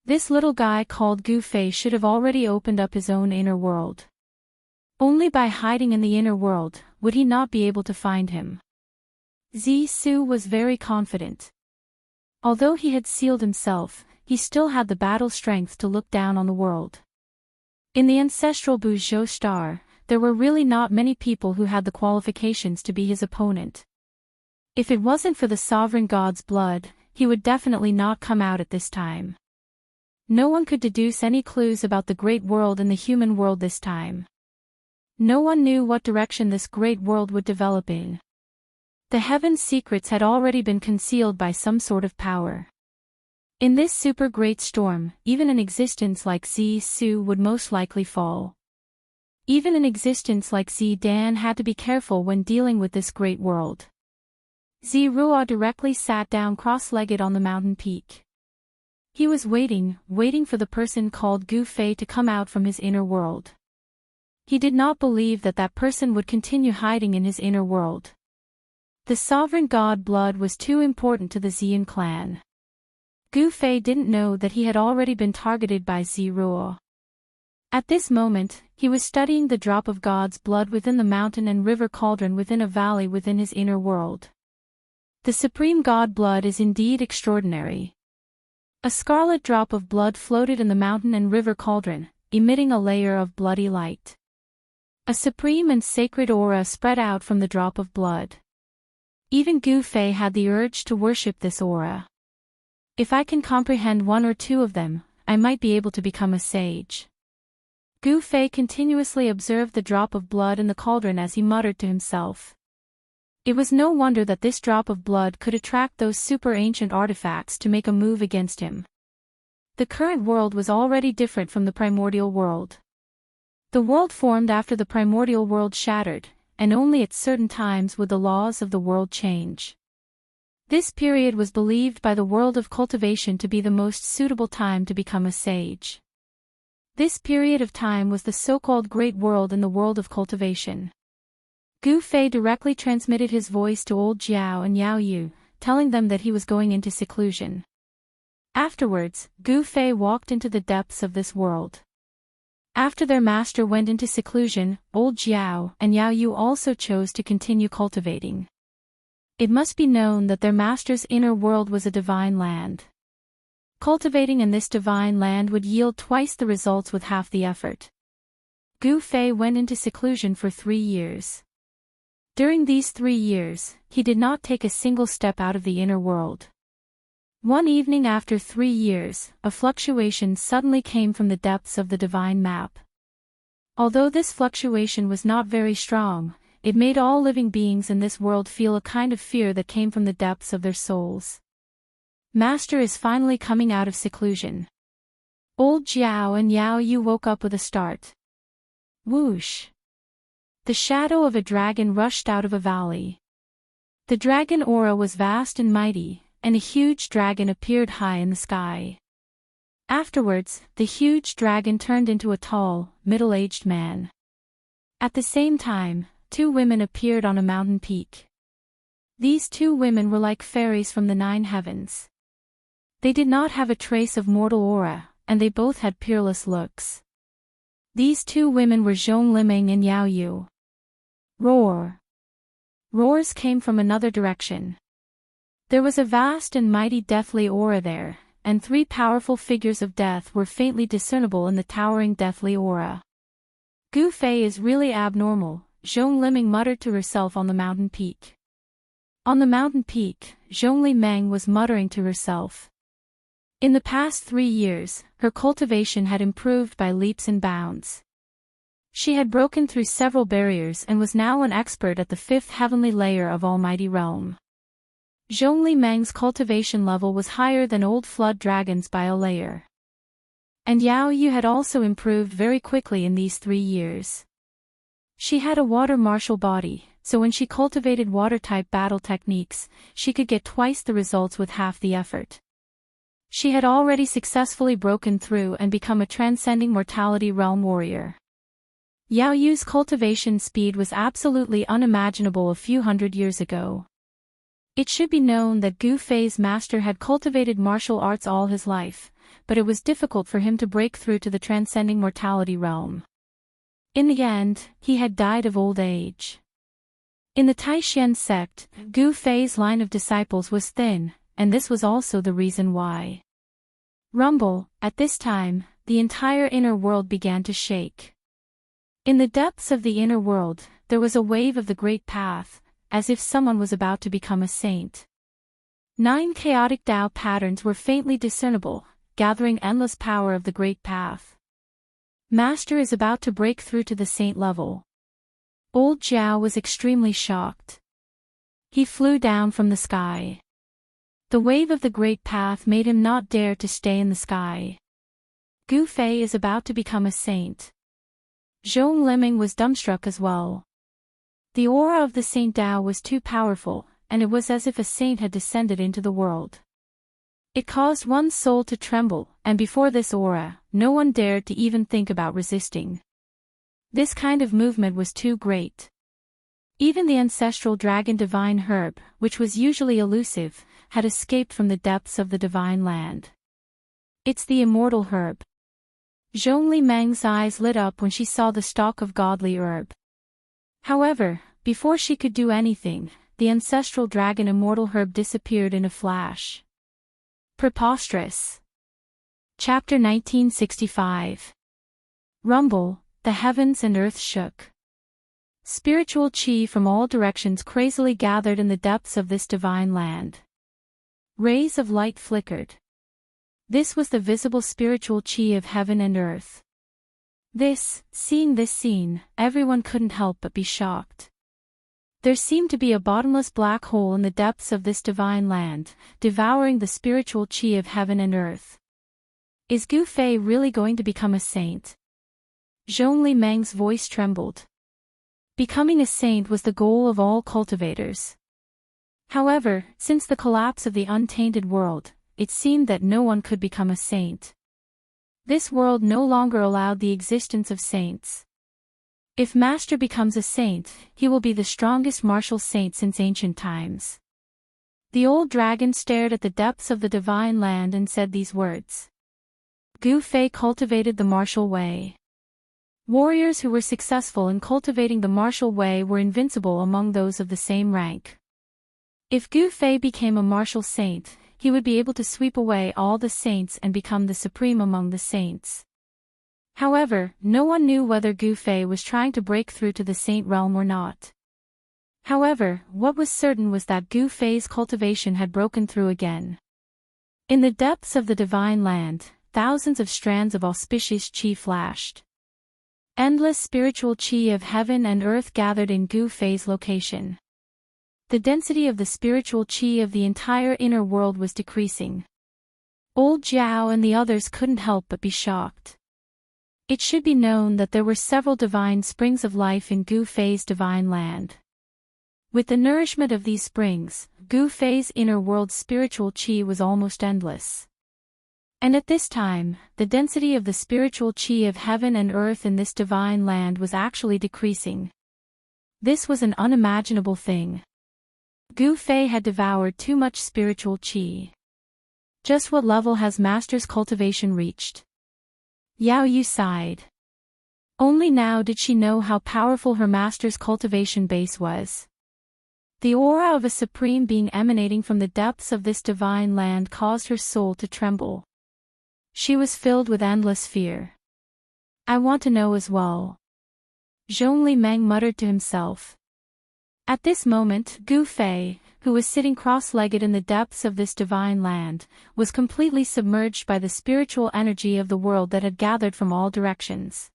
This little guy called Gu Fei should have already opened up his own inner world. Only by hiding in the inner world would he not be able to find him. Zi Su was very confident. Although he had sealed himself, he still had the battle strength to look down on the world. In the ancestral Buzhou Star, there were really not many people who had the qualifications to be his opponent. If it wasn't for the sovereign god's blood, he would definitely not come out at this time. No one could deduce any clues about the great world and the human world this time. No one knew what direction this great world would develop in. The heaven's secrets had already been concealed by some sort of power. In this super great storm, even an existence like Zi Su would most likely fall. Even an existence like Zi Dan had to be careful when dealing with this great world. Zi Ruo directly sat down cross-legged on the mountain peak. He was waiting for the person called Gu Fei to come out from his inner world. He did not believe that that person would continue hiding in his inner world. The sovereign god blood was too important to the Ziyun clan. Gu Fei didn't know that he had already been targeted by Zi Ruo. At this moment, he was studying the drop of God's blood within the mountain and river cauldron within a valley within his inner world. The supreme God blood is indeed extraordinary. A scarlet drop of blood floated in the mountain and river cauldron, emitting a layer of bloody light. A supreme and sacred aura spread out from the drop of blood. Even Gu Fei had the urge to worship this aura. If I can comprehend one or two of them, I might be able to become a sage. Gu Fei continuously observed the drop of blood in the cauldron as he muttered to himself. It was no wonder that this drop of blood could attract those super ancient artifacts to make a move against him. The current world was already different from the primordial world. The world formed after the primordial world shattered, and only at certain times would the laws of the world change. This period was believed by the world of cultivation to be the most suitable time to become a sage. This period of time was the so-called Great World in the world of cultivation. Gu Fei directly transmitted his voice to old Jiao and Yao Yu, telling them that he was going into seclusion. Afterwards, Gu Fei walked into the depths of this world. After their master went into seclusion, old Jiao and Yao Yu also chose to continue cultivating. It must be known that their master's inner world was a divine land. Cultivating in this divine land would yield twice the results with half the effort. Gu Fei went into seclusion for 3 years. During these 3 years, he did not take a single step out of the inner world. One evening after 3 years, a fluctuation suddenly came from the depths of the divine map. Although this fluctuation was not very strong, it made all living beings in this world feel a kind of fear that came from the depths of their souls. Master is finally coming out of seclusion. Old Jiao and Yao Yu woke up with a start. Whoosh! The shadow of a dragon rushed out of a valley. The dragon aura was vast and mighty, and a huge dragon appeared high in the sky. Afterwards, the huge dragon turned into a tall, middle-aged man. At the same time, 2 women appeared on a mountain peak. These 2 women were like fairies from the 9 heavens. They did not have a trace of mortal aura, and they both had peerless looks. These 2 women were Zhong Liming and Yao Yu. Roar! Roars came from another direction. There was a vast and mighty deathly aura there, and 3 powerful figures of death were faintly discernible in the towering deathly aura. Gu Fei is really abnormal, Zhong Liming muttered to herself on the mountain peak. On the mountain peak, Zhong Liming was muttering to herself. In the past 3 years, her cultivation had improved by leaps and bounds. She had broken through several barriers and was now an expert at the 5th heavenly layer of Almighty Realm. Zhong Liming's cultivation level was higher than old flood dragons by a layer. And Yao Yu had also improved very quickly in these 3 years. She had a water martial body, so when she cultivated water-type battle techniques, she could get twice the results with half the effort. She had already successfully broken through and become a transcending mortality realm warrior. Yao Yu's cultivation speed was absolutely unimaginable a few hundred years ago. It should be known that Gu Fei's master had cultivated martial arts all his life, but it was difficult for him to break through to the transcending mortality realm. In the end, he had died of old age. In the Taishan sect, Gu Fei's line of disciples was thin, and this was also the reason why. Rumble, at this time, the entire inner world began to shake. In the depths of the inner world, there was a wave of the great path, as if someone was about to become a saint. 9 chaotic Tao patterns were faintly discernible, gathering endless power of the great path. Master is about to break through to the saint level. Old Jiao was extremely shocked. He flew down from the sky. The wave of the great path made him not dare to stay in the sky. Gu Fei is about to become a saint. Zhong Liming was dumbstruck as well. The aura of the Saint Tao was too powerful, and it was as if a saint had descended into the world. It caused one's soul to tremble, and before this aura, no one dared to even think about resisting. This kind of movement was too great. Even the ancestral dragon divine herb, which was usually elusive, had escaped from the depths of the divine land. It's the immortal herb. Zhong Liming's eyes lit up when she saw the stalk of godly herb. However, before she could do anything, the ancestral dragon immortal herb disappeared in a flash. Preposterous. Chapter 1965. Rumble, the heavens and earth shook. Spiritual chi from all directions crazily gathered in the depths of this divine land. Rays of light flickered. This was the visible spiritual chi of heaven and earth. Seeing this scene, everyone couldn't help but be shocked. There seemed to be a bottomless black hole in the depths of this divine land, devouring the spiritual chi of heaven and earth. Is Gu Fei really going to become a saint? Zhongli Meng's voice trembled. Becoming a saint was the goal of all cultivators. However, since the collapse of the untainted world, it seemed that no one could become a saint. This world no longer allowed the existence of saints. If Master becomes a saint, he will be the strongest martial saint since ancient times. The old dragon stared at the depths of the divine land and said these words. Gu Fei cultivated the martial way. Warriors who were successful in cultivating the martial way were invincible among those of the same rank. If Gu Fei became a martial saint, he would be able to sweep away all the saints and become the supreme among the saints. However, no one knew whether Gu Fei was trying to break through to the saint realm or not. However, what was certain was that Gu Fei's cultivation had broken through again. In the depths of the divine land, thousands of strands of auspicious chi flashed. Endless spiritual chi of heaven and earth gathered in Gu Fei's location. The density of the spiritual chi of the entire inner world was decreasing. Old Jiao and the others couldn't help but be shocked. It should be known that there were several divine springs of life in Gu Fei's divine land. With the nourishment of these springs, Gu Fei's inner world's spiritual chi was almost endless. And at this time, the density of the spiritual chi of heaven and earth in this divine land was actually decreasing. This was an unimaginable thing. Gu Fei had devoured too much spiritual chi. Just what level has Master's cultivation reached? Yao Yu sighed. Only now did she know how powerful her Master's cultivation base was. The aura of a supreme being emanating from the depths of this divine land caused her soul to tremble. She was filled with endless fear. I want to know as well. Zhongli Meng muttered to himself. At this moment, Gu Fei, who was sitting cross-legged in the depths of this divine land, was completely submerged by the spiritual energy of the world that had gathered from all directions.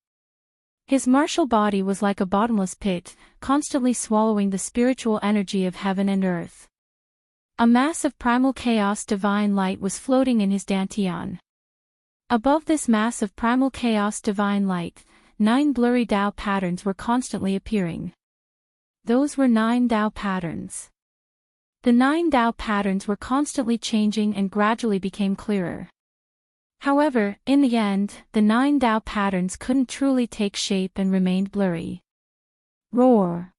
His martial body was like a bottomless pit, constantly swallowing the spiritual energy of heaven and earth. A mass of primal chaos divine light was floating in his dantian. Above this mass of primal chaos divine light, 9 blurry Tao patterns were constantly appearing. Those were 9 Tao patterns. The 9 Tao patterns were constantly changing and gradually became clearer. However, in the end, the 9 Tao patterns couldn't truly take shape and remained blurry. Roar!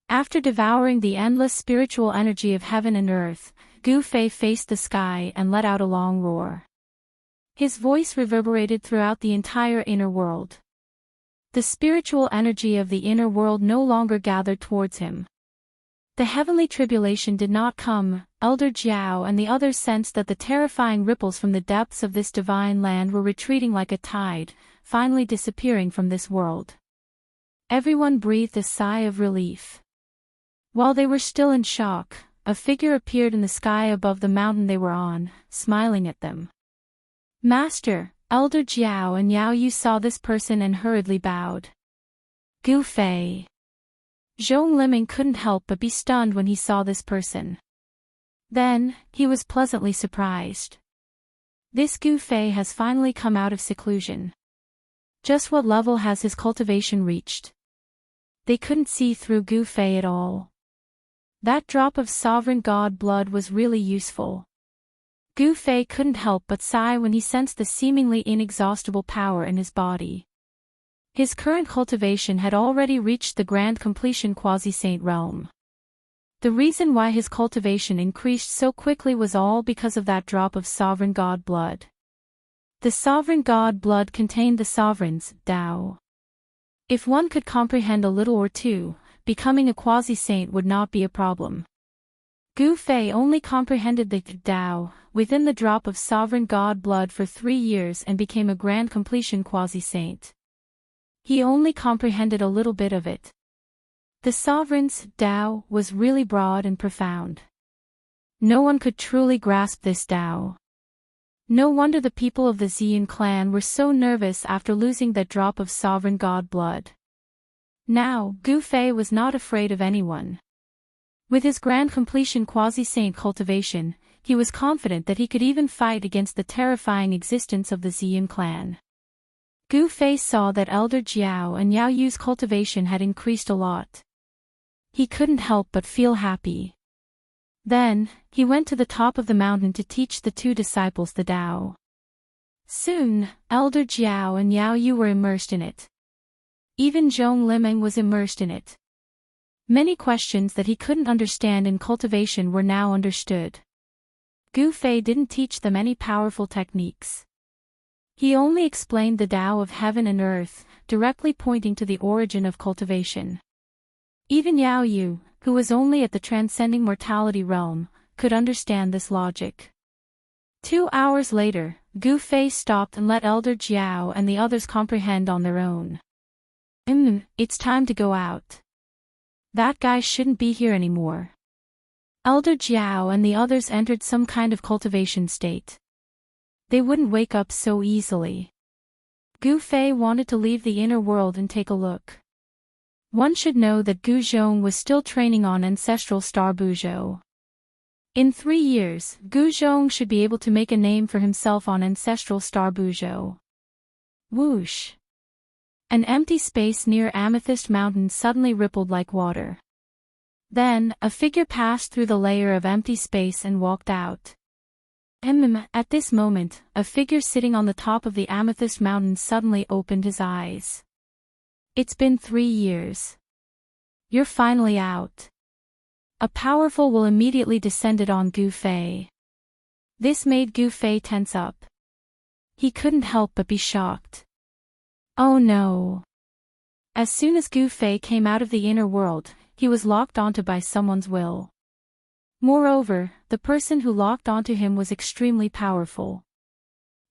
After devouring the endless spiritual energy of heaven and earth, Gu Fei faced the sky and let out a long roar. His voice reverberated throughout the entire inner world. The spiritual energy of the inner world no longer gathered towards him. The heavenly tribulation did not come. Elder Jiao and the others sensed that the terrifying ripples from the depths of this divine land were retreating like a tide, finally disappearing from this world. Everyone breathed a sigh of relief. While they were still in shock, a figure appeared in the sky above the mountain they were on, smiling at them. Master, Elder Jiao and Yao Yu saw this person and hurriedly bowed. Gu Fei. Zhong Liming couldn't help but be stunned when he saw this person. Then, he was pleasantly surprised. This Gu Fei has finally come out of seclusion. Just what level has his cultivation reached? They couldn't see through Gu Fei at all. That drop of sovereign god blood was really useful. Gu Fei couldn't help but sigh when he sensed the seemingly inexhaustible power in his body. His current cultivation had already reached the grand completion quasi-saint realm. The reason why his cultivation increased so quickly was all because of that drop of sovereign god blood. The sovereign god blood contained the sovereign's Tao. If one could comprehend a little or two, becoming a quasi-saint would not be a problem. Gu Fei only comprehended the Tao within the drop of sovereign god blood for 3 years and became a grand completion quasi-saint. He only comprehended a little bit of it. The sovereign's Tao was really broad and profound. No one could truly grasp this Tao. No wonder the people of the Xian clan were so nervous after losing that drop of sovereign god blood. Now, Gu Fei was not afraid of anyone. With his grand completion quasi-saint cultivation, he was confident that he could even fight against the terrifying existence of the Xian clan. Gu Fei saw that Elder Jiao and Yao Yu's cultivation had increased a lot. He couldn't help but feel happy. Then, he went to the top of the mountain to teach the 2 disciples the Tao. Soon, Elder Jiao and Yao Yu were immersed in it. Even Zhong Limeng was immersed in it. Many questions that he couldn't understand in cultivation were now understood. Gu Fei didn't teach them any powerful techniques. He only explained the Tao of heaven and earth, directly pointing to the origin of cultivation. Even Yao Yu, who was only at the transcending mortality realm, could understand this logic. 2 hours later, Gu Fei stopped and let Elder Jiao and the others comprehend on their own. It's time to go out. That guy shouldn't be here anymore. Elder Jiao and the others entered some kind of cultivation state. They wouldn't wake up so easily. Gu Fei wanted to leave the inner world and take a look. One should know that Gu Zhong was still training on Ancestral Star Buzhou. In 3 years, Gu Zhong should be able to make a name for himself on Ancestral Star Buzhou. Whoosh! An empty space near Amethyst Mountain suddenly rippled like water. Then, a figure passed through the layer of empty space and walked out. At this moment, a figure sitting on the top of the Amethyst Mountain suddenly opened his eyes. It's been 3 years. You're finally out. A powerful will immediately descended on Gu Fei. This made Gu Fei tense up. He couldn't help but be shocked. Oh no. As soon as Gu Fei came out of the inner world, he was locked onto by someone's will. Moreover, the person who locked onto him was extremely powerful.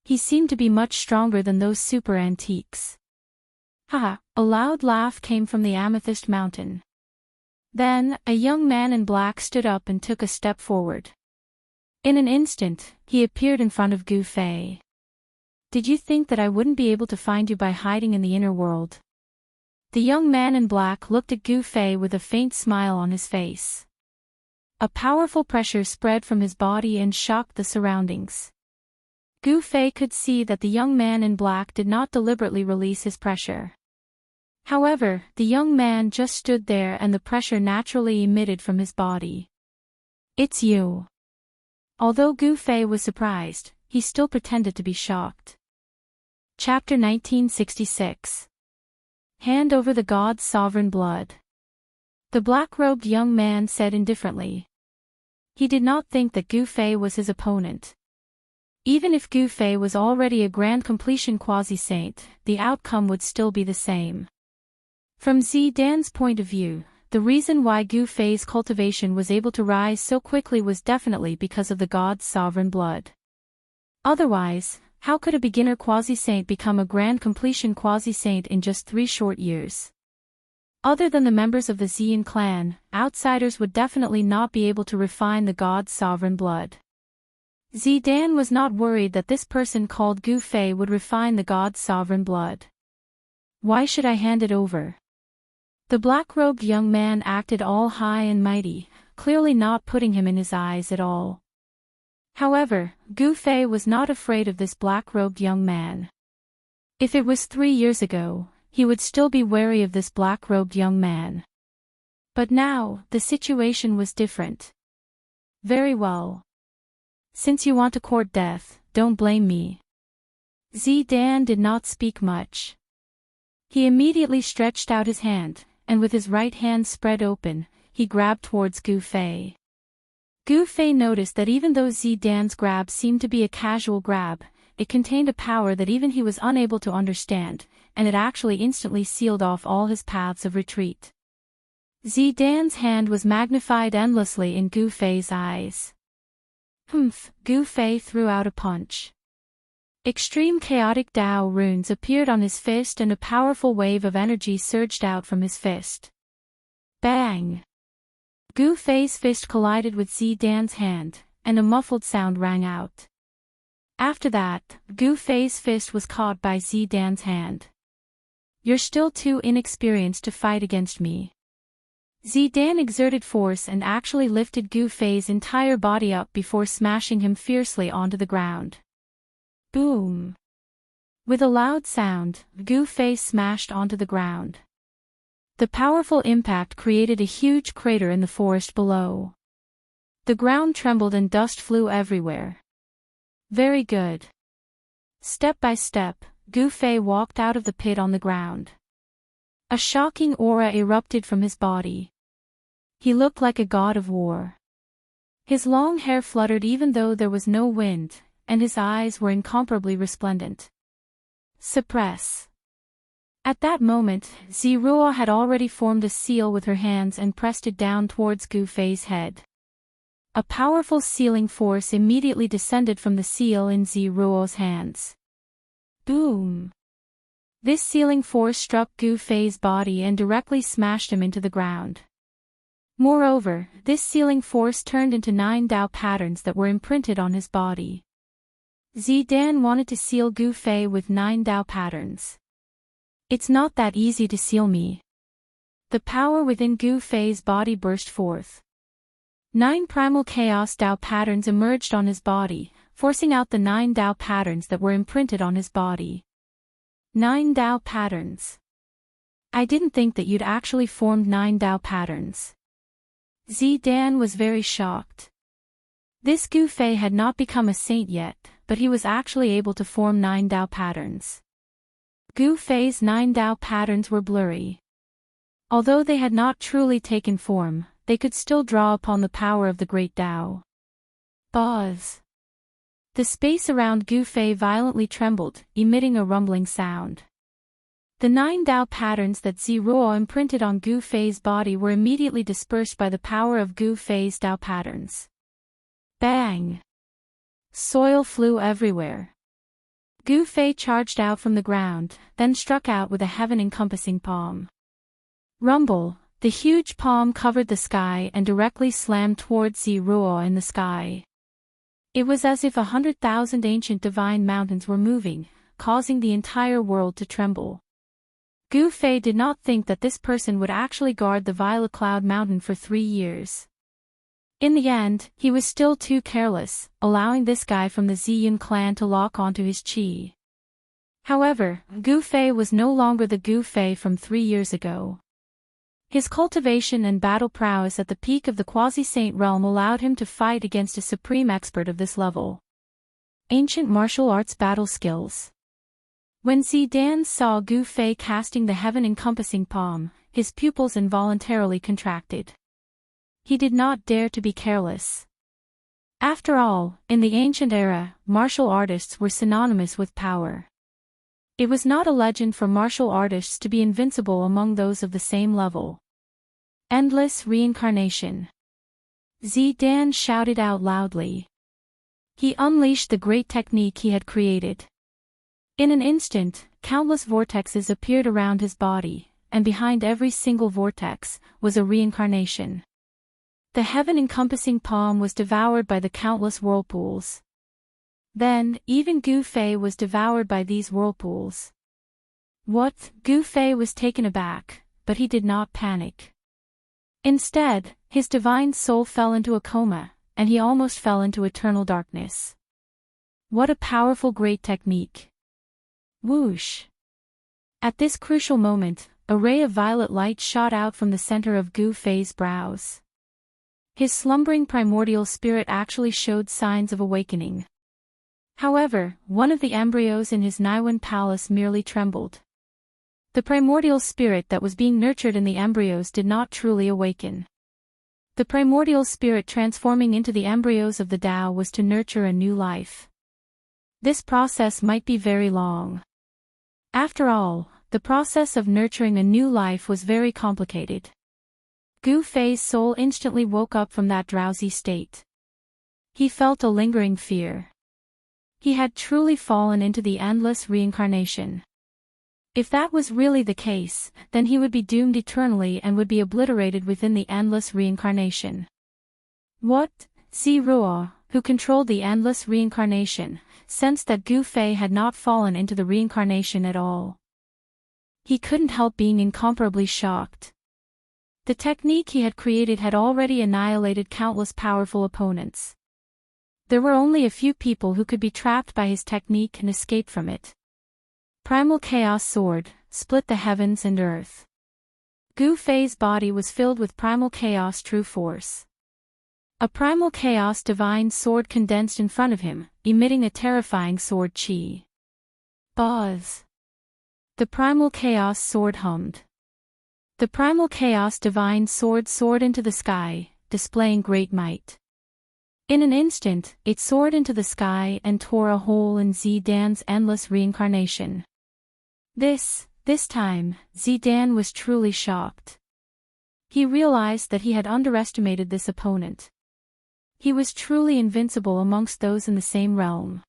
He seemed to be much stronger than those super antiques. Haha, a loud laugh came from the Amethyst Mountain. Then, a young man in black stood up and took a step forward. In an instant, he appeared in front of Gu Fei. Did you think that I wouldn't be able to find you by hiding in the inner world? The young man in black looked at Gu Fei with a faint smile on his face. A powerful pressure spread from his body and shocked the surroundings. Gu Fei could see that the young man in black did not deliberately release his pressure. However, the young man just stood there and the pressure naturally emitted from his body. It's you. Although Gu Fei was surprised, he still pretended to be shocked. Chapter 1966. Hand over the god's sovereign blood. The black-robed young man said indifferently. He did not think that Gu Fei was his opponent. Even if Gu Fei was already a grand completion quasi-saint, the outcome would still be the same. From Zidan's point of view, the reason why Gu Fei's cultivation was able to rise so quickly was definitely because of the god's sovereign blood. Otherwise, how could a beginner quasi-saint become a grand completion quasi-saint in just 3 short years? Other than the members of the Xian clan, outsiders would definitely not be able to refine the god's sovereign blood. Zidan was not worried that this person called Gu Fei would refine the god's sovereign blood. Why should I hand it over? The black-robed young man acted all high and mighty, clearly not putting him in his eyes at all. However, Gu Fei was not afraid of this black-robed young man. If it was 3 years ago, he would still be wary of this black-robed young man. But now, the situation was different. Very well. Since you want to court death, don't blame me. Zidan did not speak much. He immediately stretched out his hand, and with his right hand spread open, he grabbed towards Gu Fei. Gu Fei noticed that even though Zidan's grab seemed to be a casual grab, it contained a power that even he was unable to understand, and it actually instantly sealed off all his paths of retreat. Zidane's hand was magnified endlessly in Gu Fei's eyes. Humph, Gu Fei threw out a punch. Extreme chaotic Dao runes appeared on his fist and a powerful wave of energy surged out from his fist. Bang! Gu Fei's fist collided with Zidane's hand, and a muffled sound rang out. After that, Gu Fei's fist was caught by Zidane's hand. You're still too inexperienced to fight against me. Zidane exerted force and actually lifted Gu Fei's entire body up before smashing him fiercely onto the ground. Boom! With a loud sound, Gu Fei smashed onto the ground. The powerful impact created a huge crater in the forest below. The ground trembled and dust flew everywhere. Very good. Step by step, Gu Fei walked out of the pit on the ground. A shocking aura erupted from his body. He looked like a god of war. His long hair fluttered even though there was no wind, and his eyes were incomparably resplendent. Suppress. At that moment, Ziruo had already formed a seal with her hands and pressed it down towards Gu Fei's head. A powerful sealing force immediately descended from the seal in Ziruo's hands. Boom! This sealing force struck Gu Fei's body and directly smashed him into the ground. Moreover, this sealing force turned into 9 Dao patterns that were imprinted on his body. Zidane wanted to seal Gu Fei with 9 Dao patterns. It's not that easy to seal me. The power within Gu Fei's body burst forth. 9 primal chaos Dao patterns emerged on his body, forcing out the 9 Dao patterns that were imprinted on his body. 9 Dao patterns. I didn't think that you'd actually formed 9 Dao patterns. Zidane was very shocked. This Gu Fei had not become a saint yet, but he was actually able to form 9 Dao patterns. Gu Fei's 9 Dao patterns were blurry. Although they had not truly taken form, they could still draw upon the power of the great Dao. Buzz. The space around Gu Fei violently trembled, emitting a rumbling sound. The 9 Dao patterns that Ziruo imprinted on Gu Fei's body were immediately dispersed by the power of Gu Fei's Dao patterns. Bang! Soil flew everywhere. Gu Fei charged out from the ground, then struck out with a heaven-encompassing palm. Rumble! The huge palm covered the sky and directly slammed towards Ziruo in the sky. It was as if 100,000 ancient divine mountains were moving, causing the entire world to tremble. Gu Fei did not think that this person would actually guard the Violet Cloud Mountain for 3 years. In the end, he was still too careless, allowing this guy from the Ziyun clan to lock onto his chi. However, Gu Fei was no longer the Gu Fei from 3 years ago. His cultivation and battle prowess at the peak of the quasi-saint realm allowed him to fight against a supreme expert of this level. Ancient martial arts battle skills. When Zidane saw Gu Fei casting the heaven-encompassing palm, his pupils involuntarily contracted. He did not dare to be careless. After all, in the ancient era, martial artists were synonymous with power. It was not a legend for martial artists to be invincible among those of the same level. Endless reincarnation. Zidane shouted out loudly. He unleashed the great technique he had created. In an instant, countless vortexes appeared around his body, and behind every single vortex was a reincarnation. The heaven-encompassing palm was devoured by the countless whirlpools. Then, even Gu Fei was devoured by these whirlpools. What? Gu Fei was taken aback, but he did not panic. Instead, his divine soul fell into a coma, and he almost fell into eternal darkness. What a powerful great technique. Whoosh! At this crucial moment, a ray of violet light shot out from the center of Gu Fei's brows. His slumbering primordial spirit actually showed signs of awakening. However, one of the embryos in his Naiwan palace merely trembled. The primordial spirit that was being nurtured in the embryos did not truly awaken. The primordial spirit transforming into the embryos of the Tao was to nurture a new life. This process might be very long. After all, the process of nurturing a new life was very complicated. Gu Fei's soul instantly woke up from that drowsy state. He felt a lingering fear. He had truly fallen into the endless reincarnation. If that was really the case, then he would be doomed eternally and would be obliterated within the endless reincarnation. What? Ziruo, who controlled the endless reincarnation, sensed that Gu Fei had not fallen into the reincarnation at all. He couldn't help being incomparably shocked. The technique he had created had already annihilated countless powerful opponents. There were only a few people who could be trapped by his technique and escape from it. Primal Chaos Sword, split the heavens and earth. Gu Fei's body was filled with Primal Chaos True Force. A Primal Chaos Divine Sword condensed in front of him, emitting a terrifying sword chi. Buzz. The Primal Chaos Sword hummed. The Primal Chaos Divine Sword soared into the sky, displaying great might. In an instant, it soared into the sky and tore a hole in Zidan's endless reincarnation. This time, Zidan was truly shocked. He realized that he had underestimated this opponent. He was truly invincible amongst those in the same realm.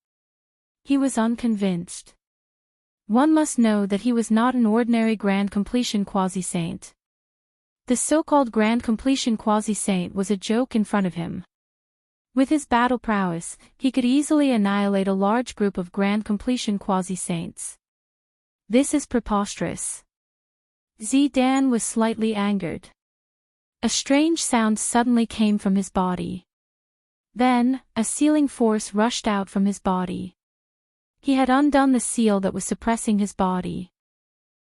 He was unconvinced. One must know that he was not an ordinary Grand Completion Quasi-Saint. The so-called Grand Completion Quasi-Saint was a joke in front of him. With his battle prowess, he could easily annihilate a large group of Grand Completion Quasi-Saints. This is preposterous. Zidan was slightly angered. A strange sound suddenly came from his body. Then, a sealing force rushed out from his body. He had undone the seal that was suppressing his body.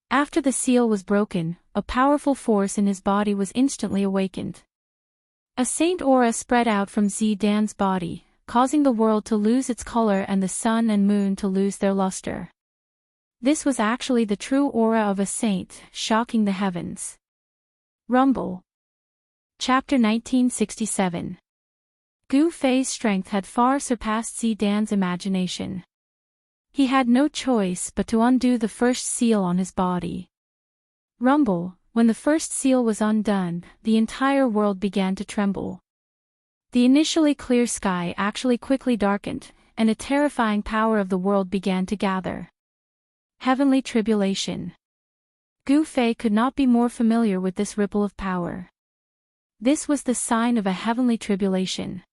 After the seal was broken, a powerful force in his body was instantly awakened. A saint aura spread out from Zidan's body, causing the world to lose its color and the sun and moon to lose their luster. This was actually the true aura of a saint, shocking the heavens. Rumble. Chapter 1967. Gu Fei's strength had far surpassed Zidan's imagination. He had no choice but to undo the first seal on his body. Rumble. When the first seal was undone, the entire world began to tremble. The initially clear sky actually quickly darkened, and a terrifying power of the world began to gather. Heavenly Tribulation. Gu Fei could not be more familiar with this ripple of power. This was the sign of a heavenly tribulation.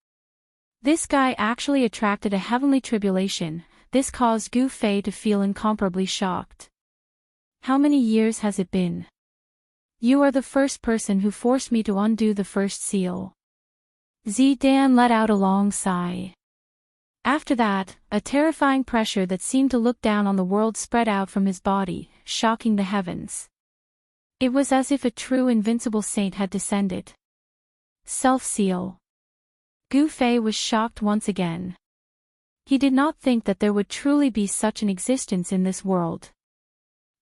This sky actually attracted a heavenly tribulation. This caused Gu Fei to feel incomparably shocked. How many years has it been? You are the first person who forced me to undo the first seal. Zidan let out a long sigh. After that, a terrifying pressure that seemed to look down on the world spread out from his body, shocking the heavens. It was as if a true invincible saint had descended. Self-seal. Gu Fei was shocked once again. He did not think that there would truly be such an existence in this world.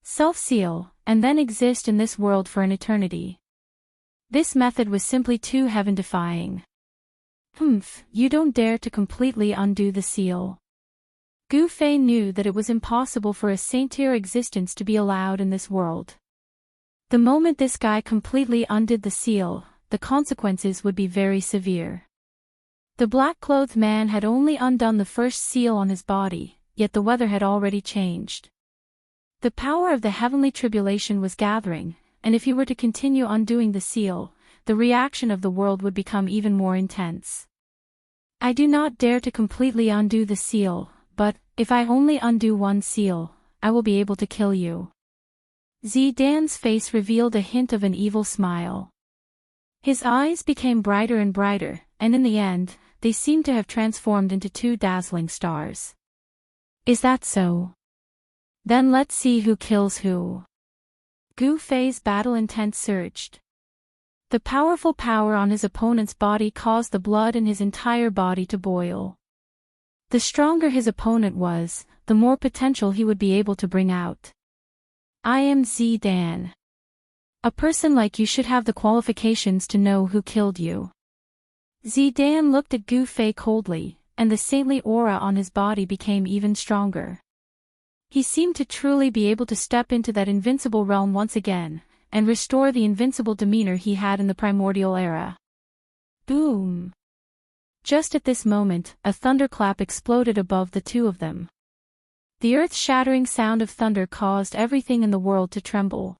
Self-seal, and then exist in this world for an eternity. This method was simply too heaven-defying. You don't dare to completely undo the seal. Gu Fei knew that it was impossible for a saintier existence to be allowed in this world. The moment this guy completely undid the seal, the consequences would be very severe. The black-clothed man had only undone the first seal on his body, yet the weather had already changed. The power of the heavenly tribulation was gathering, and if he were to continue undoing the seal, the reaction of the world would become even more intense. I do not dare to completely undo the seal, but, if I only undo one seal, I will be able to kill you. Zidan's face revealed a hint of an evil smile. His eyes became brighter and brighter, and in the end, they seemed to have transformed into two dazzling stars. Is that so? Then let's see who kills who. Gu Fei's battle intent surged. The powerful power on his opponent's body caused the blood in his entire body to boil. The stronger his opponent was, the more potential he would be able to bring out. I am Zidan. A person like you should have the qualifications to know who killed you. Zidan looked at Gu Fei coldly, and the saintly aura on his body became even stronger. He seemed to truly be able to step into that invincible realm once again, and restore the invincible demeanor he had in the primordial era. Boom! Just at this moment, a thunderclap exploded above the two of them. The earth-shattering sound of thunder caused everything in the world to tremble.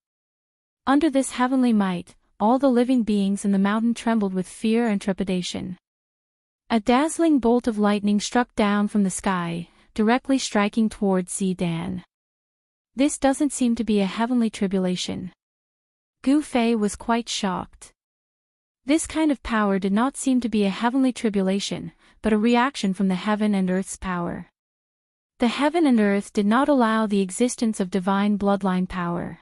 Under this heavenly might, all the living beings in the mountain trembled with fear and trepidation. A dazzling bolt of lightning struck down from the sky, directly striking towards Zidan. This doesn't seem to be a heavenly tribulation. Gu Fei was quite shocked. This kind of power did not seem to be a heavenly tribulation, but a reaction from the heaven and earth's power. The heaven and earth did not allow the existence of divine bloodline power.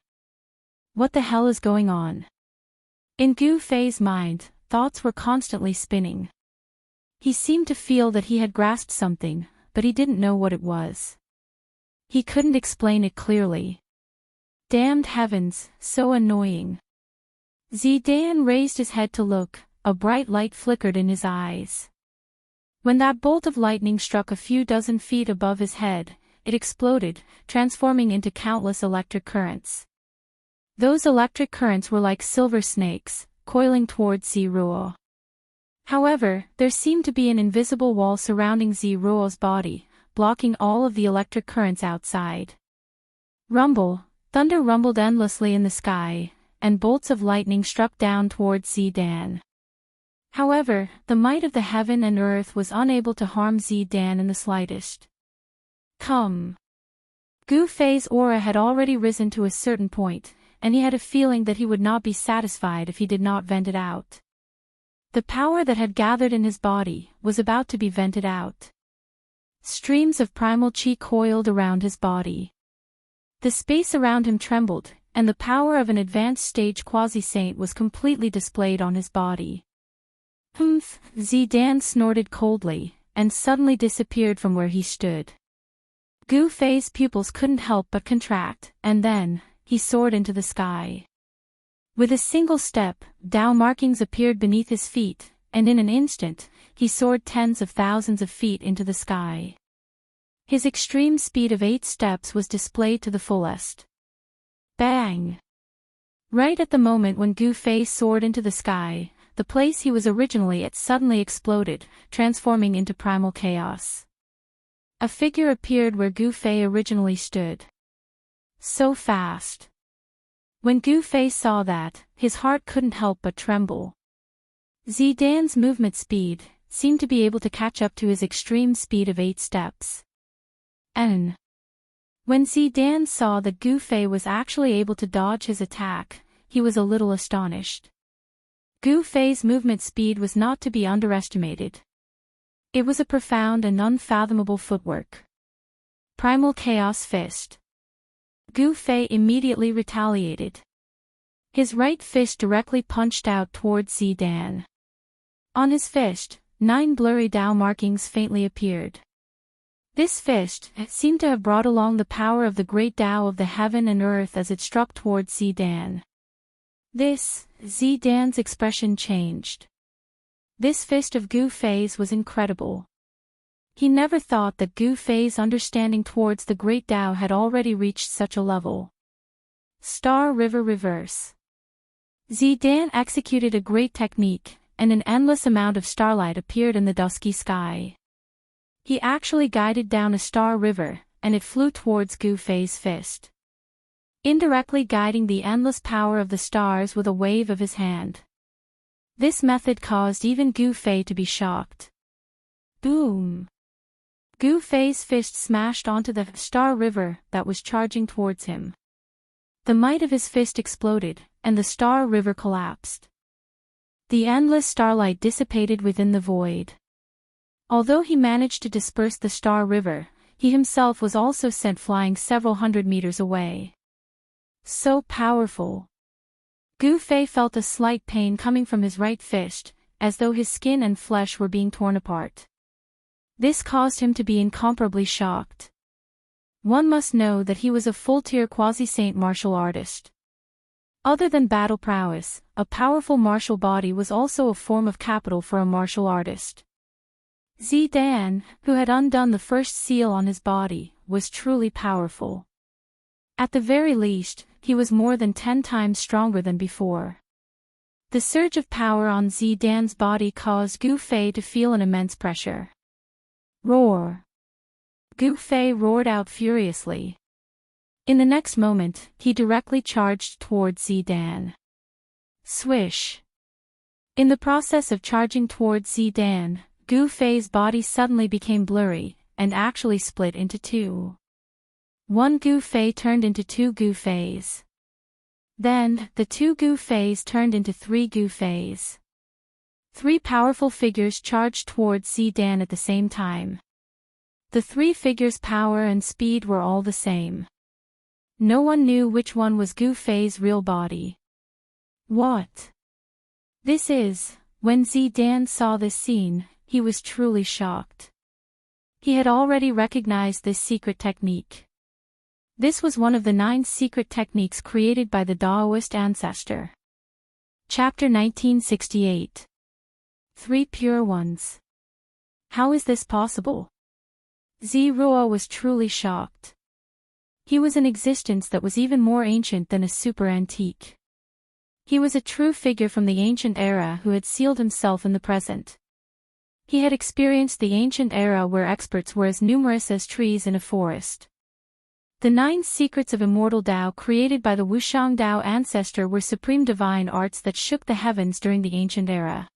What the hell is going on? In Gu Fei's mind, thoughts were constantly spinning. He seemed to feel that he had grasped something, but he didn't know what it was. He couldn't explain it clearly. Damned heavens, so annoying. Zidan raised his head to look, a bright light flickered in his eyes. When that bolt of lightning struck a few dozen feet above his head, it exploded, transforming into countless electric currents. Those electric currents were like silver snakes, coiling towards Ziruo. However, there seemed to be an invisible wall surrounding Ziruo's body, blocking all of the electric currents outside. Rumble, thunder rumbled endlessly in the sky, and bolts of lightning struck down towards Zidan. However, the might of the heaven and earth was unable to harm Zidan in the slightest. Come. Gu Fei's aura had already risen to a certain point, and he had a feeling that he would not be satisfied if he did not vent it out. The power that had gathered in his body was about to be vented out. Streams of primal chi coiled around his body. The space around him trembled, and the power of an advanced stage quasi-saint was completely displayed on his body. Humph! Zidan snorted coldly, and suddenly disappeared from where he stood. Gu Fei's pupils couldn't help but contract, and then, he soared into the sky. With a single step, Tao markings appeared beneath his feet, and in an instant, he soared tens of thousands of feet into the sky. His extreme speed of 8 steps was displayed to the fullest. Bang! Right at the moment when Gu Fei soared into the sky, the place he was originally at suddenly exploded, transforming into primal chaos. A figure appeared where Gu Fei originally stood. So fast. When Gu Fei saw that, his heart couldn't help but tremble. Zidan's movement speed seemed to be able to catch up to his extreme speed of 8 steps. And when Zidan saw that Gu Fei was actually able to dodge his attack, he was a little astonished. Gu Fei's movement speed was not to be underestimated. It was a profound and unfathomable footwork. Primal Chaos Fist. Gu Fei immediately retaliated. His right fist directly punched out towards Zidan. On his fist, 9 blurry Tao markings faintly appeared. This fist seemed to have brought along the power of the great Tao of the heaven and earth as it struck towards Zidan. Zidan's expression changed. This fist of Gu Fei's was incredible. He never thought that Gu Fei's understanding towards the great Tao had already reached such a level. Star River Reverse. Zidan executed a great technique, and an endless amount of starlight appeared in the dusky sky. He actually guided down a star river, and it flew towards Gu Fei's fist, indirectly guiding the endless power of the stars with a wave of his hand. This method caused even Gu Fei to be shocked. Boom! Gu Fei's fist smashed onto the star river that was charging towards him. The might of his fist exploded, and the star river collapsed. The endless starlight dissipated within the void. Although he managed to disperse the star river, he himself was also sent flying several hundred meters away. So powerful. Gu Fei felt a slight pain coming from his right fist, as though his skin and flesh were being torn apart. This caused him to be incomparably shocked. One must know that he was a full-tier quasi-saint martial artist. Other than battle prowess, a powerful martial body was also a form of capital for a martial artist. Zidan, who had undone the first seal on his body, was truly powerful. At the very least, he was more than 10 times stronger than before. The surge of power on Zidane's body caused Gu Fei to feel an immense pressure. Roar! Gu Fei roared out furiously. In the next moment, he directly charged towards Zidane. Swish! In the process of charging towards Zidane, Gu Fei's body suddenly became blurry, and actually split into two. One Gu Fei turned into two Gu Feis. Then, the two Gu Feis turned into three Gu Feis. Three powerful figures charged towards Zidane at the same time. The three figures' power and speed were all the same. No one knew which one was Gu Fei's real body. What? This is, when Zidane saw this scene, he was truly shocked. He had already recognized this secret technique. This was one of the 9 secret techniques created by the Daoist ancestor. Chapter 1968. 3 Pure Ones. How is this possible? Ziruo was truly shocked. He was an existence that was even more ancient than a super antique. He was a true figure from the ancient era who had sealed himself in the present. He had experienced the ancient era where experts were as numerous as trees in a forest. The 9 secrets of immortal Tao created by the Wushang Tao ancestor were supreme divine arts that shook the heavens during the ancient era.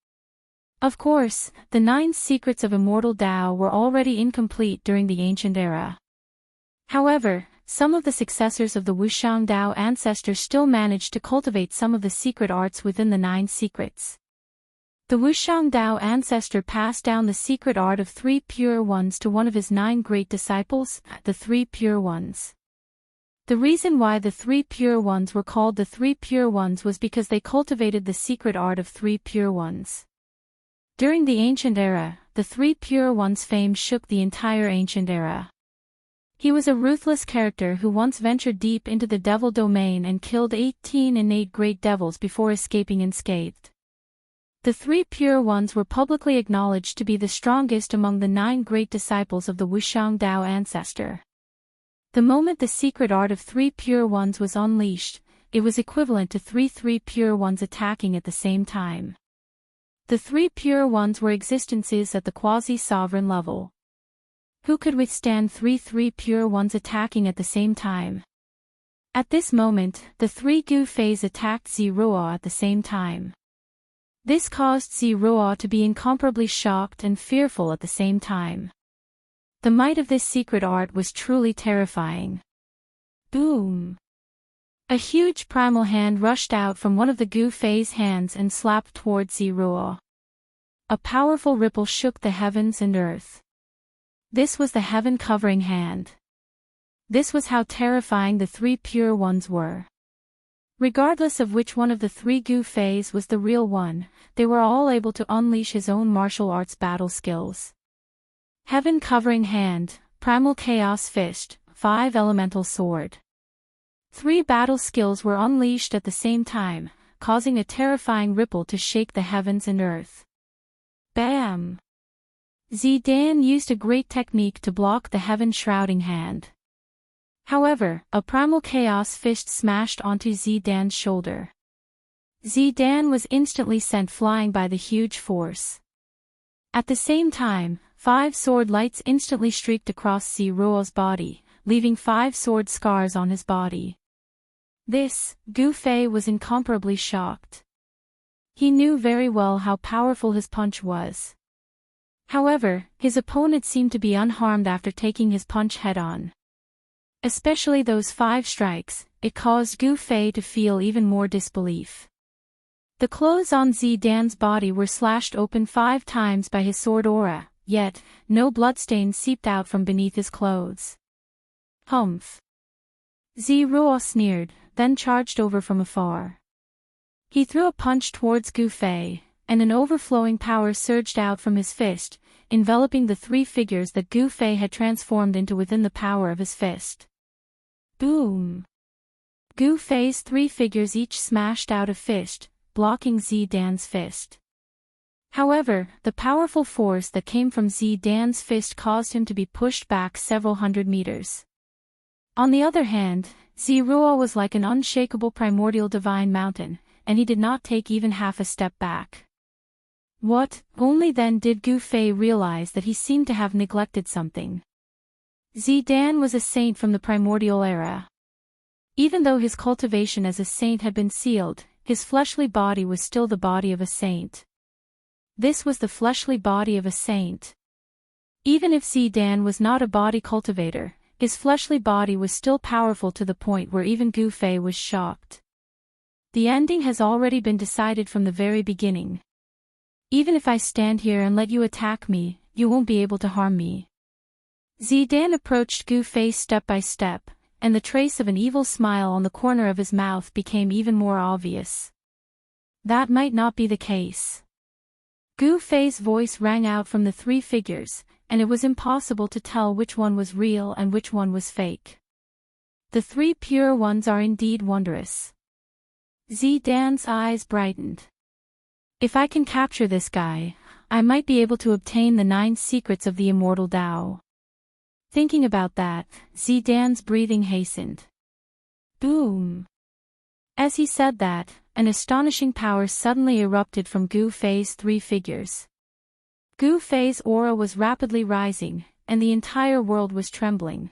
Of course, the 9 secrets of immortal Tao were already incomplete during the ancient era. However, some of the successors of the Wushang Tao ancestor still managed to cultivate some of the secret arts within the 9 secrets. The Wushang Tao ancestor passed down the secret art of 3 pure ones to one of his 9 great disciples, the 3 pure ones. The reason why the 3 pure ones were called the 3 pure ones was because they cultivated the secret art of 3 pure ones. During the ancient era, the 3 pure ones' fame shook the entire ancient era. He was a ruthless character who once ventured deep into the devil domain and killed 18 innate great devils before escaping unscathed. The 3 pure ones were publicly acknowledged to be the strongest among the 9 great disciples of the Wushang Tao ancestor. The moment the secret art of 3 pure ones was unleashed, it was equivalent to 3 pure ones attacking at the same time. The 3 pure ones were existences at the quasi-sovereign level. Who could withstand 3 pure ones attacking at the same time? At this moment, the 3 Gu Feis attacked Ziruo at the same time. This caused Ziruo to be incomparably shocked and fearful at the same time. The might of this secret art was truly terrifying. Boom! A huge primal hand rushed out from one of the Gu Fei's hands and slapped towards Ziruo. A powerful ripple shook the heavens and earth. This was the heaven-covering hand. This was how terrifying the 3 pure ones were. Regardless of which one of the 3 Gu Feis was the real one, they were all able to unleash his own martial arts battle skills. Heaven-covering hand, primal chaos fist, 5 elemental sword. 3 battle skills were unleashed at the same time, causing a terrifying ripple to shake the heavens and earth. Bam! Zidane used a great technique to block the heaven-shrouding hand. However, a primal chaos fist smashed onto Zidane's shoulder. Zidane was instantly sent flying by the huge force. At the same time, 5 sword lights instantly streaked across Ziruo's body, leaving 5 sword scars on his body. This, Gu Fei was incomparably shocked. He knew very well how powerful his punch was. However, his opponent seemed to be unharmed after taking his punch head-on. Especially those 5 strikes, it caused Gu Fei to feel even more disbelief. The clothes on Zidane's body were slashed open 5 times by his sword aura, yet, no bloodstains seeped out from beneath his clothes. Humph! Ziruo sneered, then charged over from afar. He threw a punch towards Gu Fei, and an overflowing power surged out from his fist, enveloping the 3 figures that Gu Fei had transformed into within the power of his fist. Boom! Gu Fei's 3 figures each smashed out a fist, blocking Zidane's fist. However, the powerful force that came from Zidane's fist caused him to be pushed back several hundred meters. On the other hand, Zerua was like an unshakable primordial divine mountain, and he did not take even half a step back. Only then did Gu Fei realize that he seemed to have neglected something. Zidan was a saint from the primordial era. Even though his cultivation as a saint had been sealed, his fleshly body was still the body of a saint. This was the fleshly body of a saint. Even if Zidan was not a body cultivator, his fleshly body was still powerful to the point where even Gu Fei was shocked. The ending has already been decided from the very beginning. Even if I stand here and let you attack me, you won't be able to harm me. Zidan approached Gu Fei step by step, and the trace of an evil smile on the corner of his mouth became even more obvious. That might not be the case. Gu Fei's voice rang out from the three figures, and it was impossible to tell which one was real and which one was fake. The three pure ones are indeed wondrous. Zidan's eyes brightened. If I can capture this guy, I might be able to obtain the 9 secrets of the immortal Tao. Thinking about that, Zidan's breathing hastened. Boom! As he said that, an astonishing power suddenly erupted from Gu Fei's three figures. Gu Fei's aura was rapidly rising, and the entire world was trembling.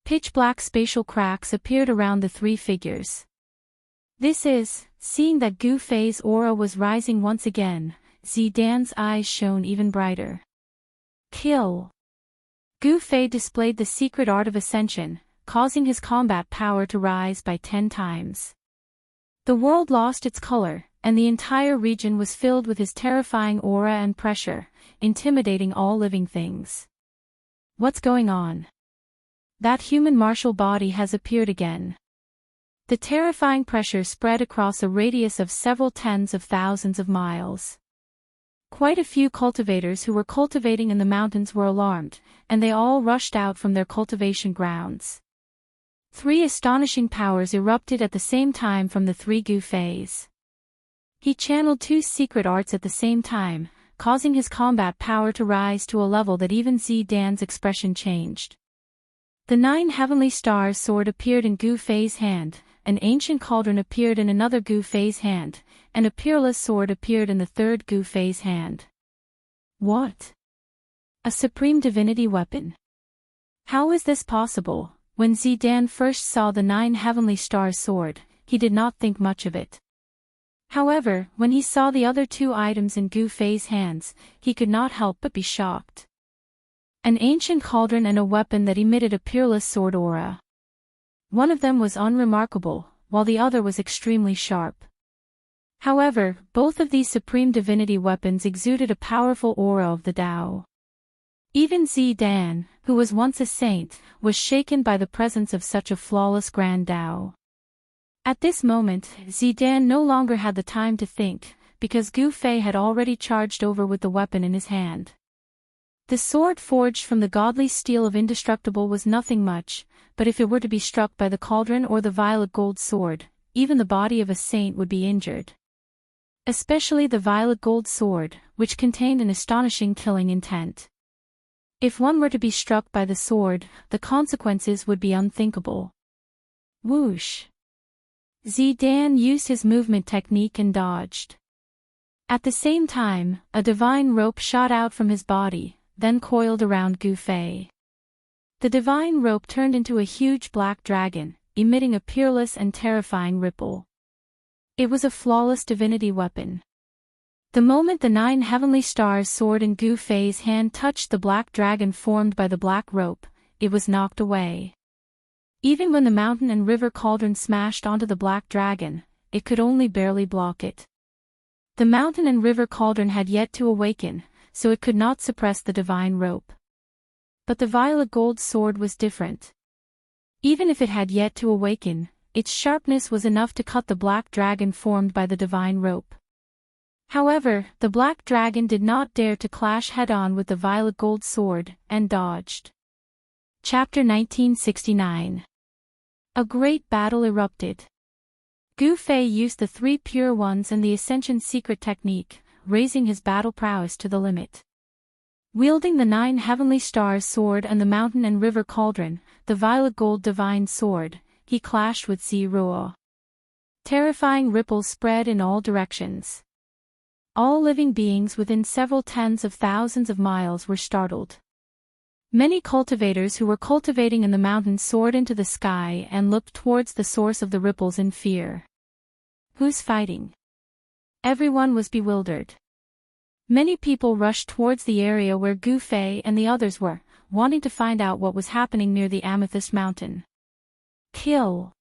Pitch-black spatial cracks appeared around the three figures. Seeing that Gu Fei's aura was rising once again, Zidan's eyes shone even brighter. Kill! Gu Fei displayed the secret art of ascension, causing his combat power to rise by 10 times. The world lost its color, and the entire region was filled with his terrifying aura and pressure, intimidating all living things. What's going on? That human martial body has appeared again. The terrifying pressure spread across a radius of several tens of thousands of miles. Quite a few cultivators who were cultivating in the mountains were alarmed, and they all rushed out from their cultivation grounds. 3 astonishing powers erupted at the same time from the 3 Gu Feis. He channeled 2 secret arts at the same time, causing his combat power to rise to a level that even Zidan's expression changed. The 9 heavenly stars sword appeared in Gu Fei's hand, an ancient cauldron appeared in another Gu Fei's hand, and a peerless sword appeared in the 3rd Gu Fei's hand. What? A supreme divinity weapon? How is this possible? When Zidan first saw the 9 heavenly stars sword, he did not think much of it. However, when he saw the other 2 items in Gu Fei's hands, he could not help but be shocked. An ancient cauldron and a weapon that emitted a peerless sword aura. One of them was unremarkable, while the other was extremely sharp. However, both of these supreme divinity weapons exuded a powerful aura of the Tao. Even Zidan, who was once a saint, was shaken by the presence of such a flawless grand Tao. At this moment, Zidan no longer had the time to think, because Gu Fei had already charged over with the weapon in his hand. The sword forged from the godly steel of Indestructible was nothing much, but if it were to be struck by the cauldron or the violet gold sword, even the body of a saint would be injured. Especially the violet gold sword, which contained an astonishing killing intent. If one were to be struck by the sword, the consequences would be unthinkable. Whoosh! Zidan used his movement technique and dodged. At the same time, a divine rope shot out from his body, then coiled around Gu Fei. The divine rope turned into a huge black dragon, emitting a peerless and terrifying ripple. It was a flawless divinity weapon. The moment the 9 heavenly stars sword in Gu Fei's hand touched the black dragon formed by the black rope, it was knocked away. Even when the mountain and river cauldron smashed onto the black dragon, it could only barely block it. The mountain and river cauldron had yet to awaken, so it could not suppress the divine rope. But the violet gold sword was different. Even if it had yet to awaken, its sharpness was enough to cut the black dragon formed by the divine rope. However, the black dragon did not dare to clash head-on with the violet gold sword, and dodged. Chapter 1969. A great battle erupted. Gu Fei used the 3 pure ones and the Ascension secret technique, raising his battle prowess to the limit. Wielding the 9 heavenly stars sword and the mountain and river cauldron, the violet gold divine sword, he clashed with Zero. Terrifying ripples spread in all directions. All living beings within several tens of thousands of miles were startled. Many cultivators who were cultivating in the mountains soared into the sky and looked towards the source of the ripples in fear. Who's fighting? Everyone was bewildered. Many people rushed towards the area where Gu Fei and the others were, wanting to find out what was happening near the Amethyst Mountain. Kill!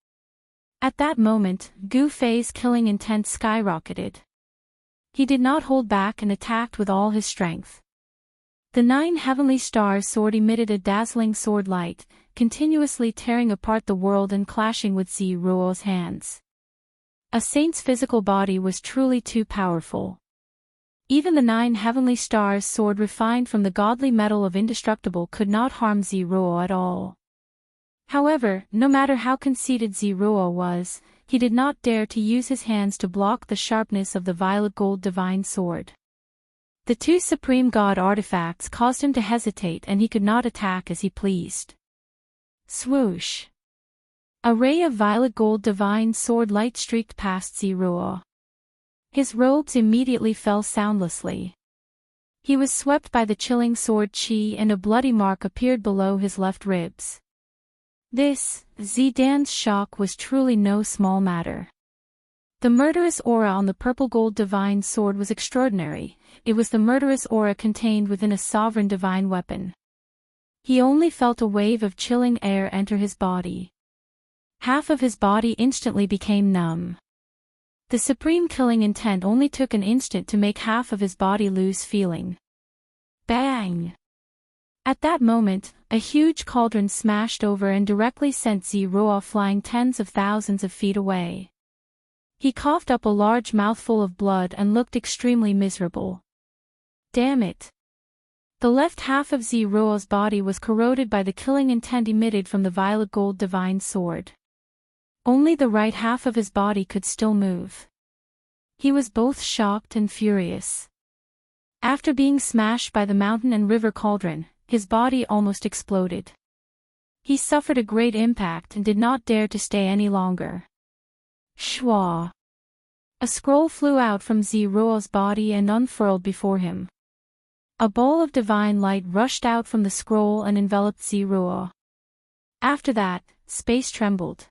At that moment, Gu Fei's killing intent skyrocketed. He did not hold back and attacked with all his strength. The 9 heavenly stars sword emitted a dazzling sword light, continuously tearing apart the world and clashing with Zero's hands. A saint's physical body was truly too powerful. Even the 9 heavenly stars sword refined from the godly metal of Indestructible could not harm Zero at all. However, no matter how conceited Zero was, he did not dare to use his hands to block the sharpness of the violet gold divine sword. The 2 supreme god artifacts caused him to hesitate and he could not attack as he pleased. Swoosh! A ray of violet gold divine sword light streaked past Zero. His robes immediately fell soundlessly. He was swept by the chilling sword chi and a bloody mark appeared below his left ribs. This, Zidan's shock was truly no small matter. The murderous aura on the purple gold divine sword was extraordinary. It was the murderous aura contained within a sovereign divine weapon. He only felt a wave of chilling air enter his body. Half of his body instantly became numb. The supreme killing intent only took an instant to make half of his body lose feeling. Bang! At that moment, a huge cauldron smashed over and directly sent Zero flying tens of thousands of feet away. He coughed up a large mouthful of blood and looked extremely miserable. Damn it! The left half of Zero's body was corroded by the killing intent emitted from the violet gold divine sword. Only the right half of his body could still move. He was both shocked and furious. After being smashed by the mountain and river cauldron, his body almost exploded. He suffered a great impact and did not dare to stay any longer. Shwa! A scroll flew out from Zero's body and unfurled before him. A ball of divine light rushed out from the scroll and enveloped Zero. After that, space trembled.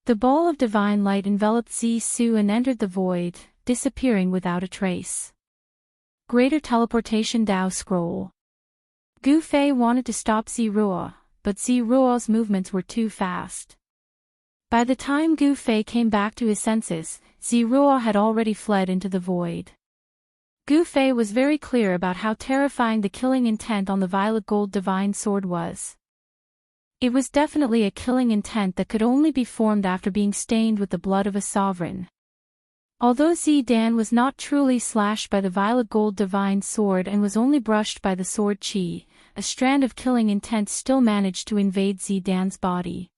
The ball of divine light enveloped Zisu and entered the void, disappearing without a trace. Greater Teleportation Dao Scroll. Gu Fei wanted to stop Zero, but Zero's movements were too fast. By the time Gu Fei came back to his senses, Zero had already fled into the void. Gu Fei was very clear about how terrifying the killing intent on the violet gold divine sword was. It was definitely a killing intent that could only be formed after being stained with the blood of a sovereign. Although Zidan was not truly slashed by the violet gold divine sword and was only brushed by the sword chi, a strand of killing intent still managed to invade Zidan's body.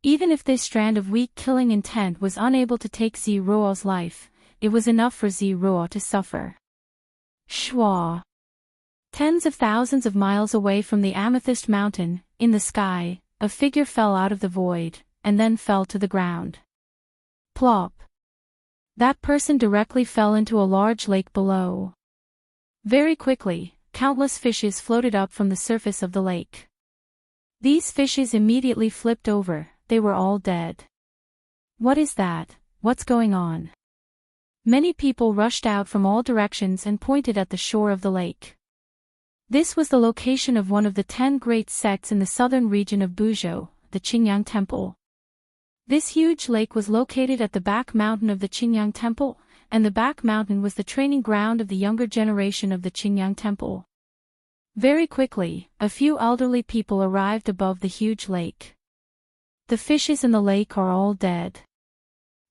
Even if this strand of weak killing intent was unable to take Zero's life, it was enough for Zero to suffer. Shwa! Tens of thousands of miles away from the Amethyst Mountain, in the sky, a figure fell out of the void, and then fell to the ground. Plop! That person directly fell into a large lake below. Very quickly, countless fishes floated up from the surface of the lake. These fishes immediately flipped over, they were all dead. What is that? What's going on? Many people rushed out from all directions and pointed at the shore of the lake. This was the location of one of the 10 great sects in the southern region of Buzhou, the Qingyang Temple. This huge lake was located at the back mountain of the Qingyang Temple, and the back mountain was the training ground of the younger generation of the Qingyang Temple. Very quickly, a few elderly people arrived above the huge lake. The fishes in the lake are all dead.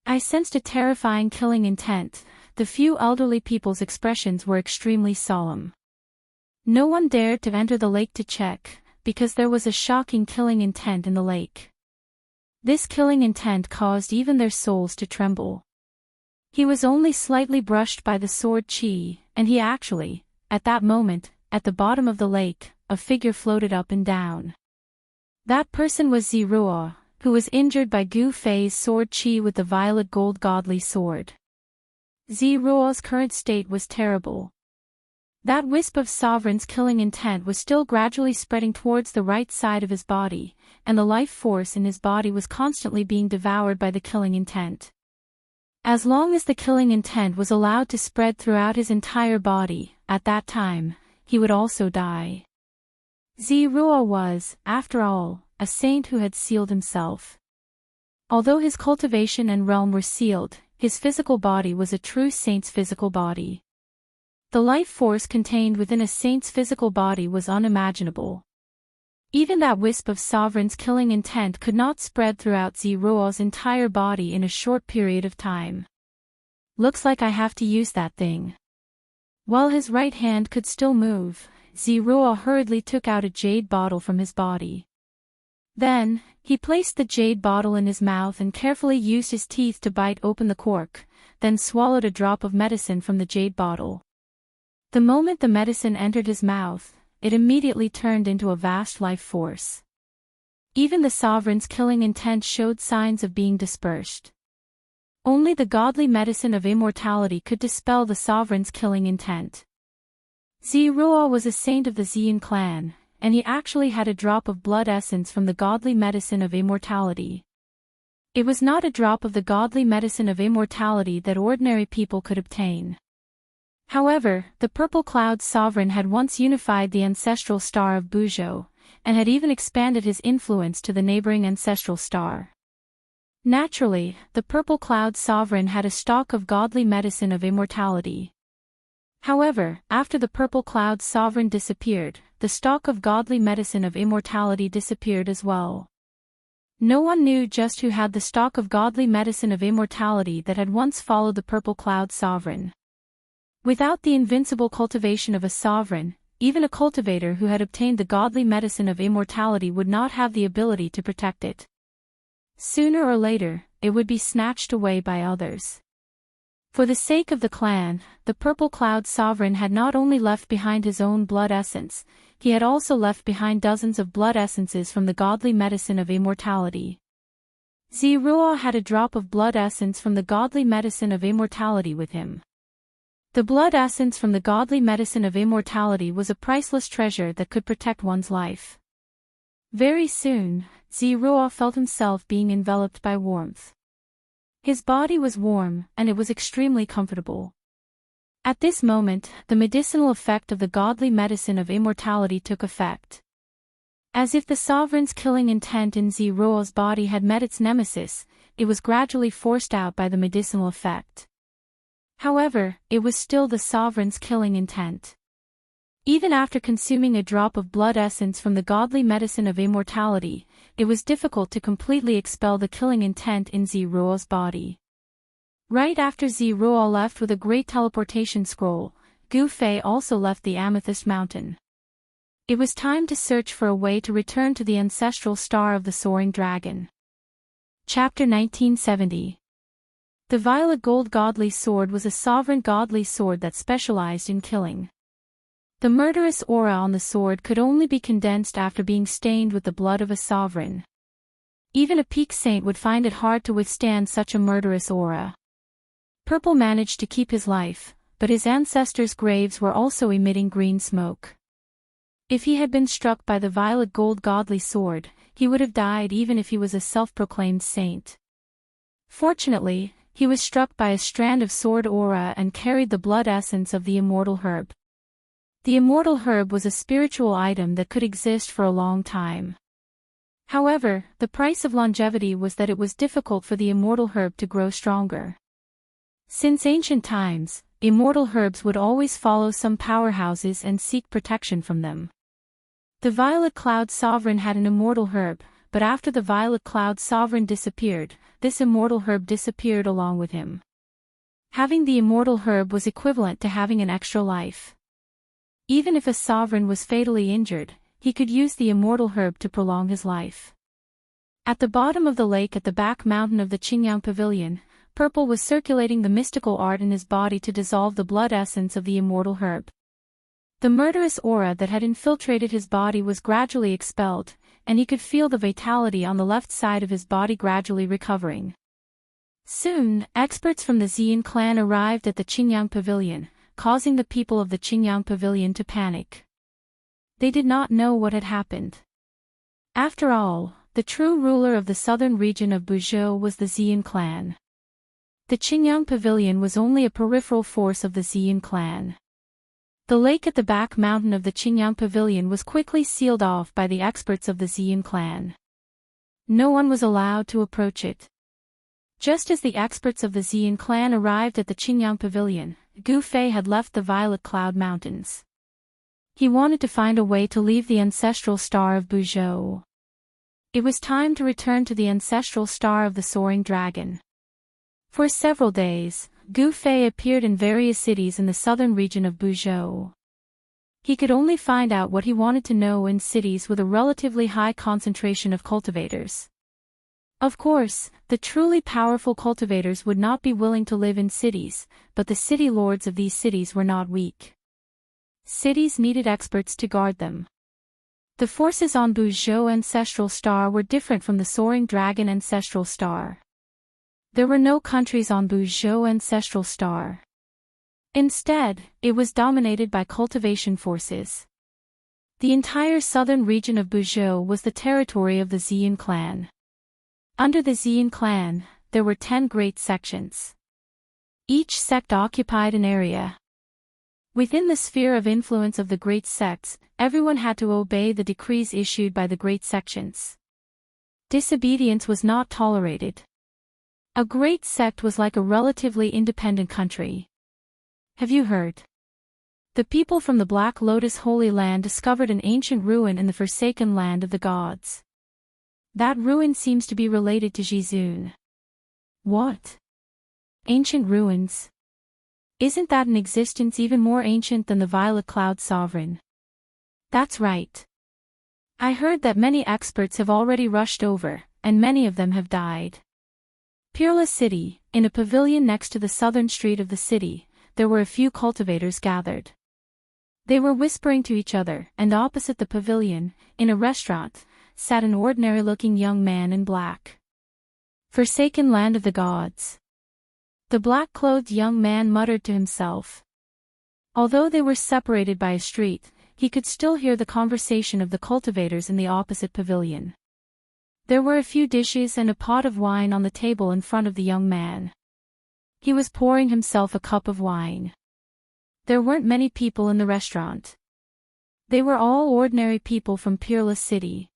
I sensed a terrifying killing intent. The few elderly people's expressions were extremely solemn. No one dared to enter the lake to check, because there was a shocking killing intent in the lake. This killing intent caused even their souls to tremble. He was only slightly brushed by the sword chi, and he actually, at that moment, at the bottom of the lake, a figure floated up and down. That person was Ziruo, who was injured by Gu Fei's sword Qi with the violet gold godly sword. Ziruo's current state was terrible. That wisp of Sovereign's killing intent was still gradually spreading towards the right side of his body, and the life force in his body was constantly being devoured by the killing intent. As long as the killing intent was allowed to spread throughout his entire body, at that time, he would also die. Ziruo was, after all, a saint who had sealed himself. Although his cultivation and realm were sealed, his physical body was a true saint's physical body. The life force contained within a saint's physical body was unimaginable. Even that wisp of Sovereign's killing intent could not spread throughout Ziruo's entire body in a short period of time. Looks like I have to use that thing. While his right hand could still move, Ziruo hurriedly took out a jade bottle from his body. Then, he placed the jade bottle in his mouth and carefully used his teeth to bite open the cork, then swallowed a drop of medicine from the jade bottle. The moment the medicine entered his mouth, it immediately turned into a vast life force. Even the Sovereign's killing intent showed signs of being dispersed. Only the godly medicine of immortality could dispel the Sovereign's killing intent. Ziruo was a saint of the Xian clan, and he actually had a drop of blood essence from the godly medicine of immortality. It was not a drop of the godly medicine of immortality that ordinary people could obtain. However, the Purple Cloud's sovereign had once unified the ancestral star of Buzhou, and had even expanded his influence to the neighboring ancestral star. Naturally, the Purple Cloud's sovereign had a stock of godly medicine of immortality. However, after the Purple Cloud's sovereign disappeared, the stock of godly medicine of immortality disappeared as well. No one knew just who had the stock of godly medicine of immortality that had once followed the Purple Cloud's sovereign. Without the invincible cultivation of a sovereign, even a cultivator who had obtained the godly medicine of immortality would not have the ability to protect it. Sooner or later, it would be snatched away by others. For the sake of the clan, the Purple Cloud sovereign had not only left behind his own blood essence, he had also left behind dozens of blood essences from the godly medicine of immortality. Ziruo had a drop of blood essence from the godly medicine of immortality with him. The blood essence from the godly medicine of immortality was a priceless treasure that could protect one's life. Very soon, Ziruo felt himself being enveloped by warmth. His body was warm, and it was extremely comfortable. At this moment, the medicinal effect of the godly medicine of immortality took effect. As if the sovereign's killing intent in Ziruo's body had met its nemesis, it was gradually forced out by the medicinal effect. However, it was still the sovereign's killing intent. Even after consuming a drop of blood essence from the godly medicine of immortality, it was difficult to completely expel the killing intent in Ziruo's body. Right after Ziruo left with a great teleportation scroll, Gu Fei also left the Amethyst Mountain. It was time to search for a way to return to the ancestral star of the Soaring Dragon. Chapter 1970. The Violet Gold Godly Sword was a sovereign godly sword that specialized in killing. The murderous aura on the sword could only be condensed after being stained with the blood of a sovereign. Even a peak saint would find it hard to withstand such a murderous aura. Purple managed to keep his life, but his ancestors' graves were also emitting green smoke. If he had been struck by the Violet Gold Godly Sword, he would have died even if he was a self-proclaimed saint. Fortunately, he was struck by a strand of sword aura and carried the blood essence of the immortal herb. The immortal herb was a spiritual item that could exist for a long time. However, the price of longevity was that it was difficult for the immortal herb to grow stronger. Since ancient times, immortal herbs would always follow some powerhouses and seek protection from them. The Violet Cloud Sovereign had an immortal herb, but after the Violet Cloud Sovereign disappeared, this immortal herb disappeared along with him. Having the immortal herb was equivalent to having an extra life. Even if a sovereign was fatally injured, he could use the immortal herb to prolong his life. At the bottom of the lake at the back mountain of the Qingyang Pavilion, Purple was circulating the mystical art in his body to dissolve the blood essence of the immortal herb. The murderous aura that had infiltrated his body was gradually expelled, and he could feel the vitality on the left side of his body gradually recovering. Soon, experts from the Xian clan arrived at the Qingyang Pavilion, causing the people of the Qingyang Pavilion to panic. They did not know what had happened. After all, the true ruler of the southern region of Buzhou was the Xian clan. The Qingyang Pavilion was only a peripheral force of the Xian clan. The lake at the back mountain of the Qingyang Pavilion was quickly sealed off by the experts of the Xian clan. No one was allowed to approach it. Just as the experts of the Xian clan arrived at the Qingyang Pavilion, Gu Fei had left the Violet Cloud Mountains. He wanted to find a way to leave the ancestral star of Buzhou. It was time to return to the ancestral star of the Soaring Dragon. For several days, Gu Fei appeared in various cities in the southern region of Buzhou. He could only find out what he wanted to know in cities with a relatively high concentration of cultivators. Of course, the truly powerful cultivators would not be willing to live in cities, but the city lords of these cities were not weak. Cities needed experts to guard them. The forces on Buzhou Ancestral Star were different from the Soaring Dragon Ancestral Star. There were no countries on Buzhou Ancestral Star. Instead, it was dominated by cultivation forces. The entire southern region of Buzhou was the territory of the Xian clan. Under the Xian clan, there were 10 great sections. Each sect occupied an area. Within the sphere of influence of the great sects, everyone had to obey the decrees issued by the great sections. Disobedience was not tolerated. A great sect was like a relatively independent country. Have you heard? The people from the Black Lotus Holy Land discovered an ancient ruin in the forsaken land of the gods. That ruin seems to be related to Jizun. What? Ancient ruins? Isn't that an existence even more ancient than the Violet Cloud Sovereign? That's right. I heard that many experts have already rushed over, and many of them have died. Peerless City, in a pavilion next to the southern street of the city, there were a few cultivators gathered. They were whispering to each other, and opposite the pavilion, in a restaurant, sat an ordinary-looking young man in black. Forsaken land of the gods. The black-clothed young man muttered to himself. Although they were separated by a street, he could still hear the conversation of the cultivators in the opposite pavilion. There were a few dishes and a pot of wine on the table in front of the young man. He was pouring himself a cup of wine. There weren't many people in the restaurant. They were all ordinary people from Peerless City.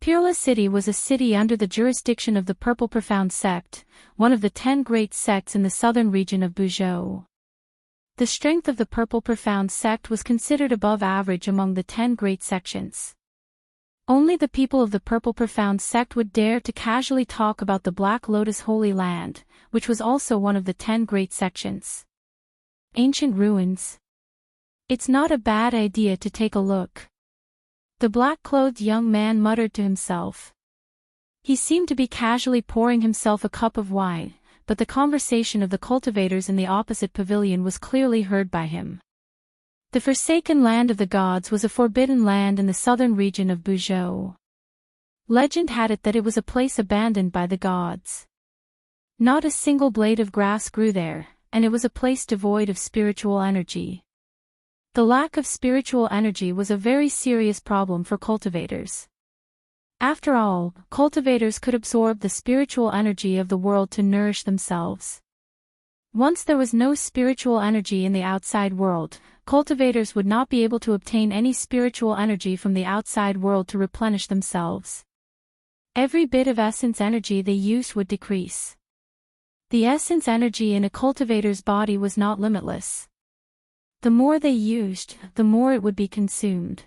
Peerless City was a city under the jurisdiction of the Purple Profound Sect, one of the 10 great sects in the southern region of Buzhou. The strength of the Purple Profound Sect was considered above average among the 10 great sections. Only the people of the Purple Profound Sect would dare to casually talk about the Black Lotus Holy Land, which was also one of the 10 great sections. Ancient ruins. It's not a bad idea to take a look. The black-clothed young man muttered to himself. He seemed to be casually pouring himself a cup of wine, but the conversation of the cultivators in the opposite pavilion was clearly heard by him. The forsaken land of the gods was a forbidden land in the southern region of Buzhou. Legend had it that it was a place abandoned by the gods. Not a single blade of grass grew there, and it was a place devoid of spiritual energy. The lack of spiritual energy was a very serious problem for cultivators. After all, cultivators could absorb the spiritual energy of the world to nourish themselves. Once there was no spiritual energy in the outside world, cultivators would not be able to obtain any spiritual energy from the outside world to replenish themselves. Every bit of essence energy they used would decrease. The essence energy in a cultivator's body was not limitless. The more they used, the more it would be consumed.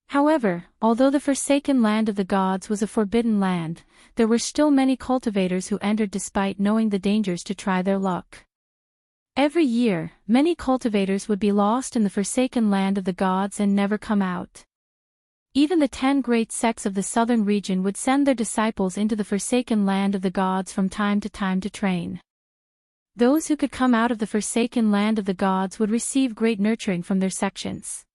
However, although the forsaken land of the gods was a forbidden land, there were still many cultivators who entered despite knowing the dangers to try their luck. Every year, many cultivators would be lost in the forsaken land of the gods and never come out. Even the 10 great sects of the southern region would send their disciples into the forsaken land of the gods from time to time to train. Those who could come out of the forsaken land of the gods would receive great nurturing from their sections.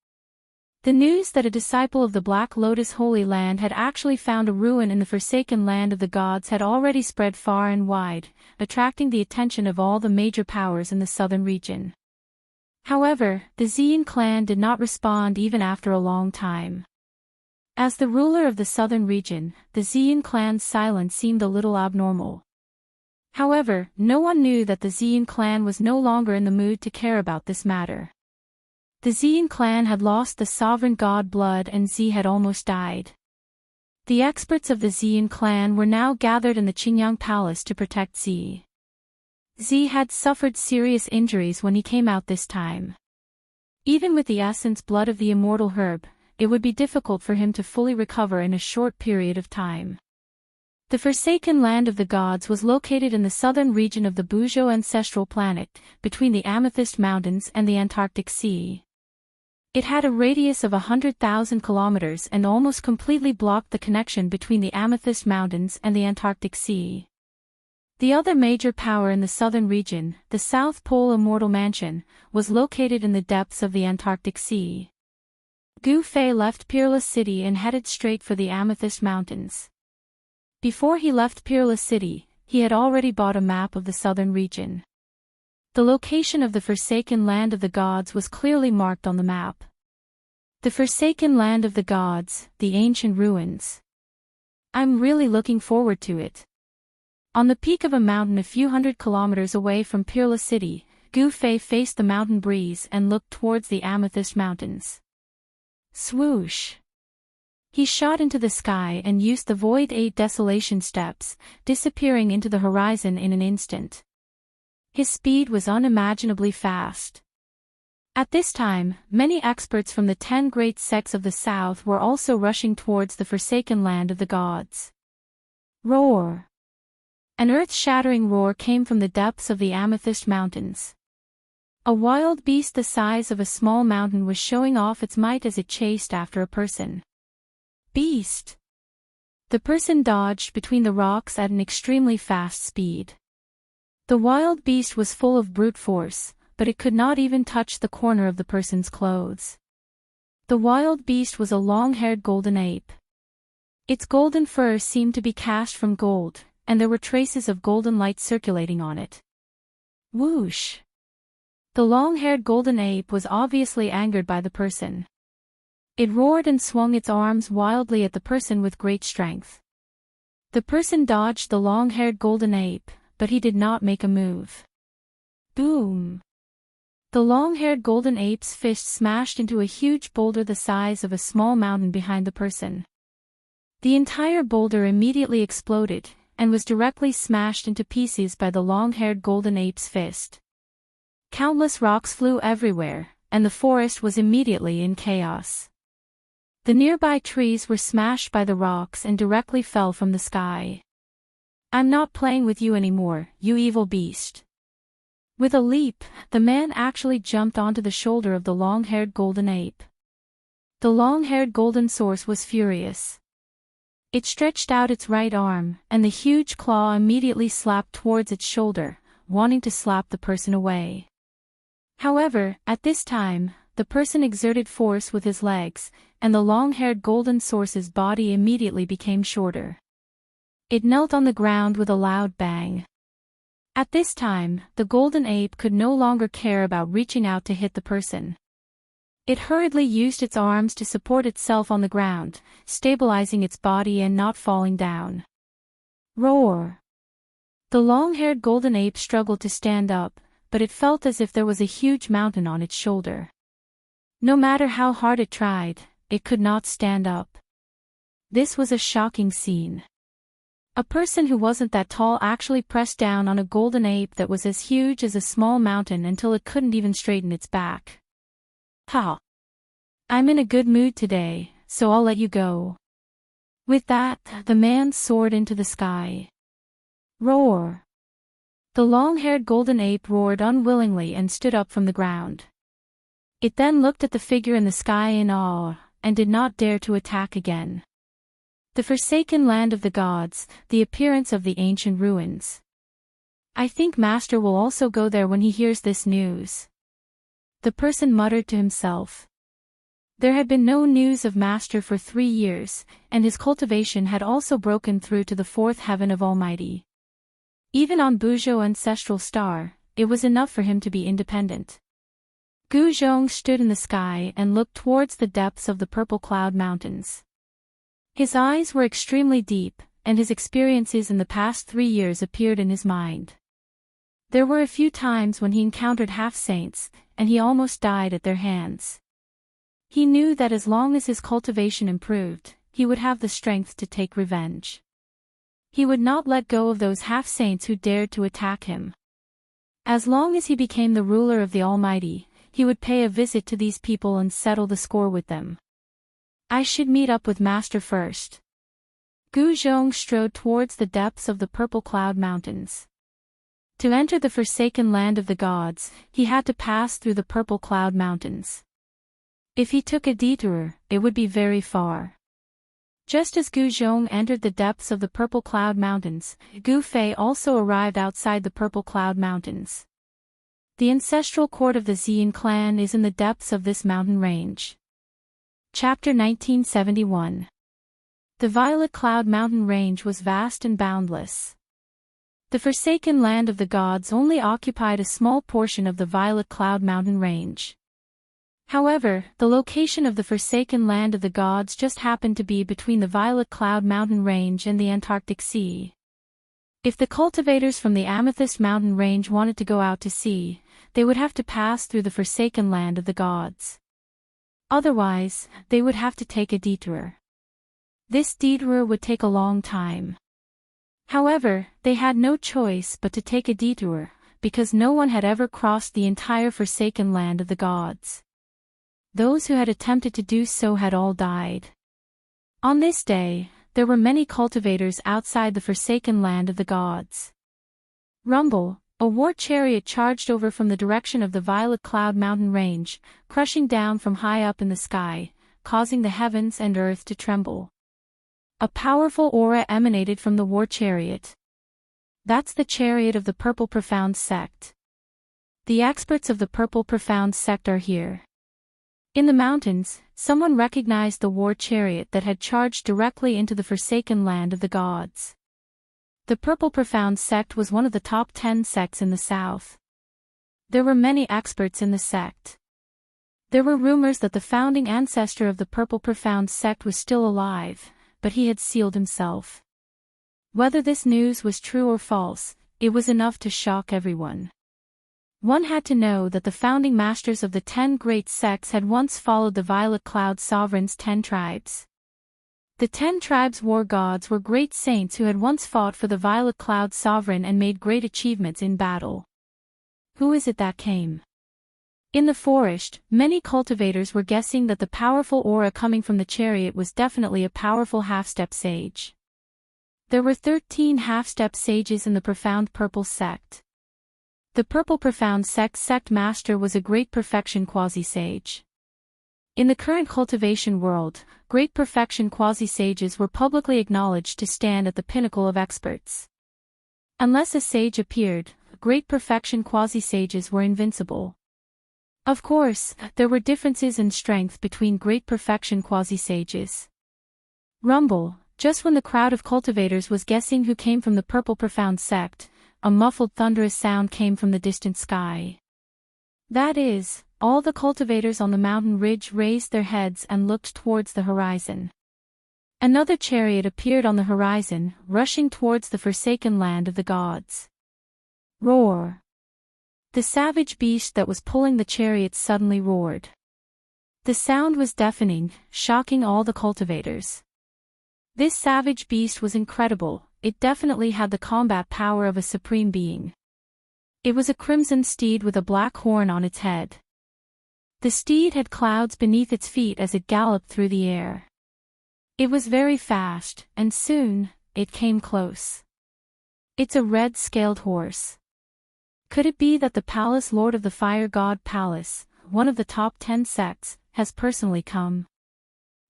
The news that a disciple of the Black Lotus Holy Land had actually found a ruin in the forsaken land of the gods had already spread far and wide, attracting the attention of all the major powers in the southern region. However, the Xian clan did not respond even after a long time. As the ruler of the southern region, the Xian clan's silence seemed a little abnormal. However, no one knew that the Xian clan was no longer in the mood to care about this matter. The Xian clan had lost the sovereign god blood and Xi had almost died. The experts of the Xian clan were now gathered in the Qingyang Palace to protect Xi. Xi had suffered serious injuries when he came out this time. Even with the essence blood of the immortal herb, it would be difficult for him to fully recover in a short period of time. The forsaken land of the gods was located in the southern region of the Buzhou ancestral planet, between the Amethyst Mountains and the Antarctic Sea. It had a radius of 100,000 kilometers and almost completely blocked the connection between the Amethyst Mountains and the Antarctic Sea. The other major power in the southern region, the South Pole Immortal Mansion, was located in the depths of the Antarctic Sea. Gu Fei left Peerless City and headed straight for the Amethyst Mountains. Before he left Peerless City, he had already bought a map of the southern region. The location of the forsaken land of the gods was clearly marked on the map. The forsaken land of the gods, the ancient ruins. I'm really looking forward to it. On the peak of a mountain a few hundred kilometers away from Peerless City, Gu Fei faced the mountain breeze and looked towards the Amethyst Mountains. Swoosh! He shot into the sky and used the Void 8 Desolation steps, disappearing into the horizon in an instant. His speed was unimaginably fast. At this time, many experts from the 10 great sects of the south were also rushing towards the forsaken land of the gods. Roar! An earth-shattering roar came from the depths of the Amethyst Mountains. A wild beast the size of a small mountain was showing off its might as it chased after a person. Beast! The person dodged between the rocks at an extremely fast speed. The wild beast was full of brute force, but it could not even touch the corner of the person's clothes. The wild beast was a long-haired golden ape. Its golden fur seemed to be cast from gold, and there were traces of golden light circulating on it. Whoosh! The long-haired golden ape was obviously angered by the person. It roared and swung its arms wildly at the person with great strength. The person dodged the long-haired golden ape, but he did not make a move. Boom! The long-haired golden ape's fist smashed into a huge boulder the size of a small mountain behind the person. The entire boulder immediately exploded, and was directly smashed into pieces by the long-haired golden ape's fist. Countless rocks flew everywhere, and the forest was immediately in chaos. The nearby trees were smashed by the rocks and directly fell from the sky. I'm not playing with you anymore, you evil beast. With a leap, the man actually jumped onto the shoulder of the long-haired golden ape. The long-haired golden source was furious. It stretched out its right arm, and the huge claw immediately slapped towards its shoulder, wanting to slap the person away. However, at this time, the person exerted force with his legs, and the long-haired golden source's body immediately became shorter. It knelt on the ground with a loud bang. At this time, the golden ape could no longer care about reaching out to hit the person. It hurriedly used its arms to support itself on the ground, stabilizing its body and not falling down. Roar! The long-haired golden ape struggled to stand up, but it felt as if there was a huge mountain on its shoulder. No matter how hard it tried, it could not stand up. This was a shocking scene. A person who wasn't that tall actually pressed down on a golden ape that was as huge as a small mountain until it couldn't even straighten its back. Ha! I'm in a good mood today, so I'll let you go. With that, the man soared into the sky. Roar! The long-haired golden ape roared unwillingly and stood up from the ground. It then looked at the figure in the sky in awe, and did not dare to attack again. The forsaken land of the gods, the appearance of the ancient ruins. I think Master will also go there when he hears this news. The person muttered to himself. There had been no news of Master for 3 years, and his cultivation had also broken through to the 4th heaven of Almighty. Even on Buzhou ancestral star, it was enough for him to be independent. Gu Zhong stood in the sky and looked towards the depths of the purple cloud mountains. His eyes were extremely deep, and his experiences in the past 3 years appeared in his mind. There were a few times when he encountered half-saints, and he almost died at their hands. He knew that as long as his cultivation improved, he would have the strength to take revenge. He would not let go of those half-saints who dared to attack him. As long as he became the ruler of the Almighty, he would pay a visit to these people and settle the score with them. I should meet up with Master first. Gu Zhong strode towards the depths of the purple cloud mountains. To enter the forsaken land of the gods, he had to pass through the purple cloud mountains. If he took a detour, it would be very far. Just as Gu Zhong entered the depths of the purple cloud mountains, Gu Fei also arrived outside the purple cloud mountains. The ancestral court of the Xian clan is in the depths of this mountain range. Chapter 1971. The Violet Cloud mountain range was vast and boundless. The forsaken land of the gods only occupied a small portion of the Violet Cloud mountain range. However, the location of the forsaken land of the gods just happened to be between the Violet Cloud mountain range and the Antarctic Sea. If the cultivators from the Amethyst mountain range wanted to go out to sea, they would have to pass through the forsaken land of the gods. Otherwise, they would have to take a detour. This detour would take a long time. However, they had no choice but to take a detour, because no one had ever crossed the entire forsaken land of the gods. Those who had attempted to do so had all died. On this day, there were many cultivators outside the forsaken land of the gods. Rumble, a war chariot charged over from the direction of the Violet Cloud mountain range, crushing down from high up in the sky, causing the heavens and earth to tremble. A powerful aura emanated from the war chariot. That's the chariot of the Purple Profound sect. The experts of the Purple Profound sect are here. In the mountains, someone recognized the war chariot that had charged directly into the forsaken land of the gods. The Purple Profound sect was one of the top 10 sects in the south. There were many experts in the sect. There were rumors that the founding ancestor of the Purple Profound sect was still alive, but he had sealed himself. Whether this news was true or false, it was enough to shock everyone. One had to know that the founding masters of the 10 great sects had once followed the Violet Cloud Sovereign's 10 tribes. The 10 tribes' war gods were great saints who had once fought for the Violet Cloud Sovereign and made great achievements in battle. Who is it that came? In the forest, many cultivators were guessing that the powerful aura coming from the chariot was definitely a powerful half-step sage. There were 13 half-step sages in the Profound Purple sect. The Purple Profound sect master was a great perfection quasi-sage. In the current cultivation world, great perfection quasi-sages were publicly acknowledged to stand at the pinnacle of experts. Unless a sage appeared, great perfection quasi-sages were invincible. Of course, there were differences in strength between great perfection quasi-sages. Rumble, just when the crowd of cultivators was guessing who came from the Purple Profound sect, a muffled thunderous sound came from the distant sky. That is, all the cultivators on the mountain ridge raised their heads and looked towards the horizon. Another chariot appeared on the horizon, rushing towards the forsaken land of the gods. Roar! The savage beast that was pulling the chariot suddenly roared. The sound was deafening, shocking all the cultivators. This savage beast was incredible, it definitely had the combat power of a supreme being. It was a crimson steed with a black horn on its head. The steed had clouds beneath its feet as it galloped through the air. It was very fast, and soon, it came close. It's a red-scaled horse. Could it be that the Palace Lord of the Fire God Palace, one of the top 10 sects, has personally come?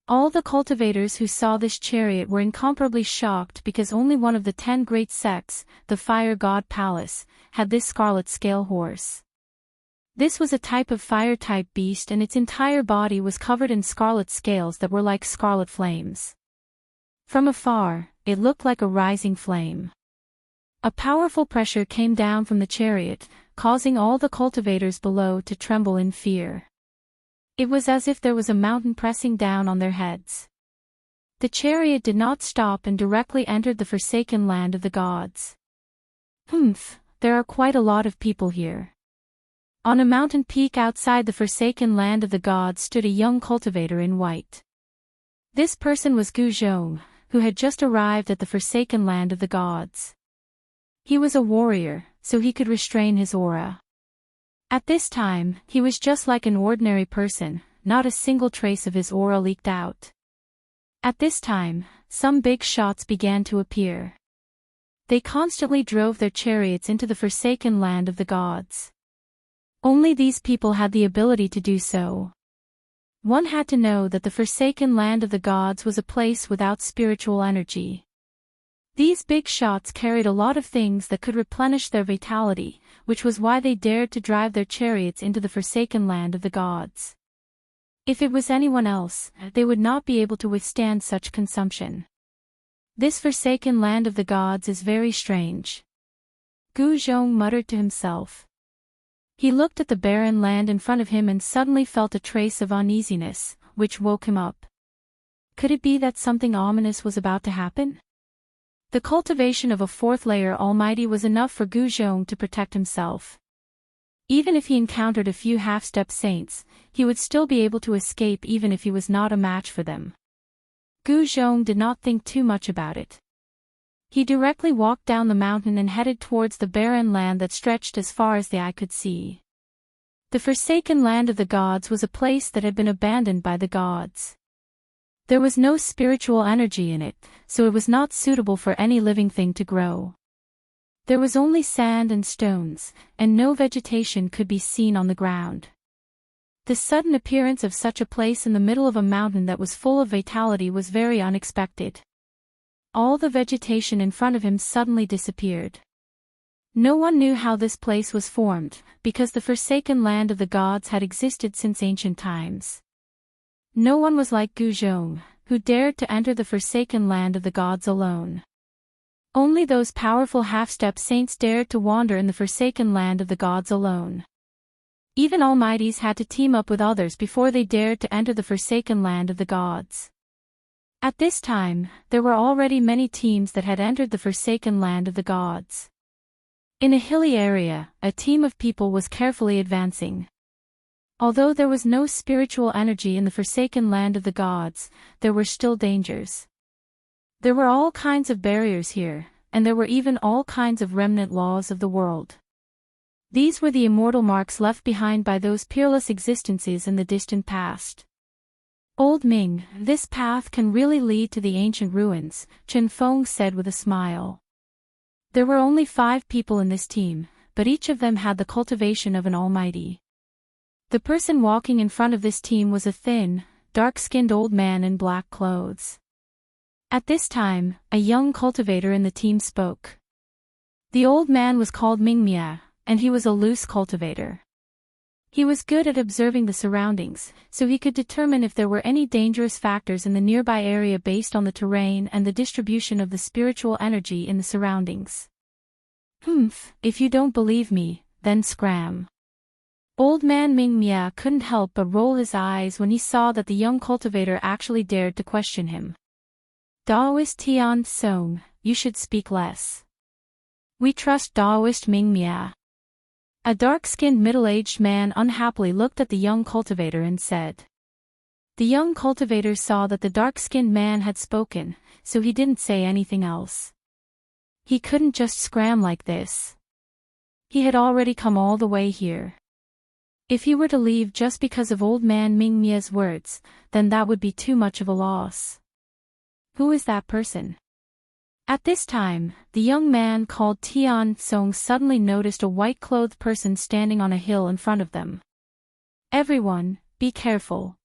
All the cultivators who saw this chariot were incomparably shocked because only one of the 10 great sects, the Fire God Palace, had this scarlet scale horse. This was a type of fire-type beast and its entire body was covered in scarlet scales that were like scarlet flames. From afar, it looked like a rising flame. A powerful pressure came down from the chariot, causing all the cultivators below to tremble in fear. It was as if there was a mountain pressing down on their heads. The chariot did not stop and directly entered the forsaken land of the gods. There are quite a lot of people here. On a mountain peak outside the forsaken land of the gods stood a young cultivator in white. This person was Gu Zhong, who had just arrived at the forsaken land of the gods. He was a warrior, so he could restrain his aura. At this time, he was just like an ordinary person, not a single trace of his aura leaked out. At this time, some big shots began to appear. They constantly drove their chariots into the forsaken land of the gods. Only these people had the ability to do so. One had to know that the forsaken land of the gods was a place without spiritual energy. These big shots carried a lot of things that could replenish their vitality, which was why they dared to drive their chariots into the forsaken land of the gods. If it was anyone else, they would not be able to withstand such consumption. This forsaken land of the gods is very strange. Gu Zhong muttered to himself. He looked at the barren land in front of him and suddenly felt a trace of uneasiness, which woke him up. Could it be that something ominous was about to happen? The cultivation of a 4th layer Almighty was enough for Gu Zhong to protect himself. Even if he encountered a few half-step saints, he would still be able to escape even if he was not a match for them. Gu Zhong did not think too much about it. He directly walked down the mountain and headed towards the barren land that stretched as far as the eye could see. The forsaken land of the gods was a place that had been abandoned by the gods. There was no spiritual energy in it, so it was not suitable for any living thing to grow. There was only sand and stones, and no vegetation could be seen on the ground. The sudden appearance of such a place in the middle of a mountain that was full of vitality was very unexpected. All the vegetation in front of him suddenly disappeared. No one knew how this place was formed, because the forsaken land of the gods had existed since ancient times. No one was like Gu Zhong, who dared to enter the forsaken land of the gods alone. Only those powerful half-step saints dared to wander in the forsaken land of the gods alone. Even almighties had to team up with others before they dared to enter the forsaken land of the gods. At this time, there were already many teams that had entered the forsaken land of the gods. In a hilly area, a team of people was carefully advancing. Although there was no spiritual energy in the forsaken land of the gods, there were still dangers. There were all kinds of barriers here, and there were even all kinds of remnant laws of the world. These were the immortal marks left behind by those peerless existences in the distant past. Old Ming, this path can really lead to the ancient ruins, Chen Feng said with a smile. There were only 5 people in this team, but each of them had the cultivation of an almighty. The person walking in front of this team was a thin, dark-skinned old man in black clothes. At this time, a young cultivator in the team spoke. The old man was called Mingmia, and he was a loose cultivator. He was good at observing the surroundings, so he could determine if there were any dangerous factors in the nearby area based on the terrain and the distribution of the spiritual energy in the surroundings. If you don't believe me, then scram. Old man Mingmia couldn't help but roll his eyes when he saw that the young cultivator actually dared to question him. Daoist Tian Song, you should speak less. We trust Daoist Mingmia. A dark-skinned middle-aged man unhappily looked at the young cultivator and said. The young cultivator saw that the dark-skinned man had spoken, so he didn't say anything else. He couldn't just scram like this. He had already come all the way here. If he were to leave just because of old man Mingmia's words, then that would be too much of a loss. Who is that person? At this time, the young man called Tian Song suddenly noticed a white-clothed person standing on a hill in front of them. Everyone, be careful.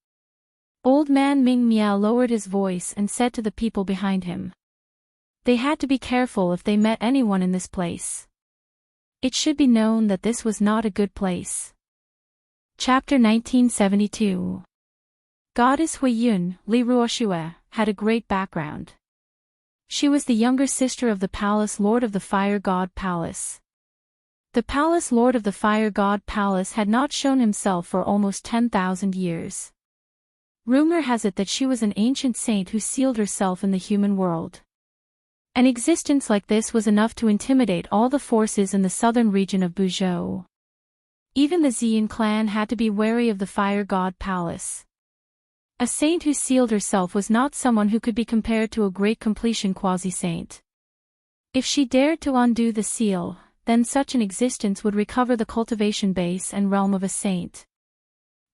Old man Ming Miao lowered his voice and said to the people behind him. They had to be careful if they met anyone in this place. It should be known that this was not a good place. Chapter 1972. Goddess Huiyun, Li Ruoxue, had a great background. She was the younger sister of the Palace Lord of the Fire God Palace. The Palace Lord of the Fire God Palace had not shown himself for almost 10,000 years. Rumor has it that she was an ancient saint who sealed herself in the human world. An existence like this was enough to intimidate all the forces in the southern region of Buzhou. Even the Xian clan had to be wary of the Fire God Palace. A saint who sealed herself was not someone who could be compared to a great completion quasi-saint. If she dared to undo the seal, then such an existence would recover the cultivation base and realm of a saint.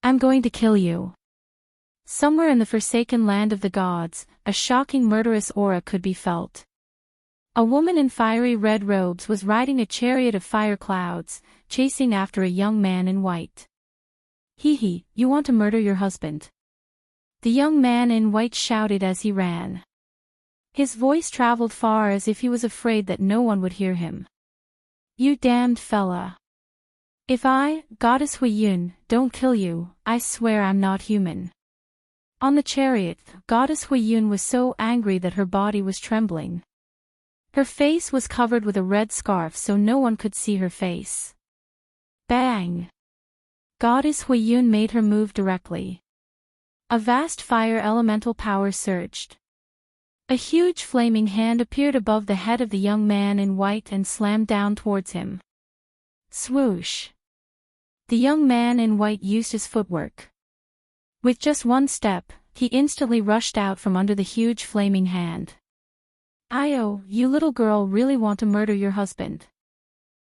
I'm going to kill you. Somewhere in the forsaken land of the gods, a shocking murderous aura could be felt. A woman in fiery red robes was riding a chariot of fire clouds, chasing after a young man in white. Hee, you want to murder your husband? The young man in white shouted as he ran. His voice traveled far as if he was afraid that no one would hear him. You damned fella. If I, Goddess Huiyun, don't kill you, I swear I'm not human. On the chariot, Goddess Huiyun was so angry that her body was trembling. Her face was covered with a red scarf so no one could see her face. Bang! Goddess Huiyun made her move directly. A vast fire elemental power surged. A huge flaming hand appeared above the head of the young man in white and slammed down towards him. Swoosh! The young man in white used his footwork. With just one step, he instantly rushed out from under the huge flaming hand. Io, you little girl really want to murder your husband?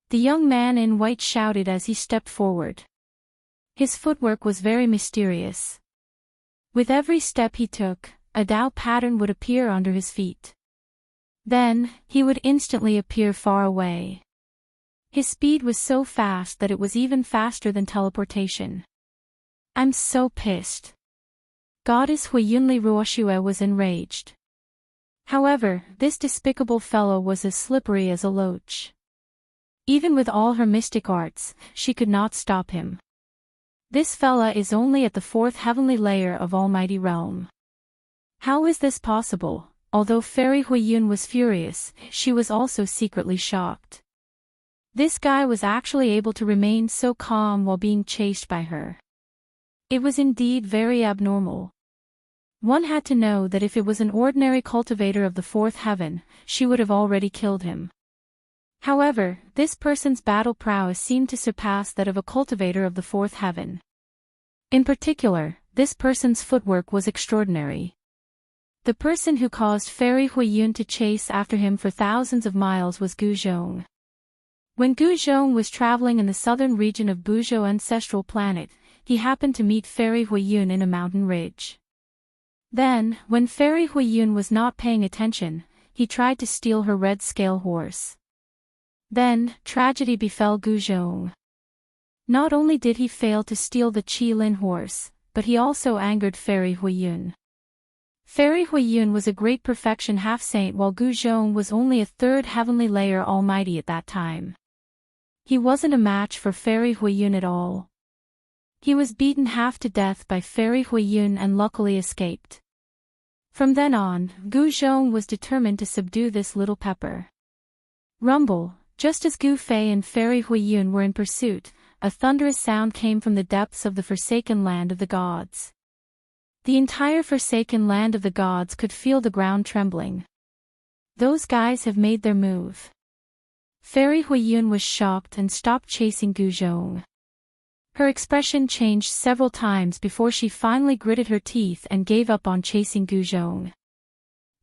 The young man in white shouted as he stepped forward. His footwork was very mysterious. With every step he took, a Tao pattern would appear under his feet. Then, he would instantly appear far away. His speed was so fast that it was even faster than teleportation. I'm so pissed. Goddess Huiyunli Ruoxue was enraged. However, this despicable fellow was as slippery as a loach. Even with all her mystic arts, she could not stop him. This fella is only at the 4th heavenly layer of Almighty Realm. How is this possible? Although Fairy Huiyun was furious, she was also secretly shocked. This guy was actually able to remain so calm while being chased by her. It was indeed very abnormal. One had to know that if it was an ordinary cultivator of the 4th heaven, she would have already killed him. However, this person's battle prowess seemed to surpass that of a cultivator of the 4th heaven. In particular, this person's footwork was extraordinary. The person who caused Fairy Huiyun to chase after him for thousands of miles was Gu Zhong. When Gu Zhong was traveling in the southern region of Buzhou ancestral planet, he happened to meet Fairy Huiyun in a mountain ridge. Then, when Fairy Huiyun was not paying attention, he tried to steal her red scale horse. Then, tragedy befell Gu Zhong. Not only did he fail to steal the Qilin horse, but he also angered Fairy Huiyun. Fairy Huiyun was a great perfection half-saint while Gu Zhong was only a 3rd heavenly layer almighty at that time. He wasn't a match for Fairy Huiyun at all. He was beaten half to death by Fairy Huiyun and luckily escaped. From then on, Gu Zhong was determined to subdue this little pepper. Rumble, just as Gu Fei and Fairy Huiyun were in pursuit, a thunderous sound came from the depths of the forsaken land of the gods. The entire forsaken land of the gods could feel the ground trembling. Those guys have made their move. Fairy Huiyun was shocked and stopped chasing Gu Zhong. Her expression changed several times before she finally gritted her teeth and gave up on chasing Gu Zhong.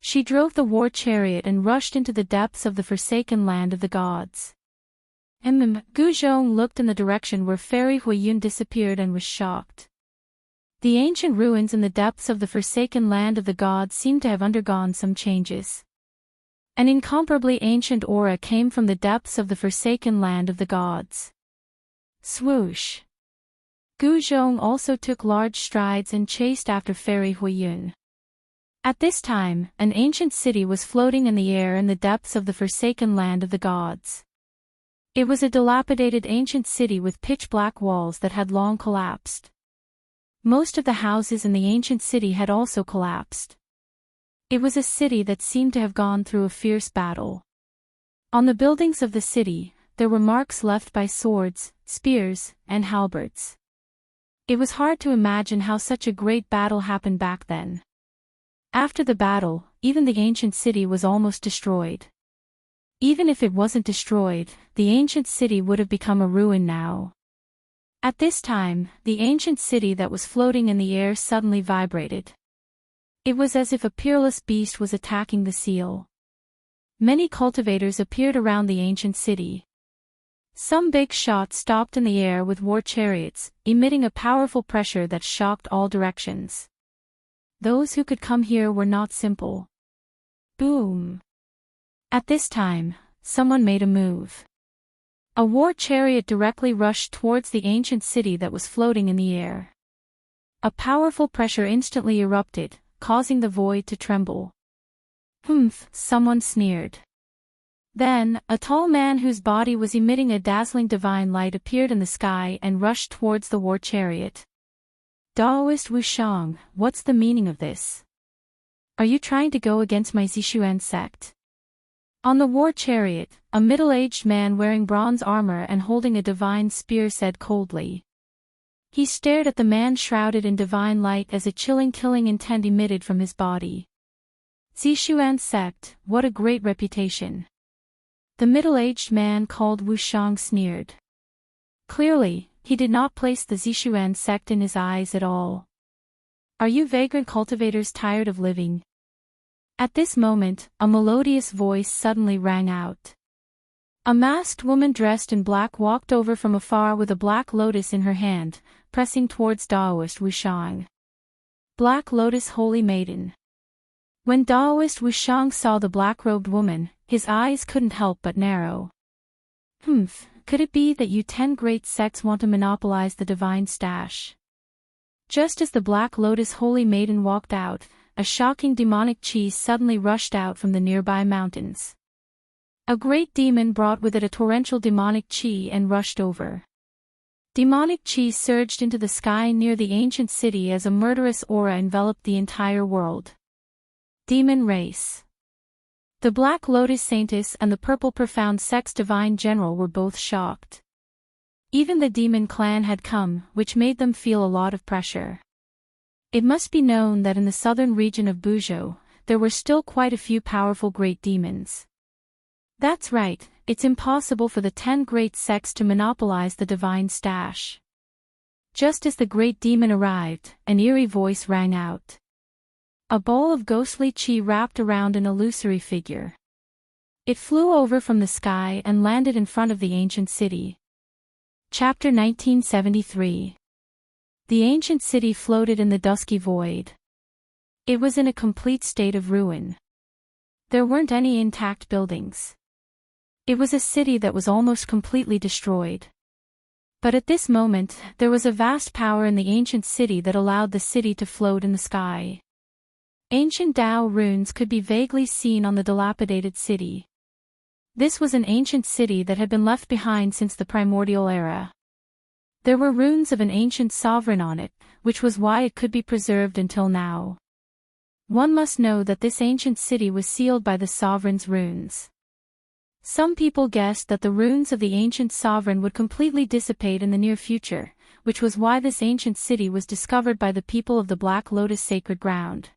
She drove the war chariot and rushed into the depths of the forsaken land of the gods. Gu Zhong looked in the direction where Fairy Huiyun disappeared and was shocked. The ancient ruins in the depths of the forsaken land of the gods seemed to have undergone some changes. An incomparably ancient aura came from the depths of the forsaken land of the gods. Swoosh! Gu Zhong also took large strides and chased after Fairy Huiyun. At this time, an ancient city was floating in the air in the depths of the forsaken land of the gods. It was a dilapidated ancient city with pitch-black walls that had long collapsed. Most of the houses in the ancient city had also collapsed. It was a city that seemed to have gone through a fierce battle. On the buildings of the city, there were marks left by swords, spears, and halberds. It was hard to imagine how such a great battle happened back then. After the battle, even the ancient city was almost destroyed. Even if it wasn't destroyed, the ancient city would have become a ruin now. At this time, the ancient city that was floating in the air suddenly vibrated. It was as if a peerless beast was attacking the seal. Many cultivators appeared around the ancient city. Some big shots stopped in the air with war chariots, emitting a powerful pressure that shocked all directions. Those who could come here were not simple. Boom! At this time, someone made a move. A war chariot directly rushed towards the ancient city that was floating in the air. A powerful pressure instantly erupted, causing the void to tremble. Humph, someone sneered. Then, a tall man whose body was emitting a dazzling divine light appeared in the sky and rushed towards the war chariot. Daoist Wushang, what's the meaning of this? Are you trying to go against my Zixuan sect? On the war chariot, a middle-aged man wearing bronze armor and holding a divine spear said coldly. He stared at the man shrouded in divine light as a chilling killing intent emitted from his body. Zixuan sect, what a great reputation. The middle-aged man called Wushang sneered. Clearly, he did not place the Zixuan sect in his eyes at all. Are you vagrant cultivators tired of living? At this moment, a melodious voice suddenly rang out. A masked woman dressed in black walked over from afar with a black lotus in her hand, pressing towards Daoist Wushang. Black Lotus Holy Maiden. When Daoist Wushang saw the black-robed woman, his eyes couldn't help but narrow. Humph, could it be that you 10 great sects want to monopolize the divine stash? Just as the Black Lotus Holy Maiden walked out, a shocking demonic chi suddenly rushed out from the nearby mountains. A great demon brought with it a torrential demonic chi and rushed over. Demonic chi surged into the sky near the ancient city as a murderous aura enveloped the entire world. Demon race. The Black Lotus Saintess and the Purple Profound Sect's divine general were both shocked. Even the demon clan had come, which made them feel a lot of pressure. It must be known that in the southern region of Buzhou, there were still quite a few powerful great demons. That's right, it's impossible for the 10 great sects to monopolize the divine stash. Just as the great demon arrived, an eerie voice rang out. A ball of ghostly chi wrapped around an illusory figure. It flew over from the sky and landed in front of the ancient city. Chapter 1973. The ancient city floated in the dusky void. It was in a complete state of ruin. There weren't any intact buildings. It was a city that was almost completely destroyed. But at this moment, there was a vast power in the ancient city that allowed the city to float in the sky. Ancient Tao runes could be vaguely seen on the dilapidated city. This was an ancient city that had been left behind since the primordial era. There were runes of an ancient sovereign on it, which was why it could be preserved until now. One must know that this ancient city was sealed by the sovereign's runes. Some people guessed that the runes of the ancient sovereign would completely dissipate in the near future, which was why this ancient city was discovered by the people of the Black Lotus Sacred Ground.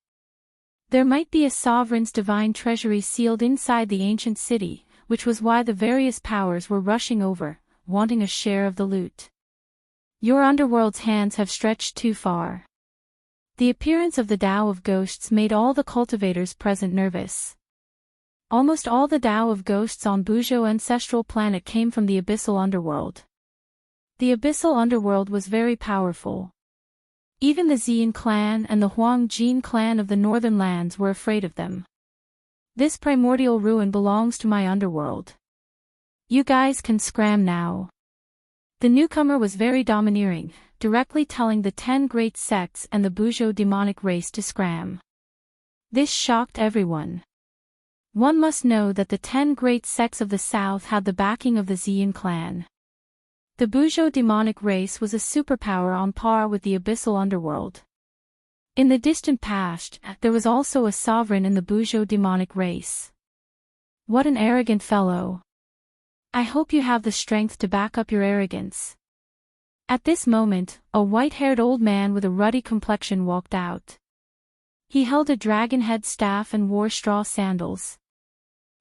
There might be a sovereign's divine treasury sealed inside the ancient city, which was why the various powers were rushing over, wanting a share of the loot. Your underworld's hands have stretched too far. The appearance of the Tao of Ghosts made all the cultivators present nervous. Almost all the Tao of Ghosts on Buzhou ancestral planet came from the abyssal underworld. The abyssal underworld was very powerful. Even the Xian clan and the Huang Jin clan of the northern lands were afraid of them. This primordial ruin belongs to my underworld. You guys can scram now. The newcomer was very domineering, directly telling the 10 great sects and the bourgeois demonic race to scram. This shocked everyone. One must know that the 10 great sects of the South had the backing of the Xian clan. The bourgeois demonic race was a superpower on par with the abyssal underworld. In the distant past, there was also a sovereign in the bourgeois demonic race. What an arrogant fellow. I hope you have the strength to back up your arrogance. At this moment, a white-haired old man with a ruddy complexion walked out. He held a dragon-head staff and wore straw sandals.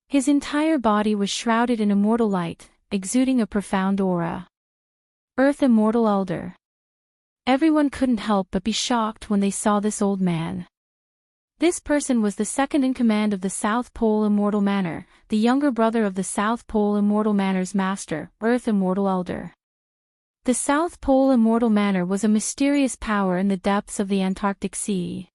His entire body was shrouded in immortal light, exuding a profound aura. Earth Immortal Elder. Everyone couldn't help but be shocked when they saw this old man. This person was the second in command of the South Pole Immortal Manor, the younger brother of the South Pole Immortal Manor's master, Earth Immortal Elder. The South Pole Immortal Manor was a mysterious power in the depths of the Antarctic Sea.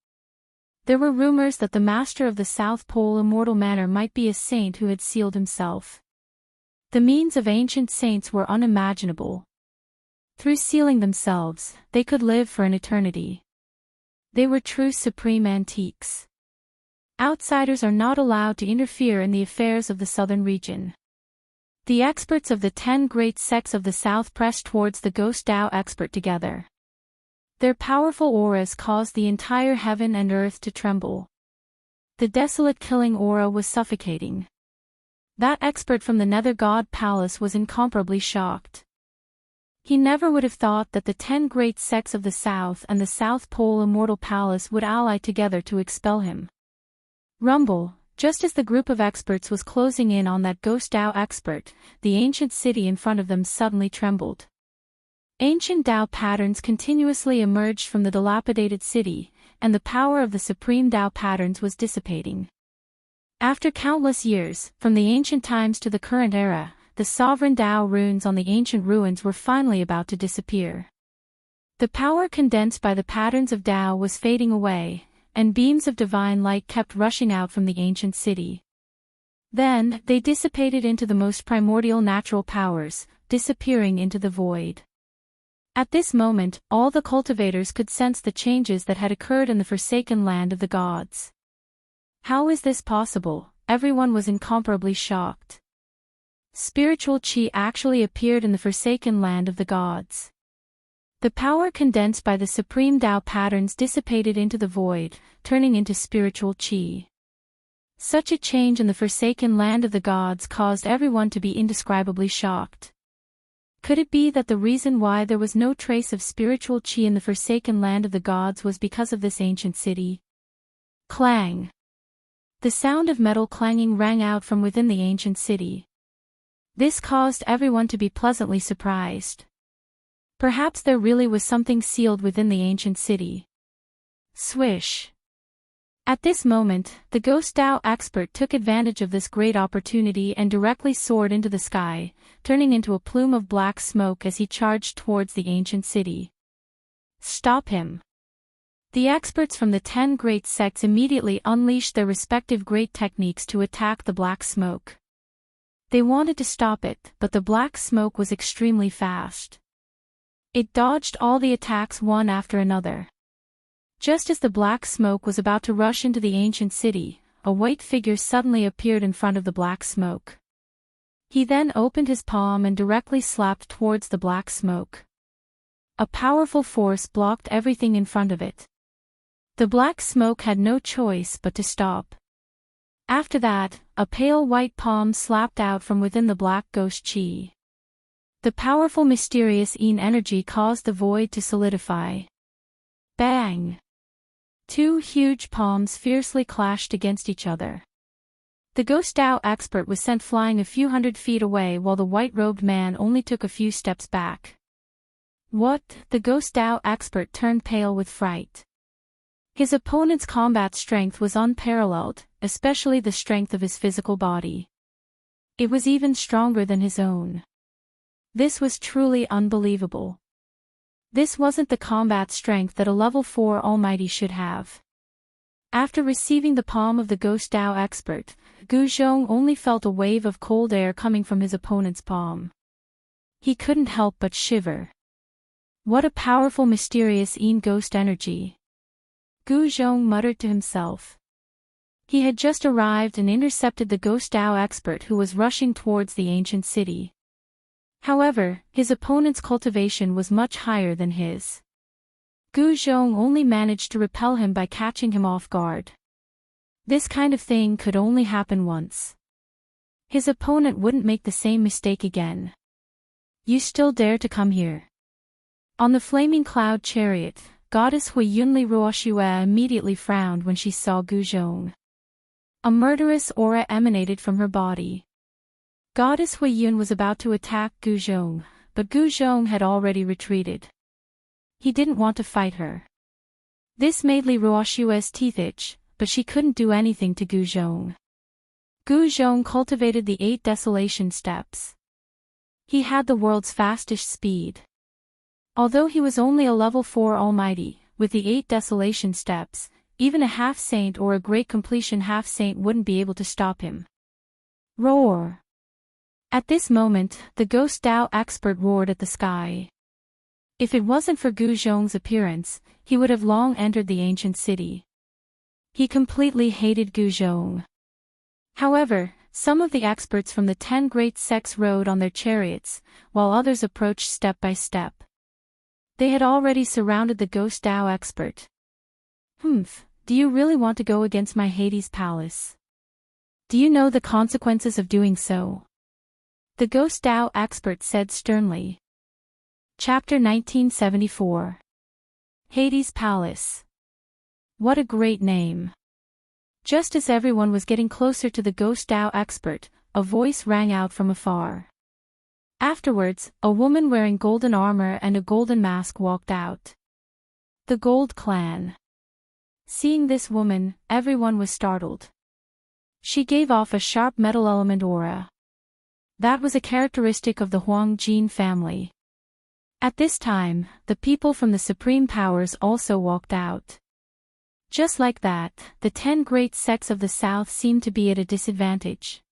There were rumors that the master of the South Pole Immortal Manor might be a saint who had sealed himself. The means of ancient saints were unimaginable. Through sealing themselves, they could live for an eternity. They were true supreme antiques. Outsiders are not allowed to interfere in the affairs of the southern region. The experts of the 10 great sects of the South pressed towards the Ghost Dao expert together. Their powerful auras caused the entire heaven and earth to tremble. The desolate killing aura was suffocating. That expert from the Nether God Palace was incomparably shocked. He never would have thought that the 10 great sects of the South and the South Pole Immortal Palace would ally together to expel him. Rumble, just as the group of experts was closing in on that Ghost Dao expert, the ancient city in front of them suddenly trembled. Ancient Dao patterns continuously emerged from the dilapidated city, and the power of the supreme Dao patterns was dissipating. After countless years, from the ancient times to the current era, the sovereign Dao runes on the ancient ruins were finally about to disappear. The power condensed by the patterns of Dao was fading away, and beams of divine light kept rushing out from the ancient city. Then, they dissipated into the most primordial natural powers, disappearing into the void. At this moment, all the cultivators could sense the changes that had occurred in the forsaken land of the gods. How is this possible? Everyone was incomparably shocked. Spiritual chi actually appeared in the forsaken land of the gods. The power condensed by the supreme Dao patterns dissipated into the void, turning into spiritual chi. Such a change in the forsaken land of the gods caused everyone to be indescribably shocked. Could it be that the reason why there was no trace of spiritual chi in the forsaken land of the gods was because of this ancient city? Clang! The sound of metal clanging rang out from within the ancient city. This caused everyone to be pleasantly surprised. Perhaps there really was something sealed within the ancient city. Swish! At this moment, the Ghost Dao expert took advantage of this great opportunity and directly soared into the sky, turning into a plume of black smoke as he charged towards the ancient city. Stop him! The experts from the 10 great sects immediately unleashed their respective great techniques to attack the black smoke. They wanted to stop it, but the black smoke was extremely fast. It dodged all the attacks one after another. Just as the black smoke was about to rush into the ancient city, a white figure suddenly appeared in front of the black smoke. He then opened his palm and directly slapped towards the black smoke. A powerful force blocked everything in front of it. The black smoke had no choice but to stop. After that, a pale white palm slapped out from within the black ghost chi. The powerful mysterious Yin energy caused the void to solidify. Bang! Two huge palms fiercely clashed against each other. The Ghost Dao expert was sent flying a few hundred feet away while the white-robed man only took a few steps back. What? The Ghost Dao expert turned pale with fright. His opponent's combat strength was unparalleled, especially the strength of his physical body. It was even stronger than his own. This was truly unbelievable. This wasn't the combat strength that a level 4 Almighty should have. After receiving the palm of the Ghost Dao expert, Gu Zhong only felt a wave of cold air coming from his opponent's palm. He couldn't help but shiver. What a powerful mysterious ghost energy. Gu Zhong muttered to himself. He had just arrived and intercepted the ghost Dao expert who was rushing towards the ancient city. However, his opponent's cultivation was much higher than his. Gu Zhong only managed to repel him by catching him off guard. This kind of thing could only happen once. His opponent wouldn't make the same mistake again. You still dare to come here? On the flaming cloud chariot, goddess Hui Yunli Ruoxue immediately frowned when she saw Gu Zhong. A murderous aura emanated from her body. Goddess Hui Yun was about to attack Gu Zhong, but Gu Zhong had already retreated. He didn't want to fight her. This made Li Ruoxue's teeth itch, but she couldn't do anything to Gu Zhong. Gu Zhong cultivated the 8 desolation steps. He had the world's fastest speed. Although he was only a level 4 almighty, with the 8 desolation steps, even a half-saint or a great completion half-saint wouldn't be able to stop him. Roar! At this moment, the ghost Dao expert roared at the sky. If it wasn't for Gu Zhong's appearance, he would have long entered the ancient city. He completely hated Gu Zhong. However, some of the experts from the 10 great sects rode on their chariots, while others approached step by step. They had already surrounded the ghost Dao expert. Do you really want to go against my Hades palace? Do you know the consequences of doing so? The ghost Dao expert said sternly. Chapter 1974. Hades Palace. What a great name. Just as everyone was getting closer to the ghost Dao expert, a voice rang out from afar. Afterwards, a woman wearing golden armor and a golden mask walked out. The Gold Clan. Seeing this woman, everyone was startled. She gave off a sharp metal element aura. That was a characteristic of the Huang Jin family. At this time, the people from the supreme powers also walked out. Just like that, the 10 great sects of the south seemed to be at a disadvantage.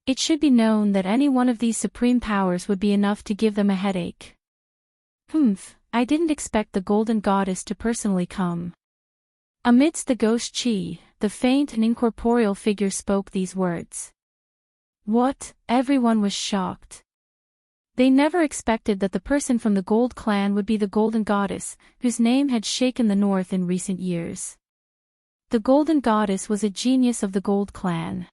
It should be known that any one of these supreme powers would be enough to give them a headache. I didn't expect the golden goddess to personally come. Amidst the ghost chi, the faint and incorporeal figure spoke these words. What? Everyone was shocked. They never expected that the person from the Gold Clan would be the Golden Goddess, whose name had shaken the north in recent years. The Golden Goddess was a genius of the Gold Clan.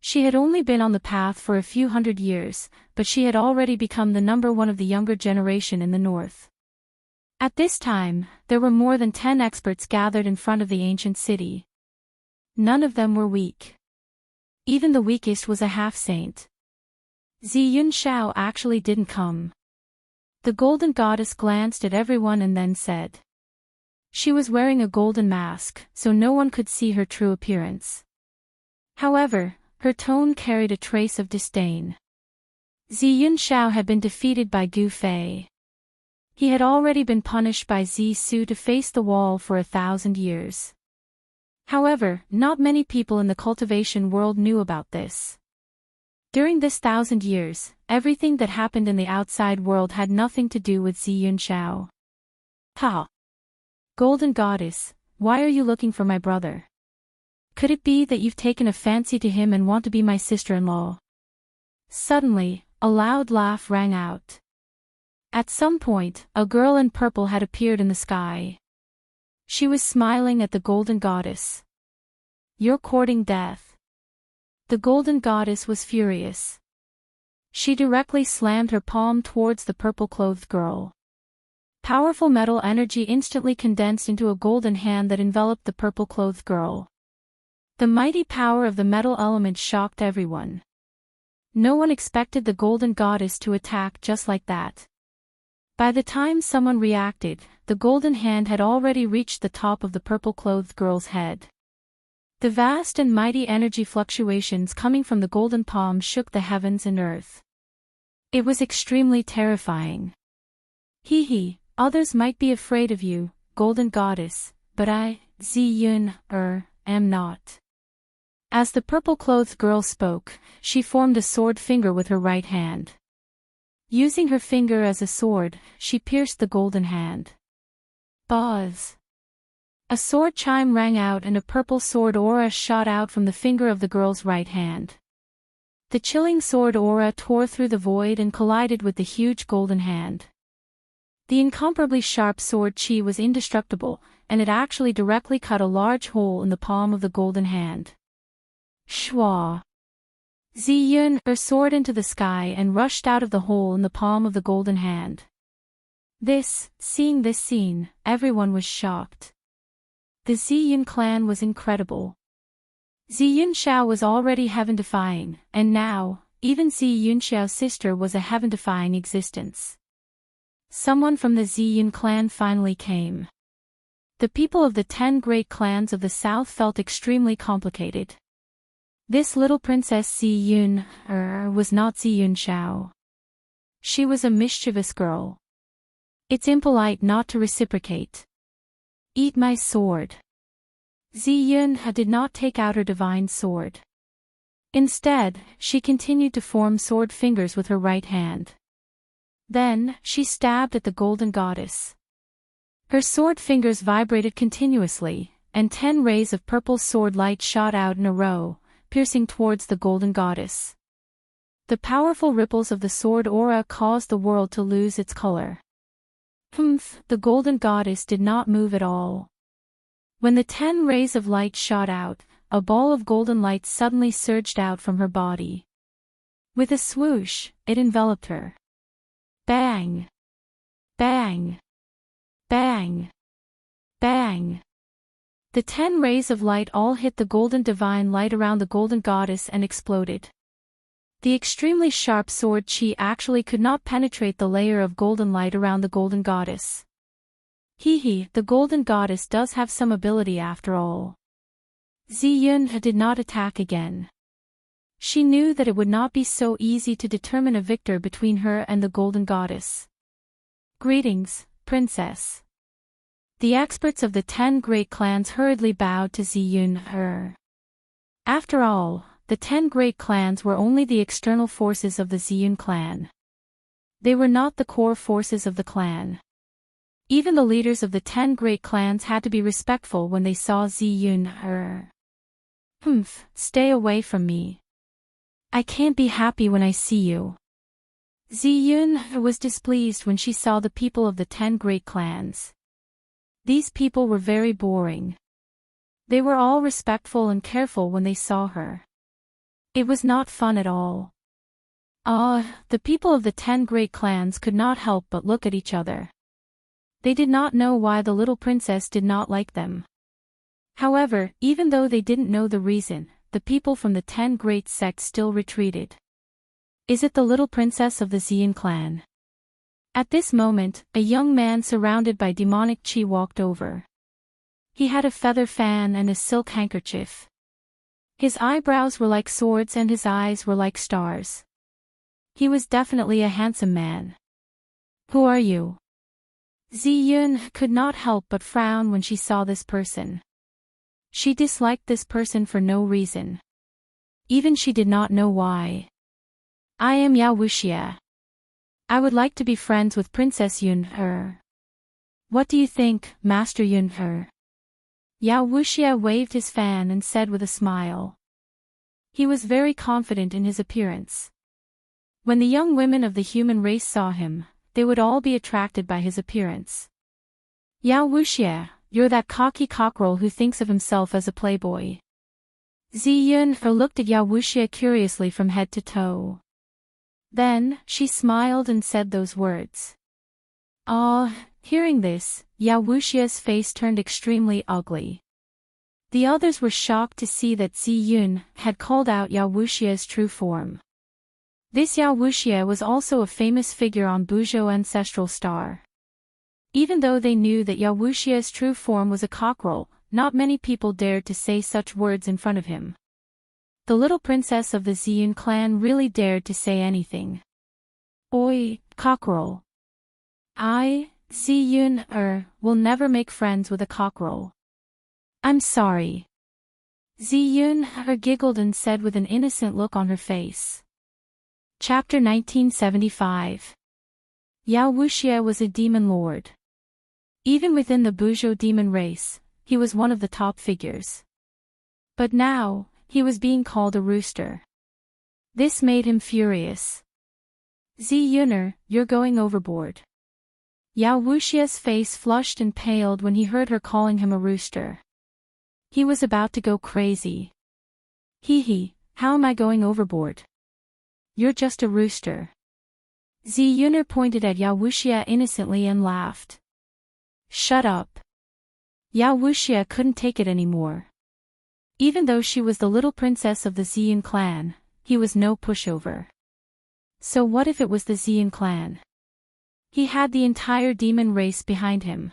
She had only been on the path for a few hundred years, but she had already become the number 1 of the younger generation in the north. At this time, there were more than 10 experts gathered in front of the ancient city. None of them were weak. Even the weakest was a half-saint. Ziyun Shao actually didn't come. The Golden Goddess glanced at everyone and then said. She was wearing a golden mask, so no one could see her true appearance. However, her tone carried a trace of disdain. Ziyun Shao had been defeated by Gu Fei. He had already been punished by Zi Su to face the wall for 1,000 years. However, not many people in the cultivation world knew about this. During this 1,000 years, everything that happened in the outside world had nothing to do with Ziyun Shao. Ha! Golden Goddess, why are you looking for my brother? Could it be that you've taken a fancy to him and want to be my sister-in-law? Suddenly, a loud laugh rang out. At some point, a girl in purple had appeared in the sky. She was smiling at the Golden Goddess. You're courting death. The Golden Goddess was furious. She directly slammed her palm towards the purple-clothed girl. Powerful metal energy instantly condensed into a golden hand that enveloped the purple-clothed girl. The mighty power of the metal element shocked everyone. No one expected the Golden Goddess to attack just like that. By the time someone reacted, the golden hand had already reached the top of the purple-clothed girl's head. The vast and mighty energy fluctuations coming from the golden palm shook the heavens and earth. It was extremely terrifying. Hee, others might be afraid of you, Golden Goddess, but I, Ziyun, am not. As the purple-clothed girl spoke, she formed a sword finger with her right hand. Using her finger as a sword, she pierced the golden hand. Buzz! A sword chime rang out and a purple sword aura shot out from the finger of the girl's right hand. The chilling sword aura tore through the void and collided with the huge golden hand. The incomparably sharp sword chi was indestructible, and it actually directly cut a large hole in the palm of the golden hand. Shwa! Ziyun soared into the sky and rushed out of the hole in the palm of the golden hand. Seeing this scene, everyone was shocked. The Ziyun clan was incredible. Ziyun Xiao was already heaven-defying, and now, even Ziyun Xiao's sister was a heaven-defying existence. Someone from the Ziyun clan finally came. The people of the 10 great clans of the south felt extremely complicated. This little princess Ziyun was not Ziyun Xiao. She was a mischievous girl. It's impolite not to reciprocate. Eat my sword. Ziyun did not take out her divine sword. Instead, she continued to form sword fingers with her right hand. Then, she stabbed at the golden goddess. Her sword fingers vibrated continuously, and 10 rays of purple sword light shot out in a row, piercing towards the golden goddess. The powerful ripples of the sword aura caused the world to lose its color. The golden goddess did not move at all. When the 10 rays of light shot out, a ball of golden light suddenly surged out from her body. With a swoosh, it enveloped her. Bang! Bang! Bang! Bang! The 10 rays of light all hit the golden divine light around the golden goddess and exploded. The extremely sharp sword chi actually could not penetrate the layer of golden light around the golden goddess. The golden goddess does have some ability after all. Ziyun did not attack again. She knew that it would not be so easy to determine a victor between her and the golden goddess. Greetings, princess. The experts of the 10 great clans hurriedly bowed to Ziyun. After all, the 10 great clans were only the external forces of the Ziyun clan. They were not the core forces of the clan. Even the leaders of the 10 great clans had to be respectful when they saw Ziyun. Stay away from me. I can't be happy when I see you. Ziyun was displeased when she saw the people of the 10 great clans. These people were very boring. They were all respectful and careful when they saw her. It was not fun at all. The people of the 10 great clans could not help but look at each other. They did not know why the little princess did not like them. However, even though they didn't know the reason, the people from the 10 great sects still retreated. Is it the little princess of the Ziyun clan? At this moment, a young man surrounded by demonic chi walked over. He had a feather fan and a silk handkerchief. His eyebrows were like swords and his eyes were like stars. He was definitely a handsome man. Who are you? Ziyun could not help but frown when she saw this person. She disliked this person for no reason. Even she did not know why. I am Yao Wuxia. I would like to be friends with Princess Yun. What do you think, Master Yun? Yao Wuxia waved his fan and said with a smile. He was very confident in his appearance. When the young women of the human race saw him, they would all be attracted by his appearance. Yao Wuxia, you're that cocky cockerel who thinks of himself as a playboy. Ziyun looked at Yao Wuxia curiously from head to toe. Then, she smiled and said those words. Hearing this, Yao Wuxia's face turned extremely ugly. The others were shocked to see that Ziyun had called out Yao Wuxia's true form. This Yao Wuxia was also a famous figure on Buzhou Ancestral Star. Even though they knew that Yao Wuxia's true form was a cockerel, not many people dared to say such words in front of him. The little princess of the Ziyun clan really dared to say anything. Oi, cockerel. I, Ziyun, will never make friends with a cockerel. I'm sorry. Ziyun giggled and said with an innocent look on her face. Chapter 1975. Yao Wuxia was a demon lord. Even within the Buzhou demon race, he was one of the top figures. But now, he was being called a rooster. This made him furious. Zi Yuner, you're going overboard. Yao Wuxia's face flushed and paled when he heard her calling him a rooster. He was about to go crazy. Hee, how am I going overboard? You're just a rooster. Zi Yuner pointed at Yao Wuxia innocently and laughed. Shut up. Yao Wuxia couldn't take it anymore. Even though she was the little princess of the Ziyun clan, he was no pushover. So what if it was the Ziyun clan? He had the entire demon race behind him.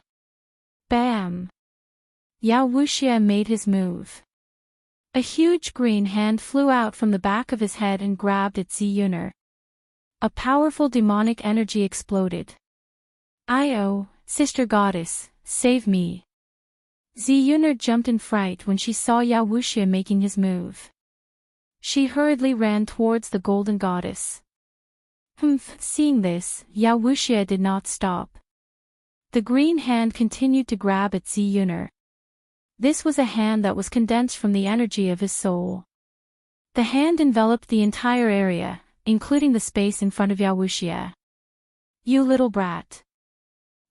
Bam! Yao Wuxia made his move. A huge green hand flew out from the back of his head and grabbed at Zi Yuner. A powerful demonic energy exploded. Io, sister goddess, save me. Zi Yuner jumped in fright when she saw Yao Wuxia making his move. She hurriedly ran towards the golden goddess. Seeing this, Yao Wuxia did not stop. The green hand continued to grab at Zi Yuner. This was a hand that was condensed from the energy of his soul. The hand enveloped the entire area, including the space in front of Yao Wuxia. You little brat.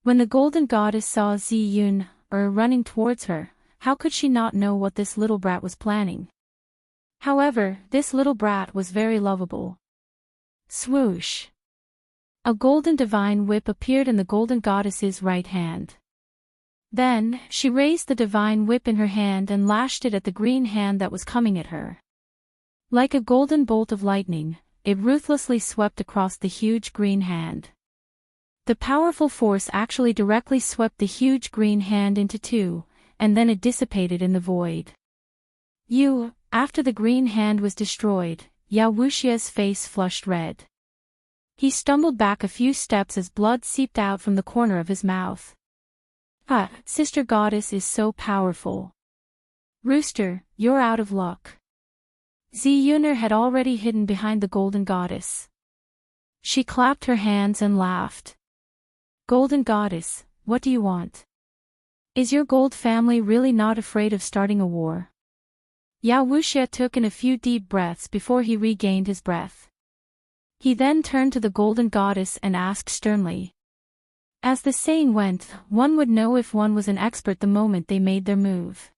When the golden goddess saw Zi Yuner running towards her, how could she not know what this little brat was planning? However, this little brat was very lovable. Swoosh! A golden divine whip appeared in the golden goddess's right hand. Then, she raised the divine whip in her hand and lashed it at the green hand that was coming at her. Like a golden bolt of lightning, it ruthlessly swept across the huge green hand. The powerful force actually directly swept the huge green hand into two, and then it dissipated in the void. After the green hand was destroyed, Yao Wuxia's face flushed red. He stumbled back a few steps as blood seeped out from the corner of his mouth. Sister goddess is so powerful. Rooster, you're out of luck. Zi Yuner had already hidden behind the golden goddess. She clapped her hands and laughed. Golden goddess, what do you want? Is your gold family really not afraid of starting a war? Yao Wuxia took in a few deep breaths before he regained his breath. He then turned to the golden goddess and asked sternly. As the saying went, one would know if one was an expert the moment they made their move.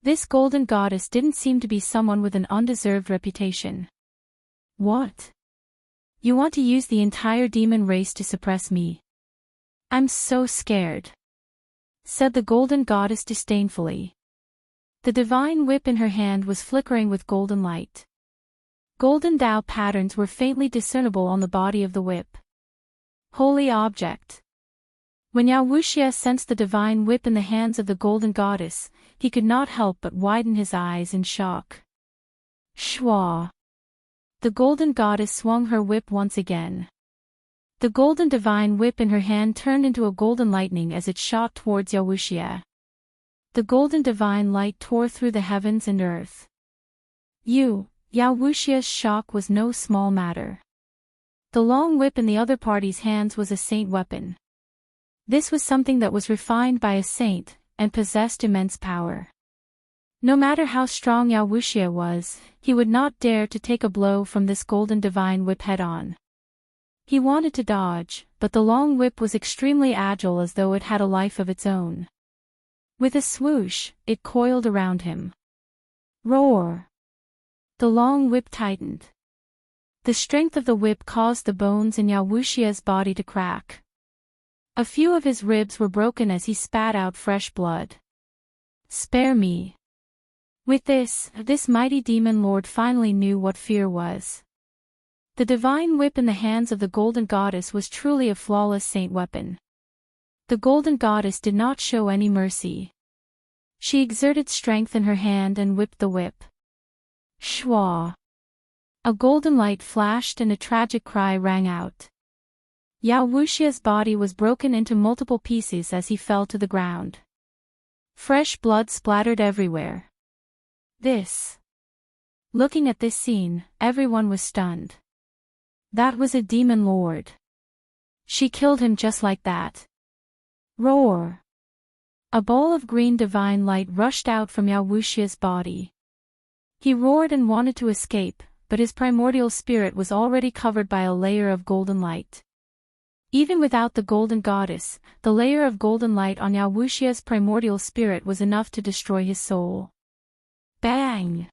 This golden goddess didn't seem to be someone with an undeserved reputation. What? You want to use the entire demon race to suppress me? I'm so scared, said the golden goddess disdainfully. The divine whip in her hand was flickering with golden light. Golden Tao patterns were faintly discernible on the body of the whip. Holy object. When Yao Wuxia sensed the divine whip in the hands of the golden goddess, he could not help but widen his eyes in shock. Shwa! The golden goddess swung her whip once again. The golden divine whip in her hand turned into a golden lightning as it shot towards Yao Wuxia. The golden divine light tore through the heavens and earth. Yao Wuxia's shock was no small matter. The long whip in the other party's hands was a saint weapon. This was something that was refined by a saint, and possessed immense power. No matter how strong Yao Wuxia was, he would not dare to take a blow from this golden divine whip head-on. He wanted to dodge, but the long whip was extremely agile as though it had a life of its own. With a swoosh, it coiled around him. Roar! The long whip tightened. The strength of the whip caused the bones in Yao Wuxia's body to crack. A few of his ribs were broken as he spat out fresh blood. Spare me. With this mighty demon lord finally knew what fear was. The divine whip in the hands of the golden goddess was truly a flawless saint weapon. The golden goddess did not show any mercy. She exerted strength in her hand and whipped the whip. Shwa! A golden light flashed and a tragic cry rang out. Yao Wuxia's body was broken into multiple pieces as he fell to the ground. Fresh blood splattered everywhere. Looking at this scene, everyone was stunned. That was a demon lord. She killed him just like that. Roar! A ball of green divine light rushed out from Yao Wuxia's body. He roared and wanted to escape, but his primordial spirit was already covered by a layer of golden light. Even without the golden goddess, the layer of golden light on Yao Wuxia's primordial spirit was enough to destroy his soul. Bang!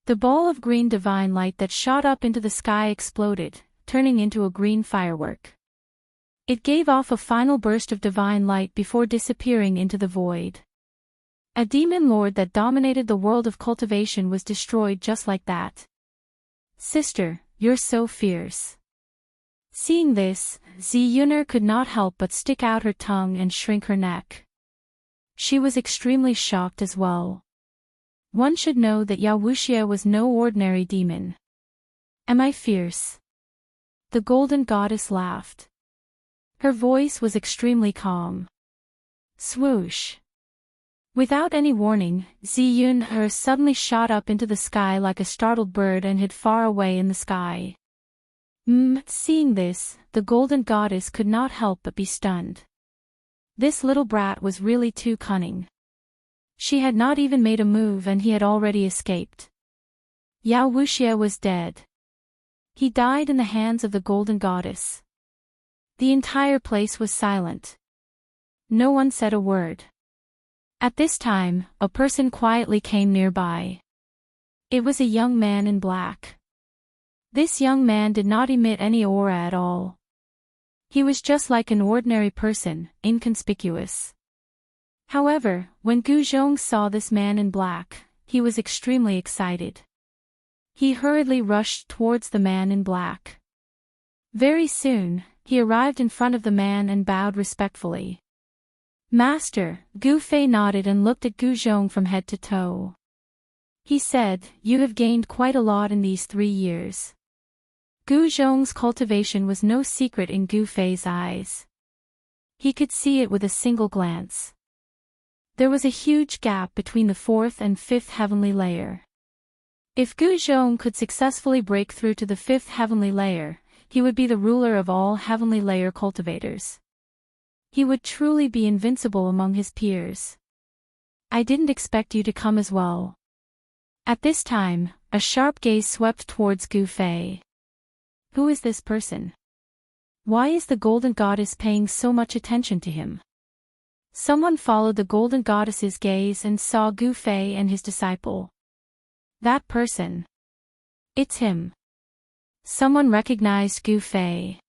The ball of green divine light that shot up into the sky exploded, turning into a green firework. It gave off a final burst of divine light before disappearing into the void. A demon lord that dominated the world of cultivation was destroyed just like that. Sister, you're so fierce. Seeing this, Ziyuner could not help but stick out her tongue and shrink her neck. She was extremely shocked as well. One should know that Yao Wuxia was no ordinary demon. Am I fierce? The golden goddess laughed. Her voice was extremely calm. Swoosh! Without any warning, Ziyuner suddenly shot up into the sky like a startled bird and hid far away in the sky. Seeing this, the golden goddess could not help but be stunned. This little brat was really too cunning. She had not even made a move and he had already escaped. Yao Wuxia was dead. He died in the hands of the golden goddess. The entire place was silent. No one said a word. At this time, a person quietly came nearby. It was a young man in black. This young man did not emit any aura at all. He was just like an ordinary person, inconspicuous. However, when Gu Zhong saw this man in black, he was extremely excited. He hurriedly rushed towards the man in black. Very soon, he arrived in front of the man and bowed respectfully. Master, Gu Fei nodded and looked at Gu Zhong from head to toe. He said, you have gained quite a lot in these 3 years. Gu Zhong's cultivation was no secret in Gu Fei's eyes. He could see it with a single glance. There was a huge gap between the 4th and 5th heavenly layer. If Gu Zhong could successfully break through to the 5th heavenly layer, he would be the ruler of all heavenly layer cultivators. He would truly be invincible among his peers. I didn't expect you to come as well. At this time, a sharp gaze swept towards Gu Fei. Who is this person? Why is the golden goddess paying so much attention to him? Someone followed the golden goddess's gaze and saw Gu Fei and his disciple. That person. It's him. Someone recognized Gu Fei.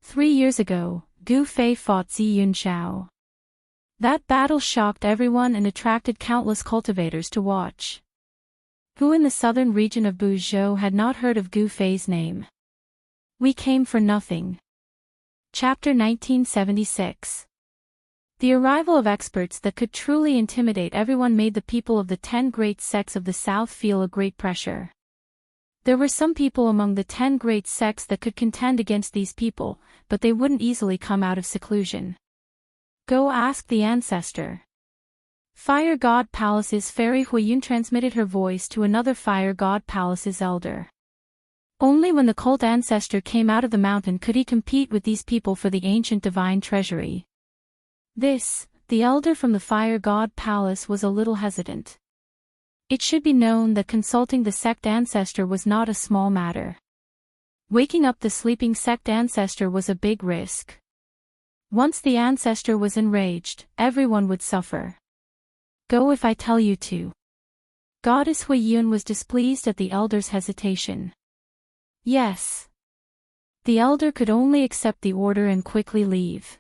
3 years ago, Gu Fei fought Ziyun Xiao. That battle shocked everyone and attracted countless cultivators to watch. Who in the southern region of Buzhou had not heard of Gu Fei's name? We came for nothing. Chapter 1976. The arrival of experts that could truly intimidate everyone made the people of the 10 great sects of the south feel a great pressure. There were some people among the 10 great sects that could contend against these people, but they wouldn't easily come out of seclusion. Go ask the ancestor. Fire God Palace's fairy Huiyun transmitted her voice to another Fire God Palace's elder. Only when the cult ancestor came out of the mountain could he compete with these people for the ancient divine treasury. The elder from the Fire God Palace was a little hesitant. It should be known that consulting the sect ancestor was not a small matter. Waking up the sleeping sect ancestor was a big risk. Once the ancestor was enraged, everyone would suffer. Go if I tell you to. Goddess Huiyun was displeased at the elder's hesitation. Yes. The elder could only accept the order and quickly leave.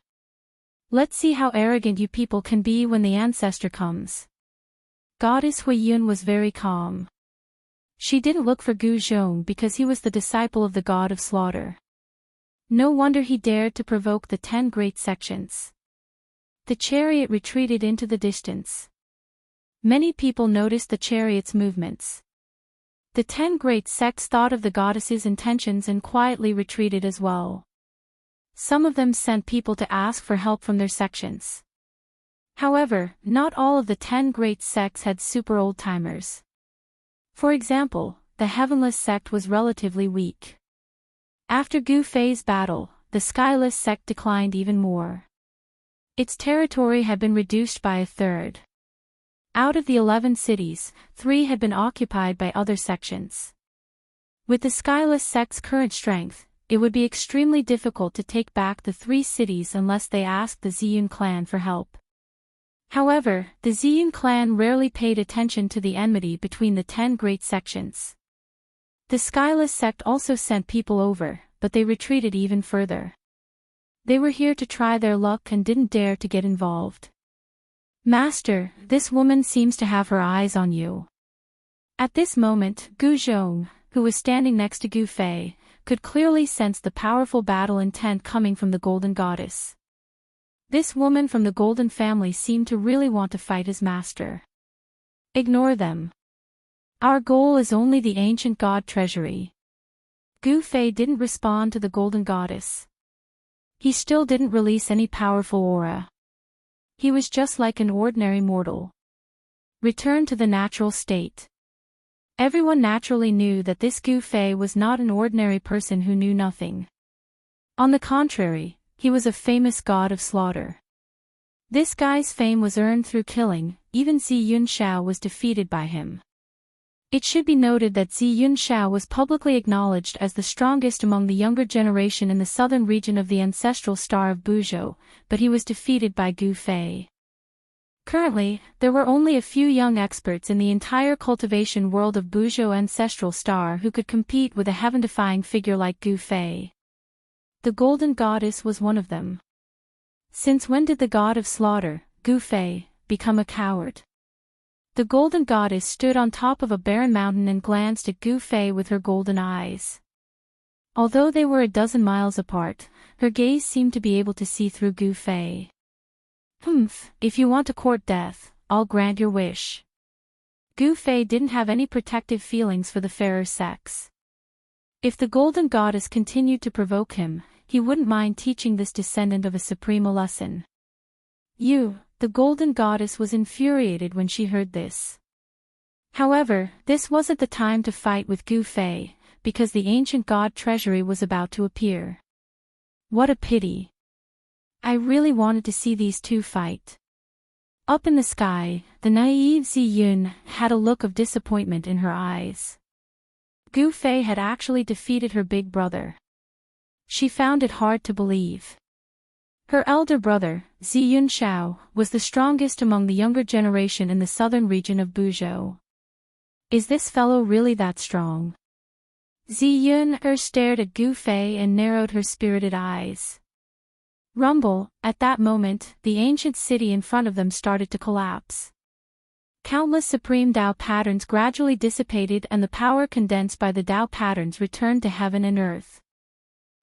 Let's see how arrogant you people can be when the ancestor comes. Goddess Huiyun was very calm. She didn't look for Gu Zhong because he was the disciple of the god of slaughter. No wonder he dared to provoke the 10 great sections. The chariot retreated into the distance. Many people noticed the chariot's movements. The 10 great sects thought of the goddess's intentions and quietly retreated as well. Some of them sent people to ask for help from their sections. However, not all of the 10 great sects had super old-timers. For example, the Heavenless sect was relatively weak. After Gu Fei's battle, the Skyless sect declined even more. Its territory had been reduced by a third. Out of the 11 cities, 3 had been occupied by other sections. With the Skyless sect's current strength, it would be extremely difficult to take back the 3 cities unless they asked the Ziyun clan for help. However, the Ziyun clan rarely paid attention to the enmity between the 10 great sections. The Skyless sect also sent people over, but they retreated even further. They were here to try their luck and didn't dare to get involved. Master, this woman seems to have her eyes on you. At this moment, Gu Zhong, who was standing next to Gu Fei, could clearly sense the powerful battle intent coming from the Golden Goddess. This woman from the Golden family seemed to really want to fight his master. Ignore them. Our goal is only the ancient god treasury. Gu Fei didn't respond to the Golden Goddess. He still didn't release any powerful aura. He was just like an ordinary mortal. Return to the natural state. Everyone naturally knew that this Gu Fei was not an ordinary person who knew nothing. On the contrary, he was a famous god of slaughter. This guy's fame was earned through killing, even Ziyun Shao was defeated by him. It should be noted that Ziyun Shao was publicly acknowledged as the strongest among the younger generation in the southern region of the ancestral star of Buzhou, but he was defeated by Gu Fei. Currently, there were only a few young experts in the entire cultivation world of Buzhou ancestral star who could compete with a heaven-defying figure like Gu Fei. The Golden Goddess was one of them. Since when did the god of slaughter, Gu Fei, become a coward? The Golden Goddess stood on top of a barren mountain and glanced at Gu Fei with her golden eyes. Although they were a dozen miles apart, her gaze seemed to be able to see through Gu Fei. If you want to court death, I'll grant your wish. Gu Fei didn't have any protective feelings for the fairer sex. If the Golden Goddess continued to provoke him, he wouldn't mind teaching this descendant of a supreme a lesson. The Golden Goddess was infuriated when she heard this. However, this wasn't the time to fight with Gu Fei, because the ancient god treasury was about to appear. What a pity. I really wanted to see these two fight. Up in the sky, the naive Ziyun had a look of disappointment in her eyes. Gu Fei had actually defeated her big brother. She found it hard to believe. Her elder brother, Ziyun Shao, was the strongest among the younger generation in the southern region of Buzhou. Is this fellow really that strong? Ziyun stared at Gu Fei and narrowed her spirited eyes. Rumble, at that moment, the ancient city in front of them started to collapse. Countless supreme Tao patterns gradually dissipated and the power condensed by the Tao patterns returned to heaven and earth.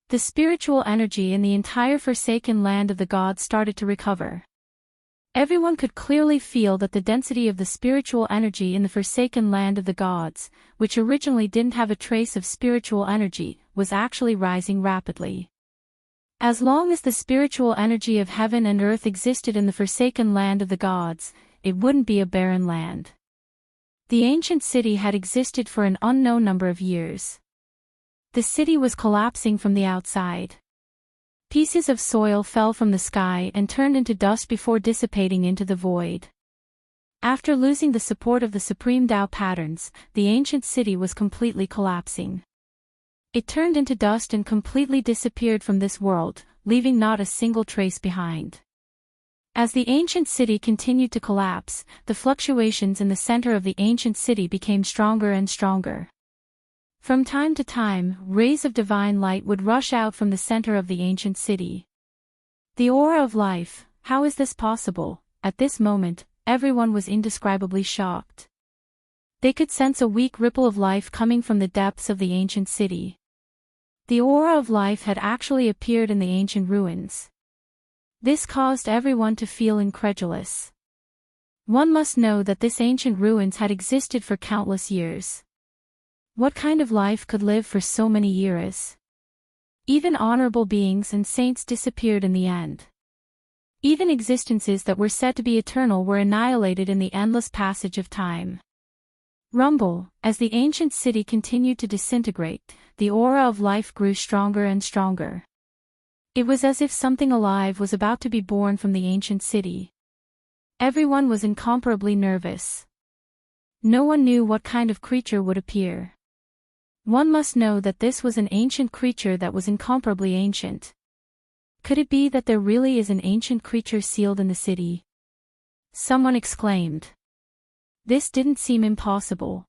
The spiritual energy in the entire forsaken land of the gods started to recover. Everyone could clearly feel that the density of the spiritual energy in the forsaken land of the gods, which originally didn't have a trace of spiritual energy, was actually rising rapidly. As long as the spiritual energy of heaven and earth existed in the forsaken land of the gods, it wouldn't be a barren land. The ancient city had existed for an unknown number of years. The city was collapsing from the outside. Pieces of soil fell from the sky and turned into dust before dissipating into the void. After losing the support of the supreme Tao patterns, the ancient city was completely collapsing. It turned into dust and completely disappeared from this world, leaving not a single trace behind. As the ancient city continued to collapse, the fluctuations in the center of the ancient city became stronger and stronger. From time to time, rays of divine light would rush out from the center of the ancient city. The aura of life, how is this possible? At this moment, everyone was indescribably shocked. They could sense a weak ripple of life coming from the depths of the ancient city. The aura of life had actually appeared in the ancient ruins. This caused everyone to feel incredulous. One must know that this ancient ruins had existed for countless years. What kind of life could live for so many years? Even honorable beings and saints disappeared in the end. Even existences that were said to be eternal were annihilated in the endless passage of time. Rumble, as the ancient city continued to disintegrate, the aura of life grew stronger and stronger. It was as if something alive was about to be born from the ancient city. Everyone was incomparably nervous. No one knew what kind of creature would appear. One must know that this was an ancient creature that was incomparably ancient. Could it be that there really is an ancient creature sealed in the city? Someone exclaimed. This didn't seem impossible.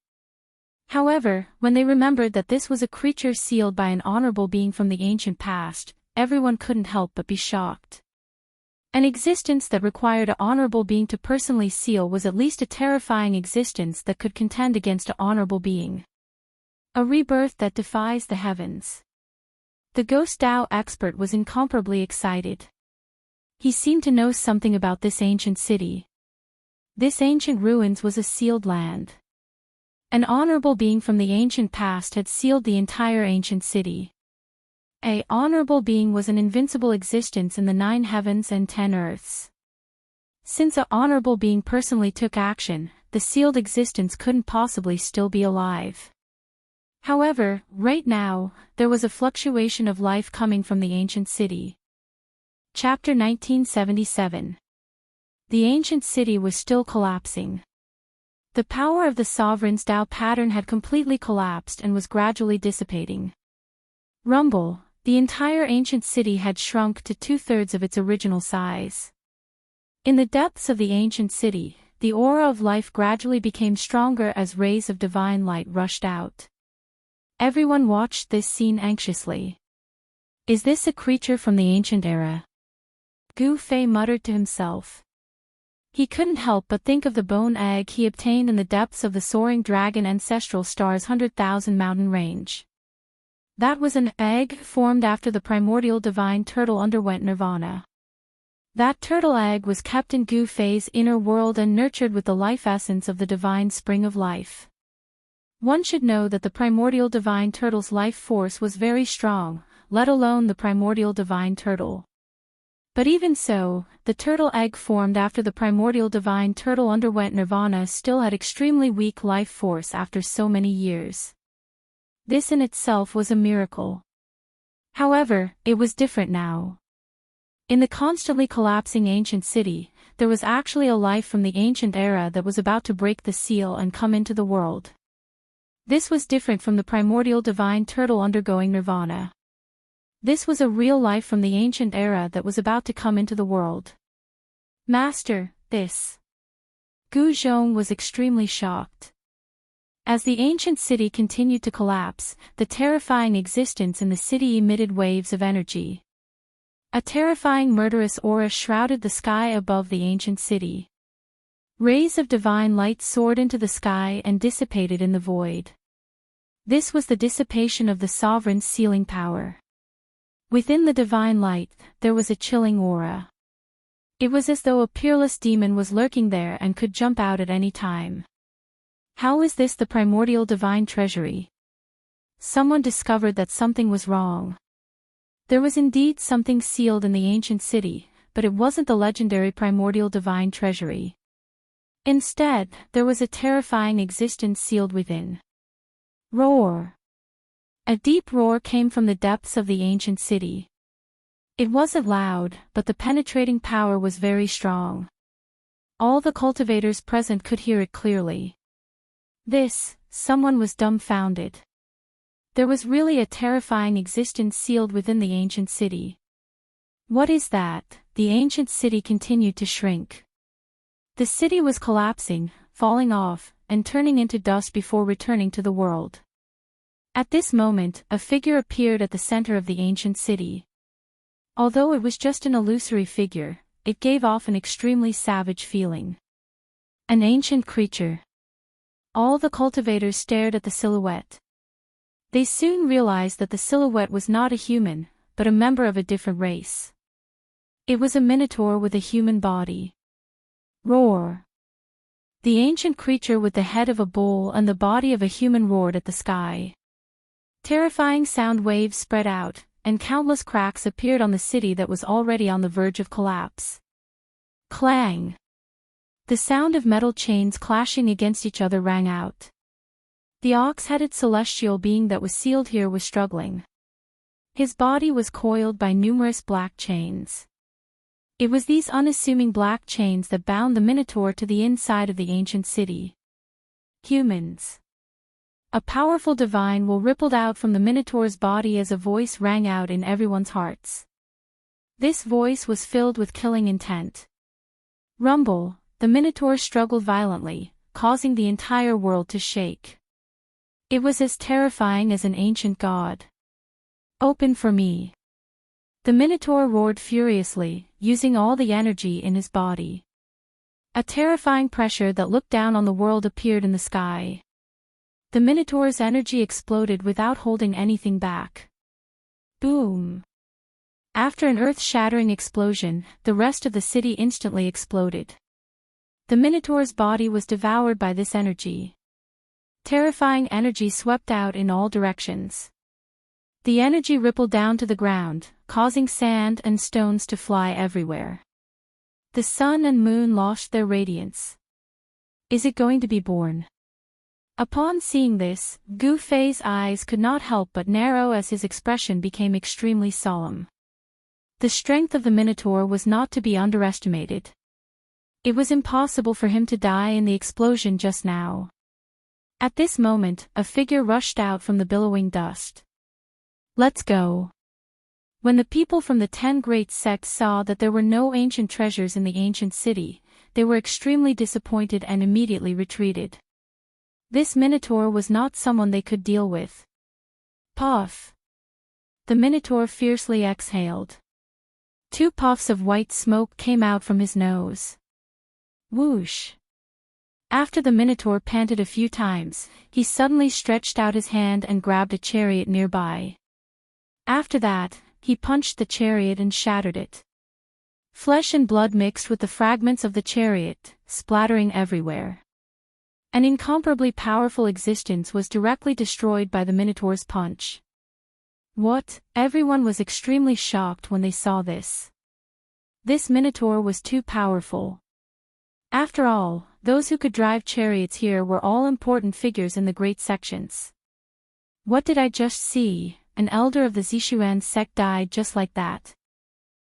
However, when they remembered that this was a creature sealed by an honorable being from the ancient past, everyone couldn't help but be shocked. An existence that required an honorable being to personally seal was at least a terrifying existence that could contend against an honorable being. A rebirth that defies the heavens. The Ghost Dao expert was incomparably excited. He seemed to know something about this ancient city. This ancient ruins was a sealed land. An honorable being from the ancient past had sealed the entire ancient city. An honorable being was an invincible existence in the 9 heavens and 10 earths. Since an honorable being personally took action, the sealed existence couldn't possibly still be alive. However, right now, there was a fluctuation of life coming from the ancient city. Chapter 1977. The ancient city was still collapsing. The power of the sovereign's Tao pattern had completely collapsed and was gradually dissipating. Rumble, the entire ancient city had shrunk to 2/3 of its original size. In the depths of the ancient city, the aura of life gradually became stronger as rays of divine light rushed out. Everyone watched this scene anxiously. Is this a creature from the ancient era? Gu Fei muttered to himself. He couldn't help but think of the bone egg he obtained in the depths of the soaring dragon ancestral star's 100,000 mountain range. That was an egg formed after the primordial divine turtle underwent nirvana. That turtle egg was kept in Gu Fei's inner world and nurtured with the life essence of the divine spring of life. One should know that the primordial divine turtle's life force was very strong, let alone the primordial divine turtle. But even so, the turtle egg formed after the primordial divine turtle underwent nirvana still had extremely weak life force after so many years. This in itself was a miracle. However, it was different now. In the constantly collapsing ancient city, there was actually a life from the ancient era that was about to break the seal and come into the world. This was different from the primordial divine turtle undergoing nirvana. This was a real life from the ancient era that was about to come into the world. Master, this. Gu Zhong was extremely shocked. As the ancient city continued to collapse, the terrifying existence in the city emitted waves of energy. A terrifying murderous aura shrouded the sky above the ancient city. Rays of divine light soared into the sky and dissipated in the void. This was the dissipation of the sovereign's sealing power. Within the divine light, there was a chilling aura. It was as though a peerless demon was lurking there and could jump out at any time. How is this the primordial divine treasury? Someone discovered that something was wrong. There was indeed something sealed in the ancient city, but it wasn't the legendary primordial divine treasury. Instead, there was a terrifying existence sealed within. Roar! A deep roar came from the depths of the ancient city. It wasn't loud, but the penetrating power was very strong. All the cultivators present could hear it clearly. Someone was dumbfounded. There was really a terrifying existence sealed within the ancient city. What is that? The ancient city continued to shrink. The city was collapsing, falling off, and turning into dust before returning to the world. At this moment, a figure appeared at the center of the ancient city. Although it was just an illusory figure, it gave off an extremely savage feeling. An ancient creature. All the cultivators stared at the silhouette. They soon realized that the silhouette was not a human, but a member of a different race. It was a minotaur with a human body. Roar! The ancient creature with the head of a bull and the body of a human roared at the sky. Terrifying sound waves spread out, and countless cracks appeared on the city that was already on the verge of collapse. Clang! The sound of metal chains clashing against each other rang out. The ox-headed celestial being that was sealed here was struggling. His body was coiled by numerous black chains. It was these unassuming black chains that bound the Minotaur to the inside of the ancient city. Humans. A powerful divine will rippled out from the Minotaur's body as a voice rang out in everyone's hearts. This voice was filled with killing intent. Rumble, the Minotaur struggled violently, causing the entire world to shake. It was as terrifying as an ancient god. Open for me. The Minotaur roared furiously, using all the energy in his body. A terrifying pressure that looked down on the world appeared in the sky. The Minotaur's energy exploded without holding anything back. Boom! After an earth-shattering explosion, the rest of the city instantly exploded. The Minotaur's body was devoured by this energy. Terrifying energy swept out in all directions. The energy rippled down to the ground, causing sand and stones to fly everywhere. The sun and moon lost their radiance. Is it going to be born? Upon seeing this, Gu Fei's eyes could not help but narrow as his expression became extremely solemn. The strength of the Minotaur was not to be underestimated. It was impossible for him to die in the explosion just now. At this moment, a figure rushed out from the billowing dust. Let's go. When the people from the 10 great sects saw that there were no ancient treasures in the ancient city, they were extremely disappointed and immediately retreated. This Minotaur was not someone they could deal with. Puff! The Minotaur fiercely exhaled. 2 puffs of white smoke came out from his nose. Whoosh! After the Minotaur panted a few times, he suddenly stretched out his hand and grabbed a chariot nearby. After that, he punched the chariot and shattered it. Flesh and blood mixed with the fragments of the chariot, splattering everywhere. An incomparably powerful existence was directly destroyed by the Minotaur's punch. What? Everyone was extremely shocked when they saw this. This Minotaur was too powerful. After all, those who could drive chariots here were all important figures in the great sections. What did I just see? An elder of the Zishuan sect died just like that.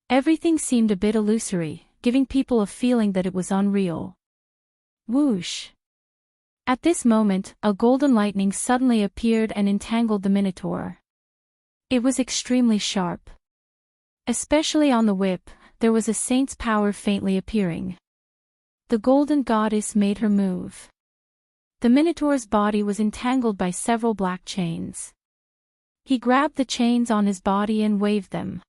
Everything seemed a bit illusory, giving people a feeling that it was unreal. Whoosh! At this moment, a golden lightning suddenly appeared and entangled the Minotaur. It was extremely sharp. Especially on the whip, there was a saint's power faintly appearing. The golden goddess made her move. The Minotaur's body was entangled by several black chains. He grabbed the chains on his body and waved them.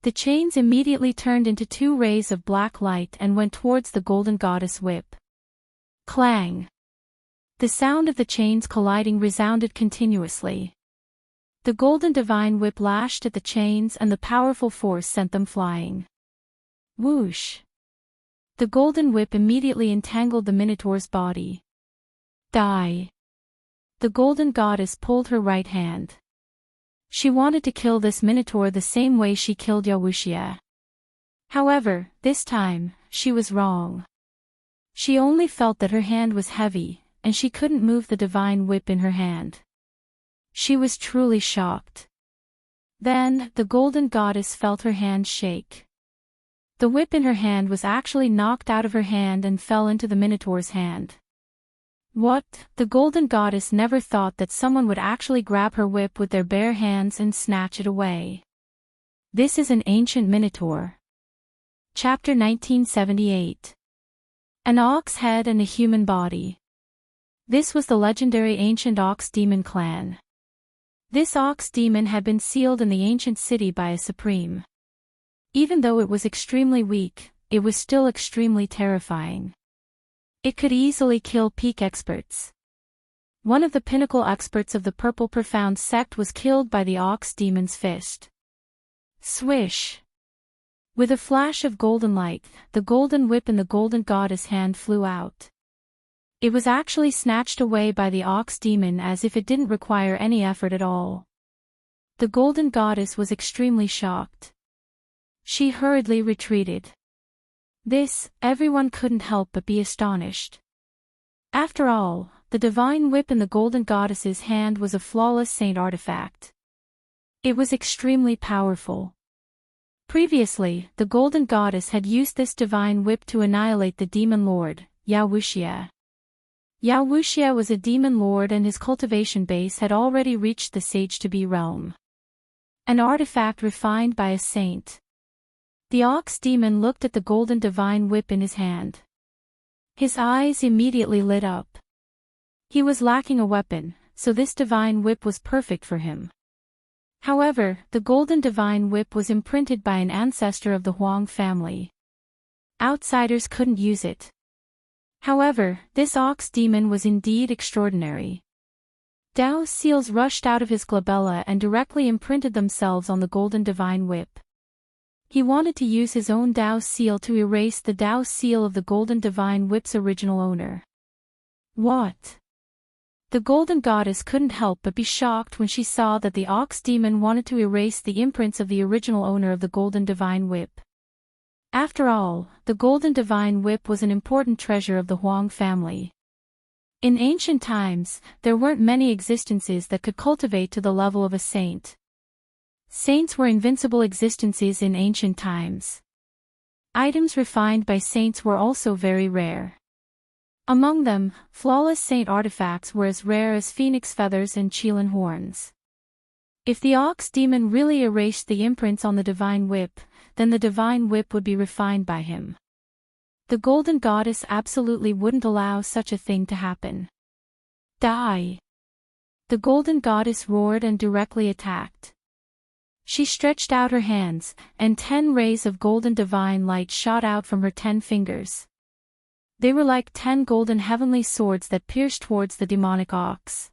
The chains immediately turned into 2 rays of black light and went towards the golden goddess whip. Clang! The sound of the chains colliding resounded continuously. The golden divine whip lashed at the chains and the powerful force sent them flying. Whoosh! The golden whip immediately entangled the Minotaur's body. Die! The golden goddess pulled her right hand. She wanted to kill this Minotaur the same way she killed Yawushia. However, this time, she was wrong. She only felt that her hand was heavy, and she couldn't move the divine whip in her hand. She was truly shocked. Then, the golden goddess felt her hand shake. The whip in her hand was actually knocked out of her hand and fell into the Minotaur's hand. What? The golden goddess never thought that someone would actually grab her whip with their bare hands and snatch it away. This is an ancient Minotaur. Chapter 1978. An ox head and a human body. This was the legendary ancient ox demon clan. This ox demon had been sealed in the ancient city by a supreme. Even though it was extremely weak, it was still extremely terrifying. It could easily kill peak experts. One of the pinnacle experts of the Purple Profound sect was killed by the ox demon's fist. Swish! With a flash of golden light, the golden whip in the golden goddess hand flew out. It was actually snatched away by the ox demon as if it didn't require any effort at all. The golden goddess was extremely shocked. She hurriedly retreated. This, everyone couldn't help but be astonished. After all, the divine whip in the golden goddess's hand was a flawless saint artifact. It was extremely powerful. Previously, the golden goddess had used this divine whip to annihilate the demon lord, Yao Wuxia. Yao Wuxia was a demon lord and his cultivation base had already reached the sage-to-be realm. An artifact refined by a saint. The ox demon looked at the golden divine whip in his hand. His eyes immediately lit up. He was lacking a weapon, so this divine whip was perfect for him. However, the golden divine whip was imprinted by an ancestor of the Huang family. Outsiders couldn't use it. However, this ox demon was indeed extraordinary. Dao seals rushed out of his glabella and directly imprinted themselves on the golden divine whip. He wanted to use his own Dao seal to erase the Dao seal of the golden divine whip's original owner. What? The golden goddess couldn't help but be shocked when she saw that the ox demon wanted to erase the imprints of the original owner of the golden divine whip. After all, the golden divine whip was an important treasure of the Huang family. In ancient times, there weren't many existences that could cultivate to the level of a saint. Saints were invincible existences in ancient times. Items refined by saints were also very rare. Among them, flawless saint artifacts were as rare as phoenix feathers and qilin horns. If the ox demon really erased the imprints on the divine whip, then the divine whip would be refined by him. The golden goddess absolutely wouldn't allow such a thing to happen. Die! The golden goddess roared and directly attacked. She stretched out her hands, and 10 rays of golden divine light shot out from her 10 fingers. They were like 10 golden heavenly swords that pierced towards the demonic ox.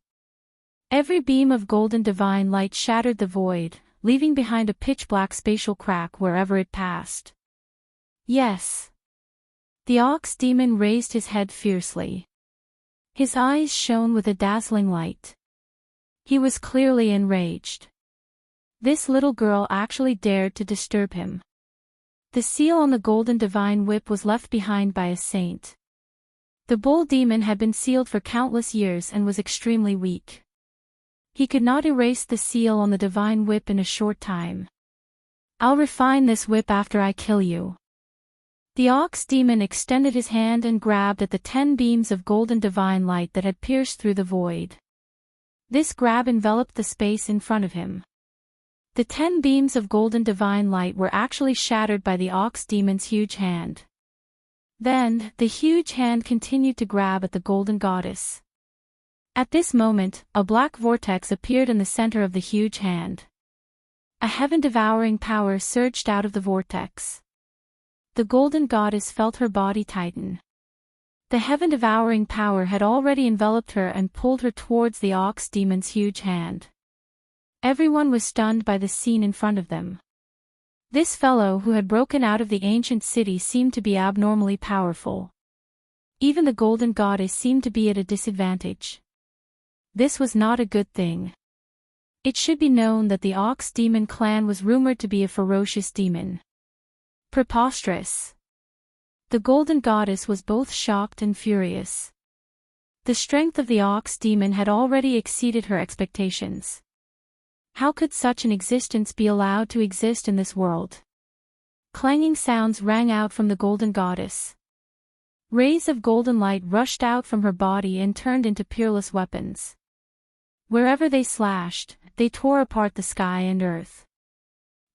Every beam of golden divine light shattered the void, leaving behind a pitch-black spatial crack wherever it passed. Yes. The ox demon raised his head fiercely. His eyes shone with a dazzling light. He was clearly enraged. This little girl actually dared to disturb him. The seal on the golden divine whip was left behind by a saint. The bull demon had been sealed for countless years and was extremely weak. He could not erase the seal on the divine whip in a short time. I'll refine this whip after I kill you. The ox demon extended his hand and grabbed at the 10 beams of golden divine light that had pierced through the void. This grab enveloped the space in front of him. The 10 beams of golden divine light were actually shattered by the ox demon's huge hand. Then, the huge hand continued to grab at the golden goddess. At this moment, a black vortex appeared in the center of the huge hand. A heaven-devouring power surged out of the vortex. The golden goddess felt her body tighten. The heaven-devouring power had already enveloped her and pulled her towards the ox demon's huge hand. Everyone was stunned by the scene in front of them. This fellow who had broken out of the ancient city seemed to be abnormally powerful. Even the golden goddess seemed to be at a disadvantage. This was not a good thing. It should be known that the Ox Demon clan was rumored to be a ferocious demon. Preposterous. The golden goddess was both shocked and furious. The strength of the Ox Demon had already exceeded her expectations. How could such an existence be allowed to exist in this world? Clanging sounds rang out from the golden goddess. Rays of golden light rushed out from her body and turned into peerless weapons. Wherever they slashed, they tore apart the sky and earth.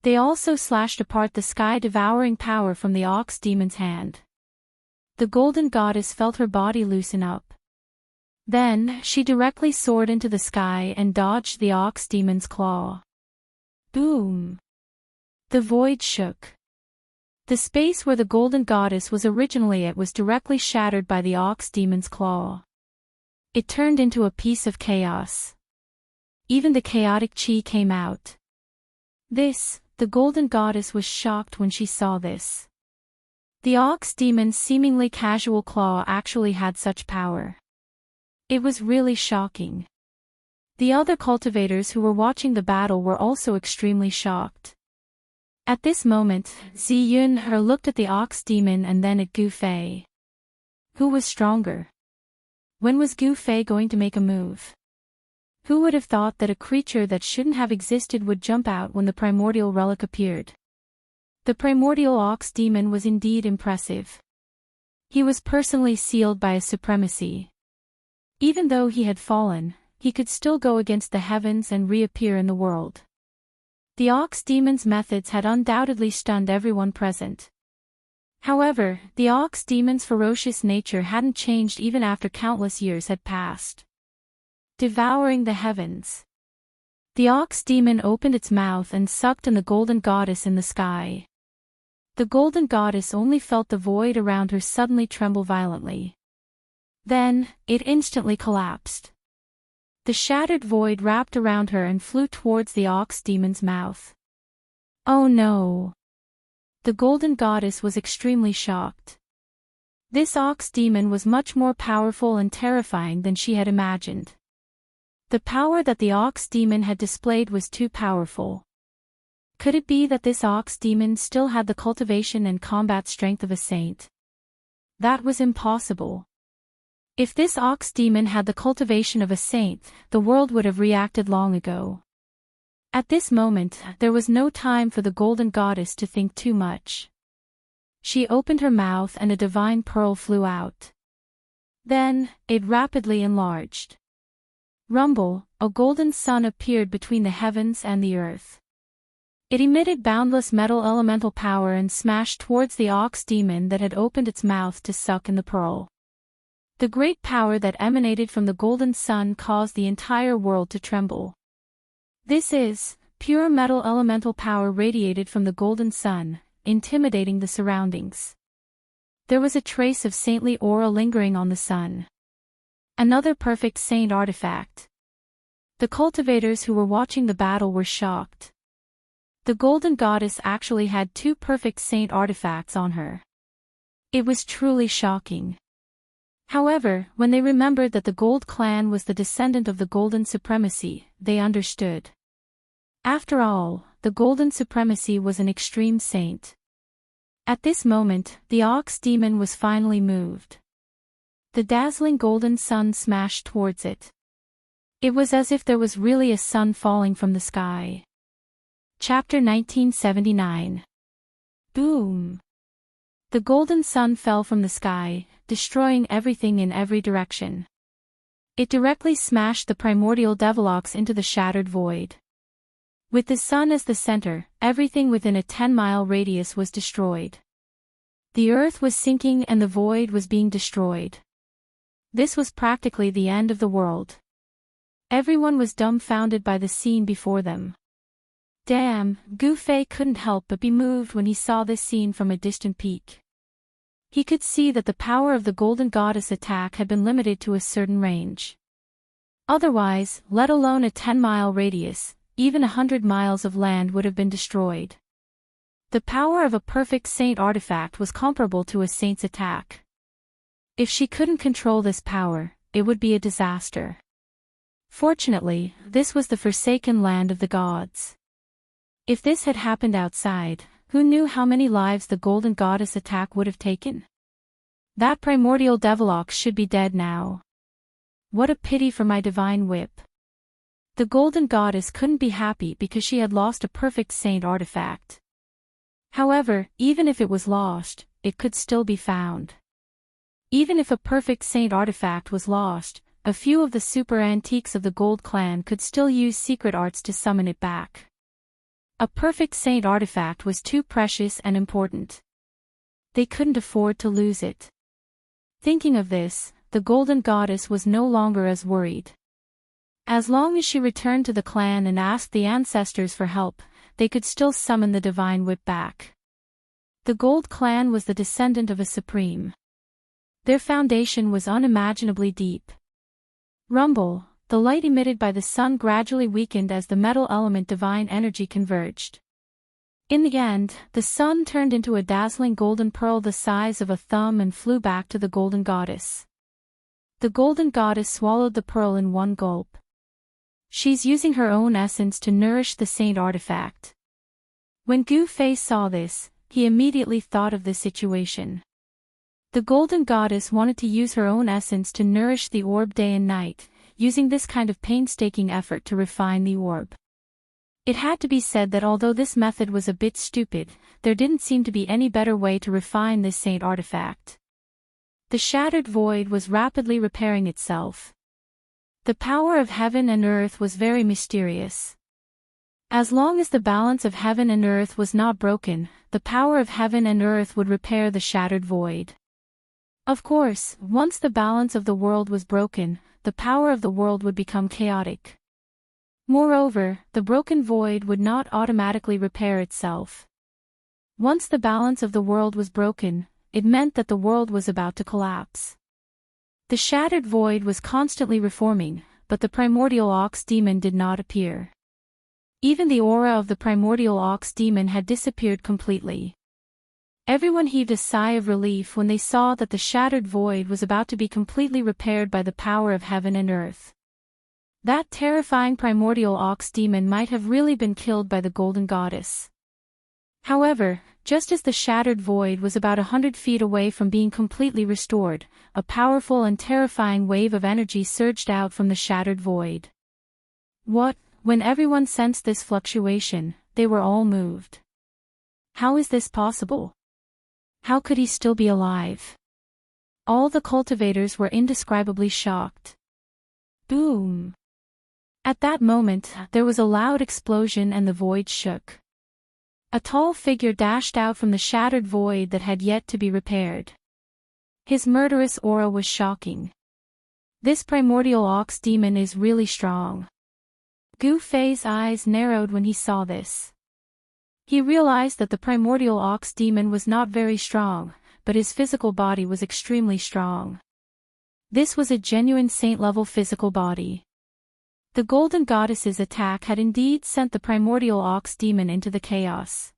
They also slashed apart the sky-devouring power from the Ox Demon's hand. The golden goddess felt her body loosen up. Then, she directly soared into the sky and dodged the Ox Demon's claw. Boom! The void shook. The space where the golden goddess was originally at was directly shattered by the Ox Demon's claw. It turned into a piece of chaos. Even the chaotic chi came out. The golden goddess was shocked when she saw this. The Ox Demon's seemingly casual claw actually had such power. It was really shocking. The other cultivators who were watching the battle were also extremely shocked. At this moment, Ziyun looked at the Ox Demon and then at Gu Fei. Who was stronger? When was Gu Fei going to make a move? Who would have thought that a creature that shouldn't have existed would jump out when the primordial relic appeared? The primordial ox demon was indeed impressive. He was personally sealed by a supremacy. Even though he had fallen, he could still go against the heavens and reappear in the world. The ox demon's methods had undoubtedly stunned everyone present. However, the ox demon's ferocious nature hadn't changed even after countless years had passed. Devouring the heavens. The ox demon opened its mouth and sucked in the golden goddess in the sky. The golden goddess only felt the void around her suddenly tremble violently. Then, it instantly collapsed. The shattered void wrapped around her and flew towards the ox demon's mouth. Oh no! The golden goddess was extremely shocked. This ox demon was much more powerful and terrifying than she had imagined. The power that the ox demon had displayed was too powerful. Could it be that this ox demon still had the cultivation and combat strength of a saint? That was impossible. If this ox demon had the cultivation of a saint, the world would have reacted long ago. At this moment, there was no time for the golden goddess to think too much. She opened her mouth and a divine pearl flew out. Then, it rapidly enlarged. Rumble, a golden sun appeared between the heavens and the earth. It emitted boundless metal elemental power and smashed towards the ox demon that had opened its mouth to suck in the pearl. The great power that emanated from the golden sun caused the entire world to tremble. This is pure metal elemental power radiated from the golden sun, intimidating the surroundings. There was a trace of saintly aura lingering on the sun. Another perfect saint artifact. The cultivators who were watching the battle were shocked. The golden goddess actually had two perfect saint artifacts on her. It was truly shocking. However, when they remembered that the Gold clan was the descendant of the Golden Supremacy, they understood. After all, the Golden Supremacy was an extreme saint. At this moment, the ox demon was finally moved. The dazzling golden sun smashed towards it. It was as if there was really a sun falling from the sky. Chapter 1979. Boom! The golden sun fell from the sky, destroying everything in every direction. It directly smashed the primordial devilox into the shattered void. With the sun as the center, everything within a 10-mile radius was destroyed. The earth was sinking and the void was being destroyed. This was practically the end of the world. Everyone was dumbfounded by the scene before them. Damn, Gu Fei couldn't help but be moved when he saw this scene from a distant peak. He could see that the power of the Golden Goddess attack had been limited to a certain range. Otherwise, let alone a 10-mile radius, even 100 miles of land would have been destroyed. The power of a perfect saint artifact was comparable to a saint's attack. If she couldn't control this power, it would be a disaster. Fortunately, this was the forsaken land of the gods. If this had happened outside, who knew how many lives the Golden Goddess attack would have taken? That primordial devilox should be dead now. What a pity for my divine whip. The Golden Goddess couldn't be happy because she had lost a perfect saint artifact. However, even if it was lost, it could still be found. Even if a perfect saint artifact was lost, a few of the super antiques of the Gold clan could still use secret arts to summon it back. A perfect saint artifact was too precious and important. They couldn't afford to lose it. Thinking of this, the Golden Goddess was no longer as worried. As long as she returned to the clan and asked the ancestors for help, they could still summon the divine whip back. The Gold clan was the descendant of a supreme. Their foundation was unimaginably deep. Rumble, the light emitted by the sun gradually weakened as the metal element divine energy converged. In the end, the sun turned into a dazzling golden pearl the size of a thumb and flew back to the Golden Goddess. The Golden Goddess swallowed the pearl in one gulp. She's using her own essence to nourish the saint artifact. When Gu Fei saw this, he immediately thought of the situation. The golden goddess wanted to use her own essence to nourish the orb day and night, using this kind of painstaking effort to refine the orb. It had to be said that although this method was a bit stupid, there didn't seem to be any better way to refine this saint artifact. The shattered void was rapidly repairing itself. The power of heaven and earth was very mysterious. As long as the balance of heaven and earth was not broken, the power of heaven and earth would repair the shattered void. Of course, once the balance of the world was broken, the power of the world would become chaotic. Moreover, the broken void would not automatically repair itself. Once the balance of the world was broken, it meant that the world was about to collapse. The shattered void was constantly reforming, but the primordial ox demon did not appear. Even the aura of the primordial ox demon had disappeared completely. Everyone heaved a sigh of relief when they saw that the shattered void was about to be completely repaired by the power of heaven and earth. That terrifying primordial ox demon might have really been killed by the golden goddess. However, just as the shattered void was about 100 feet away from being completely restored, a powerful and terrifying wave of energy surged out from the shattered void. When everyone sensed this fluctuation, they were all moved. How is this possible? How could he still be alive? All the cultivators were indescribably shocked. Boom! At that moment, there was a loud explosion and the void shook. A tall figure dashed out from the shattered void that had yet to be repaired. His murderous aura was shocking. This primordial ox demon is really strong. Gu Fei's eyes narrowed when he saw this. He realized that the primordial ox demon was not very strong, but his physical body was extremely strong. This was a genuine saint-level physical body. The golden goddess's attack had indeed sent the primordial ox demon into the chaos.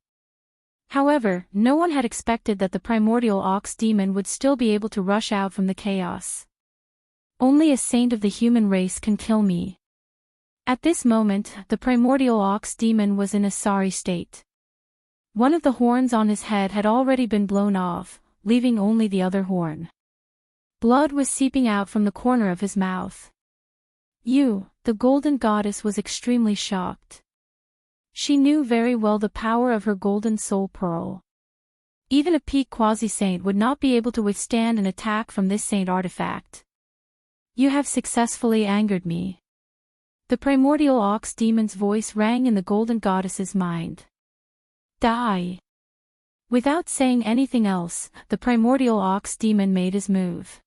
However, no one had expected that the primordial ox demon would still be able to rush out from the chaos. Only a saint of the human race can kill me. At this moment, the primordial ox demon was in a sorry state. One of the horns on his head had already been blown off, leaving only the other horn. Blood was seeping out from the corner of his mouth. The golden goddess was extremely shocked. She knew very well the power of her golden soul pearl. Even a peak quasi-saint would not be able to withstand an attack from this saint artifact. You have successfully angered me. The primordial ox demon's voice rang in the golden goddess's mind. Die! Without saying anything else, the primordial ox demon made his move.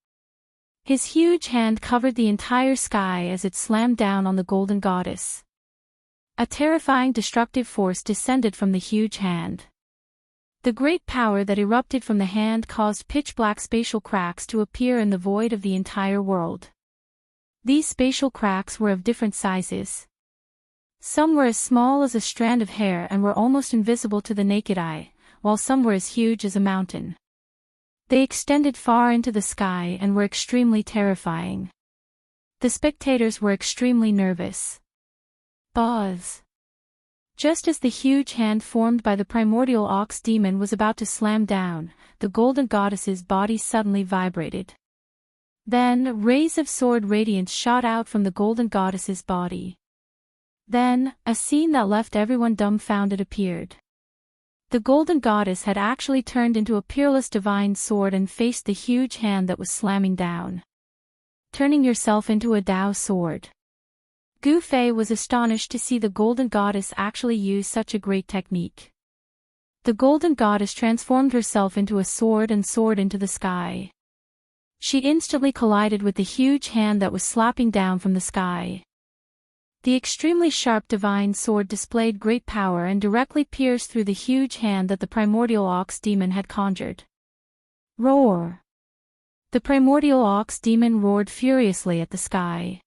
His huge hand covered the entire sky as it slammed down on the golden goddess. A terrifying destructive force descended from the huge hand. The great power that erupted from the hand caused pitch-black spatial cracks to appear in the void of the entire world. These spatial cracks were of different sizes. Some were as small as a strand of hair and were almost invisible to the naked eye, while some were as huge as a mountain. They extended far into the sky and were extremely terrifying. The spectators were extremely nervous. Buzz! Just as the huge hand formed by the primordial ox demon was about to slam down, the golden goddess's body suddenly vibrated. Then, rays of sword radiance shot out from the golden goddess's body. Then, a scene that left everyone dumbfounded appeared. The golden goddess had actually turned into a peerless divine sword and faced the huge hand that was slamming down. Turning yourself into a Dao sword. Gu Fei was astonished to see the golden goddess actually use such a great technique. The golden goddess transformed herself into a sword and soared into the sky. She instantly collided with the huge hand that was slapping down from the sky. The extremely sharp divine sword displayed great power and directly pierced through the huge hand that the primordial ox demon had conjured. Roar! The primordial ox demon roared furiously at the sky.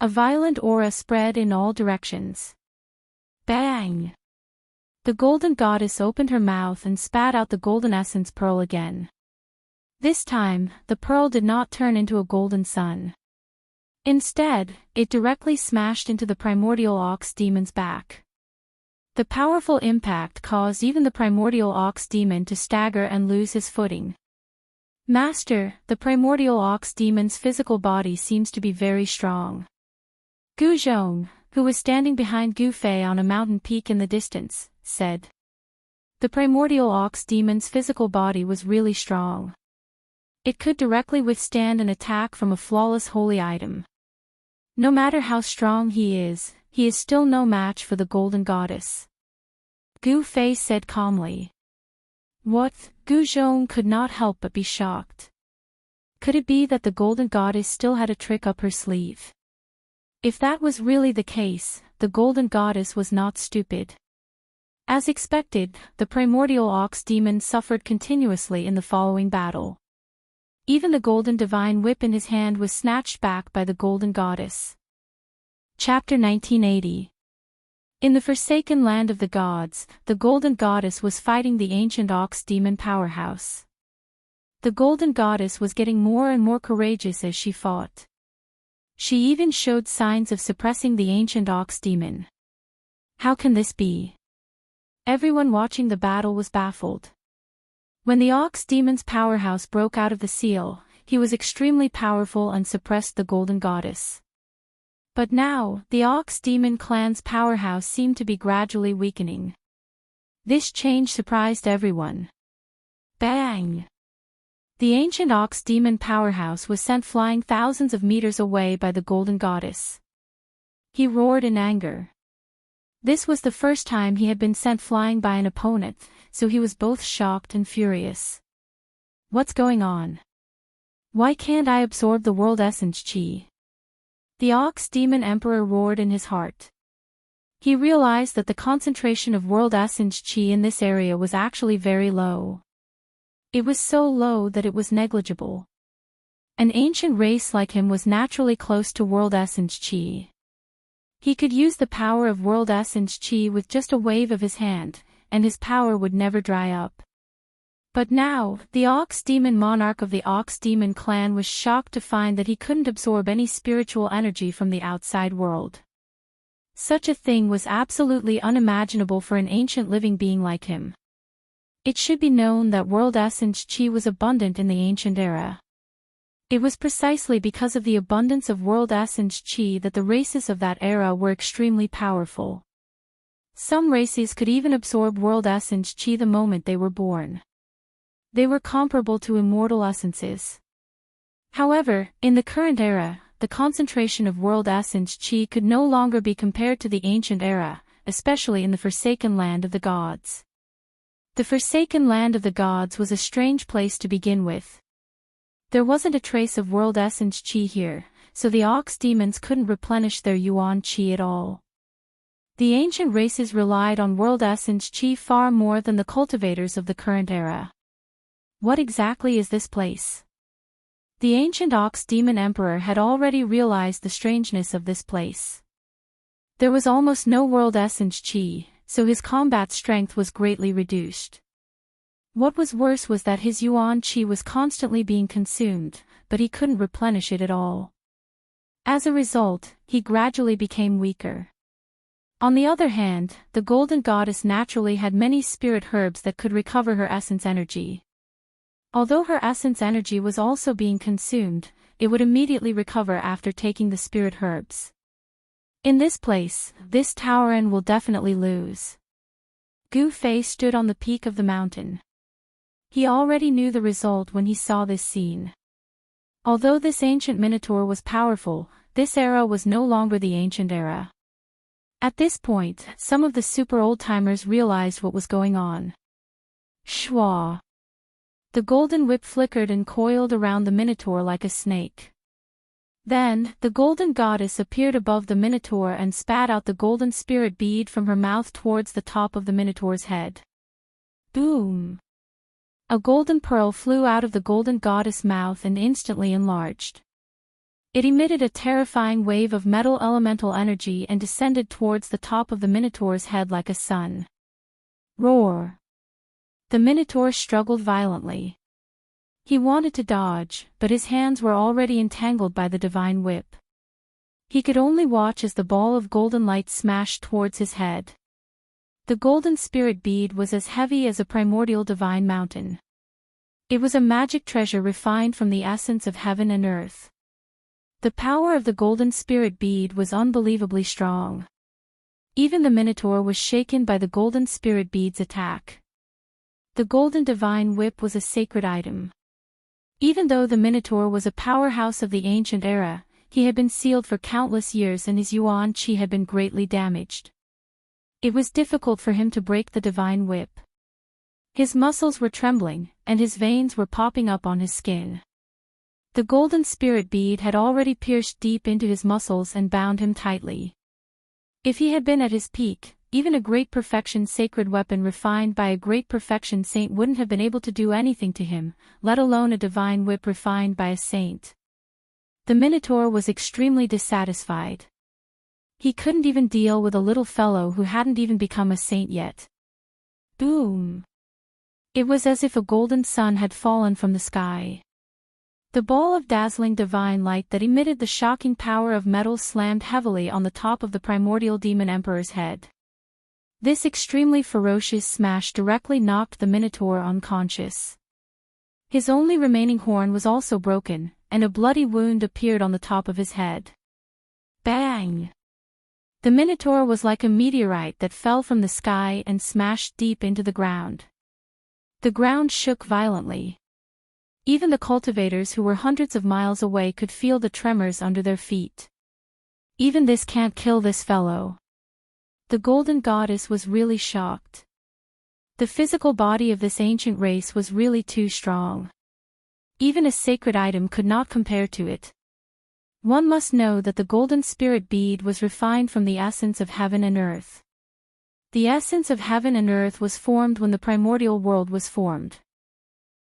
A violent aura spread in all directions. Bang! The golden goddess opened her mouth and spat out the golden essence pearl again. This time, the pearl did not turn into a golden sun. Instead, it directly smashed into the primordial ox demon's back. The powerful impact caused even the primordial ox demon to stagger and lose his footing. Master, the primordial ox demon's physical body seems to be very strong. Gu Zhong, who was standing behind Gu Fei on a mountain peak in the distance, said. The primordial ox demon's physical body was really strong. It could directly withstand an attack from a flawless holy item. No matter how strong he is still no match for the golden goddess. Gu Fei said calmly. What? Gu Zhong could not help but be shocked. Could it be that the golden goddess still had a trick up her sleeve? If that was really the case, the golden goddess was not stupid. As expected, the primordial ox demon suffered continuously in the following battle. Even the golden divine whip in his hand was snatched back by the golden goddess. Chapter 1980. In the forsaken land of the gods, the golden goddess was fighting the ancient ox demon powerhouse. The golden goddess was getting more and more courageous as she fought. She even showed signs of suppressing the ancient ox demon. How can this be? Everyone watching the battle was baffled. When the ox demon's powerhouse broke out of the seal, he was extremely powerful and suppressed the golden goddess. But now, the ox demon clan's powerhouse seemed to be gradually weakening. This change surprised everyone. Bang! The ancient ox demon powerhouse was sent flying thousands of meters away by the golden goddess. He roared in anger. This was the first time he had been sent flying by an opponent, so he was both shocked and furious. What's going on? Why can't I absorb the world essence chi? The ox demon emperor roared in his heart. He realized that the concentration of world essence chi in this area was actually very low. It was so low that it was negligible. An ancient race like him was naturally close to world essence chi. He could use the power of world essence chi with just a wave of his hand, and his power would never dry up. But now, the ox demon monarch of the ox demon clan was shocked to find that he couldn't absorb any spiritual energy from the outside world. Such a thing was absolutely unimaginable for an ancient living being like him. It should be known that world essence chi was abundant in the ancient era. It was precisely because of the abundance of world essence chi that the races of that era were extremely powerful. Some races could even absorb world essence chi the moment they were born. They were comparable to immortal essences. However, in the current era, the concentration of world essence chi could no longer be compared to the ancient era, especially in the forsaken land of the gods. The forsaken land of the gods was a strange place to begin with. There wasn't a trace of world essence chi here, so the ox demons couldn't replenish their yuan chi at all. The ancient races relied on world essence chi far more than the cultivators of the current era. What exactly is this place? The ancient ox demon emperor had already realized the strangeness of this place. There was almost no world essence chi, so his combat strength was greatly reduced. What was worse was that his yuan chi was constantly being consumed, but he couldn't replenish it at all. As a result, he gradually became weaker. On the other hand, the golden goddess naturally had many spirit herbs that could recover her essence energy. Although her essence energy was also being consumed, it would immediately recover after taking the spirit herbs. In this place, this Taoren will definitely lose. Gu Fei stood on the peak of the mountain. He already knew the result when he saw this scene. Although this ancient minotaur was powerful, this era was no longer the ancient era. At this point, some of the super old-timers realized what was going on. Shwa! The golden whip flickered and coiled around the minotaur like a snake. Then, the golden goddess appeared above the minotaur and spat out the golden spirit bead from her mouth towards the top of the minotaur's head. Boom! A golden pearl flew out of the golden goddess' mouth and instantly enlarged. It emitted a terrifying wave of metal elemental energy and descended towards the top of the minotaur's head like a sun. Roar! The minotaur struggled violently. He wanted to dodge, but his hands were already entangled by the divine whip. He could only watch as the ball of golden light smashed towards his head. The golden spirit bead was as heavy as a primordial divine mountain. It was a magic treasure refined from the essence of heaven and earth. The power of the golden spirit bead was unbelievably strong. Even the Minotaur was shaken by the golden spirit bead's attack. The golden divine whip was a sacred item. Even though the Minotaur was a powerhouse of the ancient era, he had been sealed for countless years and his yuan qi had been greatly damaged. It was difficult for him to break the divine whip. His muscles were trembling, and his veins were popping up on his skin. The golden spirit bead had already pierced deep into his muscles and bound him tightly. If he had been at his peak, even a great perfection sacred weapon refined by a great perfection saint wouldn't have been able to do anything to him, let alone a divine whip refined by a saint. The Minotaur was extremely dissatisfied. He couldn't even deal with a little fellow who hadn't even become a saint yet. Boom! It was as if a golden sun had fallen from the sky. The ball of dazzling divine light that emitted the shocking power of metal slammed heavily on the top of the primordial demon emperor's head. This extremely ferocious smash directly knocked the Minotaur unconscious. His only remaining horn was also broken, and a bloody wound appeared on the top of his head. Bang! The Minotaur was like a meteorite that fell from the sky and smashed deep into the ground. The ground shook violently. Even the cultivators who were hundreds of miles away could feel the tremors under their feet. Even this can't kill this fellow. The golden goddess was really shocked. The physical body of this ancient race was really too strong. Even a sacred item could not compare to it. One must know that the golden spirit bead was refined from the essence of heaven and earth. The essence of heaven and earth was formed when the primordial world was formed.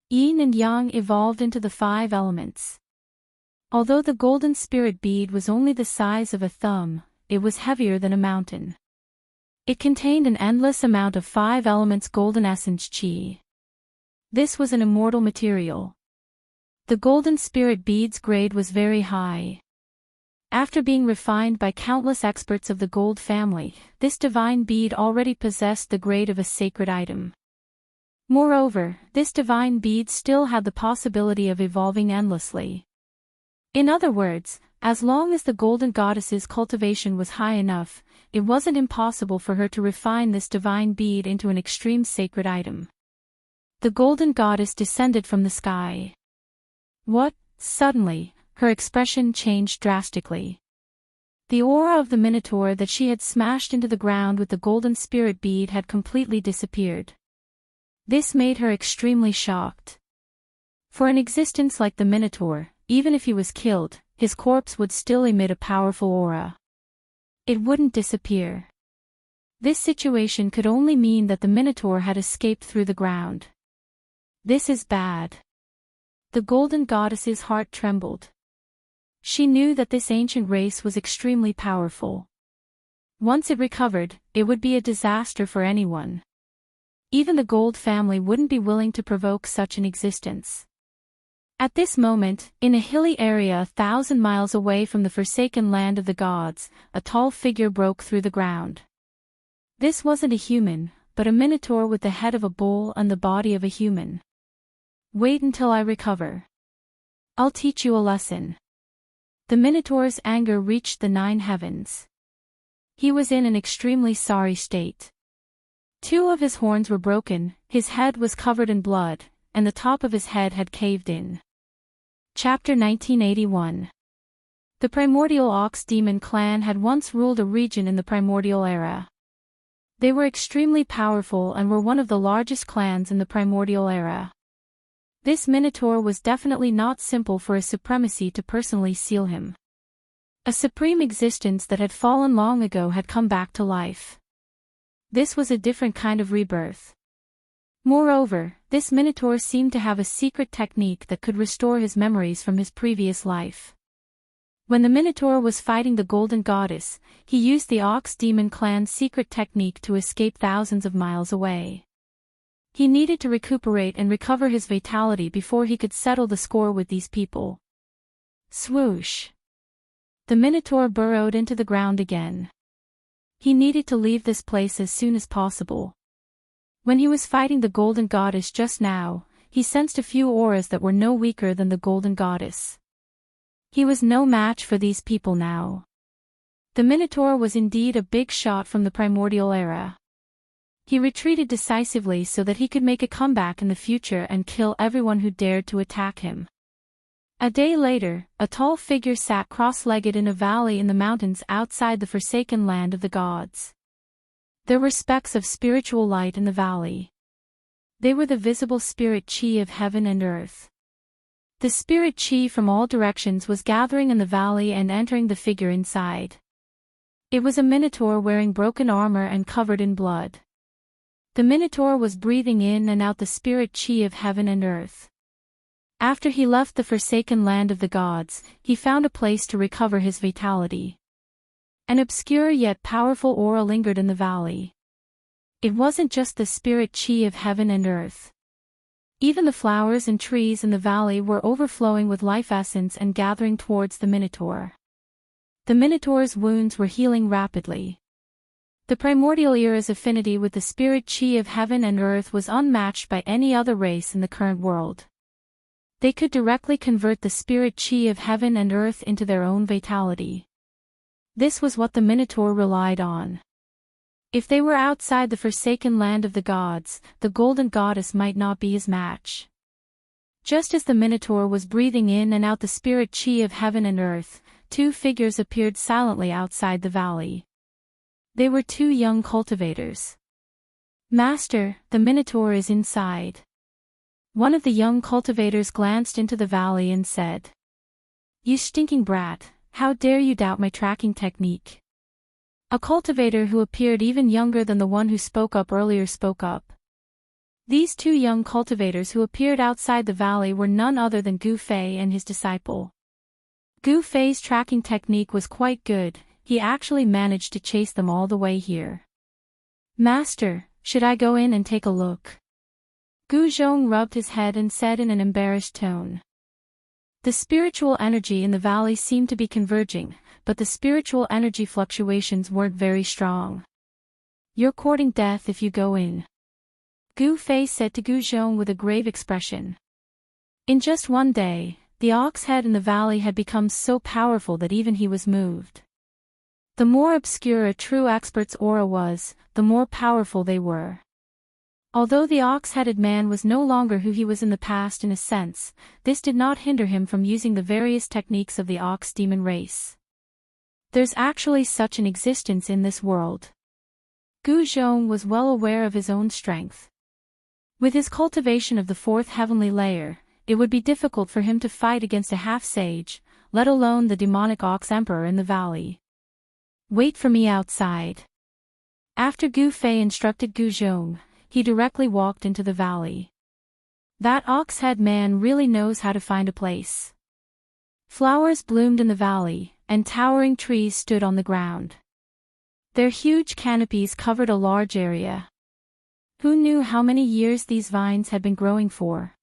Yin and Yang evolved into the 5 elements. Although the golden spirit bead was only the size of a thumb, it was heavier than a mountain. It contained an endless amount of 5 elements golden essence qi. This was an immortal material. The golden spirit bead's grade was very high. After being refined by countless experts of the gold family, this divine bead already possessed the grade of a sacred item. Moreover, this divine bead still had the possibility of evolving endlessly. In other words, as long as the golden goddess's cultivation was high enough, it wasn't impossible for her to refine this divine bead into an extreme sacred item. The golden goddess descended from the sky. What? Suddenly, her expression changed drastically. The aura of the Minotaur that she had smashed into the ground with the golden spirit bead had completely disappeared. This made her extremely shocked. For an existence like the Minotaur, even if he was killed, his corpse would still emit a powerful aura. It wouldn't disappear. This situation could only mean that the Minotaur had escaped through the ground. This is bad. The golden goddess's heart trembled. She knew that this ancient race was extremely powerful. Once it recovered, it would be a disaster for anyone. Even the gold family wouldn't be willing to provoke such an existence. At this moment, in a hilly area 1,000 miles away from the forsaken land of the gods, a tall figure broke through the ground. This wasn't a human, but a Minotaur with the head of a bull and the body of a human. Wait until I recover. I'll teach you a lesson. The Minotaur's anger reached the 9 heavens. He was in an extremely sorry state. 2 of his horns were broken, his head was covered in blood, and the top of his head had caved in. Chapter 1981. The primordial ox demon clan had once ruled a region in the primordial era. They were extremely powerful and were one of the largest clans in the primordial era. This Minotaur was definitely not simple for his supremacy to personally seal him. A supreme existence that had fallen long ago had come back to life. This was a different kind of rebirth. Moreover, this Minotaur seemed to have a secret technique that could restore his memories from his previous life. When the Minotaur was fighting the Golden Goddess, he used the Ox Demon clan's secret technique to escape thousands of miles away. He needed to recuperate and recover his vitality before he could settle the score with these people. Swoosh! The Minotaur burrowed into the ground again. He needed to leave this place as soon as possible. When he was fighting the Golden Goddess just now, he sensed a few auras that were no weaker than the Golden Goddess. He was no match for these people now. The Minotaur was indeed a big shot from the primordial era. He retreated decisively so that he could make a comeback in the future and kill everyone who dared to attack him. A day later, a tall figure sat cross-legged in a valley in the mountains outside the forsaken land of the gods. There were specks of spiritual light in the valley. They were the visible spirit chi of heaven and earth. The spirit chi from all directions was gathering in the valley and entering the figure inside. It was a minotaur wearing broken armor and covered in blood. The minotaur was breathing in and out the spirit chi of heaven and earth. After he left the forsaken land of the gods, he found a place to recover his vitality. An obscure yet powerful aura lingered in the valley. It wasn't just the spirit chi of heaven and earth. Even the flowers and trees in the valley were overflowing with life essence and gathering towards the minotaur. The minotaur's wounds were healing rapidly. The primordial era's affinity with the spirit chi of heaven and earth was unmatched by any other race in the current world. They could directly convert the spirit chi of heaven and earth into their own vitality. This was what the minotaur relied on. If they were outside the forsaken land of the gods, the Golden Goddess might not be his match. Just as the minotaur was breathing in and out the spirit chi of heaven and earth, two figures appeared silently outside the valley. They were two young cultivators. "Master, the minotaur is inside." One of the young cultivators glanced into the valley and said, "You stinking brat, how dare you doubt my tracking technique?" A cultivator who appeared even younger than the one who spoke up earlier spoke up. These two young cultivators who appeared outside the valley were none other than Gu Fei and his disciple. Gu Fei's tracking technique was quite good, he actually managed to chase them all the way here. "Master, should I go in and take a look?" Gu Zhong rubbed his head and said in an embarrassed tone. The spiritual energy in the valley seemed to be converging, but the spiritual energy fluctuations weren't very strong. "You're courting death if you go in," Gu Fei said to Gu Zhong with a grave expression. In just one day, the ox head in the valley had become so powerful that even he was moved. The more obscure a true expert's aura was, the more powerful they were. Although the ox-headed man was no longer who he was in the past in a sense, this did not hinder him from using the various techniques of the ox-demon race. There's actually such an existence in this world. Gu Zhong was well aware of his own strength. With his cultivation of the fourth heavenly layer, it would be difficult for him to fight against a half-sage, let alone the demonic ox-emperor in the valley. "Wait for me outside." After Gu Fei instructed Gu Zhong, he directly walked into the valley. That ox-head man really knows how to find a place. Flowers bloomed in the valley, and towering trees stood on the ground. Their huge canopies covered a large area. Who knew how many years these vines had been growing for?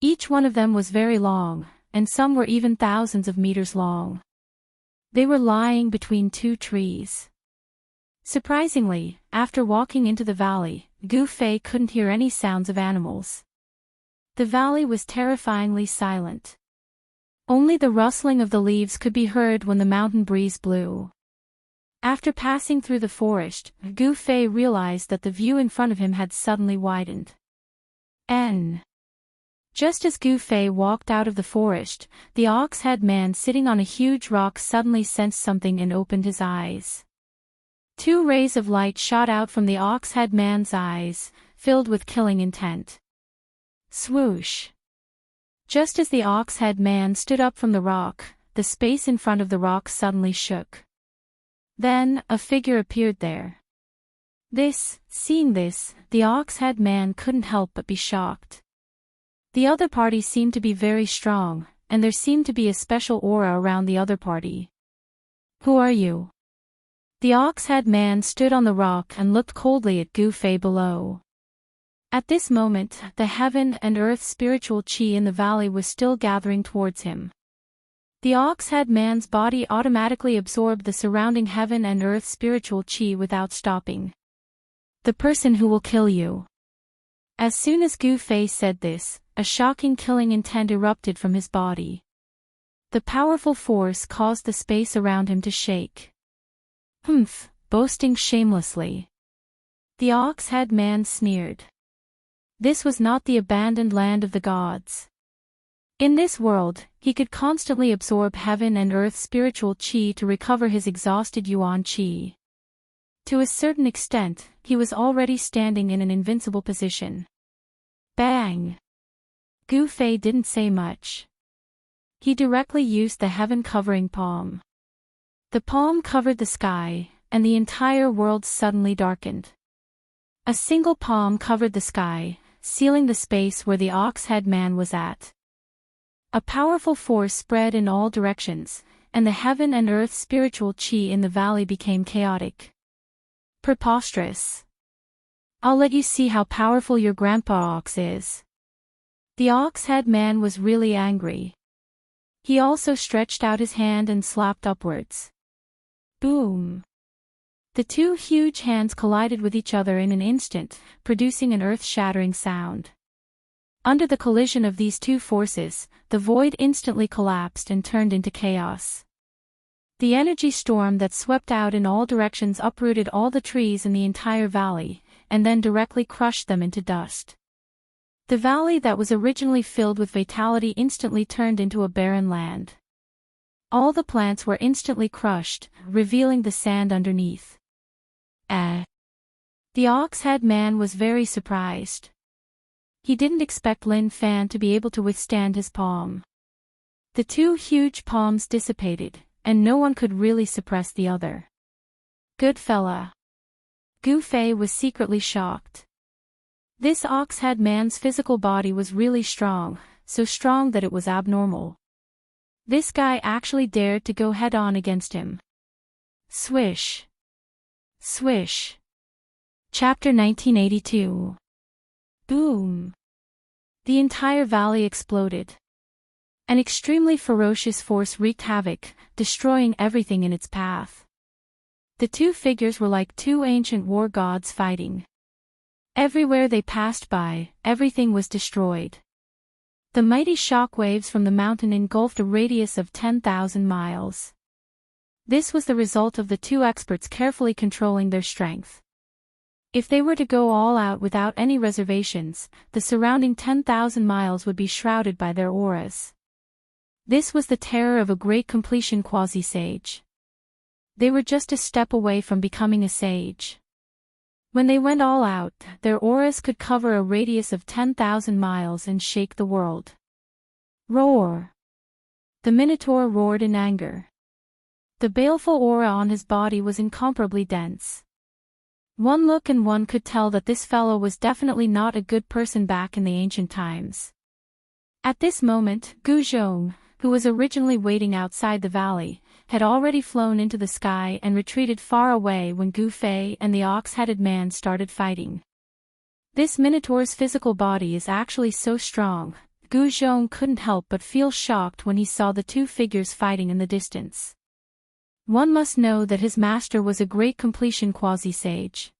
Each one of them was very long, and some were even thousands of meters long. They were lying between two trees. Surprisingly, after walking into the valley, Gu Fei couldn't hear any sounds of animals. The valley was terrifyingly silent. Only the rustling of the leaves could be heard when the mountain breeze blew. After passing through the forest, Gu Fei realized that the view in front of him had suddenly widened. Just as Gu Fei walked out of the forest, the ox-head man sitting on a huge rock suddenly sensed something and opened his eyes. Two rays of light shot out from the ox-head man's eyes, filled with killing intent. Swoosh! Just as the ox-head man stood up from the rock, the space in front of the rock suddenly shook. Then, a figure appeared there. Seeing this, the ox-head man couldn't help but be shocked. The other party seemed to be very strong, and there seemed to be a special aura around the other party. "Who are you?" The ox-head man stood on the rock and looked coldly at Gu Fei below. At this moment, the heaven and earth spiritual chi in the valley was still gathering towards him. The ox-head man's body automatically absorbed the surrounding heaven and earth spiritual chi without stopping. "The person who will kill you." As soon as Gu Fei said this, a shocking killing intent erupted from his body. The powerful force caused the space around him to shake. Humph, boasting shamelessly. The ox-head man sneered. This was not the abandoned land of the gods. In this world, he could constantly absorb heaven and earth spiritual qi to recover his exhausted yuan qi. To a certain extent, he was already standing in an invincible position. Bang! Gu Fei didn't say much. He directly used the heaven-covering palm. The palm covered the sky, and the entire world suddenly darkened. A single palm covered the sky, sealing the space where the ox-head man was at. A powerful force spread in all directions, and the heaven and earth spiritual qi in the valley became chaotic. Preposterous. I'll let you see how powerful your grandpa ox is. The ox-head man was really angry. He also stretched out his hand and slapped upwards. Boom! The two huge hands collided with each other in an instant, producing an earth-shattering sound. Under the collision of these two forces, the void instantly collapsed and turned into chaos. The energy storm that swept out in all directions uprooted all the trees in the entire valley, and then directly crushed them into dust. The valley that was originally filled with vitality instantly turned into a barren land. All the plants were instantly crushed, revealing the sand underneath. The ox-head man was very surprised. He didn't expect Lin Fan to be able to withstand his palm. The two huge palms dissipated, and no one could really suppress the other. Good fella. Gu Fei was secretly shocked. This ox-head man's physical body was really strong, so strong that it was abnormal. This guy actually dared to go head-on against him. Swish. Swish. Chapter 1982. Boom. The entire valley exploded. An extremely ferocious force wreaked havoc, destroying everything in its path. The two figures were like two ancient war gods fighting. Everywhere they passed by, everything was destroyed. The mighty shock waves from the mountain engulfed a radius of 10,000 miles. This was the result of the two experts carefully controlling their strength. If they were to go all out without any reservations, the surrounding 10,000 miles would be shrouded by their auras. This was the terror of a great completion quasi-sage. They were just a step away from becoming a sage. When they went all out, their auras could cover a radius of 10,000 miles and shake the world. Roar! The Minotaur roared in anger. The baleful aura on his body was incomparably dense. One look and one could tell that this fellow was definitely not a good person back in the ancient times. At this moment, Gu Zhong, who was originally waiting outside the valley, had already flown into the sky and retreated far away when Gu Fei and the ox-headed man started fighting. This Minotaur's physical body is actually so strong, Gu Zhong couldn't help but feel shocked when he saw the two figures fighting in the distance. One must know that his master was a great completion quasi-sage.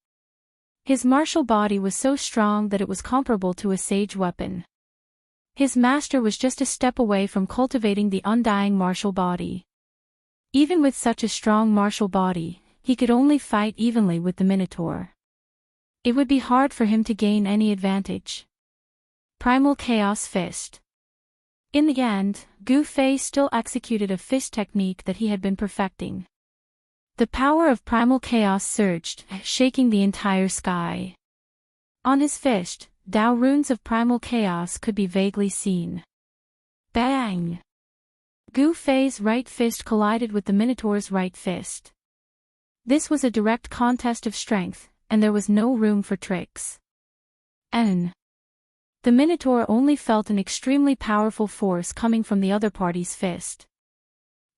His martial body was so strong that it was comparable to a sage weapon. His master was just a step away from cultivating the undying martial body. Even with such a strong martial body, he could only fight evenly with the Minotaur. It would be hard for him to gain any advantage. Primal Chaos Fist. In the end, Gu Fei still executed a fist technique that he had been perfecting. The power of Primal Chaos surged, shaking the entire sky. On his fist, Dao runes of Primal Chaos could be vaguely seen. Bang! Gu Fei's right fist collided with the Minotaur's right fist. This was a direct contest of strength, and there was no room for tricks. The Minotaur only felt an extremely powerful force coming from the other party's fist.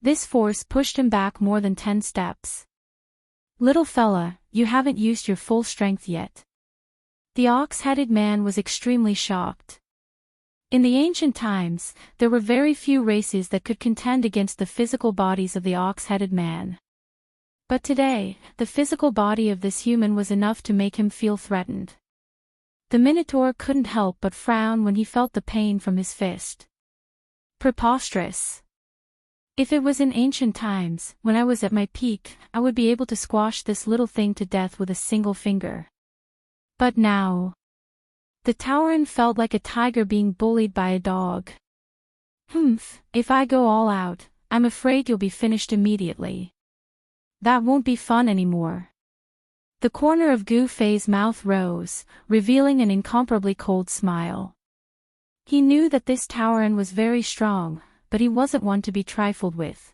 This force pushed him back more than 10 steps. Little fella, you haven't used your full strength yet. The ox-headed man was extremely shocked. In the ancient times, there were very few races that could contend against the physical bodies of the ox-headed man. But today, the physical body of this human was enough to make him feel threatened. The Minotaur couldn't help but frown when he felt the pain from his fist. Preposterous. If it was in ancient times, when I was at my peak, I would be able to squash this little thing to death with a single finger. But now... The Tauren felt like a tiger being bullied by a dog. If I go all out, I'm afraid you'll be finished immediately. That won't be fun anymore. The corner of Gu Fei's mouth rose, revealing an incomparably cold smile. He knew that this Tauren was very strong, but he wasn't one to be trifled with.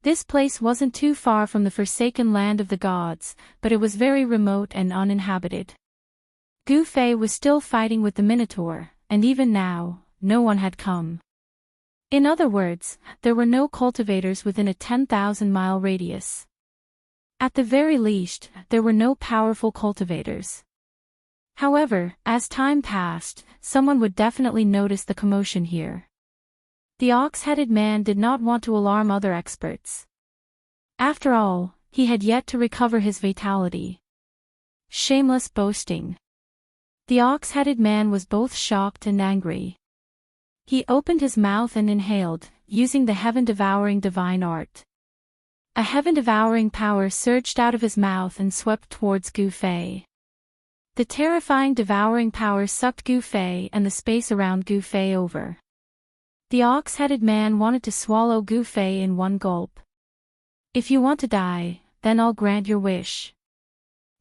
This place wasn't too far from the forsaken land of the gods, but it was very remote and uninhabited. Gu Fei was still fighting with the Minotaur, and even now, no one had come. In other words, there were no cultivators within a 10,000-mile radius. At the very least, there were no powerful cultivators. However, as time passed, someone would definitely notice the commotion here. The ox-headed man did not want to alarm other experts. After all, he had yet to recover his vitality. Shameless boasting. The ox-headed man was both shocked and angry. He opened his mouth and inhaled, using the heaven-devouring divine art. A heaven-devouring power surged out of his mouth and swept towards Gu Fei. The terrifying devouring power sucked Gu Fei and the space around Gu Fei over. The ox-headed man wanted to swallow Gu Fei in one gulp. If you want to die, then I'll grant your wish.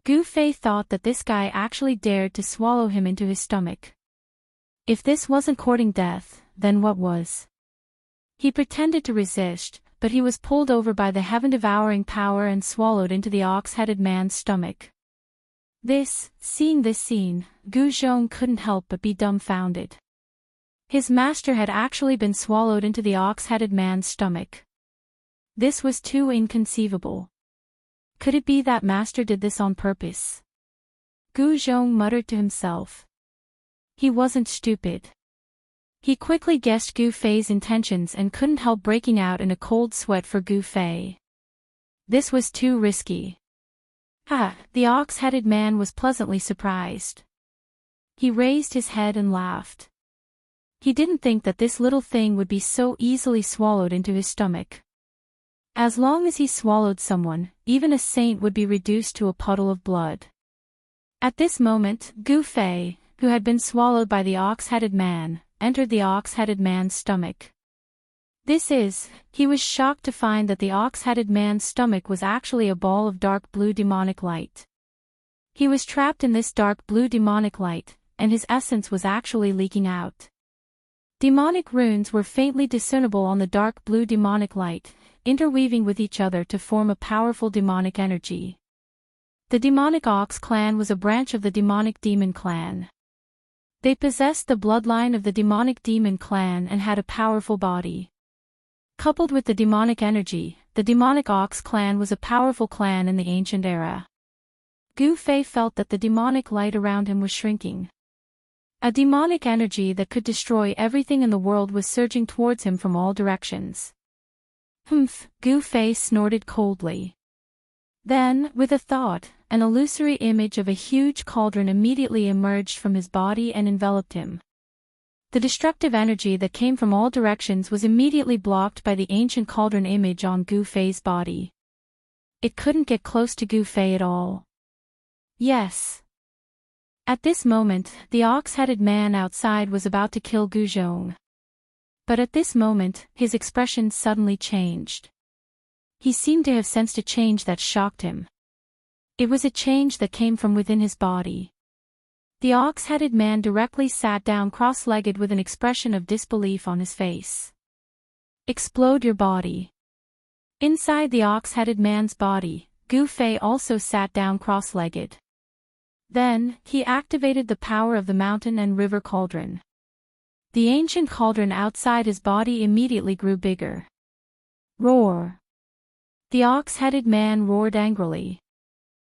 Gu Fei thought that this guy actually dared to swallow him into his stomach. If this wasn't courting death, then what was? He pretended to resist, but he was pulled over by the heaven-devouring power and swallowed into the ox-headed man's stomach. Seeing this scene, Gu Zhong couldn't help but be dumbfounded. His master had actually been swallowed into the ox-headed man's stomach. This was too inconceivable. Could it be that master did this on purpose? Gu Zhong muttered to himself. He wasn't stupid. He quickly guessed Gu Fei's intentions and couldn't help breaking out in a cold sweat for Gu Fei. This was too risky. The ox-headed man was pleasantly surprised. He raised his head and laughed. He didn't think that this little thing would be so easily swallowed into his stomach. As long as he swallowed someone, even a saint would be reduced to a puddle of blood. At this moment, Gu Fei, who had been swallowed by the ox-headed man, entered the ox-headed man's stomach. He was shocked to find that the ox-headed man's stomach was actually a ball of dark blue demonic light. He was trapped in this dark blue demonic light, and his essence was actually leaking out. Demonic runes were faintly discernible on the dark blue demonic light, interweaving with each other to form a powerful demonic energy. The demonic ox clan was a branch of the demonic demon clan. They possessed the bloodline of the demonic demon clan and had a powerful body. Coupled with the demonic energy, the demonic ox clan was a powerful clan in the ancient era. Gu Fei felt that the demonic light around him was shrinking. A demonic energy that could destroy everything in the world was surging towards him from all directions. Gu Fei snorted coldly. Then, with a thought, an illusory image of a huge cauldron immediately emerged from his body and enveloped him. The destructive energy that came from all directions was immediately blocked by the ancient cauldron image on Gu Fei's body. It couldn't get close to Gu Fei at all. Yes. At this moment, the ox-headed man outside was about to kill Gu Zhong. But at this moment, his expression suddenly changed. He seemed to have sensed a change that shocked him. It was a change that came from within his body. The ox-headed man directly sat down cross-legged with an expression of disbelief on his face. Explode your body. Inside the ox-headed man's body, Gu Fei also sat down cross-legged. Then, he activated the power of the mountain and river cauldron. The ancient cauldron outside his body immediately grew bigger. Roar! The ox-headed man roared angrily.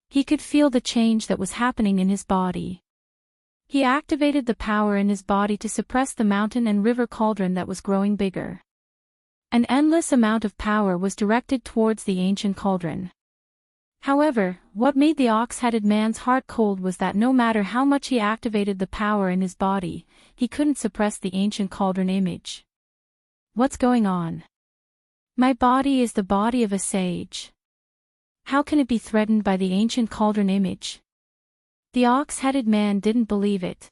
He could feel the change that was happening in his body. He activated the power in his body to suppress the mountain and river cauldron that was growing bigger. An endless amount of power was directed towards the ancient cauldron. However, what made the ox-headed man's heart cold was that no matter how much he activated the power in his body, he couldn't suppress the ancient cauldron image. What's going on? My body is the body of a sage. How can it be threatened by the ancient cauldron image? The ox-headed man didn't believe it.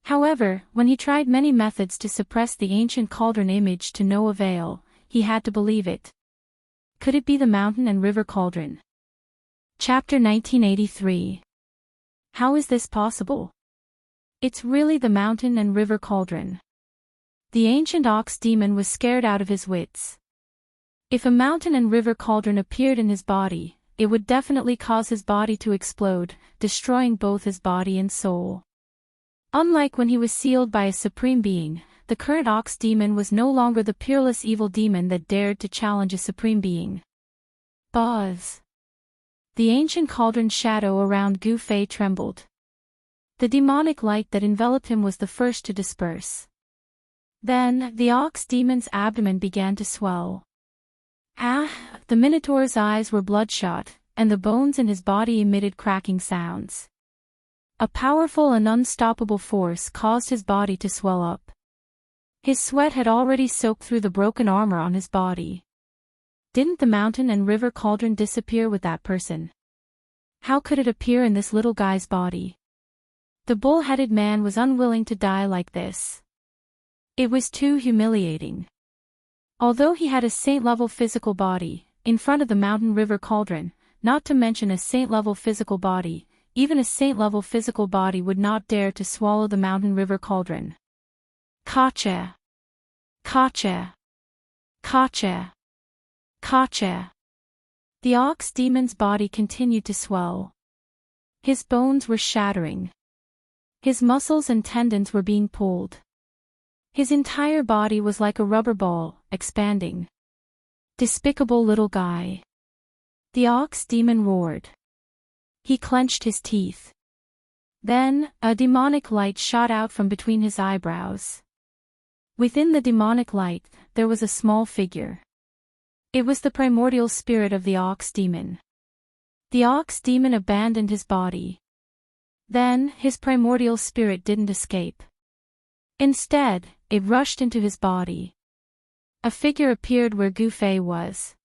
However, when he tried many methods to suppress the ancient cauldron image to no avail, he had to believe it. Could it be the mountain and river cauldron? Chapter 1983. How is this possible? It's really the mountain and river cauldron. The ancient ox demon was scared out of his wits. If a mountain and river cauldron appeared in his body, it would definitely cause his body to explode, destroying both his body and soul. Unlike when he was sealed by a supreme being, the current ox demon was no longer the peerless evil demon that dared to challenge a supreme being. Buzz. The ancient cauldron shadow around Gu Fei trembled. The demonic light that enveloped him was the first to disperse. Then, the ox demon's abdomen began to swell. The Minotaur's eyes were bloodshot, and the bones in his body emitted cracking sounds. A powerful and unstoppable force caused his body to swell up. His sweat had already soaked through the broken armor on his body. Didn't the mountain and river cauldron disappear with that person? How could it appear in this little guy's body? The bull-headed man was unwilling to die like this. It was too humiliating. Although he had a saint-level physical body, in front of the mountain river cauldron, not to mention a saint-level physical body, even a saint-level physical body would not dare to swallow the mountain river cauldron. Kacha! Kacha! Kacha! Kacha! The ox demon's body continued to swell. His bones were shattering. His muscles and tendons were being pulled. His entire body was like a rubber ball, expanding. Despicable little guy. The ox demon roared. He clenched his teeth. Then, a demonic light shot out from between his eyebrows. Within the demonic light, there was a small figure. It was the primordial spirit of the ox demon. The ox demon abandoned his body. Then, his primordial spirit didn't escape. Instead, it rushed into his body. A figure appeared where Gu Fei was.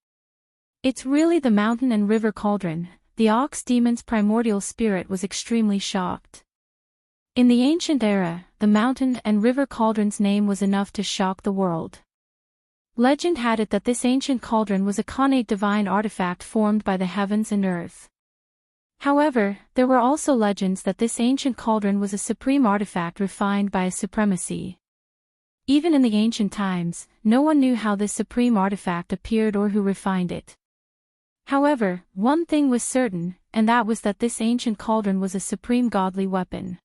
It's really the mountain and river cauldron. The ox demon's primordial spirit was extremely shocked. In the ancient era, the mountain and river cauldron's name was enough to shock the world. Legend had it that this ancient cauldron was a connate divine artifact formed by the heavens and earth. However, there were also legends that this ancient cauldron was a supreme artifact refined by a supremacy. Even in the ancient times, no one knew how this supreme artifact appeared or who refined it. However, one thing was certain, and that was that this ancient cauldron was a supreme godly weapon.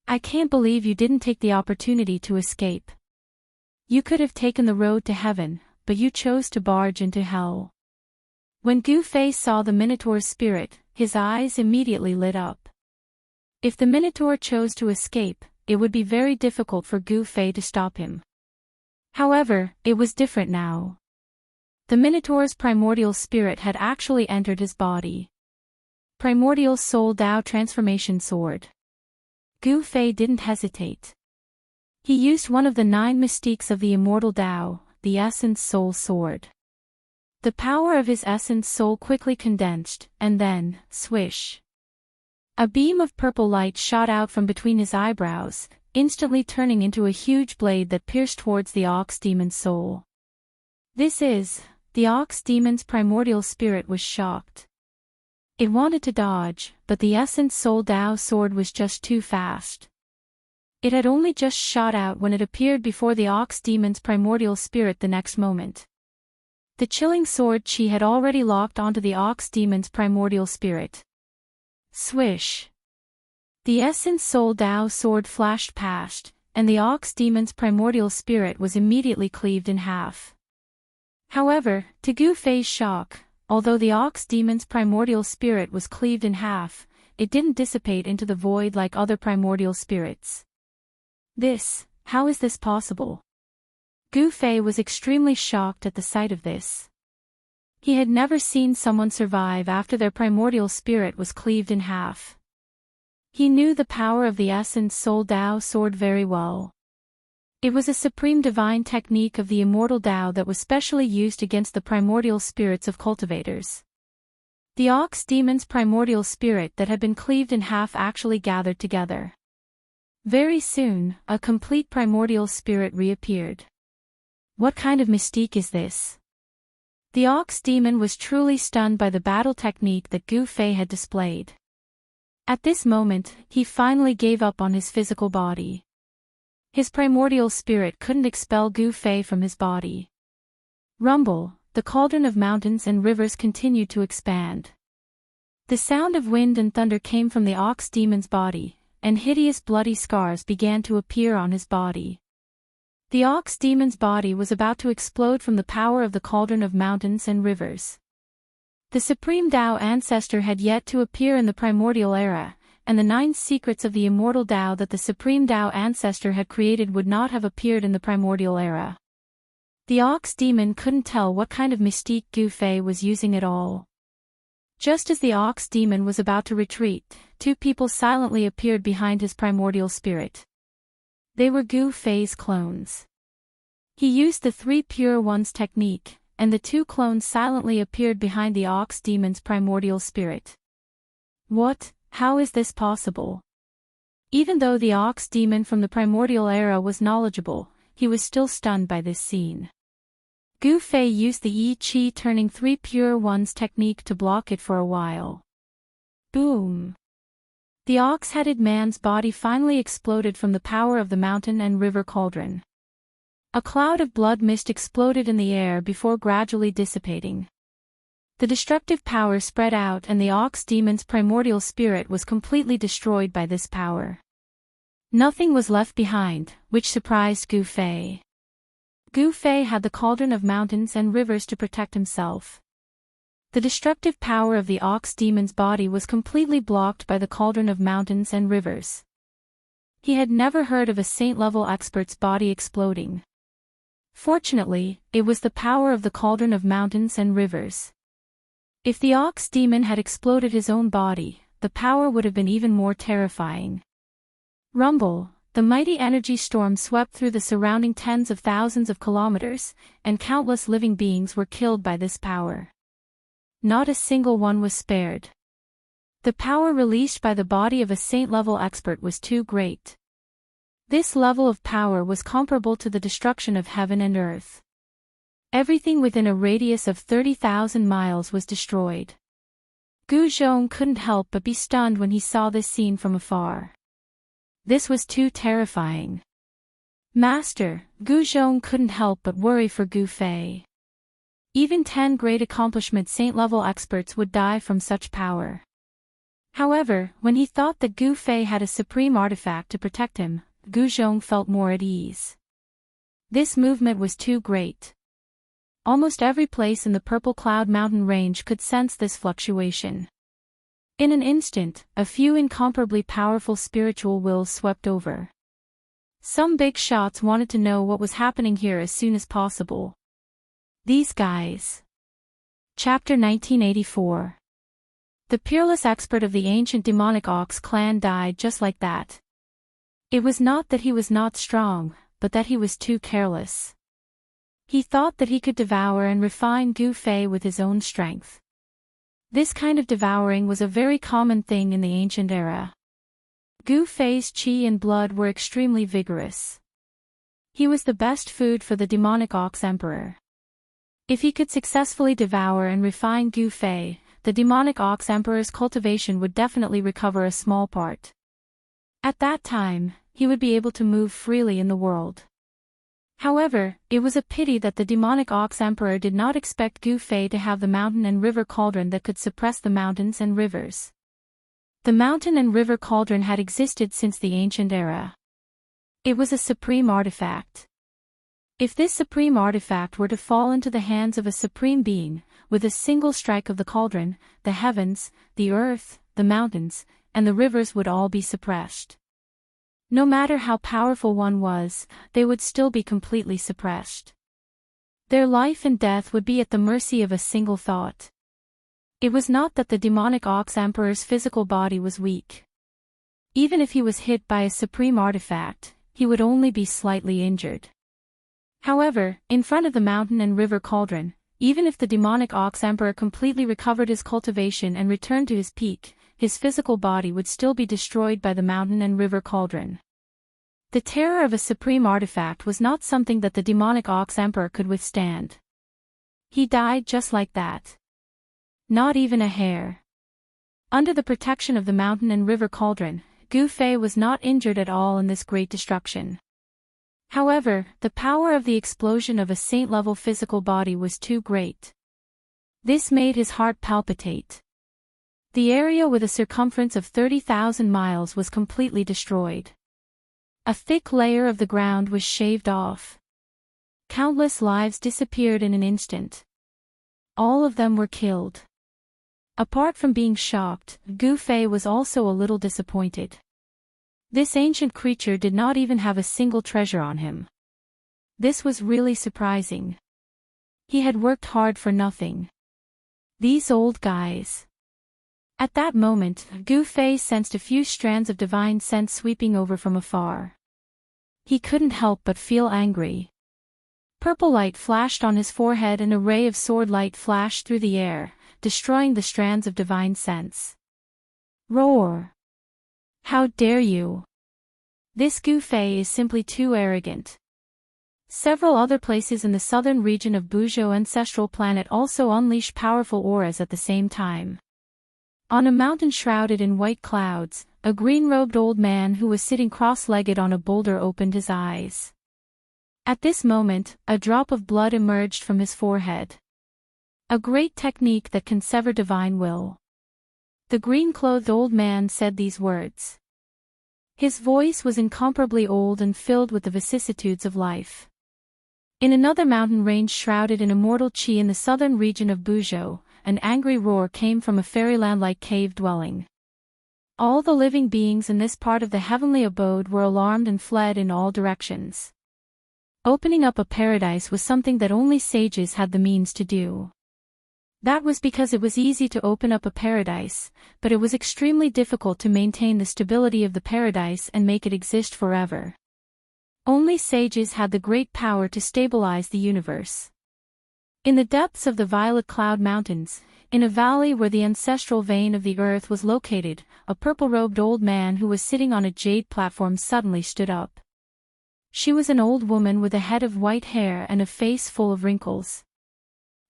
I can't believe you didn't take the opportunity to escape. You could have taken the road to heaven, but you chose to barge into hell. When Gu Fei saw the Minotaur's spirit, his eyes immediately lit up. If the Minotaur chose to escape, it would be very difficult for Gu Fei to stop him. However, it was different now. The Minotaur's primordial spirit had actually entered his body. Primordial Soul Dao Transformation Sword. Gu Fei didn't hesitate. He used one of the 9 mystiques of the immortal Dao, the Essence Soul Sword. The power of his Essence Soul quickly condensed, and then, swish. A beam of purple light shot out from between his eyebrows, instantly turning into a huge blade that pierced towards the ox demon's soul. The ox demon's primordial spirit was shocked. It wanted to dodge, but the Essence Soul Dao sword was just too fast. It had only just shot out when it appeared before the ox demon's primordial spirit the next moment. The chilling sword chi had already locked onto the ox demon's primordial spirit. Swish! The Essence Soul Dao sword flashed past, and the ox demon's primordial spirit was immediately cleaved in half. However, to Gu Fei's shock, although the ox demon's primordial spirit was cleaved in half, it didn't dissipate into the void like other primordial spirits. How is this possible? Gu Fei was extremely shocked at the sight of this. He had never seen someone survive after their primordial spirit was cleaved in half. He knew the power of the Essence Soul Tao sword very well. It was a supreme divine technique of the immortal Tao that was specially used against the primordial spirits of cultivators. The ox demon's primordial spirit that had been cleaved in half actually gathered together. Very soon, a complete primordial spirit reappeared. What kind of mystique is this? The ox demon was truly stunned by the battle technique that Gu Fei had displayed. At this moment, he finally gave up on his physical body. His primordial spirit couldn't expel Gu Fei from his body. Rumble, the cauldron of mountains and rivers continued to expand. The sound of wind and thunder came from the ox demon's body, and hideous bloody scars began to appear on his body. The ox demon's body was about to explode from the power of the cauldron of mountains and rivers. The Supreme Tao Ancestor had yet to appear in the primordial era, and the 9 secrets of the immortal Tao that the Supreme Tao Ancestor had created would not have appeared in the primordial era. The ox demon couldn't tell what kind of mystique Gu Fei was using at all. Just as the ox demon was about to retreat, 2 people silently appeared behind his primordial spirit. They were Gu Fei's clones. He used the 3 pure ones technique, and the 2 clones silently appeared behind the ox demon's primordial spirit. What? How is this possible? Even though the ox demon from the primordial era was knowledgeable, he was still stunned by this scene. Gu Fei used the Yi Qi turning 3 pure ones technique to block it for a while. Boom! The ox-headed man's body finally exploded from the power of the mountain and river cauldron. A cloud of blood mist exploded in the air before gradually dissipating. The destructive power spread out and the ox demon's primordial spirit was completely destroyed by this power. Nothing was left behind, which surprised Gu Fei. Gu Fei had the cauldron of mountains and rivers to protect himself. The destructive power of the ox demon's body was completely blocked by the cauldron of mountains and rivers. He had never heard of a saint-level expert's body exploding. Fortunately, it was the power of the cauldron of mountains and rivers. If the ox demon had exploded his own body, the power would have been even more terrifying. Rumble, the mighty energy storm swept through the surrounding tens of thousands of kilometers, and countless living beings were killed by this power. Not a single one was spared. The power released by the body of a saint-level expert was too great. This level of power was comparable to the destruction of heaven and earth. Everything within a radius of 30,000 miles was destroyed. Gu Zhong couldn't help but be stunned when he saw this scene from afar. This was too terrifying. Master, Gu Zhong couldn't help but worry for Gu Fei. Even 10 great accomplishment saint-level experts would die from such power. However, when he thought that Gu Fei had a supreme artifact to protect him, Gu Zhong felt more at ease. This movement was too great. Almost every place in the Purple Cloud Mountain range could sense this fluctuation. In an instant, a few incomparably powerful spiritual wills swept over. Some big shots wanted to know what was happening here as soon as possible. These guys. Chapter 1984. The peerless expert of the ancient demonic ox clan died just like that. It was not that he was not strong, but that he was too careless. He thought that he could devour and refine Gu Fei with his own strength. This kind of devouring was a very common thing in the ancient era. Gu Fei's qi and blood were extremely vigorous. He was the best food for the demonic ox emperor. If he could successfully devour and refine Gu Fei, the demonic ox emperor's cultivation would definitely recover a small part. At that time, he would be able to move freely in the world. However, it was a pity that the demonic ox emperor did not expect Gu Fei to have the mountain and river cauldron that could suppress the mountains and rivers. The mountain and river cauldron had existed since the ancient era. It was a supreme artifact. If this supreme artifact were to fall into the hands of a supreme being, with a single strike of the cauldron, the heavens, the earth, the mountains, and the rivers would all be suppressed. No matter how powerful one was, they would still be completely suppressed. Their life and death would be at the mercy of a single thought. It was not that the demonic Ox Emperor's physical body was weak. Even if he was hit by a supreme artifact, he would only be slightly injured. However, in front of the mountain and river cauldron, even if the demonic Ox Emperor completely recovered his cultivation and returned to his peak, his physical body would still be destroyed by the mountain and river cauldron. The terror of a supreme artifact was not something that the demonic Ox Emperor could withstand. He died just like that. Not even a hair. Under the protection of the mountain and river cauldron, Gu Fei was not injured at all in this great destruction. However, the power of the explosion of a saint-level physical body was too great. This made his heart palpitate. The area with a circumference of 30,000 miles was completely destroyed. A thick layer of the ground was shaved off. Countless lives disappeared in an instant. All of them were killed. Apart from being shocked, Gu Fei was also a little disappointed. This ancient creature did not even have a single treasure on him. This was really surprising. He had worked hard for nothing. These old guys. At that moment, Gu Fei sensed a few strands of divine scent sweeping over from afar. He couldn't help but feel angry. Purple light flashed on his forehead and a ray of sword light flashed through the air, destroying the strands of divine scents. Roar! How dare you! This Gu Fei is simply too arrogant. Several other places in the southern region of Buzhou ancestral planet also unleashed powerful auras at the same time. On a mountain shrouded in white clouds, a green-robed old man who was sitting cross-legged on a boulder opened his eyes. At this moment, a drop of blood emerged from his forehead. A great technique that can sever divine will. The green-clothed old man said these words. His voice was incomparably old and filled with the vicissitudes of life. In another mountain range shrouded in immortal qi in the southern region of Buzhou, an angry roar came from a fairyland-like cave dwelling. All the living beings in this part of the heavenly abode were alarmed and fled in all directions. Opening up a paradise was something that only sages had the means to do. That was because it was easy to open up a paradise, but it was extremely difficult to maintain the stability of the paradise and make it exist forever. Only sages had the great power to stabilize the universe. In the depths of the Violet Cloud Mountains, in a valley where the ancestral vein of the earth was located, a purple-robed old man who was sitting on a jade platform suddenly stood up. She was an old woman with a head of white hair and a face full of wrinkles.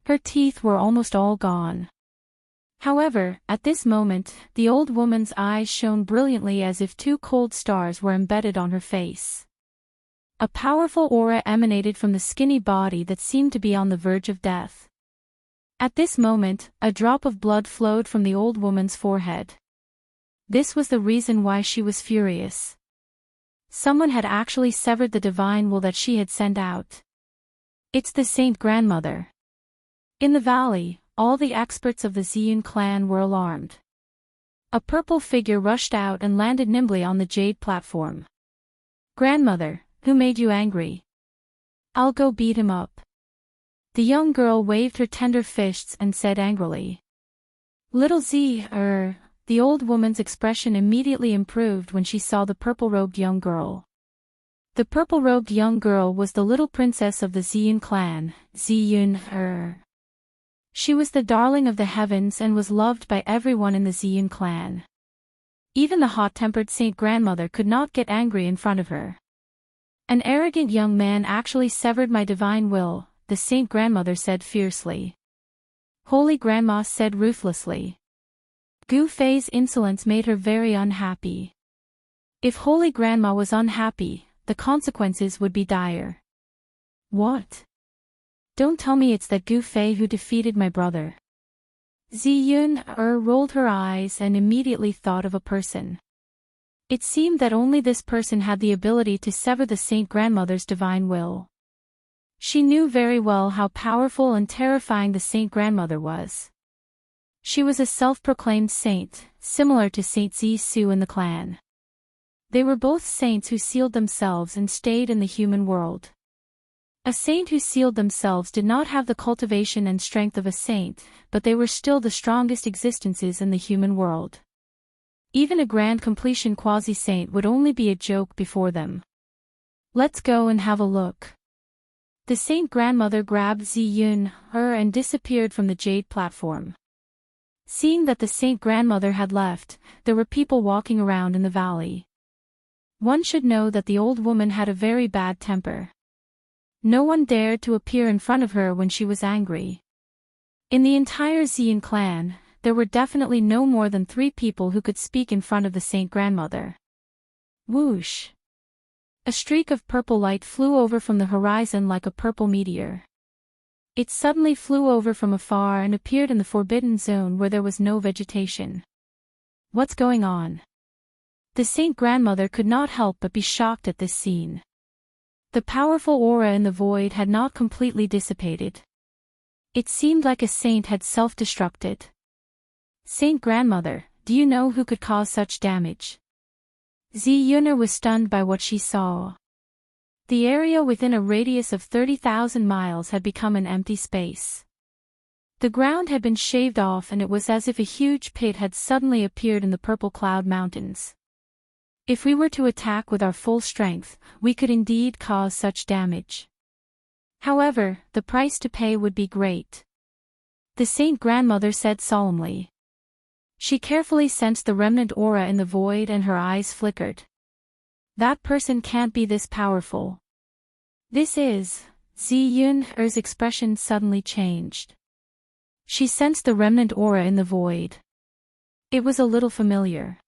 Her teeth were almost all gone. However, at this moment, the old woman's eyes shone brilliantly as if two cold stars were embedded on her face. A powerful aura emanated from the skinny body that seemed to be on the verge of death. At this moment, a drop of blood flowed from the old woman's forehead. This was the reason why she was furious. Someone had actually severed the divine will that she had sent out. It's the Saint Grandmother. In the valley, all the experts of the Ziyun clan were alarmed. A purple figure rushed out and landed nimbly on the jade platform. Grandmother, who made you angry? I'll go beat him up. The young girl waved her tender fists and said angrily. Little Z, the old woman's expression immediately improved when she saw the purple-robed young girl. The purple-robed young girl was the little princess of the Ziyun clan, Ziyun. She was the darling of the heavens and was loved by everyone in the Ziyun clan. Even the hot-tempered Saint Grandmother could not get angry in front of her. An arrogant young man actually severed my divine will, the Saint Grandmother said fiercely. Holy Grandma said ruthlessly. Gu Fei's insolence made her very unhappy. If Holy Grandma was unhappy, the consequences would be dire. What? Don't tell me it's that Gu Fei who defeated my brother. Ziyun rolled her eyes and immediately thought of a person. It seemed that only this person had the ability to sever the Saint Grandmother's divine will. She knew very well how powerful and terrifying the Saint Grandmother was. She was a self-proclaimed saint, similar to Saint Zisu in the clan. They were both saints who sealed themselves and stayed in the human world. A saint who sealed themselves did not have the cultivation and strength of a saint, but they were still the strongest existences in the human world. Even a grand completion quasi-saint would only be a joke before them. Let's go and have a look. The saint grandmother grabbed Ziyun, her and disappeared from the jade platform. Seeing that the saint grandmother had left, there were people walking around in the valley. One should know that the old woman had a very bad temper. No one dared to appear in front of her when she was angry. In the entire Ziyun clan, there were definitely no more than 3 people who could speak in front of the saint grandmother. Whoosh! A streak of purple light flew over from the horizon like a purple meteor. It suddenly flew over from afar and appeared in the forbidden zone where there was no vegetation. What's going on? The saint grandmother could not help but be shocked at this scene. The powerful aura in the void had not completely dissipated. It seemed like a saint had self-destructed. Saint grandmother, do you know who could cause such damage? Ziyun was stunned by what she saw. The area within a radius of 30,000 miles had become an empty space. The ground had been shaved off and it was as if a huge pit had suddenly appeared in the purple cloud mountains. If we were to attack with our full strength, we could indeed cause such damage. However, the price to pay would be great. The saint grandmother said solemnly. She carefully sensed the remnant aura in the void and her eyes flickered. That person can't be this powerful. This is... Ziyun's expression suddenly changed. She sensed the remnant aura in the void. It was a little familiar.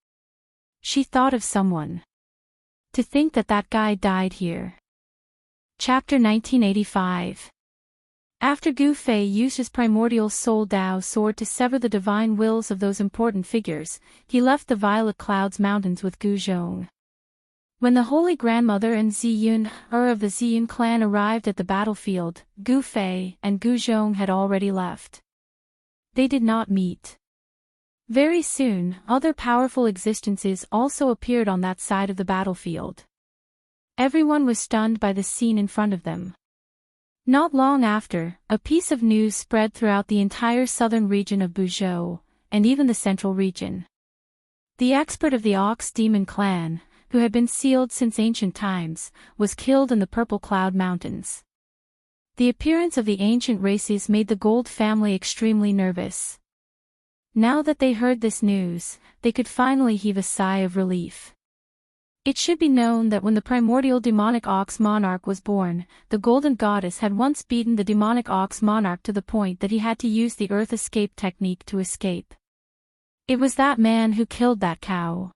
She thought of someone. To think that that guy died here. Chapter 1985. After Gu Fei used his primordial soul Dao sword to sever the divine wills of those important figures, he left the Violet Clouds Mountains with Gu Zhong. When the Holy Grandmother and Ziyun of the Ziyun clan arrived at the battlefield, Gu Fei and Gu Zhong had already left. They did not meet. Very soon, other powerful existences also appeared on that side of the battlefield. Everyone was stunned by the scene in front of them. Not long after, a piece of news spread throughout the entire southern region of Buzhou, and even the central region. The expert of the Ox Demon clan, who had been sealed since ancient times, was killed in the Purple Cloud Mountains. The appearance of the ancient races made the Gold family extremely nervous. Now that they heard this news, they could finally heave a sigh of relief. It should be known that when the primordial demonic ox monarch was born, the golden goddess had once beaten the demonic ox monarch to the point that he had to use the earth escape technique to escape. It was that man who killed that cow.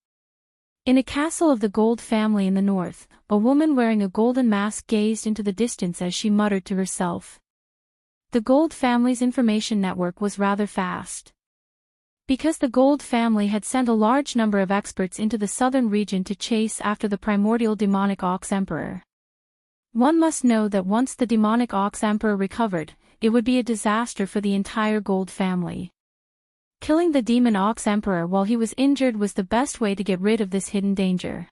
In a castle of the Gold family in the north, a woman wearing a golden mask gazed into the distance as she muttered to herself. The Gold family's information network was rather fast. Because the Gold family had sent a large number of experts into the southern region to chase after the primordial demonic ox emperor. One must know that once the demonic ox emperor recovered, it would be a disaster for the entire Gold family. Killing the demon ox emperor while he was injured was the best way to get rid of this hidden danger.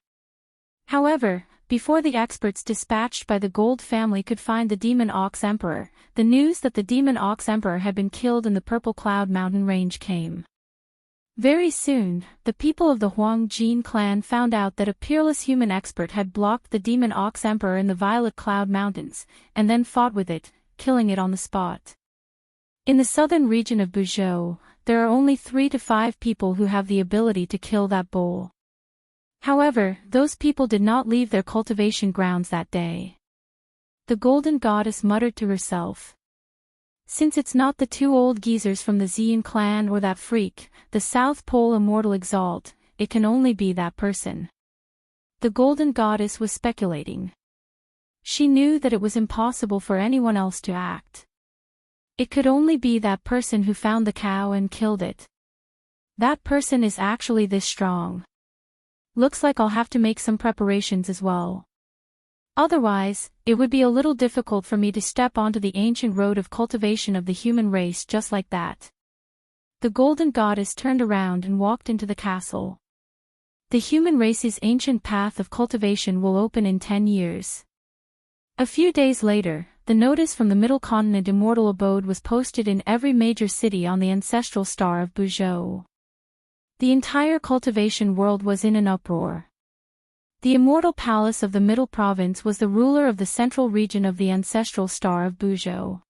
However, before the experts dispatched by the Gold family could find the demon ox emperor, the news that the demon ox emperor had been killed in the Purple Cloud Mountain range came. Very soon, the people of the Huang Jin clan found out that a peerless human expert had blocked the demon ox emperor in the Violet Cloud Mountains, and then fought with it, killing it on the spot. In the southern region of Buzhou, there are only 3 to 5 people who have the ability to kill that bull. However, those people did not leave their cultivation grounds that day. The golden goddess muttered to herself. Since it's not the 2 old geezers from the Ziyun clan or that freak, the South Pole Immortal Exalt, it can only be that person. The golden goddess was speculating. She knew that it was impossible for anyone else to act. It could only be that person who found the cow and killed it. That person is actually this strong. Looks like I'll have to make some preparations as well. Otherwise, it would be a little difficult for me to step onto the ancient road of cultivation of the human race just like that. The golden goddess turned around and walked into the castle. The human race's ancient path of cultivation will open in 10 years. A few days later, the notice from the Middle Continent Immortal Abode was posted in every major city on the ancestral star of Buzhou. The entire cultivation world was in an uproar. The immortal palace of the Middle Province was the ruler of the central region of the ancestral star of Buzhou.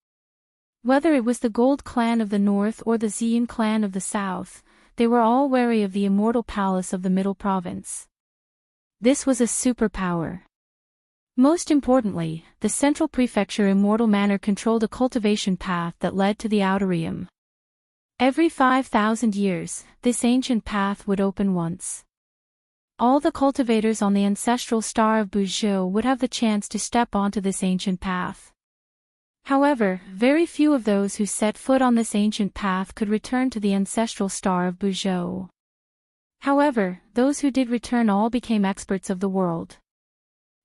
Whether it was the Gold clan of the north or the Xian clan of the south, they were all wary of the immortal palace of the Middle Province. This was a superpower. Most importantly, the Central Prefecture Immortal Manor controlled a cultivation path that led to the Outer Realm. Every 5,000 years, this ancient path would open once. All the cultivators on the ancestral star of Buzhou would have the chance to step onto this ancient path. However, very few of those who set foot on this ancient path could return to the ancestral star of Buzhou. However, those who did return all became experts of the world.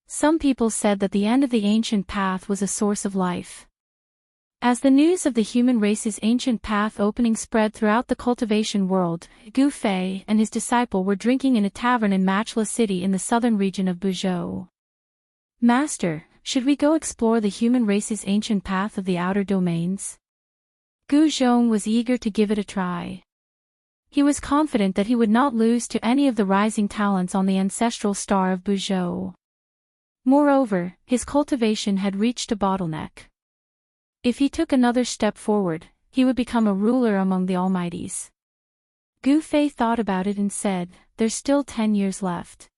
Some people said that the end of the ancient path was a source of life. As the news of the human race's ancient path opening spread throughout the cultivation world, Gu Fei and his disciple were drinking in a tavern in Matchless City in the southern region of Buzhou. "Master, should we go explore the human race's ancient path of the outer domains?" Gu Zhong was eager to give it a try. He was confident that he would not lose to any of the rising talents on the ancestral star of Buzhou. Moreover, his cultivation had reached a bottleneck. If he took another step forward, he would become a ruler among the Almighties. Gu Fei thought about it and said, "There's still 10 years left.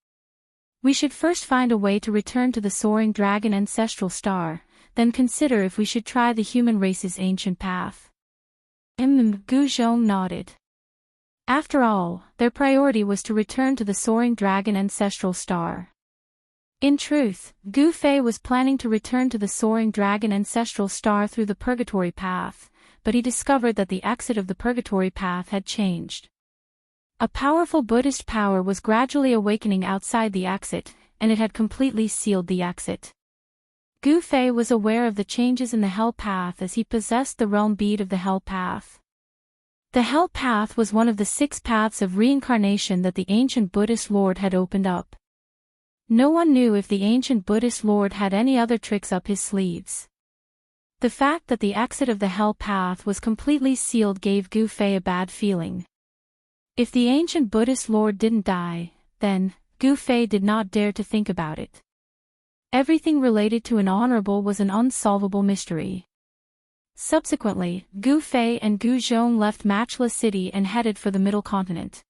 We should first find a way to return to the soaring dragon ancestral star, then consider if we should try the human race's ancient path." Gu Zhong nodded. After all, their priority was to return to the soaring dragon ancestral star. In truth, Gu Fei was planning to return to the soaring dragon ancestral star through the purgatory path, but he discovered that the exit of the purgatory path had changed. A powerful Buddhist power was gradually awakening outside the exit, and it had completely sealed the exit. Gu Fei was aware of the changes in the Hell Path as he possessed the realm bead of the Hell Path. The Hell Path was one of the 6 paths of reincarnation that the ancient Buddhist Lord had opened up. No one knew if the ancient Buddhist Lord had any other tricks up his sleeves. The fact that the exit of the Hell Path was completely sealed gave Gu Fei a bad feeling. If the ancient Buddhist Lord didn't die, then, Gu Fei did not dare to think about it. Everything related to an honorable was an unsolvable mystery. Subsequently, Gu Fei and Gu Zhong left Matchless City and headed for the Middle Continent.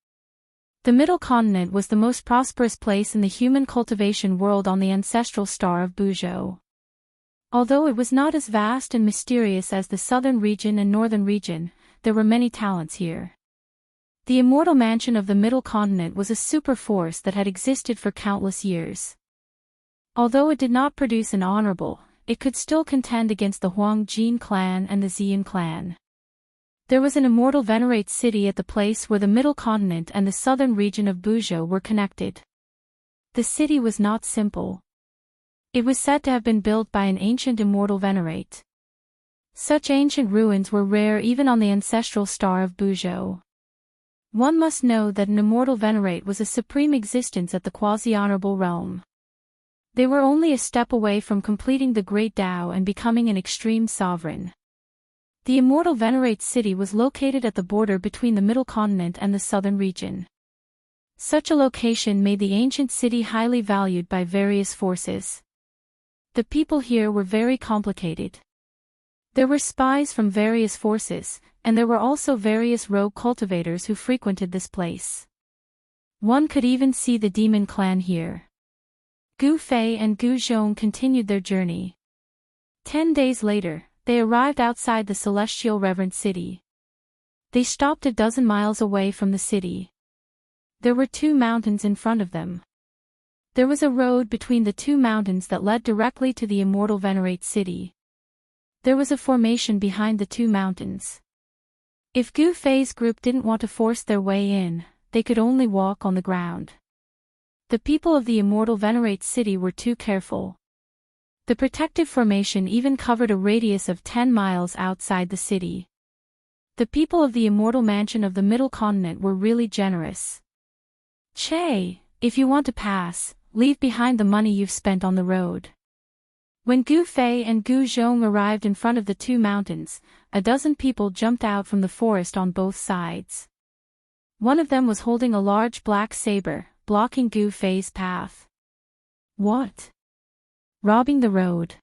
The Middle Continent was the most prosperous place in the human cultivation world on the ancestral star of Buzhou. Although it was not as vast and mysterious as the southern region and northern region, there were many talents here. The immortal mansion of the Middle Continent was a super force that had existed for countless years. Although it did not produce an honorable, it could still contend against the Huang Jin clan and the Xian clan. There was an immortal venerate city at the place where the Middle Continent and the southern region of Buzhou were connected. The city was not simple. It was said to have been built by an ancient immortal venerate. Such ancient ruins were rare even on the ancestral star of Buzhou. One must know that an immortal venerate was a supreme existence at the quasi-honorable realm. They were only a step away from completing the Great Tao and becoming an extreme sovereign. The immortal venerate city was located at the border between the Middle Continent and the southern region. Such a location made the ancient city highly valued by various forces. The people here were very complicated. There were spies from various forces, and there were also various rogue cultivators who frequented this place. One could even see the demon clan here. Gu Fei and Gu Zhong continued their journey. 10 days later, they arrived outside the celestial reverent city. They stopped a dozen miles away from the city. There were 2 mountains in front of them. There was a road between the 2 mountains that led directly to the immortal venerate city. There was a formation behind the 2 mountains. If Gu Fei's group didn't want to force their way in, they could only walk on the ground. The people of the immortal venerate city were too careful. The protective formation even covered a radius of 10 miles outside the city. The people of the immortal mansion of the Middle Continent were really generous. "Che, if you want to pass, leave behind the money you've spent on the road." When Gu Fei and Gu Zhong arrived in front of the two mountains, a dozen people jumped out from the forest on both sides. One of them was holding a large black saber, blocking Gu Fei's path. What? Robbing the road.